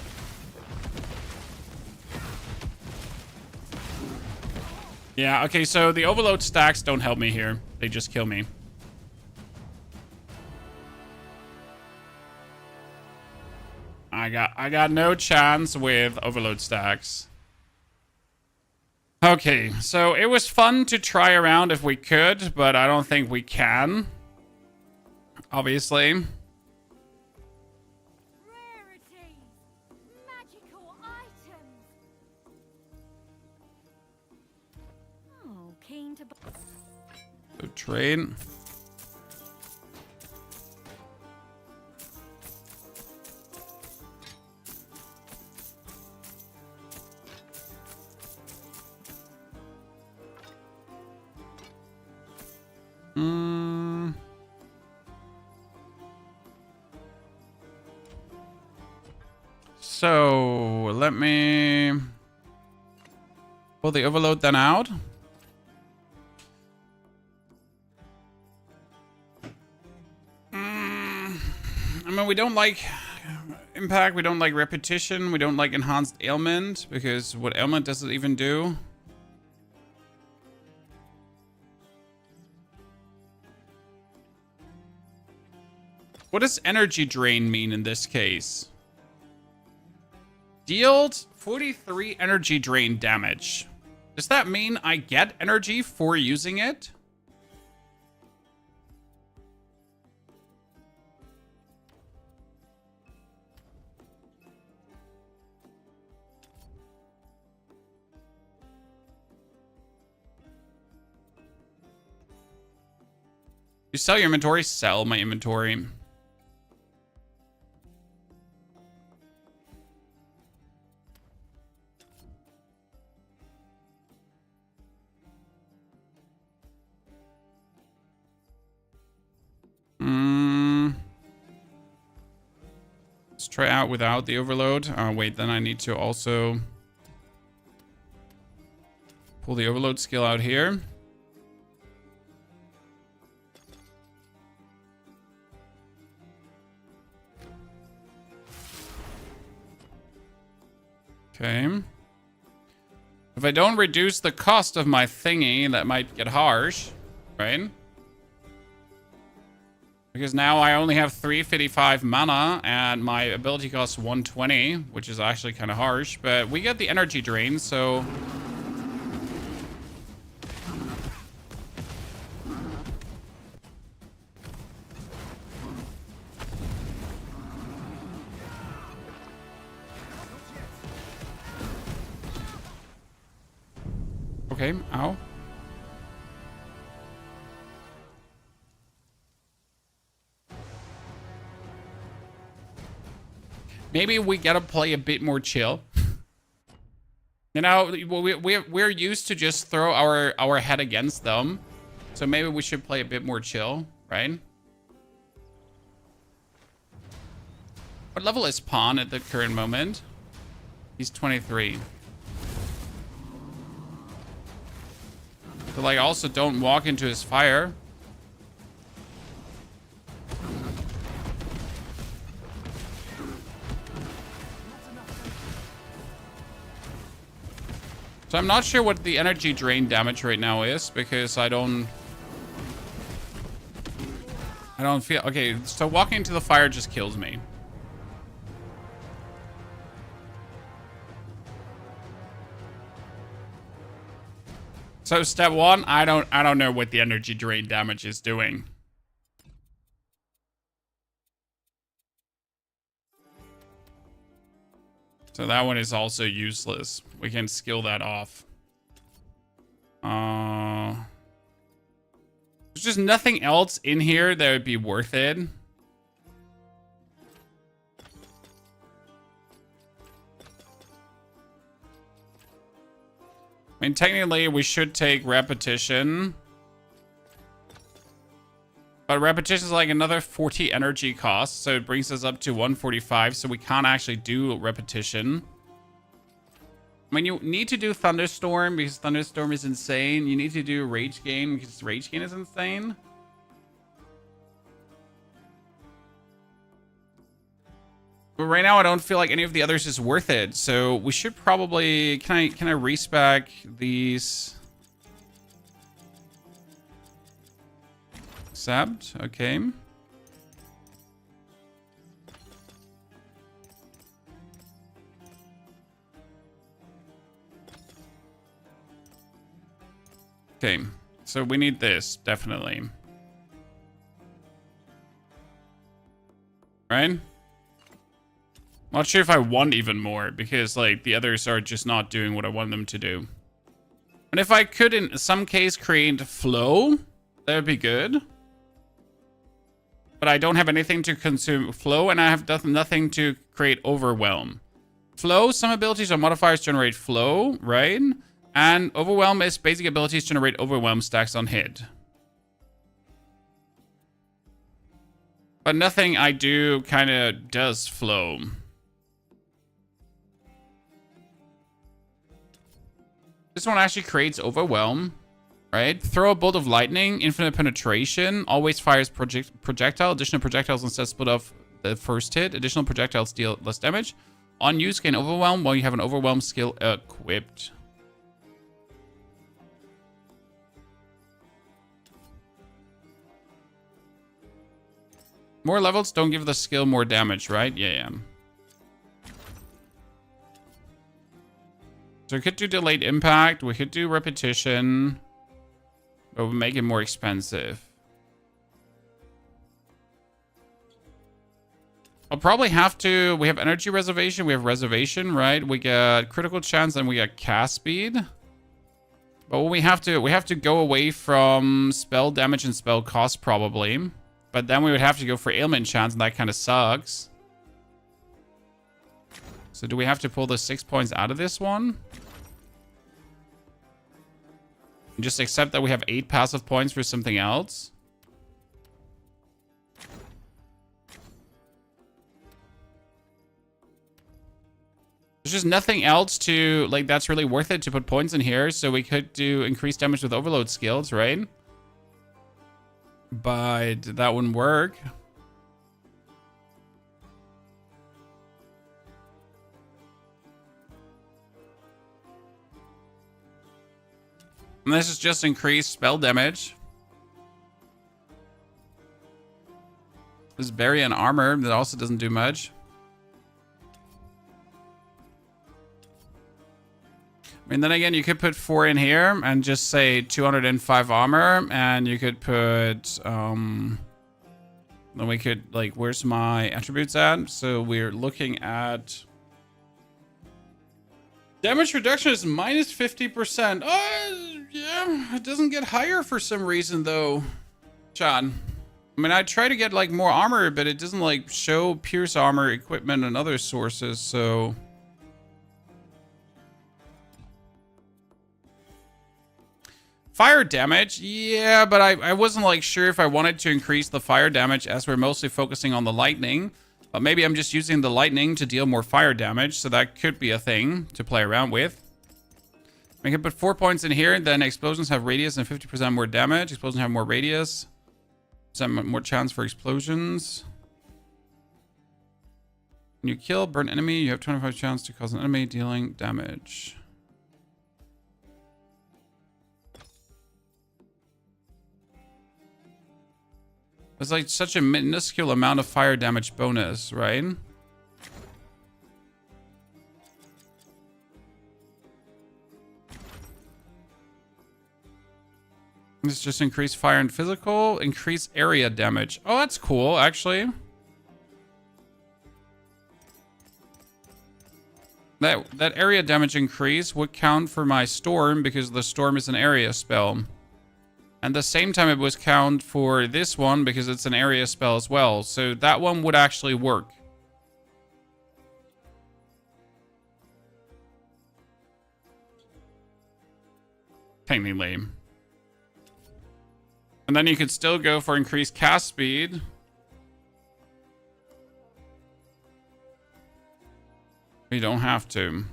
Yeah, okay, so the overload stacks don't help me here. They just kill me. I got no chance with overload stacks. Okay, so it was fun to try around if we could, but I don't think we can. Obviously. Magical items. Oh, keen to. So trade. So let me pull the overload then out. I mean, we don't like impact, we don't like repetition, we don't like enhanced ailment, because what ailment does it even do? What does energy drain mean in this case? Dealt 43 energy drain damage. Does that mean I get energy for using it? You sell your inventory? Sell my inventory. Let's try out without the overload. Wait, then I need to also pull the overload skill out here. Okay. If I don't reduce the cost of my thingy, that might get harsh, right? Because now I only have 355 mana and my ability costs 120, which is actually kind of harsh. But we get the energy drain, so... Okay, ow. Maybe we gotta play a bit more chill. You know, we're used to just throw our head against them. So maybe we should play a bit more chill, right? What level is Pawn at the current moment? He's 23. So like, also don't walk into his fire. So I'm not sure what the energy drain damage right now is, because I don't feel... Okay, so walking into the fire just kills me. So step one, I don't know what the energy drain damage is doing. So that one is also useless. We can skill that off. There's just nothing else in here that would be worth it. I mean, technically, we should take repetition. But repetition is like another 40 energy cost, so it brings us up to 145, so we can't actually do repetition. I mean, you need to do Thunderstorm because Thunderstorm is insane. You need to do Rage Gain because Rage Gain is insane. But right now, I don't feel like any of the others is worth it. So we should probably... Can I respec these? Accept. Okay. Okay. So we need this, definitely. Right? Not sure if I want even more, because, like, the others are just not doing what I want them to do. And if I could, in some case, create flow, that would be good. But I don't have anything to consume flow, and I have nothing to create overwhelm. Flow, some abilities or modifiers generate flow, right? And overwhelm is basic abilities generate overwhelm stacks on hit. But nothing I do kind of does flow. This one actually creates overwhelm, right? Throw a bolt of lightning, infinite penetration, always fires projectile. Additional projectiles instead split off the first hit. Additional projectiles deal less damage. On use, gain overwhelm while you have an overwhelm skill equipped. More levels don't give the skill more damage, right? Yeah. So we could do delayed impact. We could do repetition. But we'll make it more expensive. I'll probably have to... We have energy reservation. We have reservation, right? We got critical chance and we got cast speed. But what we have to go away from spell damage and spell cost probably. But then we would have to go for ailment chance, and that kind of sucks. So do we have to pull the 6 points out of this one? And just accept that we have 8 passive points for something else? There's just nothing else to, like, that's really worth it to put points in here. So we could do increased damage with overload skills, right? But that wouldn't work. And this is just increased spell damage. This berry and armor, that also doesn't do much. I mean, then again, you could put 4 in here and just say 205 armor, and you could put, then we could, like, where's my attributes at? So we're looking at damage reduction is minus 50%. Yeah, it doesn't get higher for some reason, though, John. I mean, I try to get, like, more armor, but it doesn't, like, show pierce armor, equipment, and other sources, so... Fire damage, yeah, but I wasn't like sure if I wanted to increase the fire damage as we're mostly focusing on the lightning. But maybe I'm just using the lightning to deal more fire damage, so that could be a thing to play around with. We can put 4 points in here, then explosions have radius and 50% more damage. Explosions have more radius. Some more chance for explosions. When you kill, burn enemy, you have 25 chance to cause an enemy dealing damage. It's like such a minuscule amount of fire damage bonus, right? This just increase fire and physical, increase area damage. Oh, that's cool, actually. That area damage increase would count for my storm because the storm is an area spell. And the same time it was count for this one because it's an area spell as well. So that one would actually work. Technically. And then you could still go for increased cast speed. You don't have to.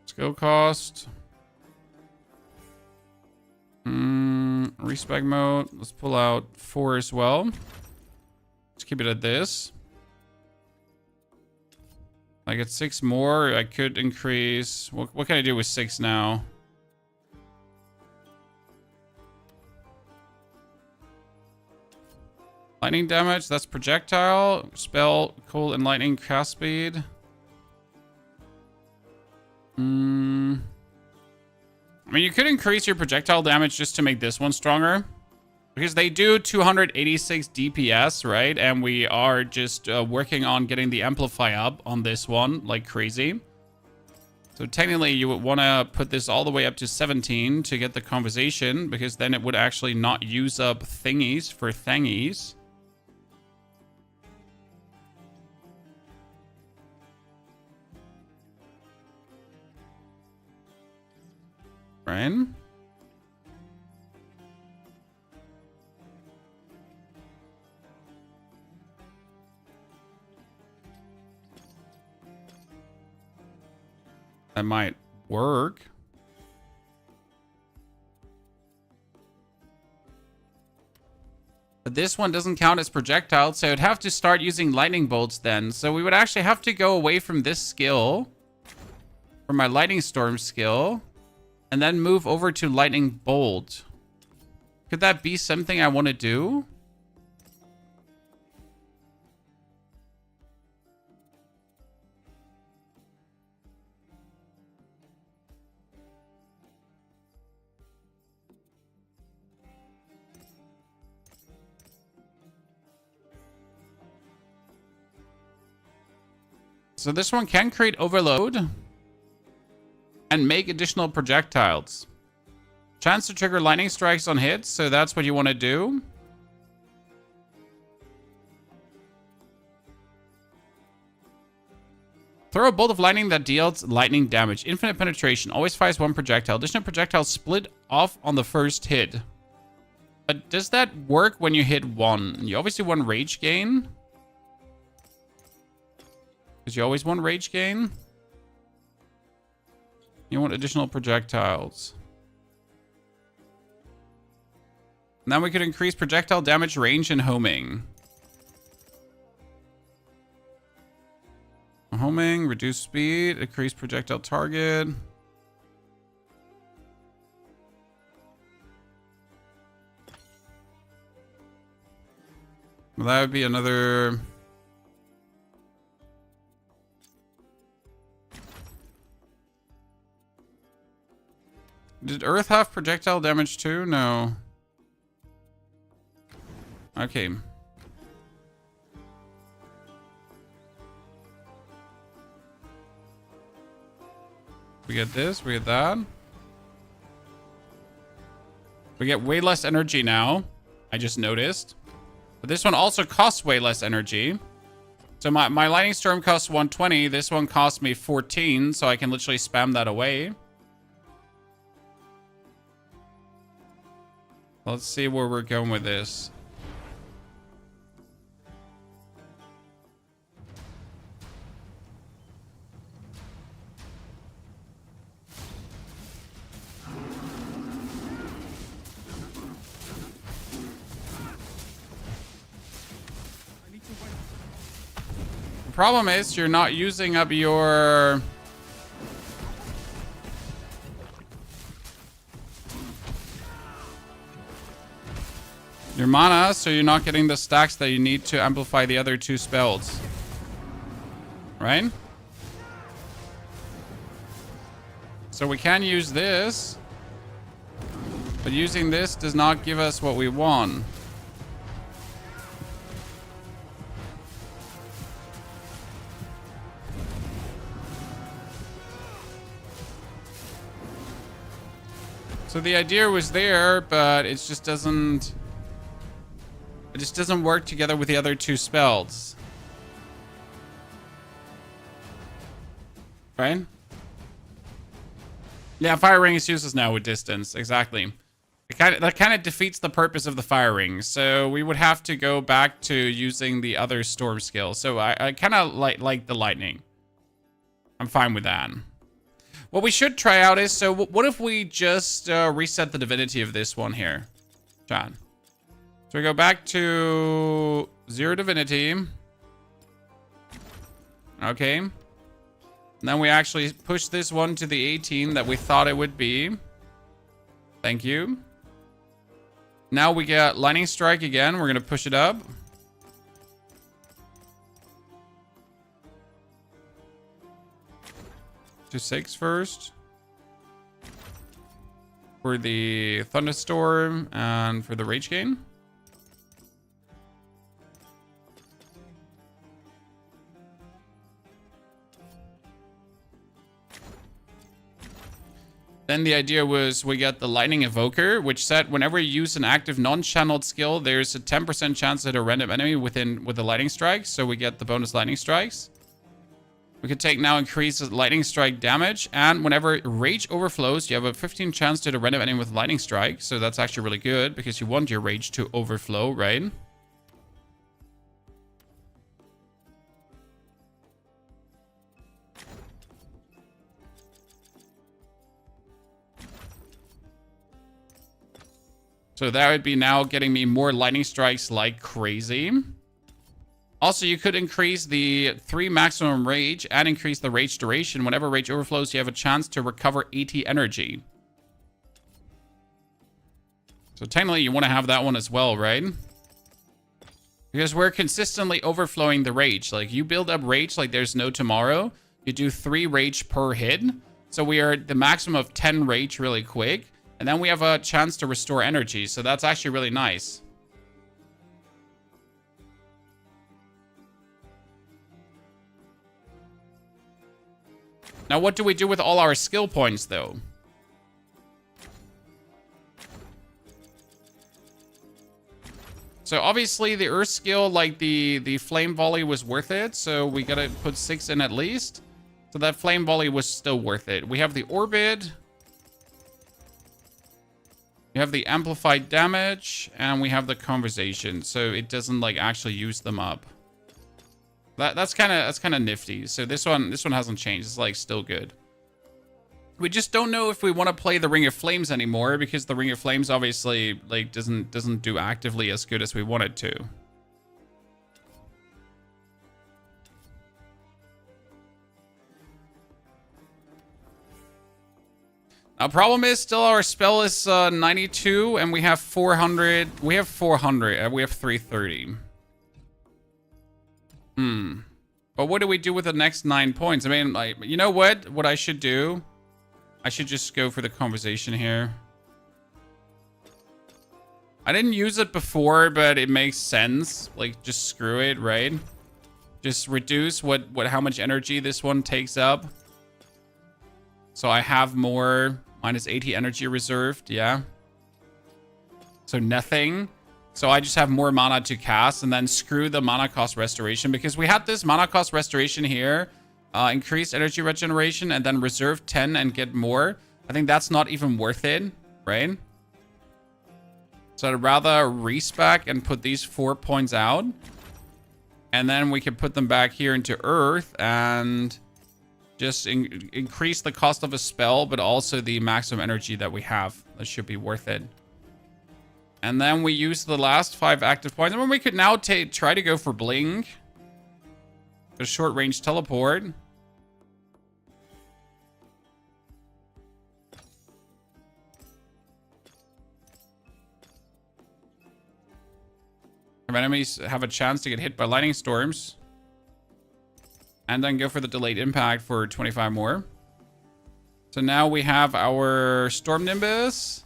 Skill cost. Respec mode. Let's pull out 4 as well. Let's keep it at this. I get 6 more. I could increase. What can I do with 6 now? Lightning damage. That's projectile. Spell, cold, and lightning cast speed. I mean, you could increase your projectile damage just to make this one stronger. Because they do 286 DPS, right? And we are just working on getting the amplify up on this one like crazy. So technically you would want to put this all the way up to 17 to get the conversation. Because then it would actually not use up thingies for thingies. Right? That might work. But this one doesn't count as projectile, so I'd have to start using lightning bolts then. So we would actually have to go away from this skill, from my lightning storm skill, and then move over to lightning bolt. Could that be something I want to do? So this one can create overload and make additional projectiles. Chance to trigger lightning strikes on hits, so that's what you want to do. Throw a bolt of lightning that deals lightning damage. Infinite penetration. Always fires 1 projectile. Additional projectiles split off on the first hit. But does that work when you hit 1? You obviously want rage gain. Because you always want rage gain. You want additional projectiles. And then we could increase projectile damage, range, and homing. Homing, reduce speed, increase projectile target. Well, that would be another... Did Earth have projectile damage too? No. Okay. We get this, we get that. We get way less energy now. I just noticed. But this one also costs way less energy. So my lightning storm costs 120. This one costs me 14, so I can literally spam that away. Let's see where we're going with this. The problem is you're not using up your... mana, so you're not getting the stacks that you need to amplify the other 2 spells. Right? So we can use this, but using this does not give us what we want. So the idea was there, but it just doesn't work together with the other two spells. Right? Yeah, fire ring is useless now with distance. Exactly. That kind of defeats the purpose of the fire ring. So we would have to go back to using the other storm skill. So I kind of like the lightning. I'm fine with that. What we should try out is, so what if we just reset the divinity of this one here, John? So we go back to 0 divinity. Okay. And then we actually push this one to the 18 that we thought it would be. Thank you. Now we get lightning strike again. We're going to push it up. To 6 first. For the thunderstorm and for the rage gain. Then the idea was we get the lightning evoker, which said whenever you use an active non-channeled skill, there's a 10% chance that a random enemy with the lightning strikes. So we get the bonus lightning strikes. We could take now increase lightning strike damage, and whenever rage overflows, you have a 15 chance to hit a random enemy with lightning strike. So that's actually really good because you want your rage to overflow, right? So that would be now getting me more lightning strikes like crazy. Also, you could increase the 3 maximum rage and increase the rage duration. Whenever rage overflows, you have a chance to recover 80 energy. So technically, you want to have that one as well, right? Because we're consistently overflowing the rage. Like, you build up rage like there's no tomorrow. You do 3 rage per hit. So we are at the maximum of 10 rage really quick. And then we have a chance to restore energy. So that's actually really nice. Now, what do we do with all our skill points, though? So obviously the earth skill, like the flame volley was worth it. So we gotta put 6 in at least. So that flame volley was still worth it. We have the orbit. We have the amplified damage, and we have the conversation, so it doesn't like actually use them up. That's kind of nifty. So this one hasn't changed. It's like still good. We just don't know if we want to play the Ring of Flames anymore because the Ring of Flames obviously like doesn't do actively as good as we want it to. Now, problem is still our spell is 92 and we have 400. We have 400. We have 330. But what do we do with the next 9 points? I mean, like, you know what I should do? I should just go for the conversation here. I didn't use it before, but it makes sense. Like, just screw it, right? Just reduce how much energy this one takes up. So I have more minus 80 energy reserved, yeah. So nothing. So I just have more mana to cast, and then screw the mana cost restoration, because we had this mana cost restoration here, increased energy regeneration, and then reserve 10 and get more. I think that's not even worth it, right? So I'd rather respec and put these 4 points out, and then we can put them back here into Earth and just increase the cost of a spell, but also the maximum energy that we have. That should be worth it. And then we use the last 5 active points. I mean, we could now try to go for Blink. A short range teleport. If enemies have a chance to get hit by lightning storms. And then go for the delayed impact for 25 more. So now we have our Storm Nimbus.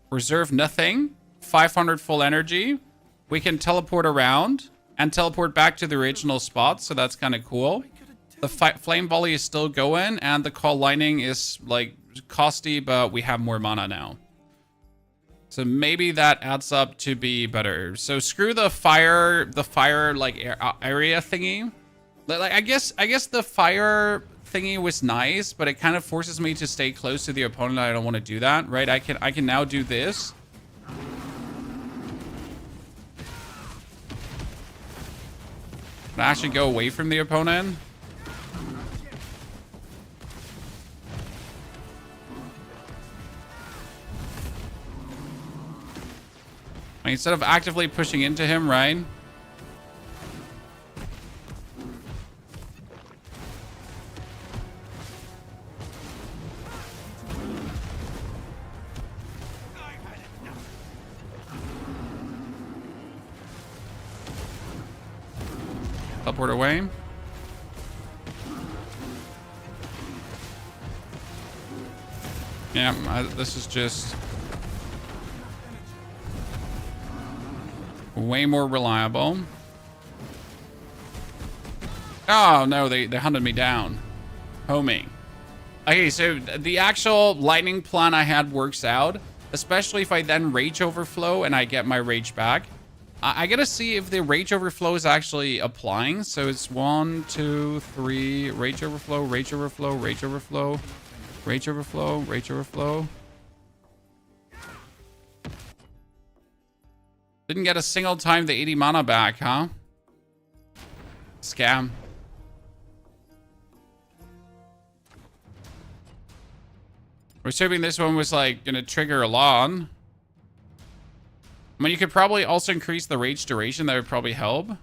Reserve nothing. 500 full energy. We can teleport around and teleport back to the original spot. So that's kind of cool. The flame volley is still going. And the call lightning is like costy, but we have more mana now. So maybe that adds up to be better. So screw the fire like area thingy. Like I guess the fire thingy was nice, but it kind of forces me to stay close to the opponent. I don't want to do that, right? I can now do this. Can I actually go away from the opponent? Like, instead of actively pushing into him, right? Teleport away. Yeah, this is just way more reliable. Oh, no, they hunted me down. Homing. Okay, so the actual lightning plan I had works out, especially if I then rage overflow and I get my rage back. I gotta see if the rage overflow is actually applying. So it's 1, 2, 3, rage overflow, rage overflow, rage overflow, rage overflow, rage overflow. Didn't get a single time the 80 mana back, huh? Scam. We're assuming this one was like gonna trigger a lot. I mean, you could probably also increase the rage duration. That would probably help. I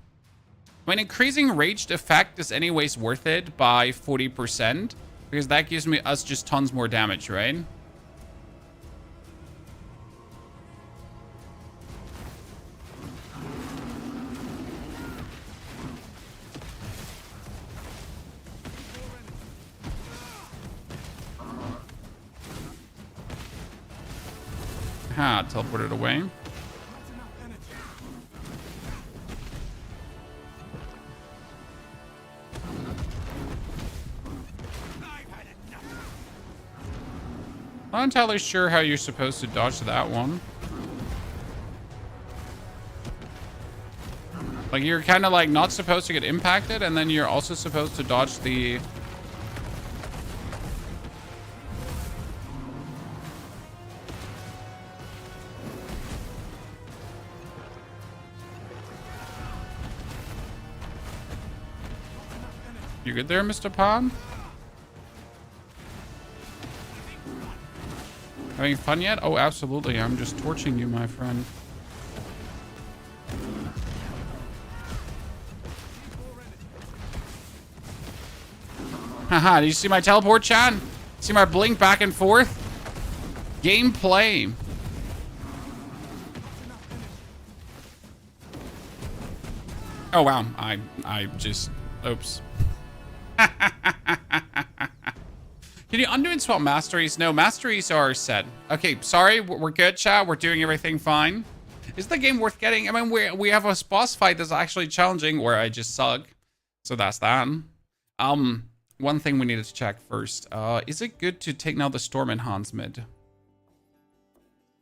mean, increasing raged effect is anyways worth it by 40%. Because that gives us just tons more damage, right? Ha, teleported away. Not entirely sure how you're supposed to dodge that one. Like, you're kind of like not supposed to get impacted, and then you're also supposed to dodge the... You good there, Mr. Pond? Having fun yet? Oh, absolutely. I'm just torching you, my friend. Haha, do you see my teleport, chat? See my blink back and forth? Gameplay. Oh, wow. I just... Oops. Can you undo and swap masteries? No, masteries are set. Okay, sorry. We're good, chat. We're doing everything fine. Is the game worth getting? I mean, we have a boss fight that's actually challenging where I just suck. So that's that. One thing we needed to check first. Is it good to take now the Storm Enhancement?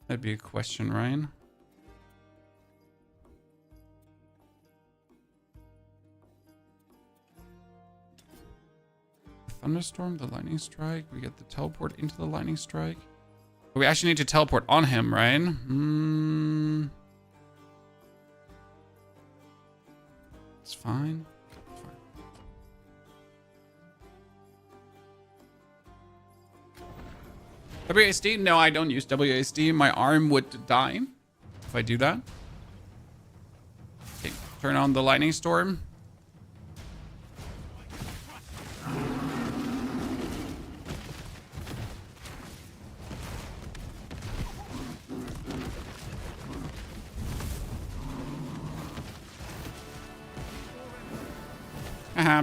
That'd be a question, right? Thunderstorm, the lightning strike. We get the teleport into the lightning strike. We actually need to teleport on him, right? It's fine. It's fine. WASD? No, I don't use WASD. My arm would die if I do that. Okay, turn on the lightning storm.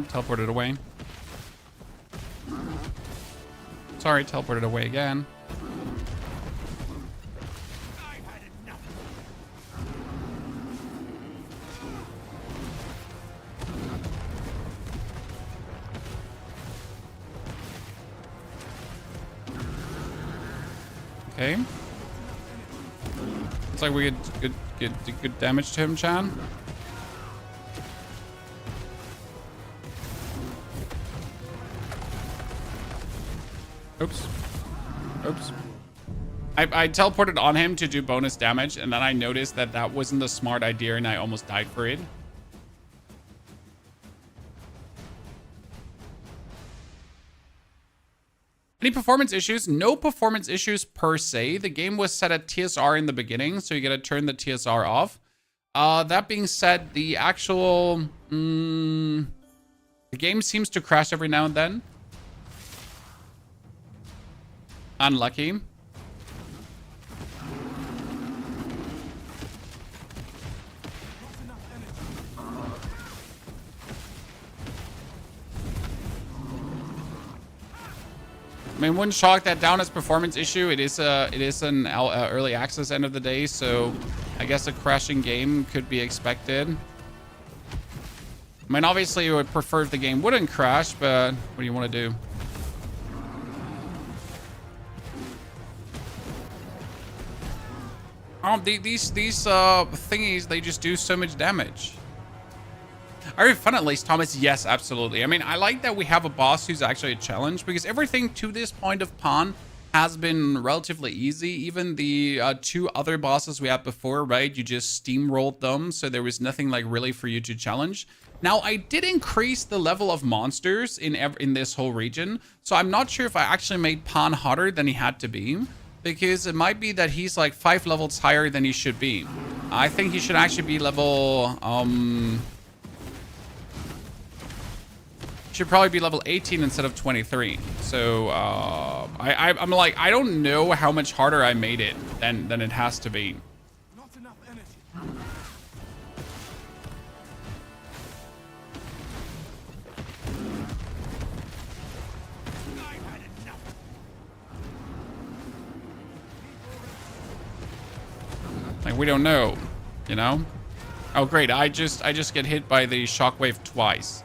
Teleported away. Sorry, teleported away again. Okay. Looks like we did good damage to him, Chan. Oops. Oops. I teleported on him to do bonus damage, and then I noticed that that wasn't the smart idea, and I almost died for it. Any performance issues? No performance issues per se. The game was set at TSR in the beginning, so you gotta turn the TSR off. That being said, the actual... the game seems to crash every now and then. Unlucky. I mean, wouldn't chalk that down as performance issue. It is an early access end of the day, so I guess a crashing game could be expected. I mean, obviously, you would prefer if the game wouldn't crash, but what do you want to do? These thingies, they just do so much damage. Are you fun at least, Thomas? Yes, absolutely. I mean, I like that we have a boss who's actually a challenge, because everything to this point of Pawn has been relatively easy. Even the 2 other bosses we had before, right? You just steamrolled them, so there was nothing like really for you to challenge. Now, I did increase the level of monsters in this whole region, so I'm not sure if I actually made Pawn harder than he had to be, because it might be that he's like 5 levels higher than he should be. I think he should actually be level... should probably be level 18 instead of 23. So I'm like, I don't know how much harder I made it than it has to be. Not enough energy. Like, we don't know, you know? Oh great, I just get hit by the shockwave twice.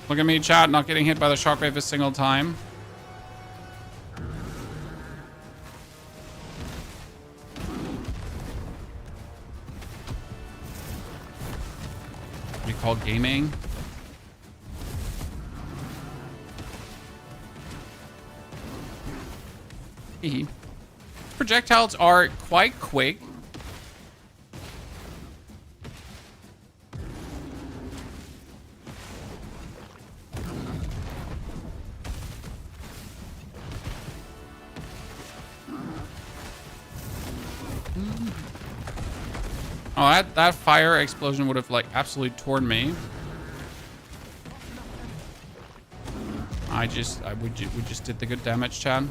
Look at me, chat, not getting hit by the shockwave a single time. What do you call gaming? Projectiles are quite quick. Oh, that fire explosion would have like absolutely torn me. We just did the good damage, Chad.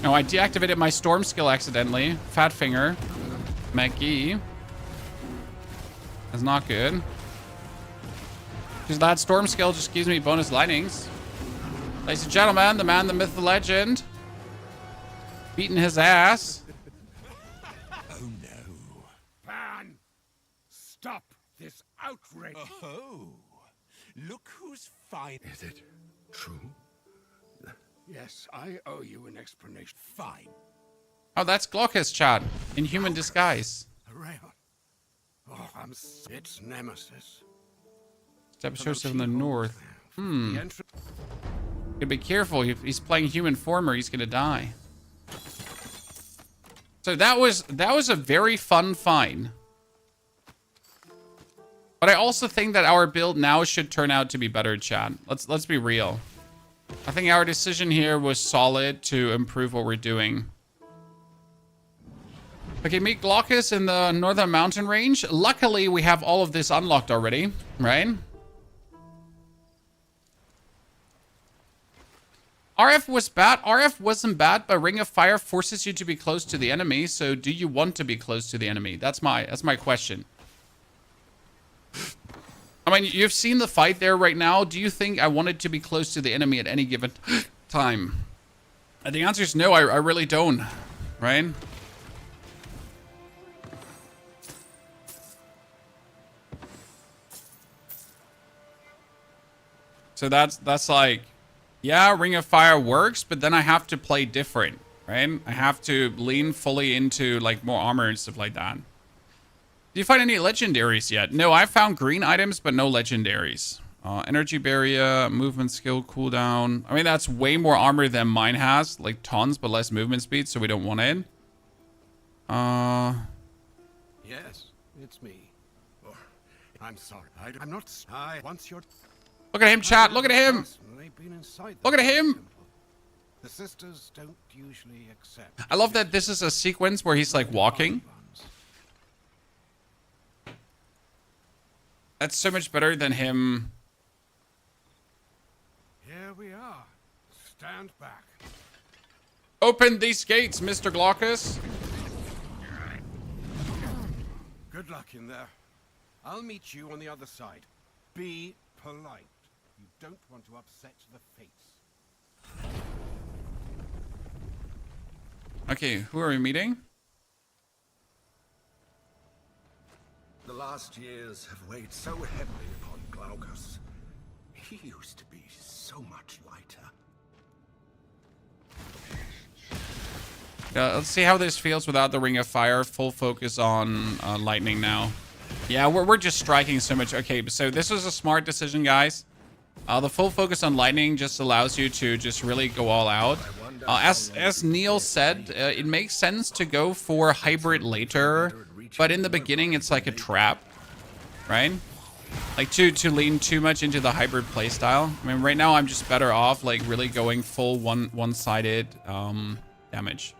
No, I deactivated my storm skill accidentally. Fat finger. McGee. That's not good. Because that storm skill just gives me bonus lightnings. Ladies and gentlemen, the man, the myth, the legend. Beating his ass. Oh no. Pan! Stop this outrage! Oh, look who's fine. Is it true? Yes, I owe you an explanation. Fine. Oh, that's Glaucus, Chad. In human disguise. Around. Oh, it's Nemesis. Step shows from the north. Gotta be careful. If he's playing human form or he's gonna die. So that was a very fun find. But I also think that our build now should turn out to be better, Chad. Let's be real. I think our decision here was solid to improve what we're doing. Okay, meet Glaucus in the northern mountain range. Luckily, we have all of this unlocked already, right? RF was bad. RF wasn't bad, but Ring of Fire forces you to be close to the enemy. So do you want to be close to the enemy? That's my question. I mean, you've seen the fight there right now. Do you think I wanted to be close to the enemy at any given time? And the answer is no, I really don't, right? So that's like, yeah, Ring of Fire works, but then I have to play different, right? I have to lean fully into like more armor and stuff like that. Do you find any legendaries yet? No, I found green items, but no legendaries. Energy barrier, movement skill cooldown. I mean, that's way more armor than mine has, like tons, but less movement speed, so we don't want it. Yes, it's me. Oh, I'm sorry. I'm not. Once you're. Look at him, chat. Look at him. Look at him. The sisters don't usually accept. I love that this is a sequence where he's like walking. That's so much better than him. Here we are. Stand back. Open these gates, Mr. Glaucus. Good luck in there. I'll meet you on the other side. Be polite. You don't want to upset the fates. Okay, who are we meeting? The last years have weighed so heavily upon Glaucus. He used to be so much lighter. Let's see how this feels without the Ring of Fire. Full focus on lightning now. Yeah, we're just striking so much. Okay, so this was a smart decision, guys. The full focus on lightning just allows you to just really go all out. As Neil said, it makes sense to go for hybrid later, but in the beginning it's like a trap, right? Like to lean too much into the hybrid playstyle. I mean, right now I'm just better off like really going full one-sided damage.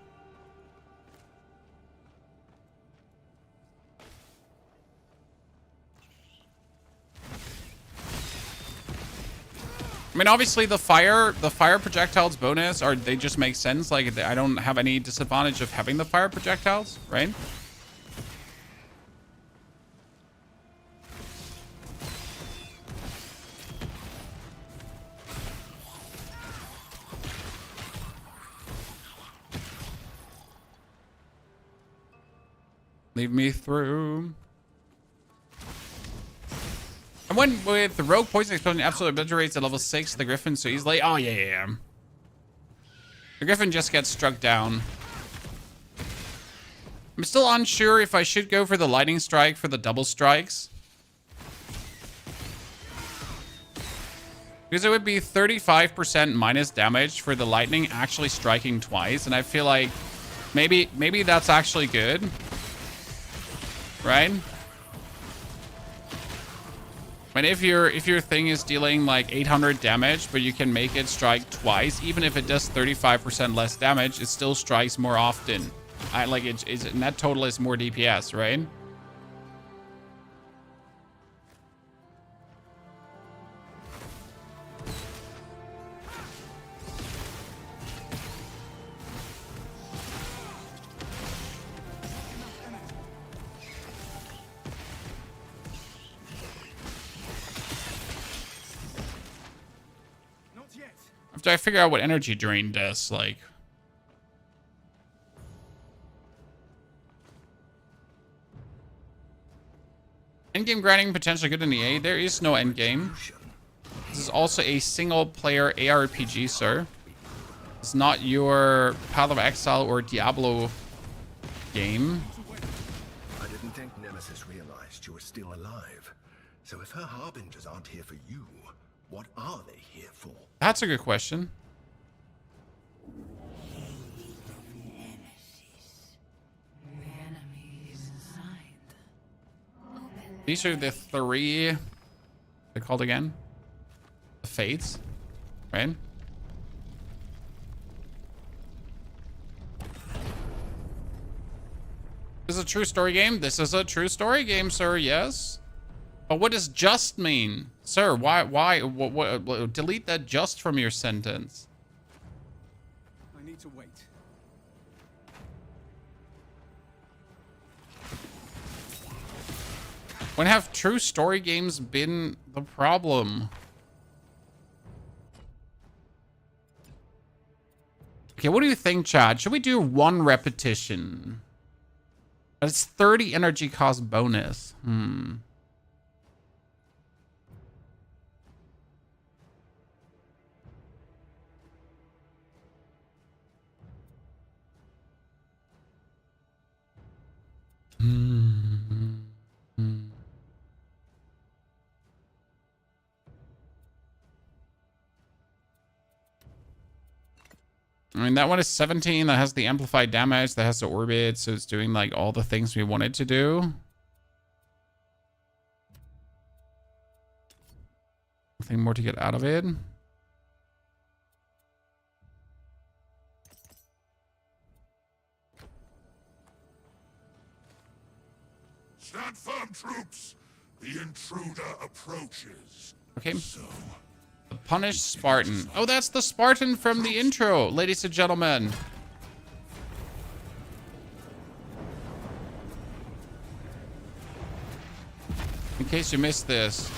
I mean, obviously the fire projectiles bonus they just make sense. Like I don't have any disadvantage of having the fire projectiles, right? Leave me through. I went with the Rogue Poison Explosion absolute obliterates at level 6 the Griffin so easily. Oh, yeah. The Griffin just gets struck down. I'm still unsure if I should go for the Lightning Strike for the double strikes. Because it would be 35% minus damage for the Lightning actually striking twice. And I feel like maybe that's actually good. Right? And if your thing is dealing like 800 damage, but you can make it strike twice, even if it does 35% less damage, it still strikes more often. Like its net total is more DPS, right? After I figure out what energy drain does, like. Endgame grinding potentially good in EA. There is no endgame. This is also a single player ARPG, sir. It's not your Path of Exile or Diablo game. I didn't think Nemesis realized you were still alive. So if her harbingers aren't here for you, what are they here for? That's a good question. These are the three. They're called again. The Fates, right? This is a true story game. This is a true story game, sir. Yes. But what does just mean? Sir, why, what, delete that just from your sentence. I need to wait. When have true story games been the problem? Okay, what do you think, Chad? Should we do one repetition? It's 30 energy cost bonus. I mean, that one is 17. That has the amplified damage. That has the orbit. So it's doing like all the things we wanted to do. Nothing more to get out of it. Stand firm, troops. The intruder approaches. Okay. The punished Spartan. Oh, that's the Spartan from the intro, ladies and gentlemen. In case you missed this.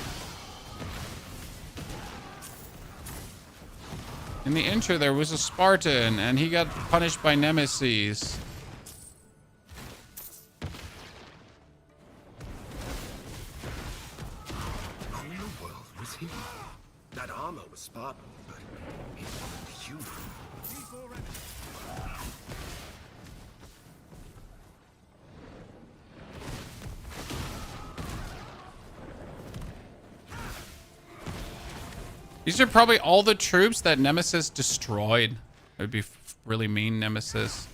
In the intro, there was a Spartan, and he got punished by Nemesis. How in the world was he? That armor was Spartan, but he wasn't human. These are probably all the troops that Nemesis destroyed. It would be really mean, Nemesis.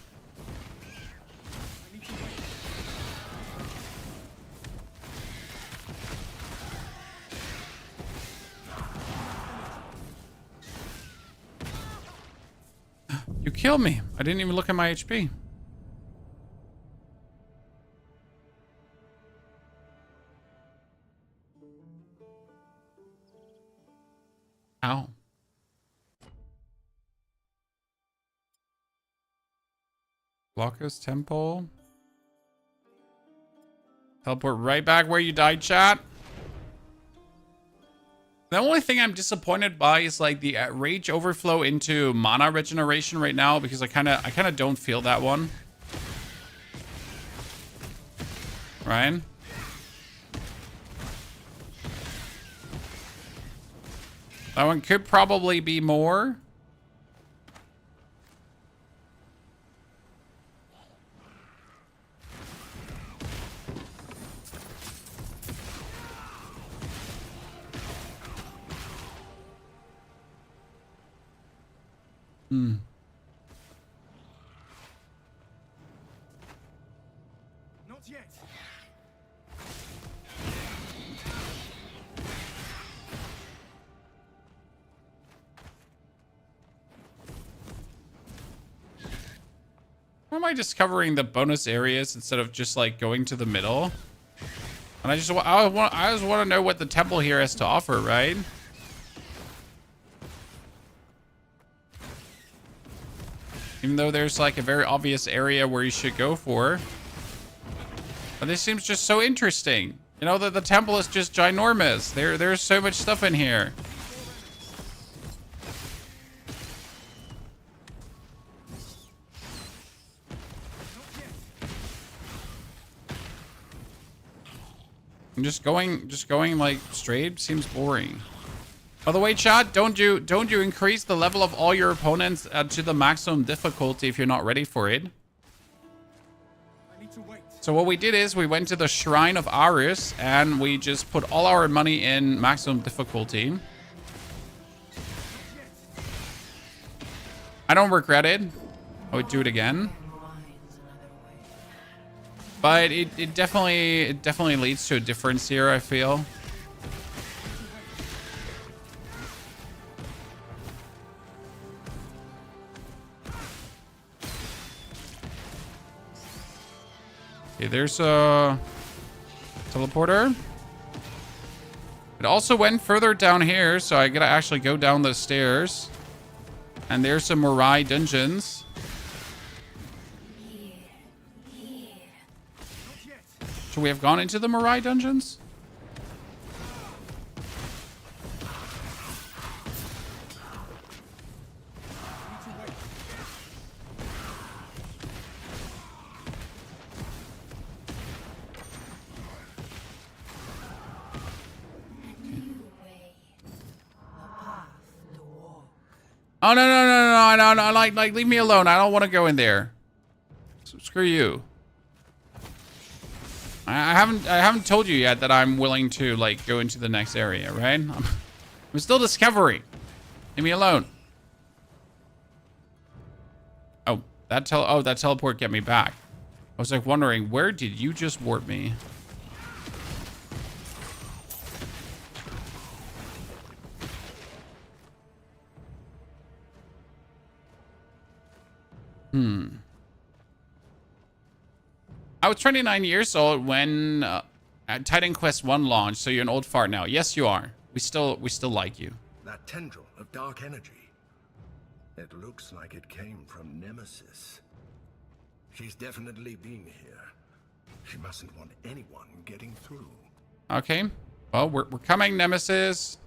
You killed me. I didn't even look at my HP. Ow. Blocko's Temple. Teleport right back where you died, chat. The only thing I'm disappointed by is like the rage overflow into mana regeneration right now, because I kind of don't feel that one. Ryan? That one could probably be more. Not yet. Why am I discovering the bonus areas instead of just like going to the middle? And I just want to know what the temple here has to offer, right? Even though there's like a very obvious area where you should go for. But this seems just so interesting. You know, that the temple is just ginormous. There's so much stuff in here. I'm just going like straight seems boring. By the way, chat, don't you increase the level of all your opponents to the maximum difficulty if you're not ready for it. So what we did is we went to the Shrine of Aris and we just put all our money in maximum difficulty. I don't regret it. I would do it again. But it definitely leads to a difference here, I feel. Okay, there's a teleporter. It also went further down here, so I gotta actually go down the stairs. And there's some Mirai dungeons. So we have gone into the Mirai dungeons? Oh, no, like, leave me alone. I don't want to go in there. So, screw you. I haven't told you yet that I'm willing to, like, go into the next area, right? I'm still discovering. Leave me alone. Oh, that teleport get me back. I was like wondering, where did you just warp me? I was 29 years old when Titanquest 1 launched, so you're an old fart now. Yes, you are. We still like you. That tendril of dark energy. It looks like it came from Nemesis. She's definitely been here. She mustn't want anyone getting through. Okay. Well, we're coming, Nemesis.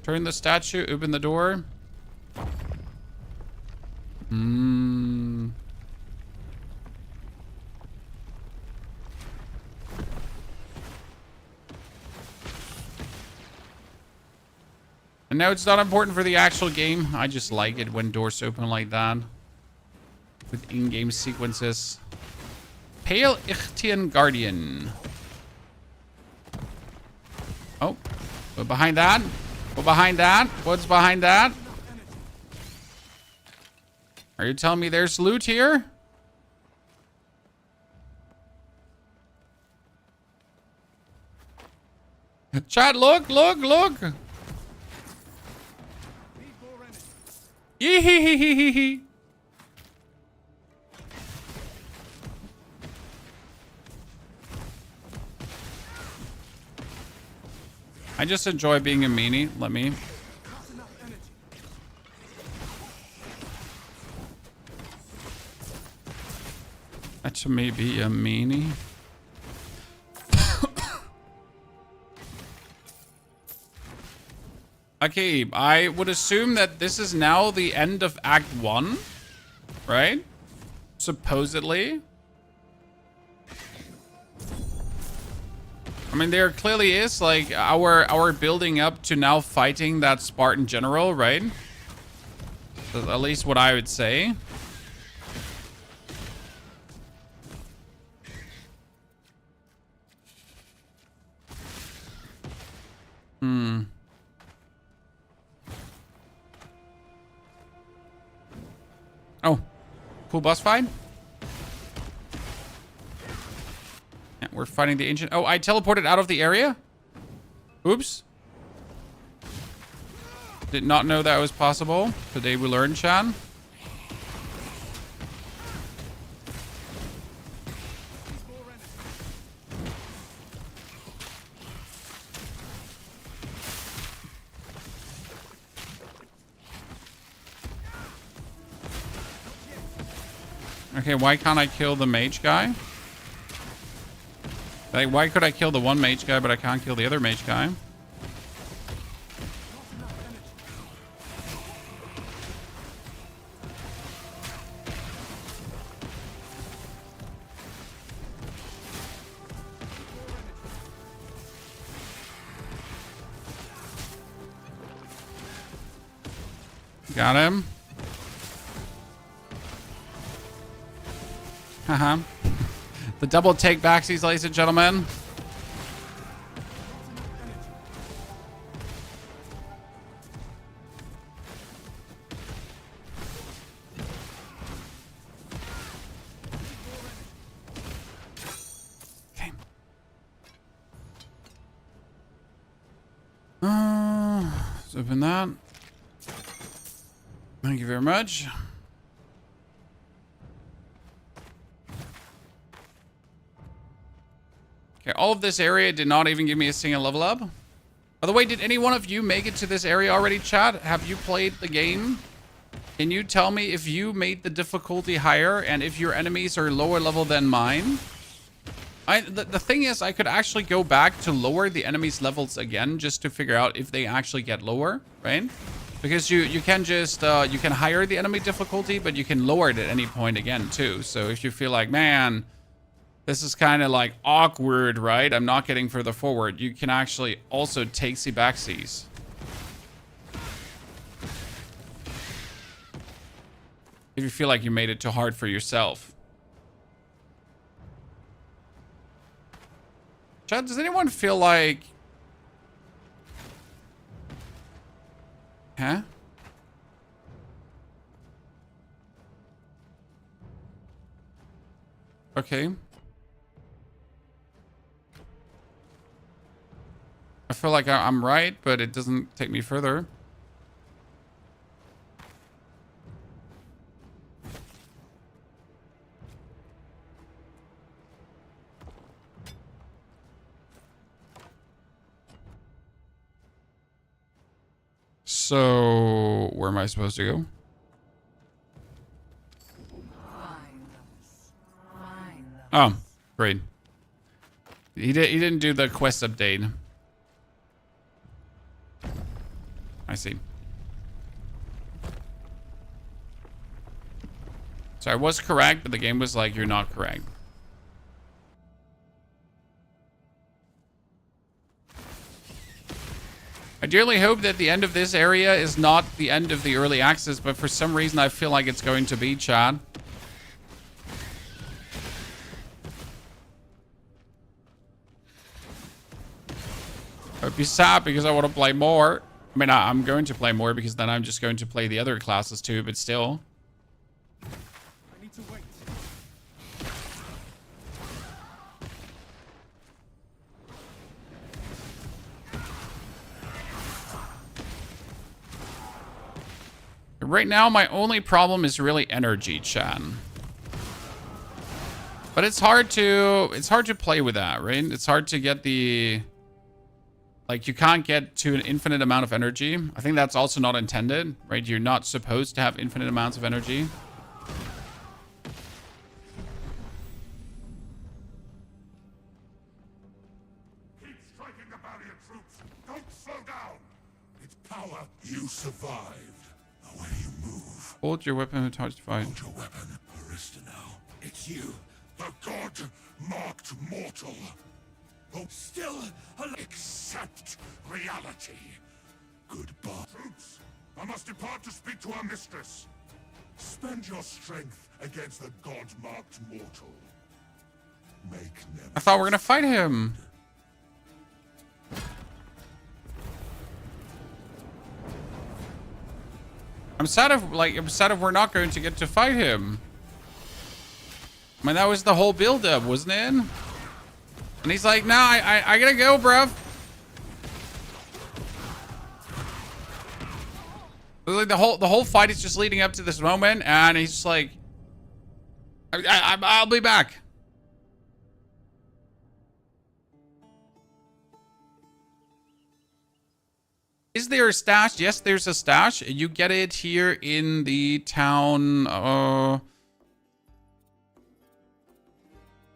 Turn the statue, open the door. And now it's not important for the actual game. I just like it when doors open like that. With in-game sequences. Pale Ichtian Guardian. Oh. What behind that? What behind that? What's behind that? Are you telling me there's loot here? Chat, look. Yee-hee-hee-hee-hee-hee. I just enjoy being a meanie. Let me. That may be a meanie. Okay, I would assume that this is now the end of Act 1, right? Supposedly. I mean, there clearly is, like, our building up to now fighting that Spartan general, right? That's at least what I would say. Oh, cool boss fight. Yeah, we're fighting the ancient. Oh, I teleported out of the area. Oops. Did not know that was possible. Today we learned, Chan. Okay, why can't I kill the mage guy? Like, why could I kill the one mage guy, but I can't kill the other mage guy? Got him. Haha. The double take backsies, ladies and gentlemen. Okay. Let's open that. Thank you very much. Okay, all of this area did not even give me a single level up. By the way, did any one of you make it to this area already, chat? Have you played the game? Can you tell me if you made the difficulty higher and if your enemies are lower level than mine? The thing is, I could actually go back to lower the enemies' levels again just to figure out if they actually get lower, right? Because you can just, you can higher the enemy difficulty, but you can lower it at any point again, too. So if you feel like, man, this is kind of like awkward, right? I'm not getting further forward. You can actually also take the backsies. If you feel like you made it too hard for yourself. Chad, does anyone feel like... Huh? Okay. I feel like I'm right, but it doesn't take me further. So, where am I supposed to go? Oh, great. He didn't do the quest update. I see. So I was correct, but the game was like, you're not correct. I dearly hope that the end of this area is not the end of the early access, but for some reason I feel like it's going to be, Chad. I'd be sad because I want to play more. I mean, I'm going to play more because then I'm just going to play the other classes too, but still. I need to wait. Right now, my only problem is really energy, Chan. But it's hard to play with that, right? It's hard to get the... Like, you can't get to an infinite amount of energy. I think that's also not intended, right? You're not supposed to have infinite amounts of energy. Keep striking the barrier, troops. Don't slow down. It's power. You survived. Now when you move, Hold your weapon and touch fight. hold your weapon, Aristano. It's you, the god marked mortal. Oh, still accept reality. Goodbye. Troops, I must depart to speak to our mistress. Spend your strength against the god marked mortal. Make never. I thought we were gonna fight him. I'm sad if we're not going to get to fight him. I mean, that was the whole build-up, wasn't it? And he's like, nah, I gotta go, bruv. Like the whole fight is just leading up to this moment, and he's just like, I'll be back. Is there a stash? Yes, there's a stash. You get it here in the town.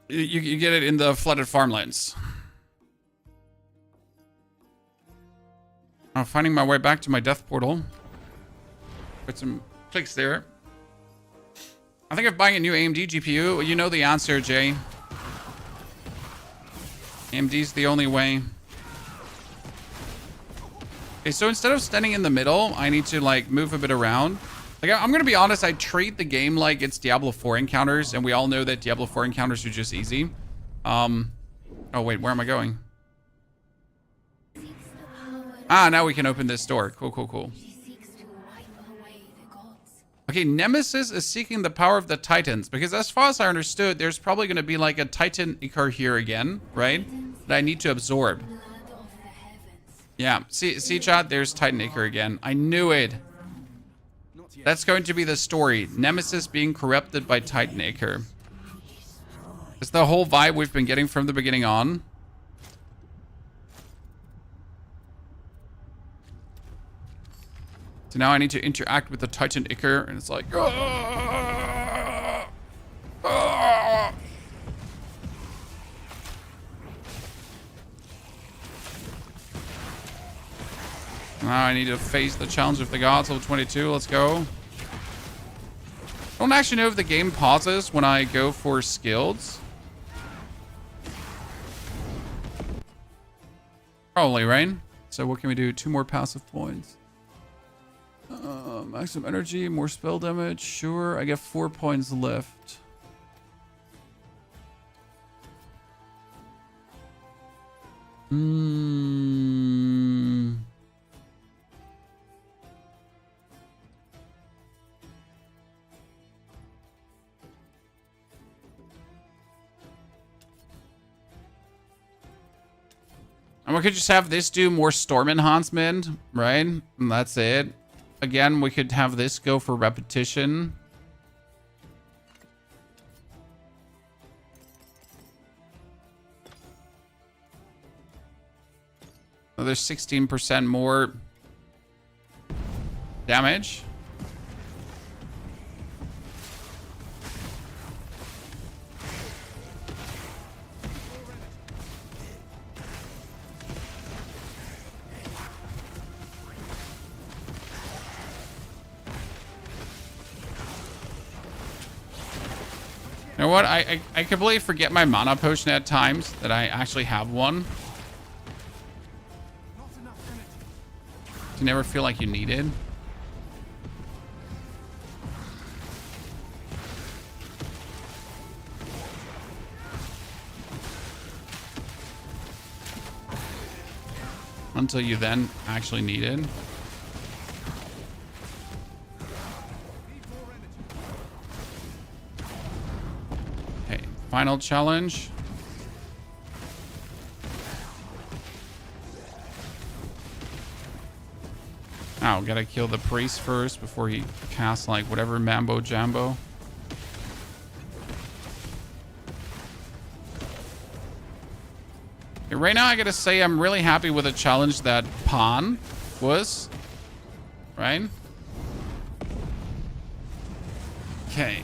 You get it in the flooded farmlands. I'm finding my way back to my death portal. Put some clicks there. I think of buying a new AMD GPU. You know the answer, Jay. AMD's the only way. Okay, so instead of standing in the middle, I need to like move a bit around. Like, I'm gonna be honest, I treat the game like it's Diablo 4 encounters, and we all know that Diablo 4 encounters are just easy. Oh wait, where am I going? Ah, now we can open this door. Cool, cool, cool. Okay, Nemesis is seeking the power of the Titans, because as far as I understood, there's probably gonna be like a Titan Icar here again, right? That I need to absorb. Yeah, see chat, there's Titan Icar again. I knew it. That's going to be the story. Nemesis being corrupted by Titan Icar. It's the whole vibe we've been getting from the beginning on. So now I need to interact with the Titan Icar, and it's like... Now I need to face the challenge of the gods, level 22. Let's go. I don't actually know if the game pauses when I go for skills. Probably, right? So what can we do? 2 more passive points. Maximum energy, more spell damage. Sure, I get 4 points left. And we could just have this do more storm enhancement, right? And that's it. Again, we could have this go for repetition. So there's 16% more damage. You know what? I completely forget my mana potion at times that I actually have one. You never feel like you need it. Until you then actually need it. Final challenge. Oh, gotta kill the priest first before he casts like whatever mambo jambo. Okay, right now I gotta say I'm really happy with the challenge that Pawn was. Right? Okay.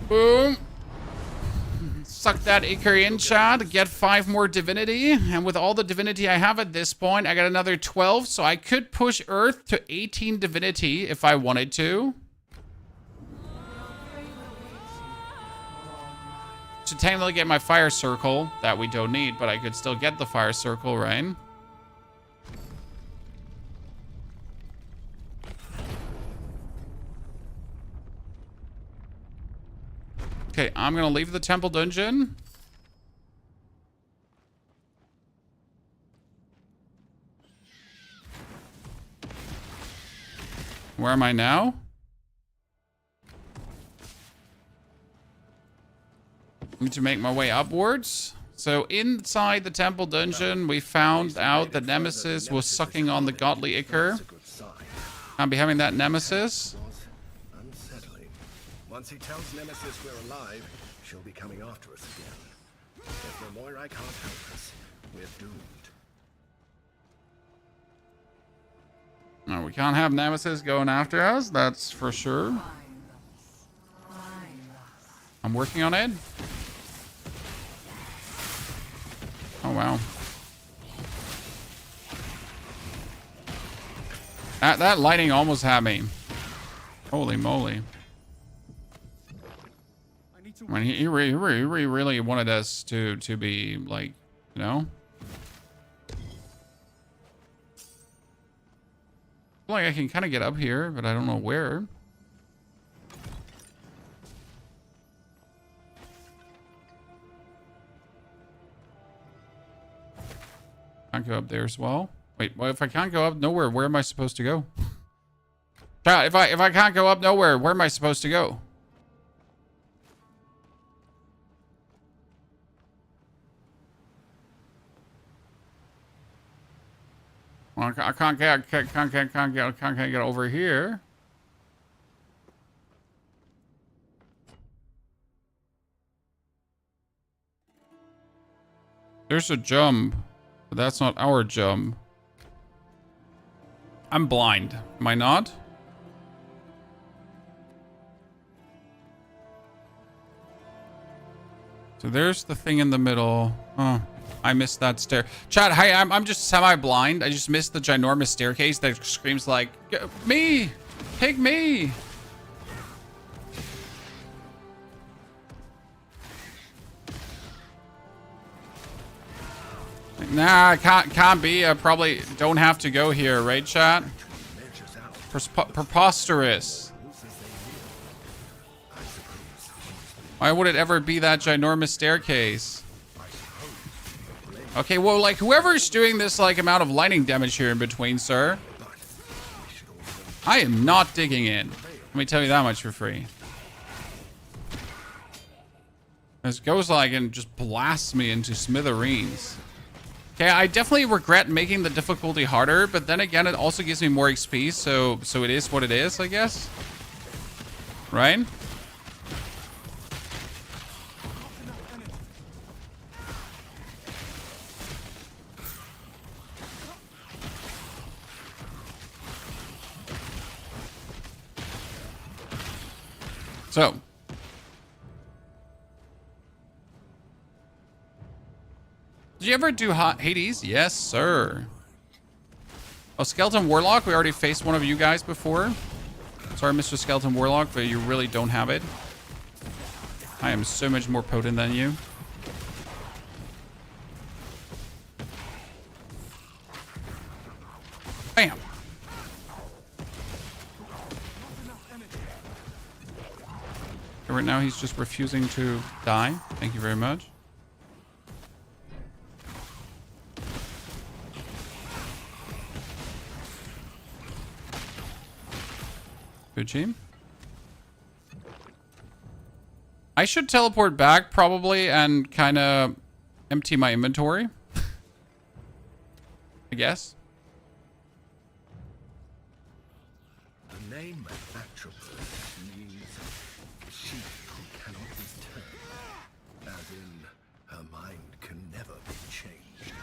Boom. Suck that Icarian Chad, get 5 more divinity, and with all the divinity I have at this point, I got another 12, so I could push Earth to 18 divinity if I wanted to. To technically get my fire circle, that we don't need, but I could still get the fire circle, right? Okay, I'm gonna leave the temple dungeon. Where am I now? I need to make my way upwards. So inside the temple dungeon, we found out that Nemesis was sucking on the godly Ichor. Can't be having that Nemesis. Once he tells Nemesis we're alive, she'll be coming after us again. If the Moirai can't help us, we're doomed. No, we can't have Nemesis going after us, that's for sure. I'm working on it. Oh, wow. That lighting almost had me. Holy moly. I mean, he really wanted us to be, like, you know? I feel like I can kind of get up here, but I don't know where. Can't go up there as well. Wait, well, if I can't go up nowhere, where am I supposed to go? If I can't go up nowhere, where am I supposed to go? Well, I can't get over here. There's a jump, but that's not our jump. I'm blind. Am I not? So there's the thing in the middle. Oh, I missed that stair. Chat, hi, I'm just semi-blind. I just missed the ginormous staircase that screams like, me! Take me! Nah, can't be. I probably don't have to go here, right, chat? Preposterous. Why would it ever be that ginormous staircase? Okay, well, like, whoever's doing this, like, amount of lightning damage here in between, sir. I am not digging in. Let me tell you that much for free. This goes, like, and just blasts me into smithereens. Okay, I definitely regret making the difficulty harder, but then again, it also gives me more XP, so it is what it is, I guess. Right? So. Did you ever do Hades? Yes, sir. Oh, Skeleton Warlock. We already faced one of you guys before. Sorry, Mr. Skeleton Warlock, but you really don't have it. I am so much more potent than you. Bam. And right now, he's just refusing to die. Thank you very much. Good team. I should teleport back probably and kind of empty my inventory. I guess. The name Atropos means she who cannot be turned. As in, her mind can never be changed.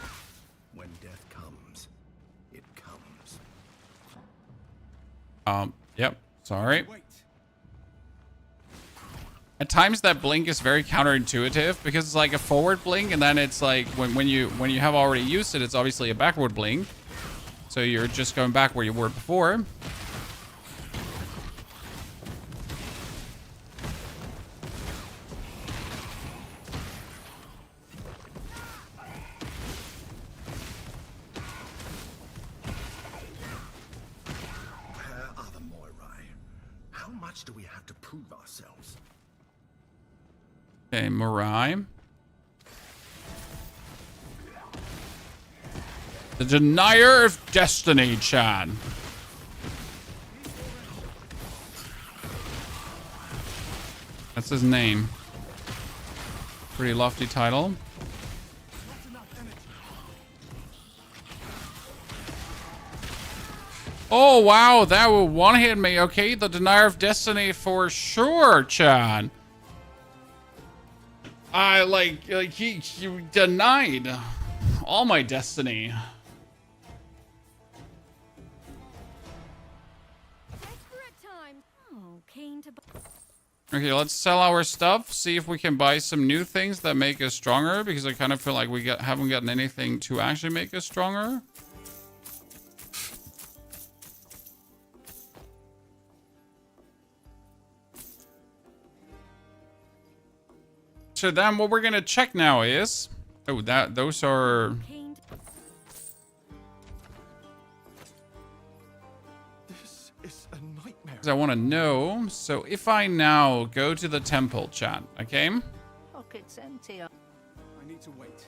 When death comes, it comes. Yep. Sorry. At times that blink is very counterintuitive because it's like a forward blink, and then it's like when you have already used it, it's obviously a backward blink. So you're just going back where you were before. Where are the Moirai? How much do we have to prove ourselves? Okay, Morai. The Denier of Destiny, Chad. That's his name. Pretty lofty title. Oh, wow, that will one-hit me. Okay, the Denier of Destiny for sure, Chad. He denied all my destiny. Okay, let's sell our stuff. See if we can buy some new things that make us stronger, because I kind of feel like we haven't gotten anything to actually make us stronger. So then what we're gonna check now is, those are, This is a nightmare. I want to know. So if I now go to the temple, chat, okay, Pockets empty. I need to wait.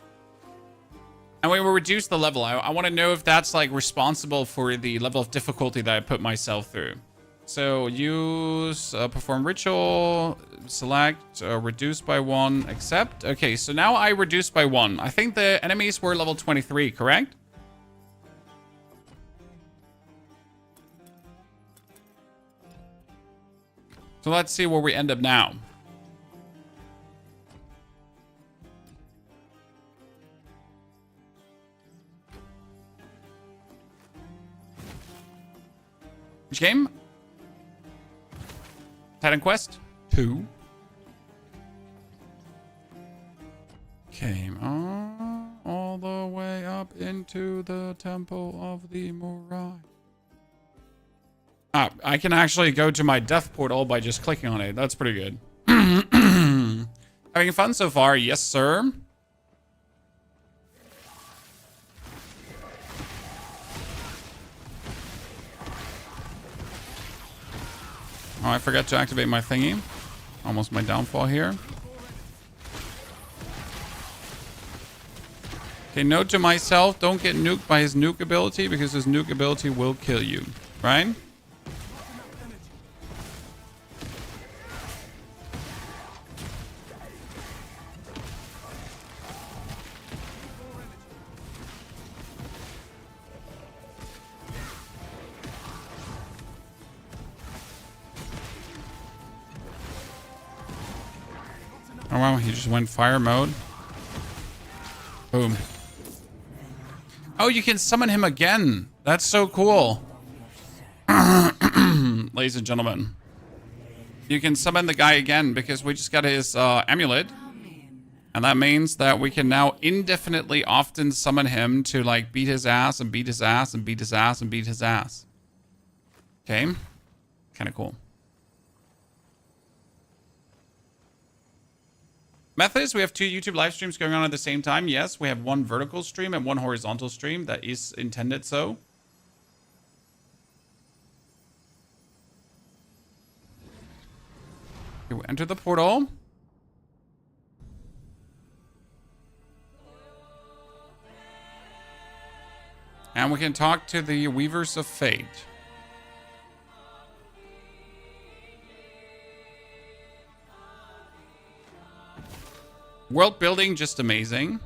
and we will reduce the level. I want to know if that's like responsible for the level of difficulty that I put myself through. So use perform ritual, select reduce by 1, accept. Okay, so now I reduced by 1. I think the enemies were level 23, correct? So let's see where we end up now. Which game? Titanquest 2. Came on all the way up into the Temple of the Morai. Ah, I can actually go to my death portal by just clicking on it. That's pretty good. Having fun so far? Yes, sir. Oh, I forgot to activate my thingy. Almost my downfall here. Okay, note to myself, don't get nuked by his nuke ability, because his nuke ability will kill you, right? Oh wow, he just went fire mode. Boom. Oh, you can summon him again. That's so cool. Ladies and gentlemen. You can summon the guy again because we just got his amulet. And that means that we can now indefinitely often summon him to like beat his ass and beat his ass and beat his ass and beat his ass. Okay. Kind of cool. Methods, we have 2 YouTube live streams going on at the same time. Yes, we have 1 vertical stream and 1 horizontal stream. That is intended so. Okay, we enter the portal. And we can talk to the Weavers of Fate. World building, just amazing.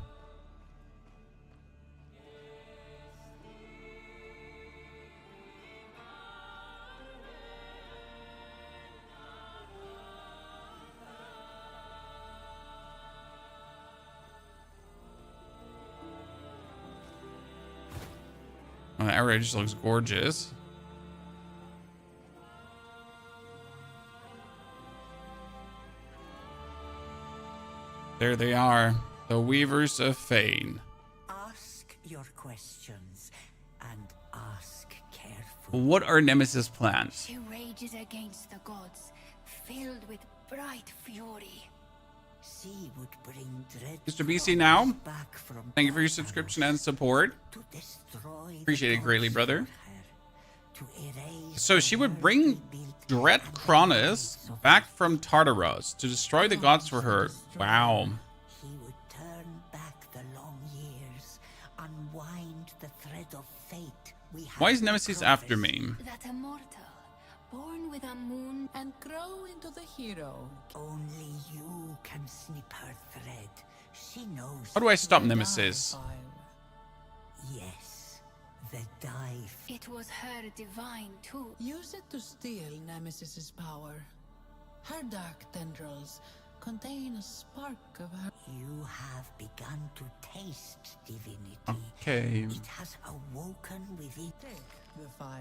Oh, that area just looks gorgeous. There they are, the Weavers of Fate. Ask your questions and ask carefully. What are Nemesis' plans? She rages against the gods, filled with bright fury. She would bring dread Mr. BC now, back from thank you for your subscription and support. to destroy Appreciate it greatly, brother. to erase So she would bring Dret Cronus back from Tartaros to destroy the gods for her. Wow. He would turn back the long years, unwind the thread of fate we have. Why is Nemesis after me? That immortal, born with a moon And grow into the hero. Only you can snip her thread. She knows. How do I stop Nemesis? Yes, the dive. It was her divine too. Use it to steal Nemesis's power. Her dark tendrils contain a spark of her. You have begun to taste divinity. Okay. It has awoken within. Take the file.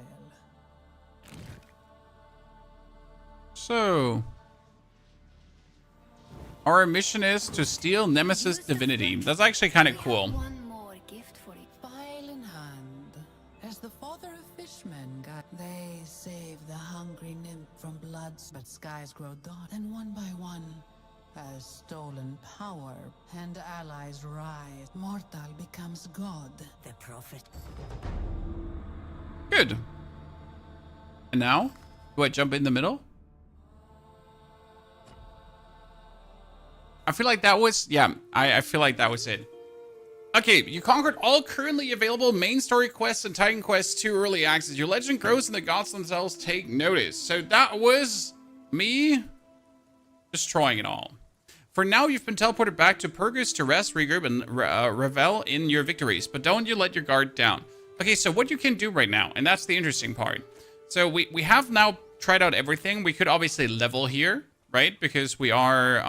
So, our mission is to steal Nemesis divinity. That's actually kind of cool. One more gift for it. File in hand. As the father of fishmen got, they save the hungry nymph from bloods, but skies grow dark. And one by one, as stolen power and allies rise, mortal becomes god. The prophet. Good. And now, do I jump in the middle? I feel like that was, yeah, I feel like that was it. Okay, you conquered all currently available main story quests and Titan Quest 2 early access. Your legend grows and the gods themselves take notice. So that was me destroying it all. For now, you've been teleported back to Purgus to rest, regroup, and revel in your victories. But don't you let your guard down. Okay, so what you can do right now, and that's the interesting part. So we have now tried out everything. We could obviously level here, right? Because we are,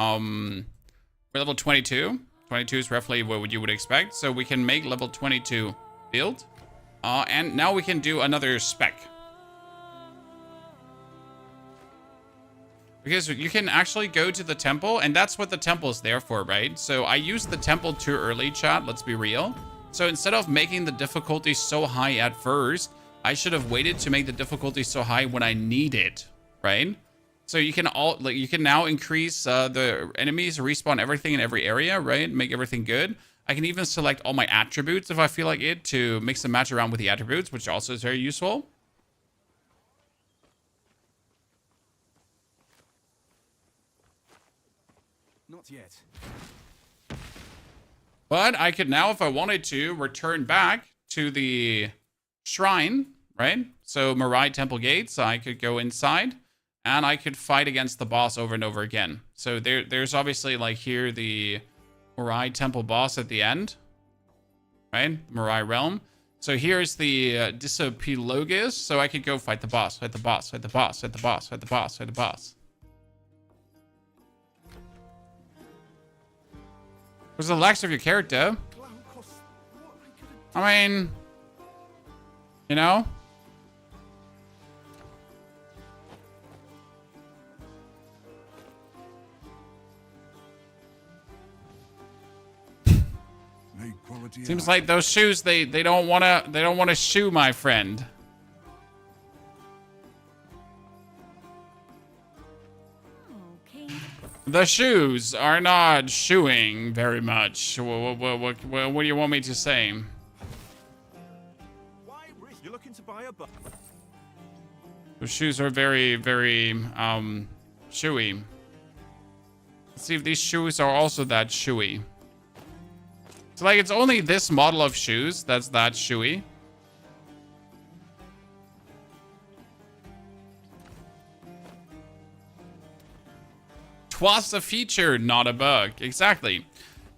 we're level 22. 22 is roughly what you would expect. So we can make level 22 build. And now we can do another spec. Because you can actually go to the temple, and that's what the temple is there for, right? So I used the temple too early, chat, let's be real. So instead of making the difficulty so high at first, I should have waited to make the difficulty so high when I need it, right? So you can you can now increase the enemies, respawn everything in every area, right? Make everything good. I can even select all my attributes if I feel like it to mix and match around with the attributes, which also is very useful. Not yet. But I could now, if I wanted to, return back to the shrine, right? So Mirai Temple Gates, I could go inside and I could fight against the boss over and over again. So there's obviously like here the Mirai Temple boss at the end, right? Mirai Realm. So here's the Discovery. So I could go fight the boss, fight the boss, fight the boss, fight the boss, fight the boss, fight the boss. Was the legs of your character? I mean, you know? Seems like those shoes they don't wanna shoe, my friend. The shoes are not shoeing very much. What do you want me to say? You're looking to buy a The shoes are very, very shoey. Let's see if these shoes are also that shoey. So like it's only this model of shoes that's that shoey. Twas a feature, not a bug. Exactly.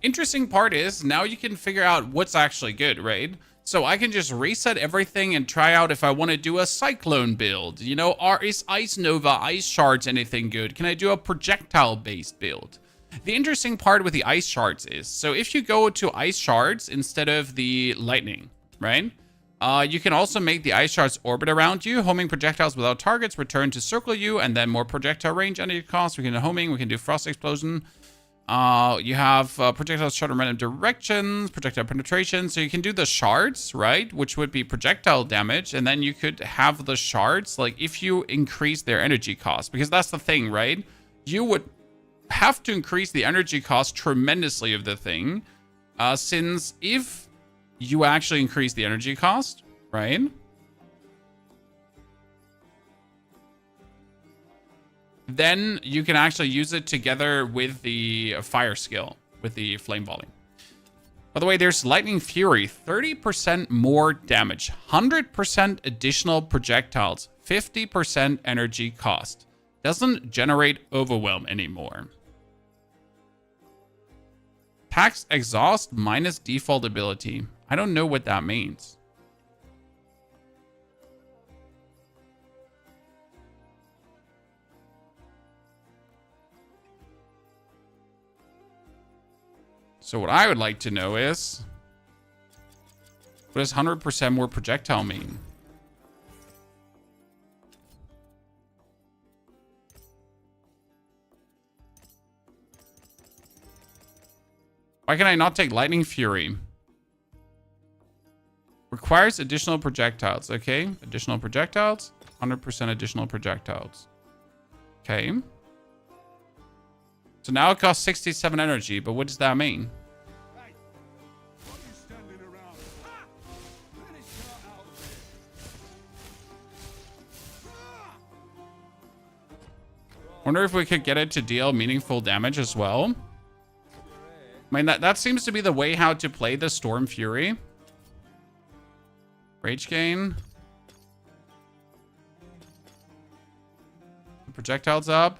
Interesting part is now you can figure out what's actually good, right? So I can just reset everything and try out if I want to do a cyclone build. You know, is Ice Nova, Ice Shards anything good? Can I do a projectile based build? The interesting part with the Ice Shards is, so if you go to Ice Shards instead of the lightning, right? You can also make the Ice Shards orbit around you, homing projectiles without targets, return to circle you, and then more projectile range energy cost. We can do homing, we can do frost explosion. You have projectiles shot in random directions, projectile penetration. So you can do the shards, right? Which would be projectile damage. And then you could have the shards, like if you increase their energy cost, because that's the thing, right? You would have to increase the energy cost tremendously of the thing. Since if you actually increase the energy cost, right? Then you can actually use it together with the fire skill, with the flame volley. By the way, there's Lightning Fury, 30% more damage, 100% additional projectiles, 50% energy cost. Doesn't generate overwhelm anymore. Tax exhaust minus default ability. I don't know what that means. So what I would like to know is, what does 100% more projectile mean? Why can I not take Lightning Fury? Requires additional projectiles. Okay, additional projectiles. 100% additional projectiles. Okay. So now it costs 67 energy, but what does that mean? Wonder if we could get it to deal meaningful damage as well. I mean, that seems to be the way how to play the Storm Fury. Rage gain. Projectiles up.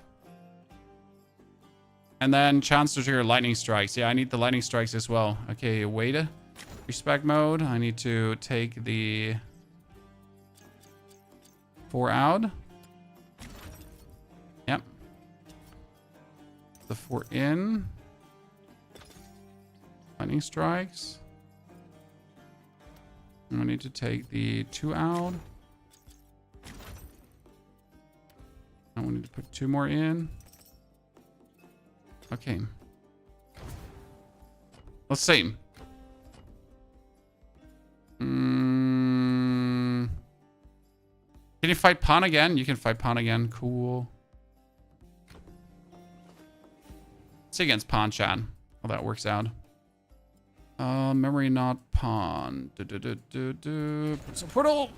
And then chance to trigger lightning strikes. Yeah, I need the lightning strikes as well. Okay, wait. Respec mode. I need to take the 4 out. Yep. The 4 in. Lightning strikes. And I need to take the 2 out. And we need to put 2 more in. Okay. Let's see. Can you fight Pan again? You can fight Pan again. Cool. Let's see against Pan Chan. How that works out. Memory not Pan. So portal.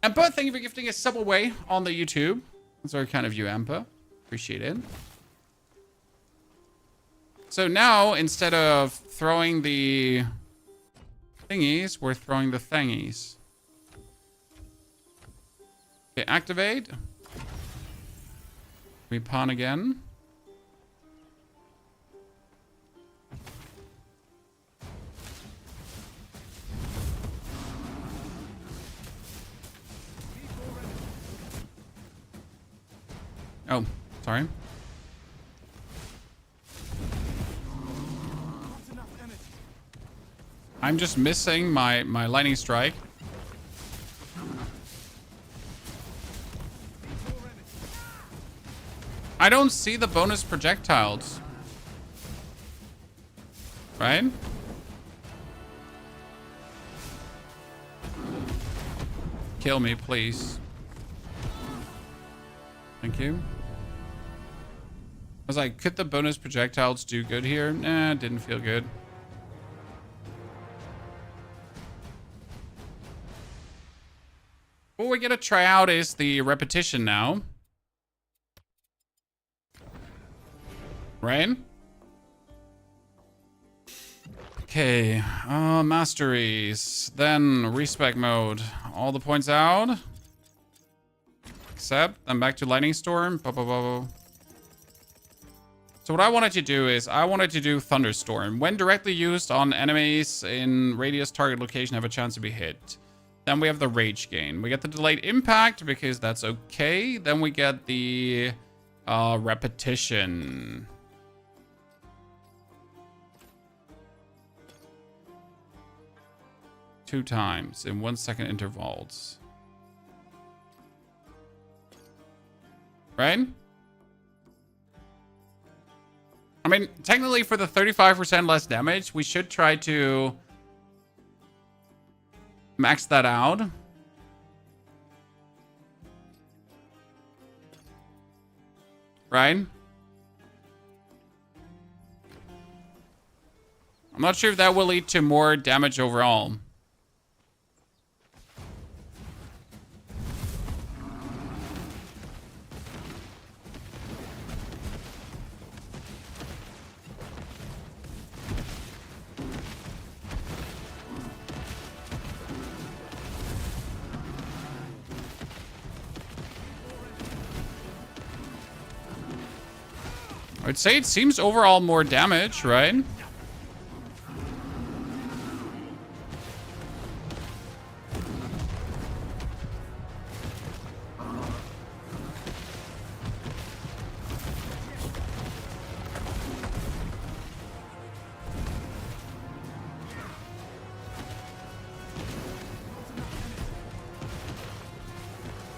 Empa, thank you for gifting a sub away on the YouTube. That's very kind of you, Empa. Appreciate it. So now, instead of throwing the thingies, we're throwing the thingies. Okay, activate. We pawn again. Oh, sorry. I'm just missing my lightning strike. I don't see the bonus projectiles. Right? Kill me, please. Thank you. I was like, could the bonus projectiles do good here? Nah, didn't feel good. What we're gonna try out is the repetition now. Right? Okay, masteries. Then respec mode. All the points out. Accept. Then back to lightning storm. So what I wanted to do is I wanted to do thunderstorm. When directly used on enemies in radius target location have a chance to be hit. Then we have the rage gain. We get the delayed impact because that's okay. Then we get the repetition. Two times in 1 second intervals. Right? I mean, technically for the 35% less damage, we should try to max that out. Right? I'm not sure if that will lead to more damage overall. I'd say it seems overall more damage, right?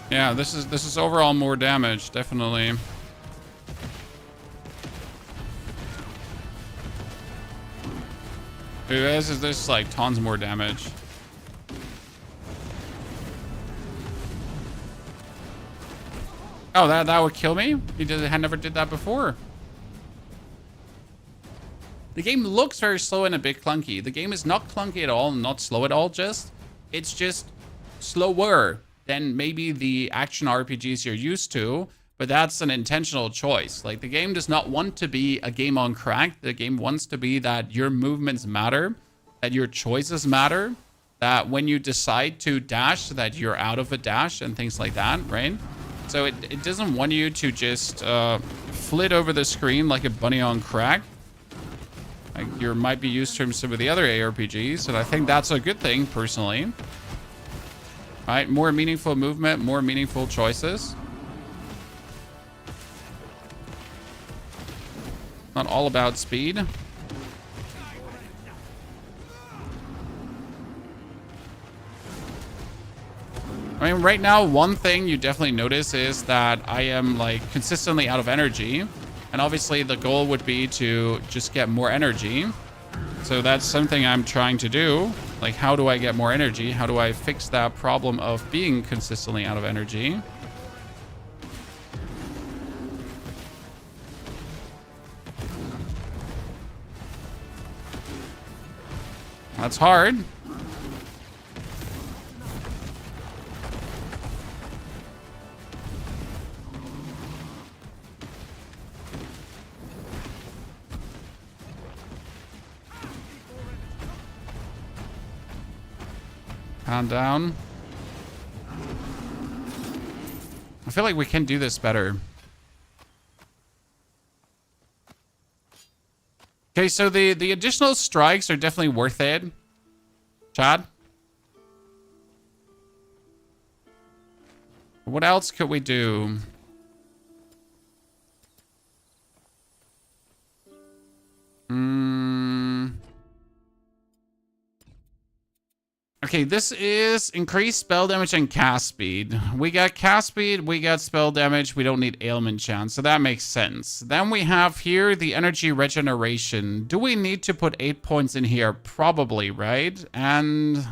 Yeah, this is overall more damage, definitely. Dude, this is like tons more damage. Oh, that would kill me? I never did that before. The game looks very slow and a bit clunky. The game is not clunky at all, not slow at all, it's just slower than maybe the action RPGs you're used to, but that's an intentional choice. Like, the game does not want to be a game on crack. The game wants to be that your movements matter, that your choices matter, that when you decide to dash, that you're out of a dash and things like that, right? So it doesn't want you to just flit over the screen like a bunny on crack. Like you might be used to some of the other ARPGs, and I think that's a good thing, personally. Right, more meaningful movement, more meaningful choices. Not all about speed. I mean, right now, one thing you definitely notice is that I am, like, consistently out of energy. And obviously, the goal would be to just get more energy. So that's something I'm trying to do. Like, how do I get more energy? How do I fix that problem of being consistently out of energy? That's hard. Pound down. I feel like we can do this better. Okay, so the additional strikes are definitely worth it. Chad? What else could we do? Okay, this is increased spell damage and cast speed. We got cast speed, we got spell damage, we don't need ailment chance, so that makes sense. Then we have here the energy regeneration. Do we need to put 8 points in here? Probably, right? And...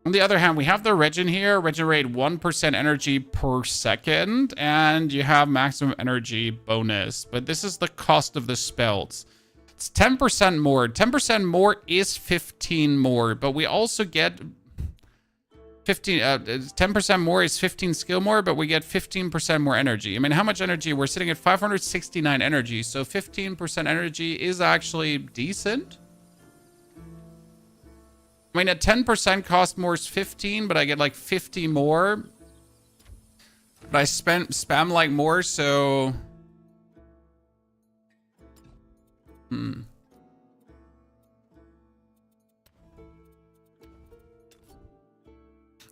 on the other hand, we have the regen here, regenerate 1% energy per second, and you have maximum energy bonus. But this is the cost of the spells. It's 10% more. 10% more is 15 more, but we also get 10% more is 15 skill more, but we get 15% more energy. I mean, how much energy? We're sitting at 569 energy, so 15% energy is actually decent. I mean, at 10% cost more is 15, but I get like 50 more. But I spam like more, so...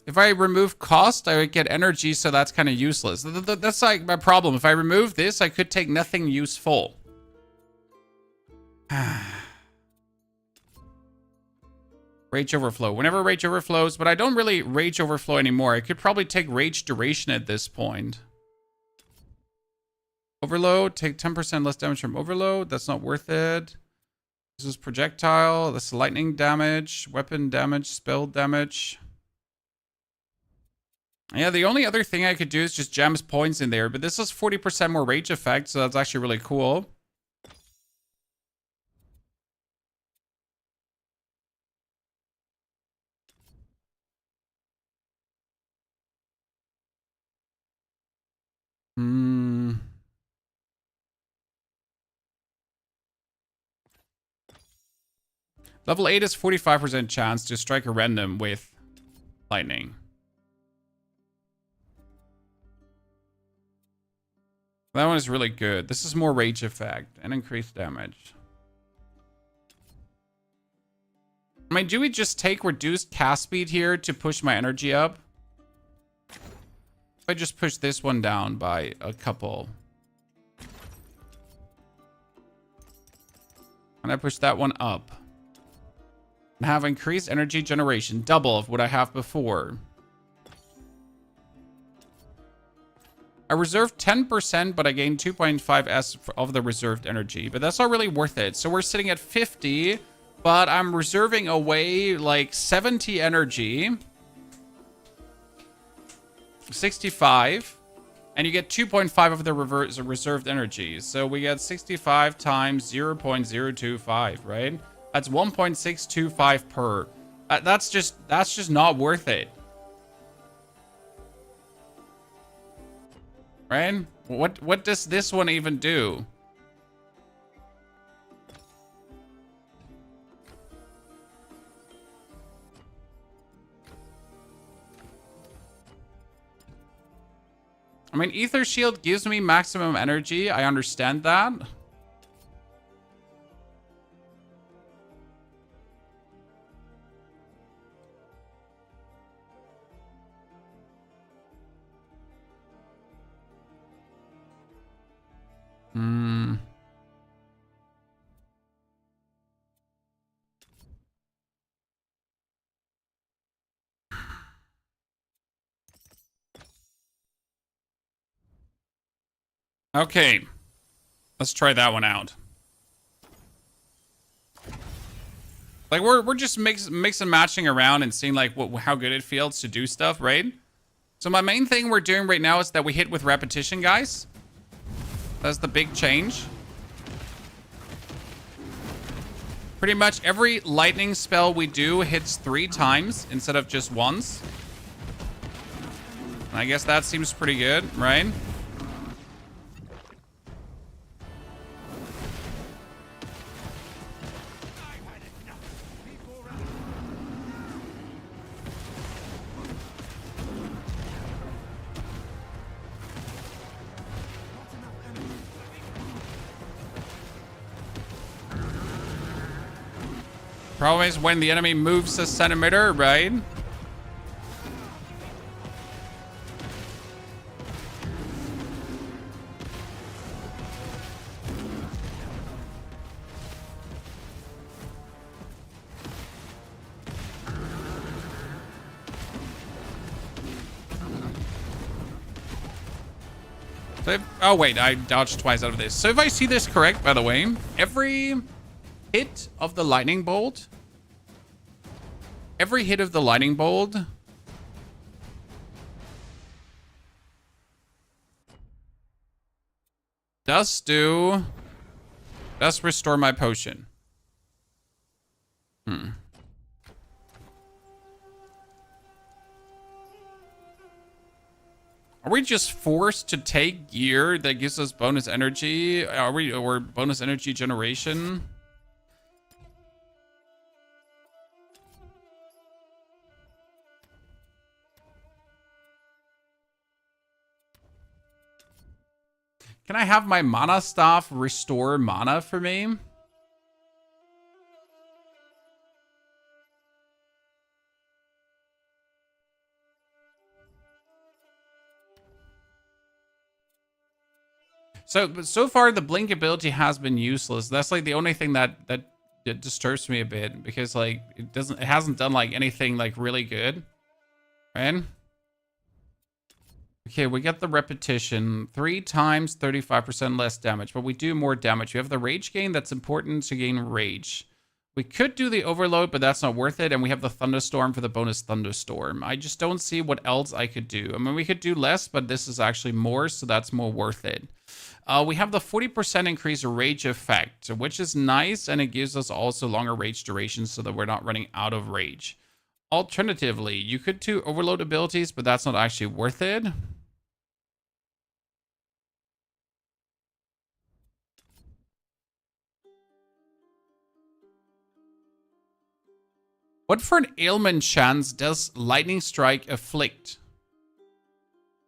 If I remove cost, I would get energy, so that's kind of useless. That's like my problem. If I remove this, I could take nothing useful. Rage overflow. Whenever rage overflows, but I don't really rage overflow anymore. I could probably take rage duration at this point. Overload. Take 10% less damage from overload. That's not worth it. This is projectile. This is lightning damage. Weapon damage. Spell damage. Yeah, the only other thing I could do is just jam points in there. But this is 40% more rage effect, so that's actually really cool. Level 8 is 45% chance to strike a random with lightning. That one is really good. This is more rage effect and increased damage. I mean, do we just take reduced cast speed here to push my energy up? If I just push this one down by a couple. And I push that one up. And have increased energy generation, double of what I have before. I reserved 10%, but I gained 2.5s of the reserved energy. But that's not really worth it. So we're sitting at 50, but I'm reserving away like 70 energy. 65. And you get 2.5 of the reserved energy. So we get 65 times 0.025, right? That's 1.625 per. That's just not worth it. Right? What does this one even do? I mean, Ether Shield gives me maximum energy. I understand that. Okay. Let's try that one out. Like, we're just mix and matching around and seeing, like, how good it feels to do stuff, right? So my main thing we're doing right now is that we hit with repetition, guys. That's the big change. Pretty much every lightning spell we do hits 3 times instead of just once. And I guess that seems pretty good, right? Problem is when the enemy moves a centimeter, right? So oh wait, I dodged twice out of this. So if I see this correct, by the way, every hit of the lightning bolt, does restore my potion. Are we just forced to take gear that gives us bonus energy? Or bonus energy generation? Can I have my mana staff restore mana for me? So far the blink ability has been useless. That's like the only thing that disturbs me a bit, because like it hasn't done like anything like really good. Right? Okay, we get the repetition. 3 times 35% less damage, but we do more damage. We have the rage gain. That's important to gain rage. We could do the overload, but that's not worth it. And we have the thunderstorm for the bonus thunderstorm. I just don't see what else I could do. I mean, we could do less, but this is actually more, so that's more worth it. We have the 40% increase rage effect, which is nice, and it gives us also longer rage duration so that we're not running out of rage. Alternatively, you could do overload abilities, but that's not actually worth it. What for an ailment chance does lightning strike afflict?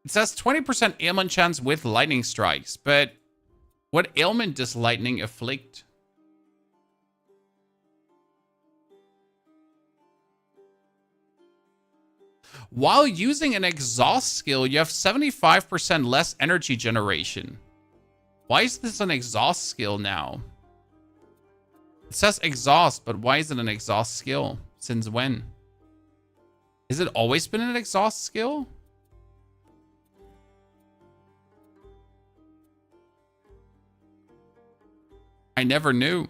It says 20% ailment chance with lightning strikes, but what ailment does lightning afflict? While using an exhaust skill, you have 75% less energy generation. Why is this an exhaust skill now? It says exhaust, but why is it an exhaust skill? Since when? Has it always been an exhaust skill? I never knew.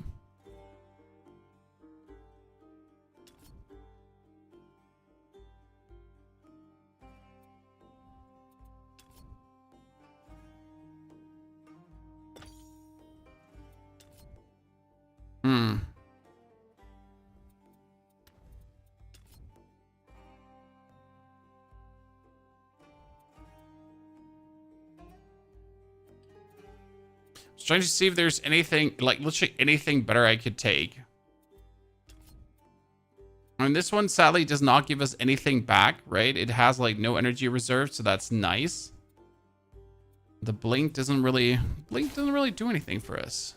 Trying to see if there's anything, like, literally anything better I could take. I mean, this one sadly does not give us anything back, right? It has, like, no energy reserve, so that's nice. The blink doesn't really do anything for us.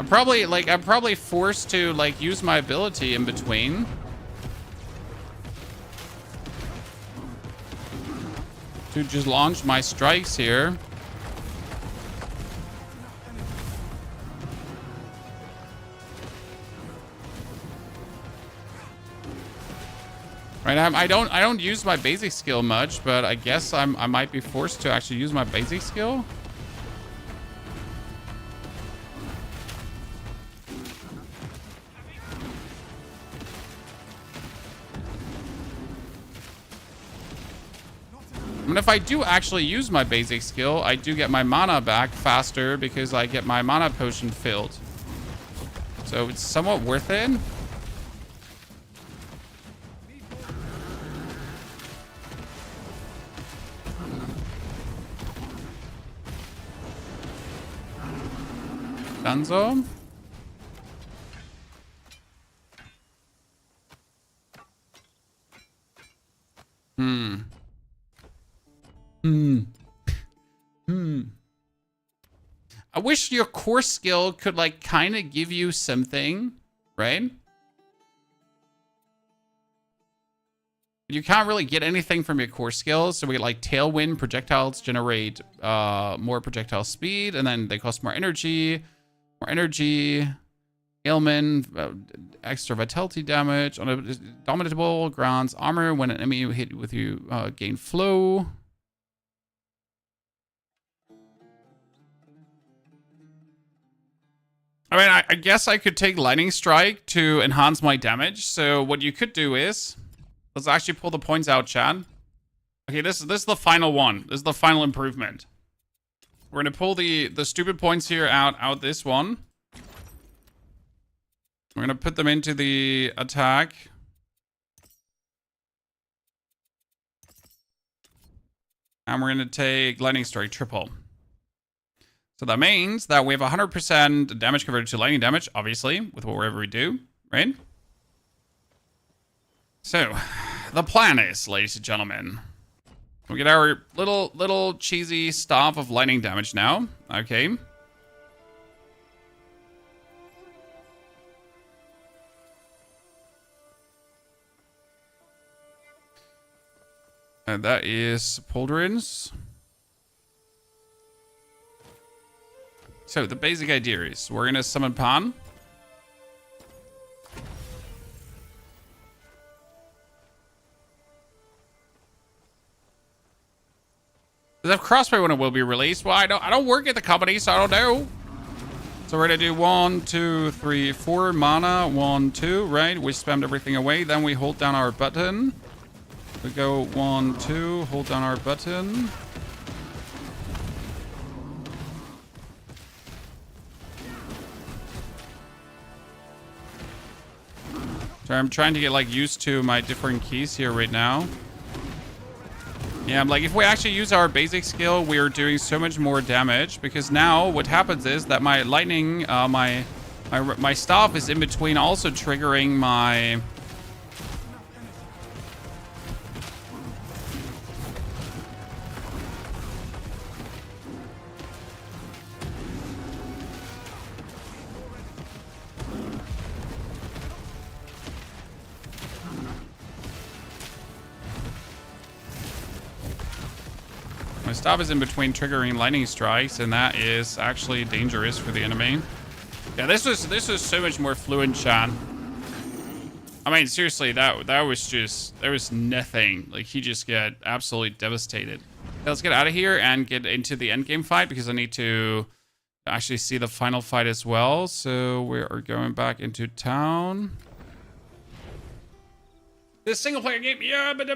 I'm probably forced to like use my ability in between. To just launch my strikes here. Right, I don't use my basic skill much, but I guess I might be forced to actually use my basic skill. I mean, if I do actually use my basic skill, I do get my mana back faster because I get my mana potion filled. So it's somewhat worth it. Dunzo. wish your core skill could like kind of give you something, right? You can't really get anything from your core skills. So we get like tailwind projectiles generate more projectile speed, and then they cost more energy. Ailment, extra vitality damage on a dominable grants armor when an enemy hit with you gain flow. I mean, I guess I could take lightning strike to enhance my damage. So what you could do is, let's actually pull the points out, Chad. Okay, this is the final one. This is the final improvement. We're gonna pull the stupid points here out this one. We're gonna put them into the attack. And we're gonna take lightning strike triple. So that means that we have 100% damage converted to lightning damage, obviously, with whatever we do, right? So, the plan is, ladies and gentlemen, we get our little cheesy staff of lightning damage now. Okay. And that is pauldrons. So the basic idea is we're gonna summon Pan. Does that crossbow when it will be released? Well, I don't work at the company, so I don't know. So we're gonna do 1, 2, 3, 4 mana. 1, 2, right? We spammed everything away. Then we hold down our button. We go 1, 2, hold down our button. So I'm trying to get like used to my different keys here right now. Yeah, I'm like, if we actually use our basic skill, we are doing so much more damage, because now what happens is that my lightning, my staff is in between also triggering my... My staff is in between triggering lightning strikes, and that is actually dangerous for the enemy. Yeah, this was so much more fluent, Chan. I mean, seriously, that was just, there was nothing. Like, he just got absolutely devastated. Okay, let's get out of here and get into the endgame fight, because I need to actually see the final fight as well. So we are going back into town. This single player game, yeah, it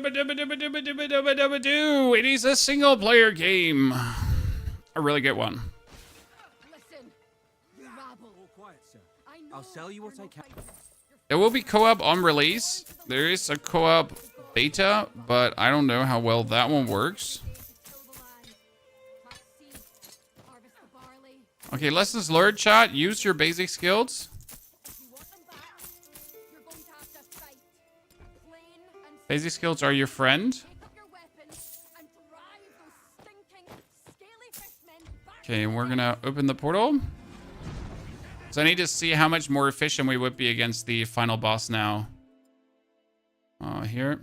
is a single player game. A really good one. Listen, you rabble. Quiet, sir. I'll sell you what I can. There will be co-op on release. There is a co-op beta, but I don't know how well that one works. Okay, lessons learned, chat. Use your basic skills. Basic skills are your friend. Okay, we're gonna open the portal. So I need to see how much more efficient we would be against the final boss now. Here.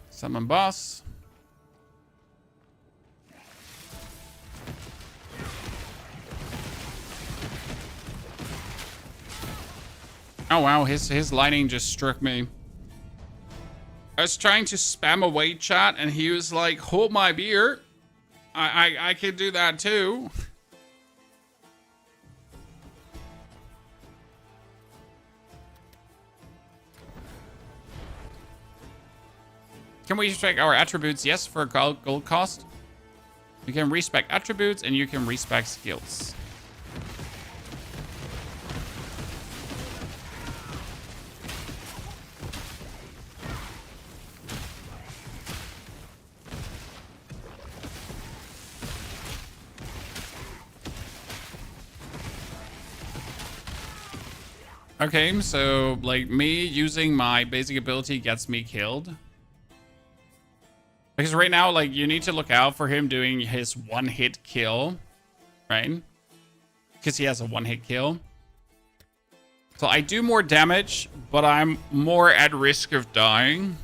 Summon boss. Oh wow, his lightning just struck me. I was trying to spam away chat, and he was like, hold my beer. I could do that too. Can we respec our attributes? Yes, for a gold cost. You can respec attributes, and you can respec skills. Okay, so like me using my basic ability gets me killed. Because right now, like, you need to look out for him doing his one-hit kill, right? Because he has a one-hit kill. So I do more damage, but I'm more at risk of dying.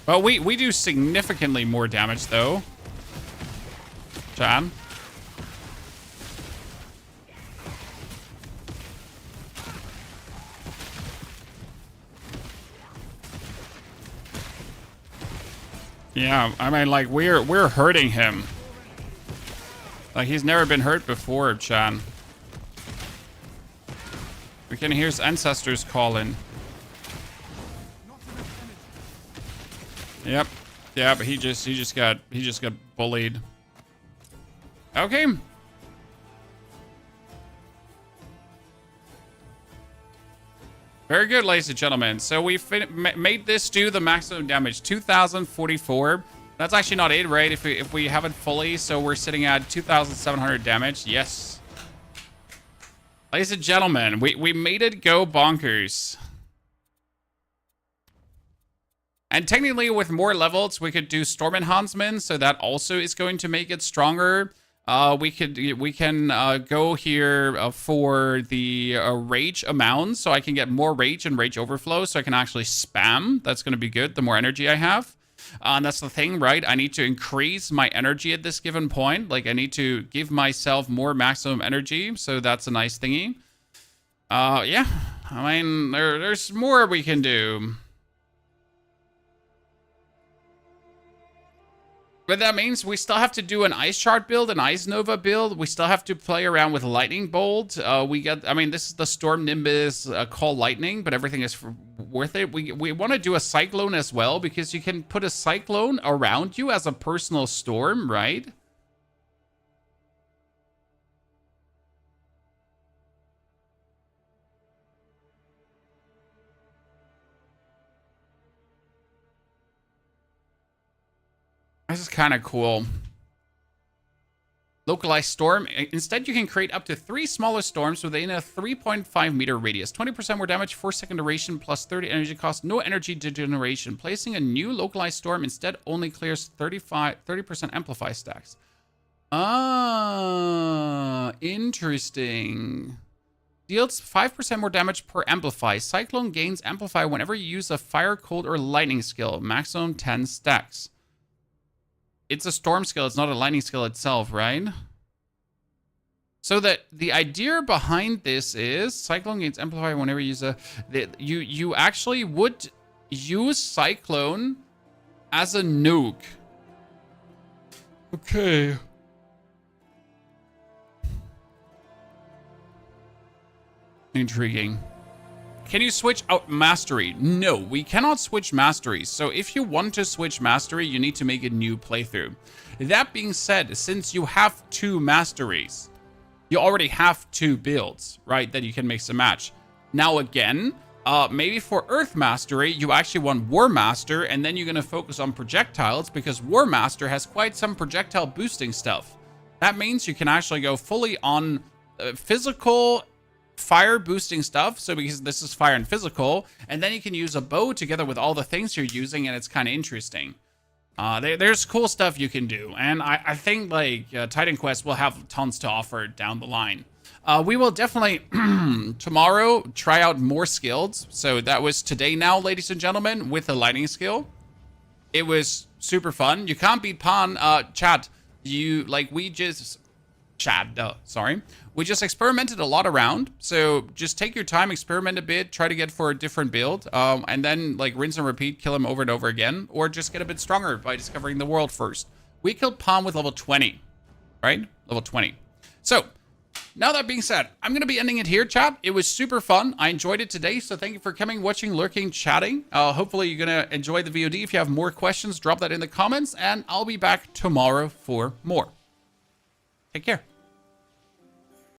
Well, we do significantly more damage, though. Chad. Yeah, I mean, like, we're hurting him. Like, he's never been hurt before, Chan. We can hear his ancestors calling. Yep. Yeah, but he just got bullied. Okay. Very good, ladies and gentlemen. So we made this do the maximum damage, 2,044. That's actually not it, right? If we have it fully, so we're sitting at 2,700 damage. Yes. Ladies and gentlemen, we made it go bonkers. And technically, with more levels, we could do Storm Enhancement, so that also is going to make it stronger. We can go here for the rage amount, so I can get more rage and rage overflow, so I can actually spam. That's going to be good, the more energy I have. And that's the thing, right? I need to increase my energy at this given point. Like, I need to give myself more maximum energy, so that's a nice thingy. Yeah, I mean, there's more we can do. But that means we still have to do an Ice Shard build, an Ice Nova build. We still have to play around with Lightning Bolt. I mean, this is the Storm Nimbus Call Lightning, but everything is worth it. We want to do a Cyclone as well, because you can put a Cyclone around you as a personal storm, right? This is kind of cool. Localized storm. Instead, you can create up to 3 smaller storms within a 3.5 meter radius. 20% more damage, 4-second duration, plus 30 energy cost, no energy degeneration. Placing a new localized storm instead only clears 30% amplify stacks. Ah, interesting. Deals 5% more damage per amplify. Cyclone gains amplify whenever you use a fire, cold, or lightning skill. Maximum 10 stacks. It's a storm skill. It's not a lightning skill itself, right? So that the idea behind this is Cyclone gains amplify whenever you use you actually would use Cyclone as a nuke. Okay. Intriguing. Can you switch out mastery? No, we cannot switch masteries. So if you want to switch mastery, you need to make a new playthrough. That being said, since you have 2 masteries, you already have 2 builds, right, that you can mix and match. Now again, maybe for Earth Mastery, you actually want War Master, and then you're going to focus on projectiles, because War Master has quite some projectile boosting stuff. That means you can actually go fully on physical fire boosting stuff, so because this is fire and physical, and then you can use a bow together with all the things you're using, and it's kind of interesting. There's cool stuff you can do, and I think like Titanquest will have tons to offer down the line. We will definitely tomorrow try out more skills. So that was today now, ladies and gentlemen, with the lightning skill. It was super fun. You can't beat Pan, chat. We just experimented a lot around. So just take your time, experiment a bit, try to get for a different build, and then like rinse and repeat, kill him over and over again, or just get a bit stronger by discovering the world first. We killed Palm with level 20, right? Level 20. So now that being said, I'm going to be ending it here, chat. It was super fun. I enjoyed it today. So thank you for coming, watching, lurking, chatting. Hopefully you're going to enjoy the VOD. If you have more questions, drop that in the comments, and I'll be back tomorrow for more. Take care.